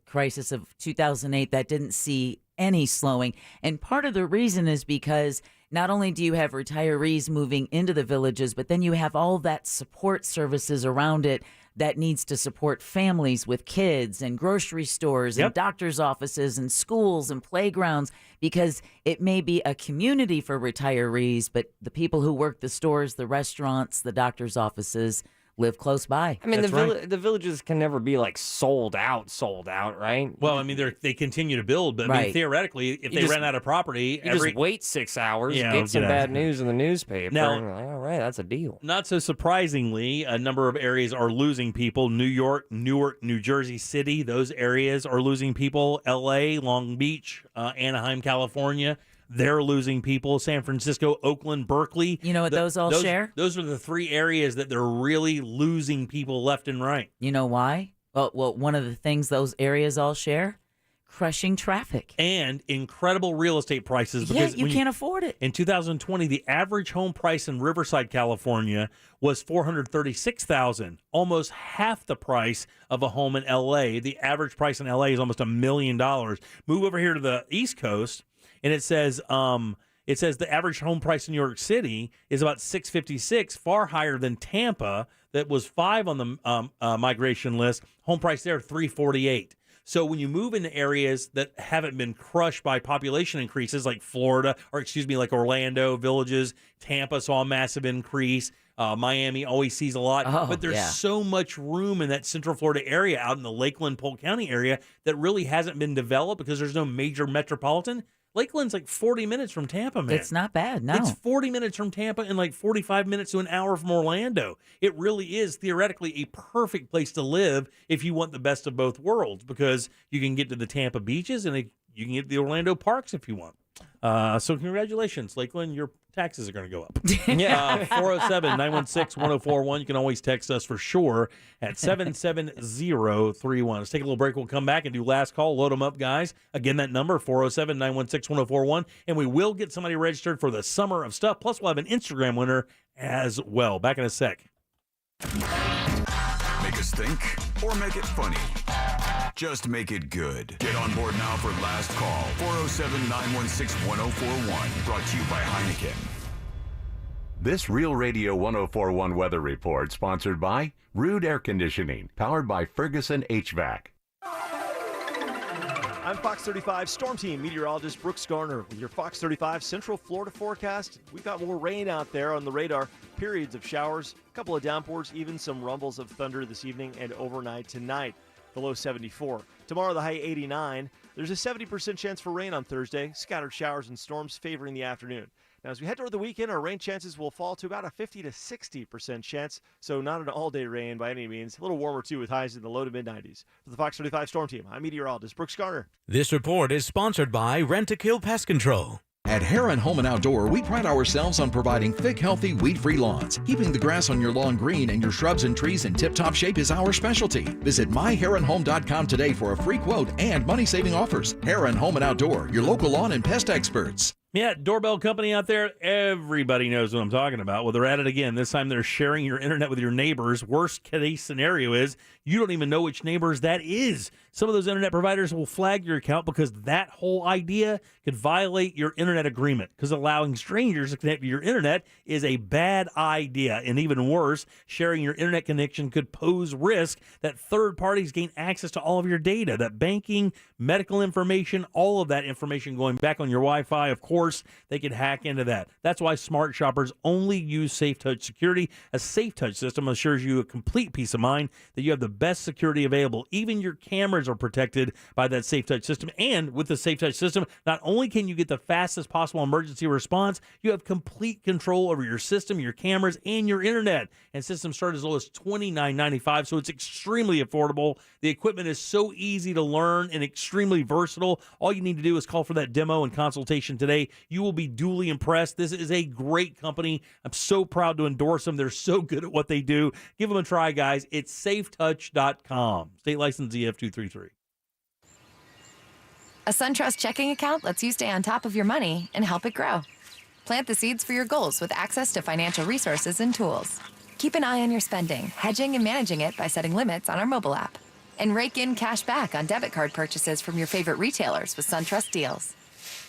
crisis of 2008 that didn't see any slowing. And part of the reason is because not only do you have retirees moving into the villages, but then you have all that support services around it that needs to support families with kids and grocery stores and doctor's offices and schools and playgrounds, because it may be a community for retirees, but the people who work the stores, the restaurants, the doctor's offices live close by. I mean, the villages can never be like sold out, right? Well, I mean, they continue to build, but I mean, theoretically, if they ran out of property, you just wait 6 hours, get some bad news in the newspaper, now, and you're like, all right, that's a deal. Not so surprisingly, a number of areas are losing people. New York, Newark, New Jersey City, those areas are losing people. L.A., Long Beach, Anaheim, California. They're losing people. San Francisco, Oakland, Berkeley. You know what those share? Those are the three areas that they're really losing people left and right. You know why? Well, one of the things those areas all share, crushing traffic. And incredible real estate prices. Because you can't afford it. In 2020, the average home price in Riverside, California was $436,000, almost half the price of a home in L.A. The average price in L.A. is almost $1 million. Move over here to the East Coast, and it says the average home price in New York City is about $656, far higher than Tampa, that was 5 on the migration list. Home price there $348. So when you move into areas that haven't been crushed by population increases, like like Orlando, villages, Tampa saw a massive increase. Miami always sees a lot, but there's so much room in that Central Florida area, out in the Lakeland, Polk County area, that really hasn't been developed because there's no major metropolitan. Lakeland's like 40 minutes from Tampa, man. It's not bad, no. It's 40 minutes from Tampa and like 45 minutes to an hour from Orlando. It really is theoretically a perfect place to live if you want the best of both worlds, because you can get to the Tampa beaches and you can get to the Orlando parks if you want. So congratulations, Lakeland. Your taxes are going to go up. 407-916-1041. You can always text us for sure at 77031. Let's take a little break. We'll come back and do last call. Load them up, guys. Again, that number, 407-916-1041. And we will get somebody registered for the Summer of Stuff. Plus, we'll have an Instagram winner as well. Back in a sec. Make us think or make it funny. Just make it good. Get on board now for Last Call. 407-916-1041. Brought to you by Heineken. This Real Radio 1041 weather report sponsored by Rude Air Conditioning, powered by Ferguson HVAC. I'm Fox 35 Storm Team meteorologist Brooks Garner with your Fox 35 Central Florida forecast. We've got more rain out there on the radar. Periods of showers, a couple of downpours, even some rumbles of thunder this evening and overnight tonight. The low 74. Tomorrow, the high 89. There's a 70% chance for rain on Thursday. Scattered showers and storms favoring the afternoon. Now, as we head toward the weekend, our rain chances will fall to about a 50 to 60% chance. So not an all-day rain by any means. A little warmer, too, with highs in the low to mid-90s. For the Fox 35 Storm Team, I'm meteorologist Brooks Garner. This report is sponsored by Rent-A-Kill Pest Control. At Heron Home and Outdoor, we pride ourselves on providing thick, healthy, weed-free lawns. Keeping the grass on your lawn green and your shrubs and trees in tip-top shape is our specialty. Visit myheronhome.com today for a free quote and money-saving offers. Heron Home and Outdoor, your local lawn and pest experts. Yeah, doorbell company out there, everybody knows what I'm talking about. Well, they're at it again. This time they're sharing your internet with your neighbors. Worst case scenario is you don't even know which neighbors that is. Some of those internet providers will flag your account because that whole idea could violate your internet agreement, because allowing strangers to connect to your internet is a bad idea. And even worse, sharing your internet connection could pose risk that third parties gain access to all of your data, that banking, medical information, all of that information going back on your Wi-Fi. Of course, they could hack into that. That's why smart shoppers only use SafeTouch Security. A SafeTouch system assures you a complete peace of mind that you have the best security available. Even your cameras are protected by that SafeTouch system. And with the SafeTouch system, not only can you get the fastest possible emergency response, you have complete control over your system, your cameras, and your internet. And systems start as low as $29.95, so it's extremely affordable. The equipment is so easy to learn and extremely versatile. All you need to do is call for that demo and consultation today. You will be duly impressed. This is a great company. I'm so proud to endorse them. They're so good at what they do. Give them a try, guys. It's safetouch.com. State license EF233. A SunTrust checking account lets you stay on top of your money and help it grow. Plant the seeds for your goals with access to financial resources and tools. Keep an eye on your spending, hedging and managing it by setting limits on our mobile app. And rake in cash back on debit card purchases from your favorite retailers with SunTrust deals.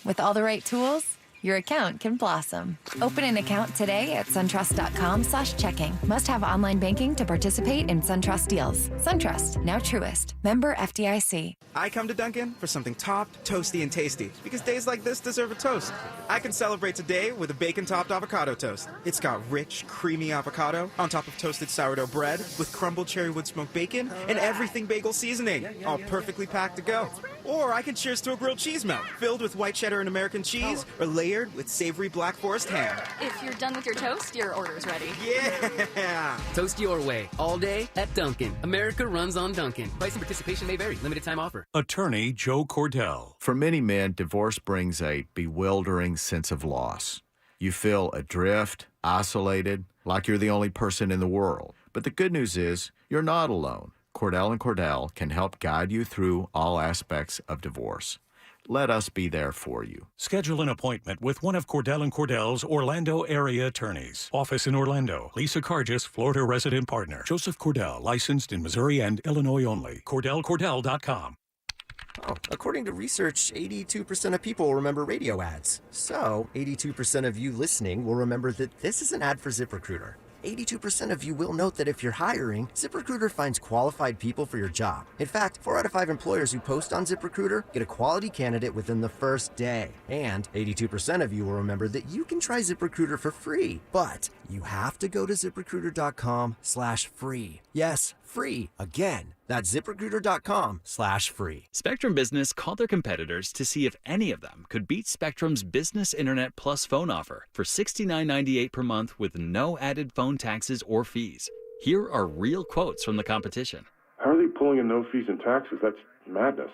With all the right tools, your account can blossom. Open an account today at suntrust.com/checking. Must have online banking to participate in SunTrust deals. SunTrust, now Truist. Member FDIC. I come to Dunkin' for something topped, toasty, and tasty, because days like this deserve a toast. I can celebrate today with a bacon-topped avocado toast. It's got rich, creamy avocado on top of toasted sourdough bread with crumbled cherry wood smoked bacon and everything bagel seasoning, all perfectly packed to go. Or I can cheers to a grilled cheese melt filled with white cheddar and American cheese or layered with savory Black Forest ham. If you're done with your toast, your order's ready. Yeah! Toast your way, all day at Dunkin'. America runs on Dunkin'. Price and participation may vary. Limited time offer. Attorney Joe Cordell. For many men, divorce brings a bewildering sense of loss. You feel adrift, isolated, like you're the only person in the world. But the good news is, you're not alone. Cordell & Cordell can help guide you through all aspects of divorce. Let us be there for you. Schedule an appointment with one of Cordell & Cordell's Orlando area attorneys. Office in Orlando. Lisa Cargis, Florida resident partner. Joseph Cordell, licensed in Missouri and Illinois only. CordellCordell.com. Oh, according to research, 82% of people remember radio ads. So, 82% of you listening will remember that this is an ad for ZipRecruiter. 82% of you will note that if you're hiring, ZipRecruiter finds qualified people for your job. In fact, 4 out of 5 employers who post on ZipRecruiter get a quality candidate within the first day. And 82% of you will remember that you can try ZipRecruiter for free. But you have to go to ZipRecruiter.com/free. Yes, free. Again, that's ZipRecruiter.com/free. Spectrum Business called their competitors to see if any of them could beat Spectrum's Business Internet Plus phone offer for $69.98 per month with no added phone taxes or fees. Here are real quotes from the competition. How are they pulling in no fees and taxes? That's madness.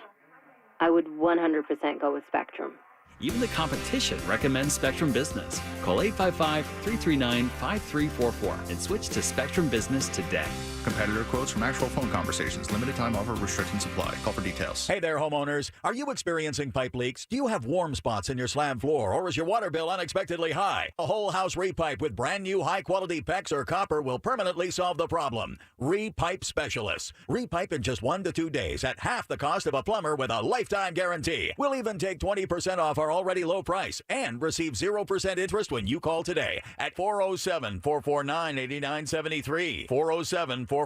I would 100% go with Spectrum. Even the competition recommends Spectrum Business. Call 855-339-5344 and switch to Spectrum Business today. Competitor quotes from actual phone conversations. Limited time offer. Restrictions apply. Call for details. Hey there, homeowners. Are you experiencing pipe leaks? Do you have warm spots in your slab floor, or is your water bill unexpectedly high? A whole house repipe with brand new high-quality PEX or copper will permanently solve the problem. Repipe Specialists. Repipe in just 1 to 2 days at half the cost of a plumber with a lifetime guarantee. We'll even take 20% off our already low price and receive 0% interest when you call today at 407-449-8973. 407-449-8973.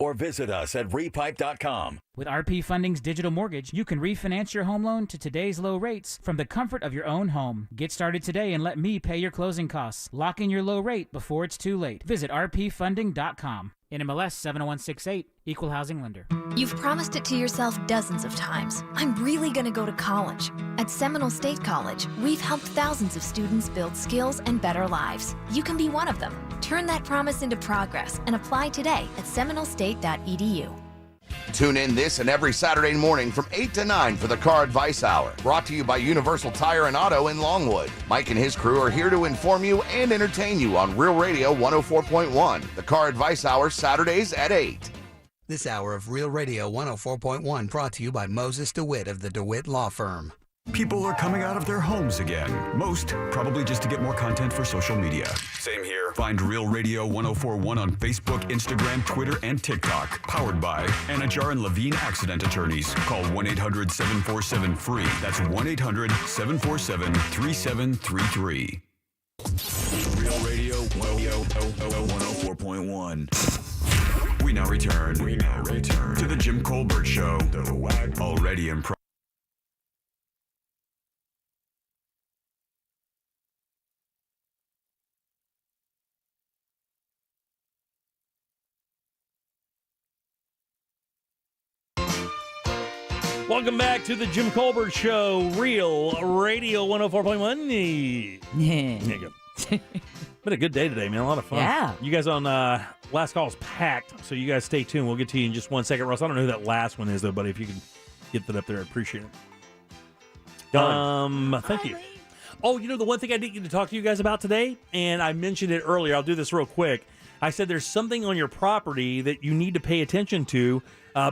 Or visit us at repipe.com. With RP Funding's digital mortgage, you can refinance your home loan to today's low rates from the comfort of your own home. Get started today and let me pay your closing costs. Lock in your low rate before it's too late. Visit rpfunding.com. NMLS 70168, Equal Housing Lender. You've promised it to yourself dozens of times. I'm really going to go to college. At Seminole State College, we've helped thousands of students build skills and better lives. You can be one of them. Turn that promise into progress and apply today at seminolestate.edu. Tune in this and every Saturday morning from 8 to 9 for the Car Advice Hour, brought to you by Universal Tire and Auto in Longwood. Mike and his crew are here to inform you and entertain you on Real Radio 104.1. The Car Advice Hour, Saturdays at 8. This hour of Real Radio 104.1 brought to you by Moses DeWitt of the DeWitt Law Firm. People are coming out of their homes again. Most probably just to get more content for social media. Same here. Find Real Radio 1041 on Facebook, Instagram, Twitter, and TikTok. Powered by Anajar and Levine Accident Attorneys. Call 1-800-747-FREE. That's 1-800-747-3733. Real Radio 104.1. We now return to the Jim Colbert Show. Already in progress. Welcome back to the Jim Colbert Show, Real Radio 104.1. There you go. Been a good day today, man. A lot of fun. Yeah. You guys on last call is packed, so you guys stay tuned. We'll get to you in just 1 second. Russ, I don't know who that last one is, though, but if you can get that up there, I'd appreciate it. Thank you. Oh, you know, the one thing I didn't get to talk to you guys about today, and I mentioned it earlier. I'll do this real quick. I said there's something on your property that you need to pay attention to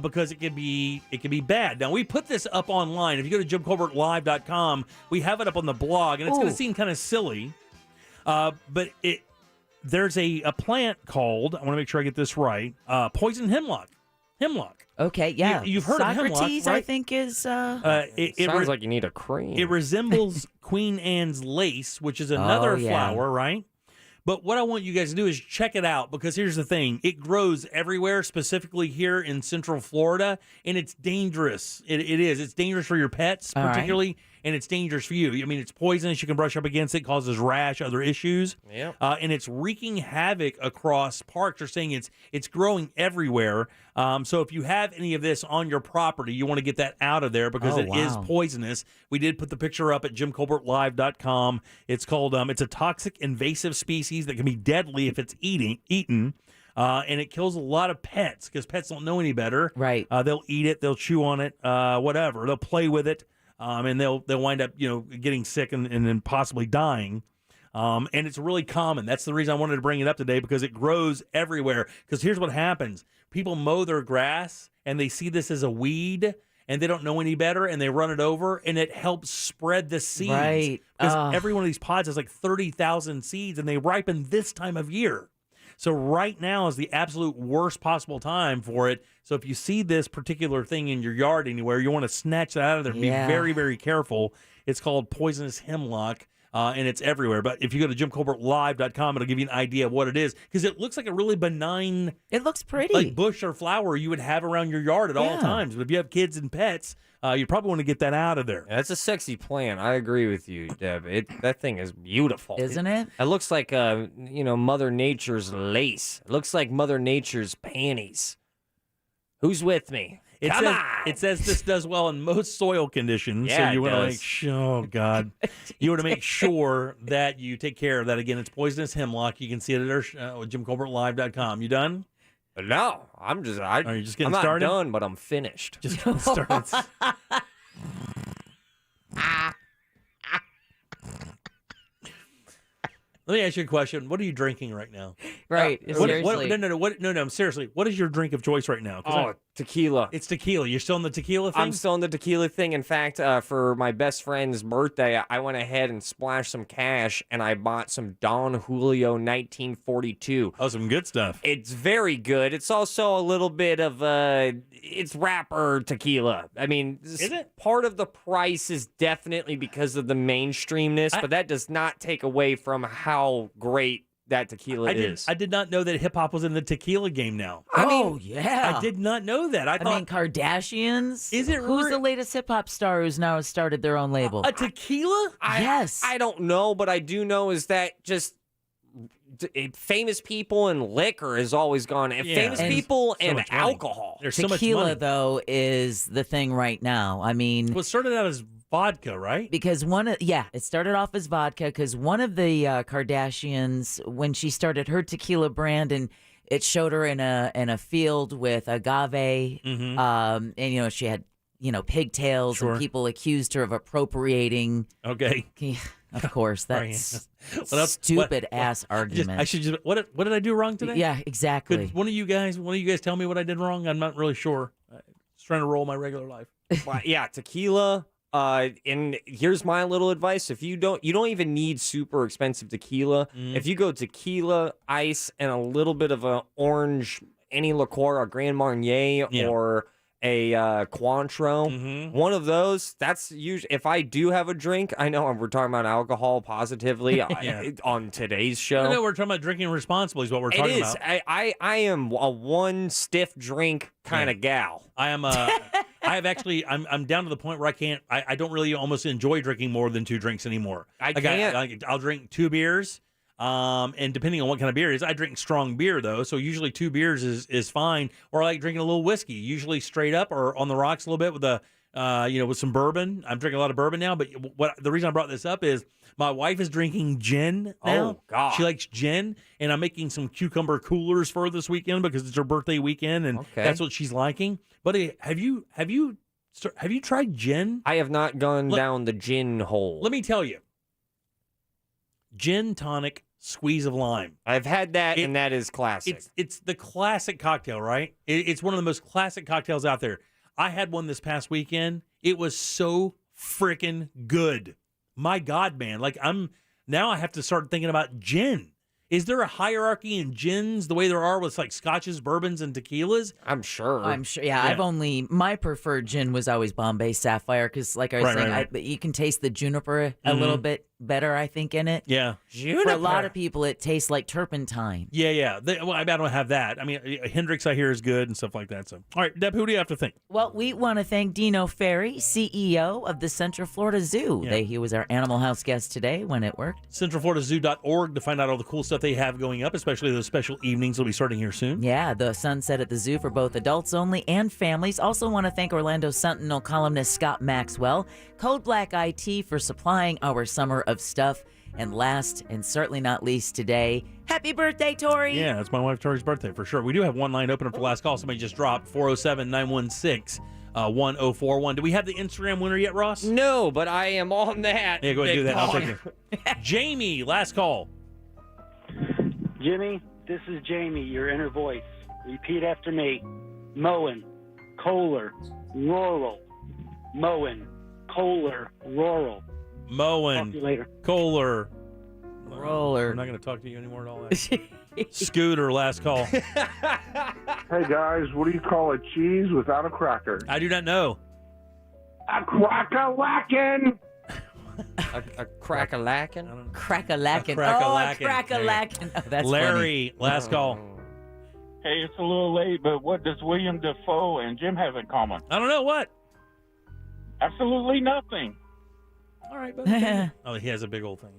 because it can be bad. Now, we put this up online. If you go to JimColbertLive.com, we have it up on the blog, and it's going to seem kind of silly, but there's a plant called, I want to make sure I get this right, poison hemlock. Okay, yeah. You've heard of hemlock, Socrates, right? I think, is... it sounds like you need a cream. It resembles Queen Anne's lace, which is another flower, right? But what I want you guys to do is check it out, because here's the thing. It grows everywhere, specifically here in Central Florida, and it's dangerous. It is. It's dangerous for your pets, particularly, and it's dangerous for you. I mean, it's poisonous. You can brush up against it. Causes rash, other issues. Yeah. And it's wreaking havoc across parks. They're saying it's growing everywhere. So if you have any of this on your property, you want to get that out of there because it is poisonous. We did put the picture up at JimColbertLive.com. It's called, it's a toxic invasive species that can be deadly if it's eaten. And it kills a lot of pets because pets don't know any better. Right. They'll eat it. They'll chew on it, whatever. They'll play with it. And they'll wind up, getting sick and then possibly dying. And it's really common. That's the reason I wanted to bring it up today, because it grows everywhere. Because here's what happens. People mow their grass, and they see this as a weed, and they don't know any better, and they run it over, and it helps spread the seeds. Right. Because every one of these pods has like 30,000 seeds, and they ripen this time of year. So right now is the absolute worst possible time for it. So if you see this particular thing in your yard anywhere, you want to snatch that out of there. Be very, very careful. It's called poisonous hemlock, and it's everywhere. But if you go to JimColbertLive.com, it'll give you an idea of what it is, because it looks like a really benign... It looks pretty. Like bush or flower you would have around your yard at all times. But if you have kids and pets, you probably want to get that out of there. That's a sexy plant. I agree with you, Deb. That thing is beautiful. Isn't it? It looks like, Mother Nature's lace. It looks like Mother Nature's panties. Who's with me? It says this does well in most soil conditions. Yeah, so you want to it does. You want to make sure that you take care of that. Again, it's poisonous hemlock. You can see it at JimColbertLive.com. You done? No, are you just getting started? I'm not done, but I'm finished. Just getting started. Let me ask you a question. What are you drinking right now? Right. Seriously. What is your drink of choice right now? Tequila. It's tequila. You're still in the tequila thing? I'm still in the tequila thing. In fact, for my best friend's birthday, I went ahead and splashed some cash, and I bought some Don Julio 1942. Oh, some good stuff. It's very good. It's also a little bit of it's rapper tequila. I mean, is it? Part of the price is definitely because of the mainstreamness, but that does not take away from how great that tequila is. I did not know that hip hop was in the tequila game now. Yeah. I did not know that. I thought Kardashians. Is it? Who's the latest hip hop star who's now started their own label? A tequila? Yes. I don't know, but I do know is that just famous people and liquor has always gone. And famous people and alcohol. There's so much tequila, money. though, is the thing right now. I mean, well, it started out as vodka, right? Because it started off as vodka because one of the Kardashians, when she started her tequila brand, and it showed her in a field with agave, and she had pigtails, and people accused her of appropriating. Okay. Of course, that's stupid ass argument. What did I do wrong today? Yeah, exactly. Could one of you guys tell me what I did wrong? I'm not really sure. Just trying to roll my regular life. Well, yeah, tequila, And here's my little advice: if you don't even need super expensive tequila. If you go tequila, ice, and a little bit of an orange, any liqueur, a Grand Marnier, or a Cointreau, one of those. That's usually, if I do have a drink. I know we're talking about alcohol positively on today's show. No, we're talking about drinking responsibly. Is what we're talking about. I am a one stiff drink kind of gal. I am I have actually. I'm down to the point where I don't really almost enjoy drinking more than 2 drinks anymore. I can't. I'll drink 2 beers. And depending on what kind of beer it is, I drink strong beer though, so usually 2 beers is fine. Or I like drinking a little whiskey, usually straight up or on the rocks a little bit with with some bourbon. I'm drinking a lot of bourbon now, but the reason I brought this up is my wife is drinking gin now. Oh God, she likes gin, and I'm making some cucumber coolers for her this weekend because it's her birthday weekend, and that's what she's liking. But have you tried gin? I have not gone down the gin hole. Let me tell you, gin tonic. Squeeze of lime. I've had that, and that is classic. It's the classic cocktail, right? It's one of the most classic cocktails out there. I had one this past weekend. It was so freaking good. My God, man! Now I have to start thinking about gin. Is there a hierarchy in gins the way there are with like scotches, bourbons, and tequilas? I'm sure. Yeah, my preferred gin was always Bombay Sapphire because, like I was saying, you can taste the juniper a little bit better, I think, in it. Yeah. Juniper. For a lot of people, it tastes like turpentine. Yeah. I don't have that. I mean, Hendrix, I hear, is good and stuff like that. So, all right, Deb, who do you have to thank? Well, we want to thank Dino Ferry, CEO of the Central Florida Zoo. Yeah. He was our Animal House guest today when it worked. CentralFloridaZoo.org to find out all the cool stuff they have going up, especially those special evenings will be starting here soon. Yeah, the sunset at the zoo for both adults only and families. Also want to thank Orlando Sentinel columnist Scott Maxwell, Code Black IT for supplying our summer of stuff. And last and certainly not least today, happy birthday, Tori. Yeah, it's my wife Tori's birthday for sure. We do have one line open up for last call. Somebody just dropped 407-916-1041. Do we have the Instagram winner yet, Ross? No, but I am on that. Yeah, go ahead and do that. I'll take it. Jamie, last call. Jimmy, this is Jamie, your inner voice. Repeat after me. Moen, Kohler, rural. Moen, Kohler, rural. Moen, Talk to you later. Kohler, roller. I'm not going to talk to you anymore at all. Scooter, last call. Hey guys, what do you call a cheese without a cracker? I do not know. A crack-a-lackin'. A crack-a-lackin'? Crack-a-lackin'. Crack-a-lackin'. Crack-a-lackin'. Oh, that's Larry, funny. last call. Hey, it's a little late, but what does William Dafoe and Jim have in common? I don't know what. Absolutely nothing. All right, buddy. Oh, he has a big old thing.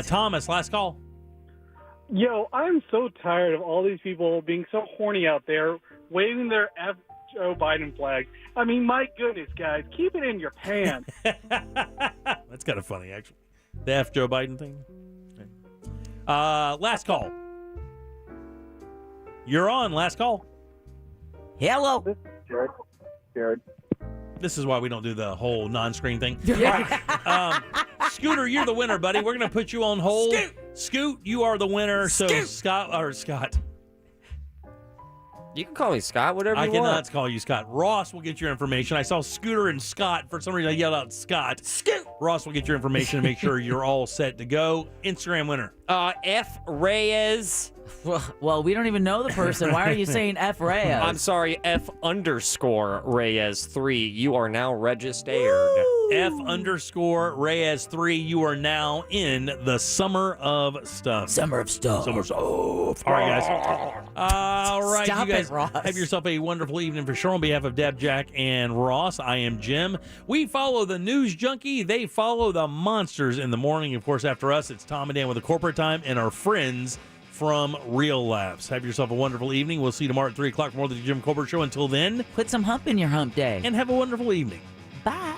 Thomas, last call. Yo, I'm so tired of all these people being so horny out there, waving their F. Joe Biden flag. I mean, my goodness, guys, keep it in your pants. That's kind of funny, actually. The F. Joe Biden thing. Last call. You're on. Last call. Hello. Jared. This is why we don't do the whole non-screen thing. All right. Scooter, you're the winner, buddy. We're going to put you on hold. Scoot, you are the winner. So Scott. You can call me Scott, whatever you want. I cannot call you Scott. Ross will get your information. I saw Scooter and Scott. For some reason, I yelled out Scott. Scoot. Ross will get your information and make sure you're all set to go. Instagram winner. F. Reyes. Well, we don't even know the person. Why are you saying F. Reyes? I'm sorry, F_Reyes 3. You are now registered. F_Reyes3. You are now in the Summer of Stuff. Summer of Stuff. Summer of Stuff. All right, guys. All right, Stop you guys it, Ross. have yourself a wonderful evening for sure. On behalf of Deb, Jack, and Ross, I am Jim. We follow the news junkie. They follow the monsters in the morning. Of course, after us, it's Tom and Dan with the corporate time and our friends from Real Laughs. Have yourself a wonderful evening. We'll see you tomorrow at 3 o'clock for more of the Jim Colbert Show. Until then, put some hump in your hump day. And have a wonderful evening. Bye.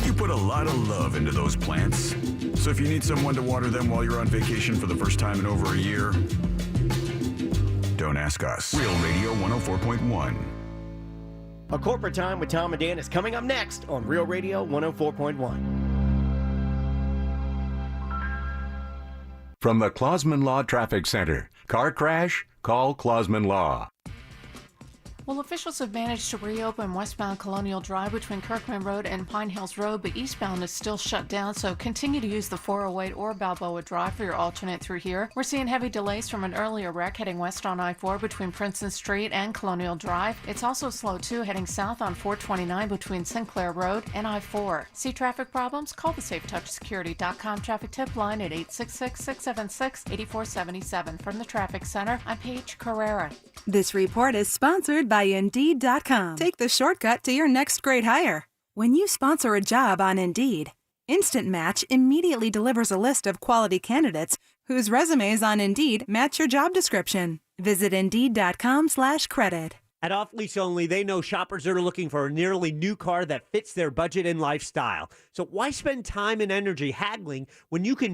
You put a lot of love into those plants. So if you need someone to water them while you're on vacation for the first time in over a year, don't ask us. Real Radio 104.1. A Corporate Time with Tom and Dan is coming up next on Real Radio 104.1. From the Clausman Law Traffic Center. Car crash? Call Clausman Law. Well, officials have managed to reopen westbound Colonial Drive between Kirkman Road and Pine Hills Road, but eastbound is still shut down, so continue to use the 408 or Balboa Drive for your alternate through here. We're seeing heavy delays from an earlier wreck heading west on I-4 between Princeton Street and Colonial Drive. It's also slow, too, heading south on 429 between Sinclair Road and I-4. See traffic problems? Call the SafeTouchSecurity.com traffic tip line at 866-676-8477. From the Traffic Center, I'm Paige Carrera. This report is sponsored by Indeed.com. Take the shortcut to your next great hire. When you sponsor a job on Indeed, Instant Match immediately delivers a list of quality candidates whose resumes on Indeed match your job description. Visit Indeed.com/credit. At Off Lease Only, they know shoppers are looking for a nearly new car that fits their budget and lifestyle. So why spend time and energy haggling when you can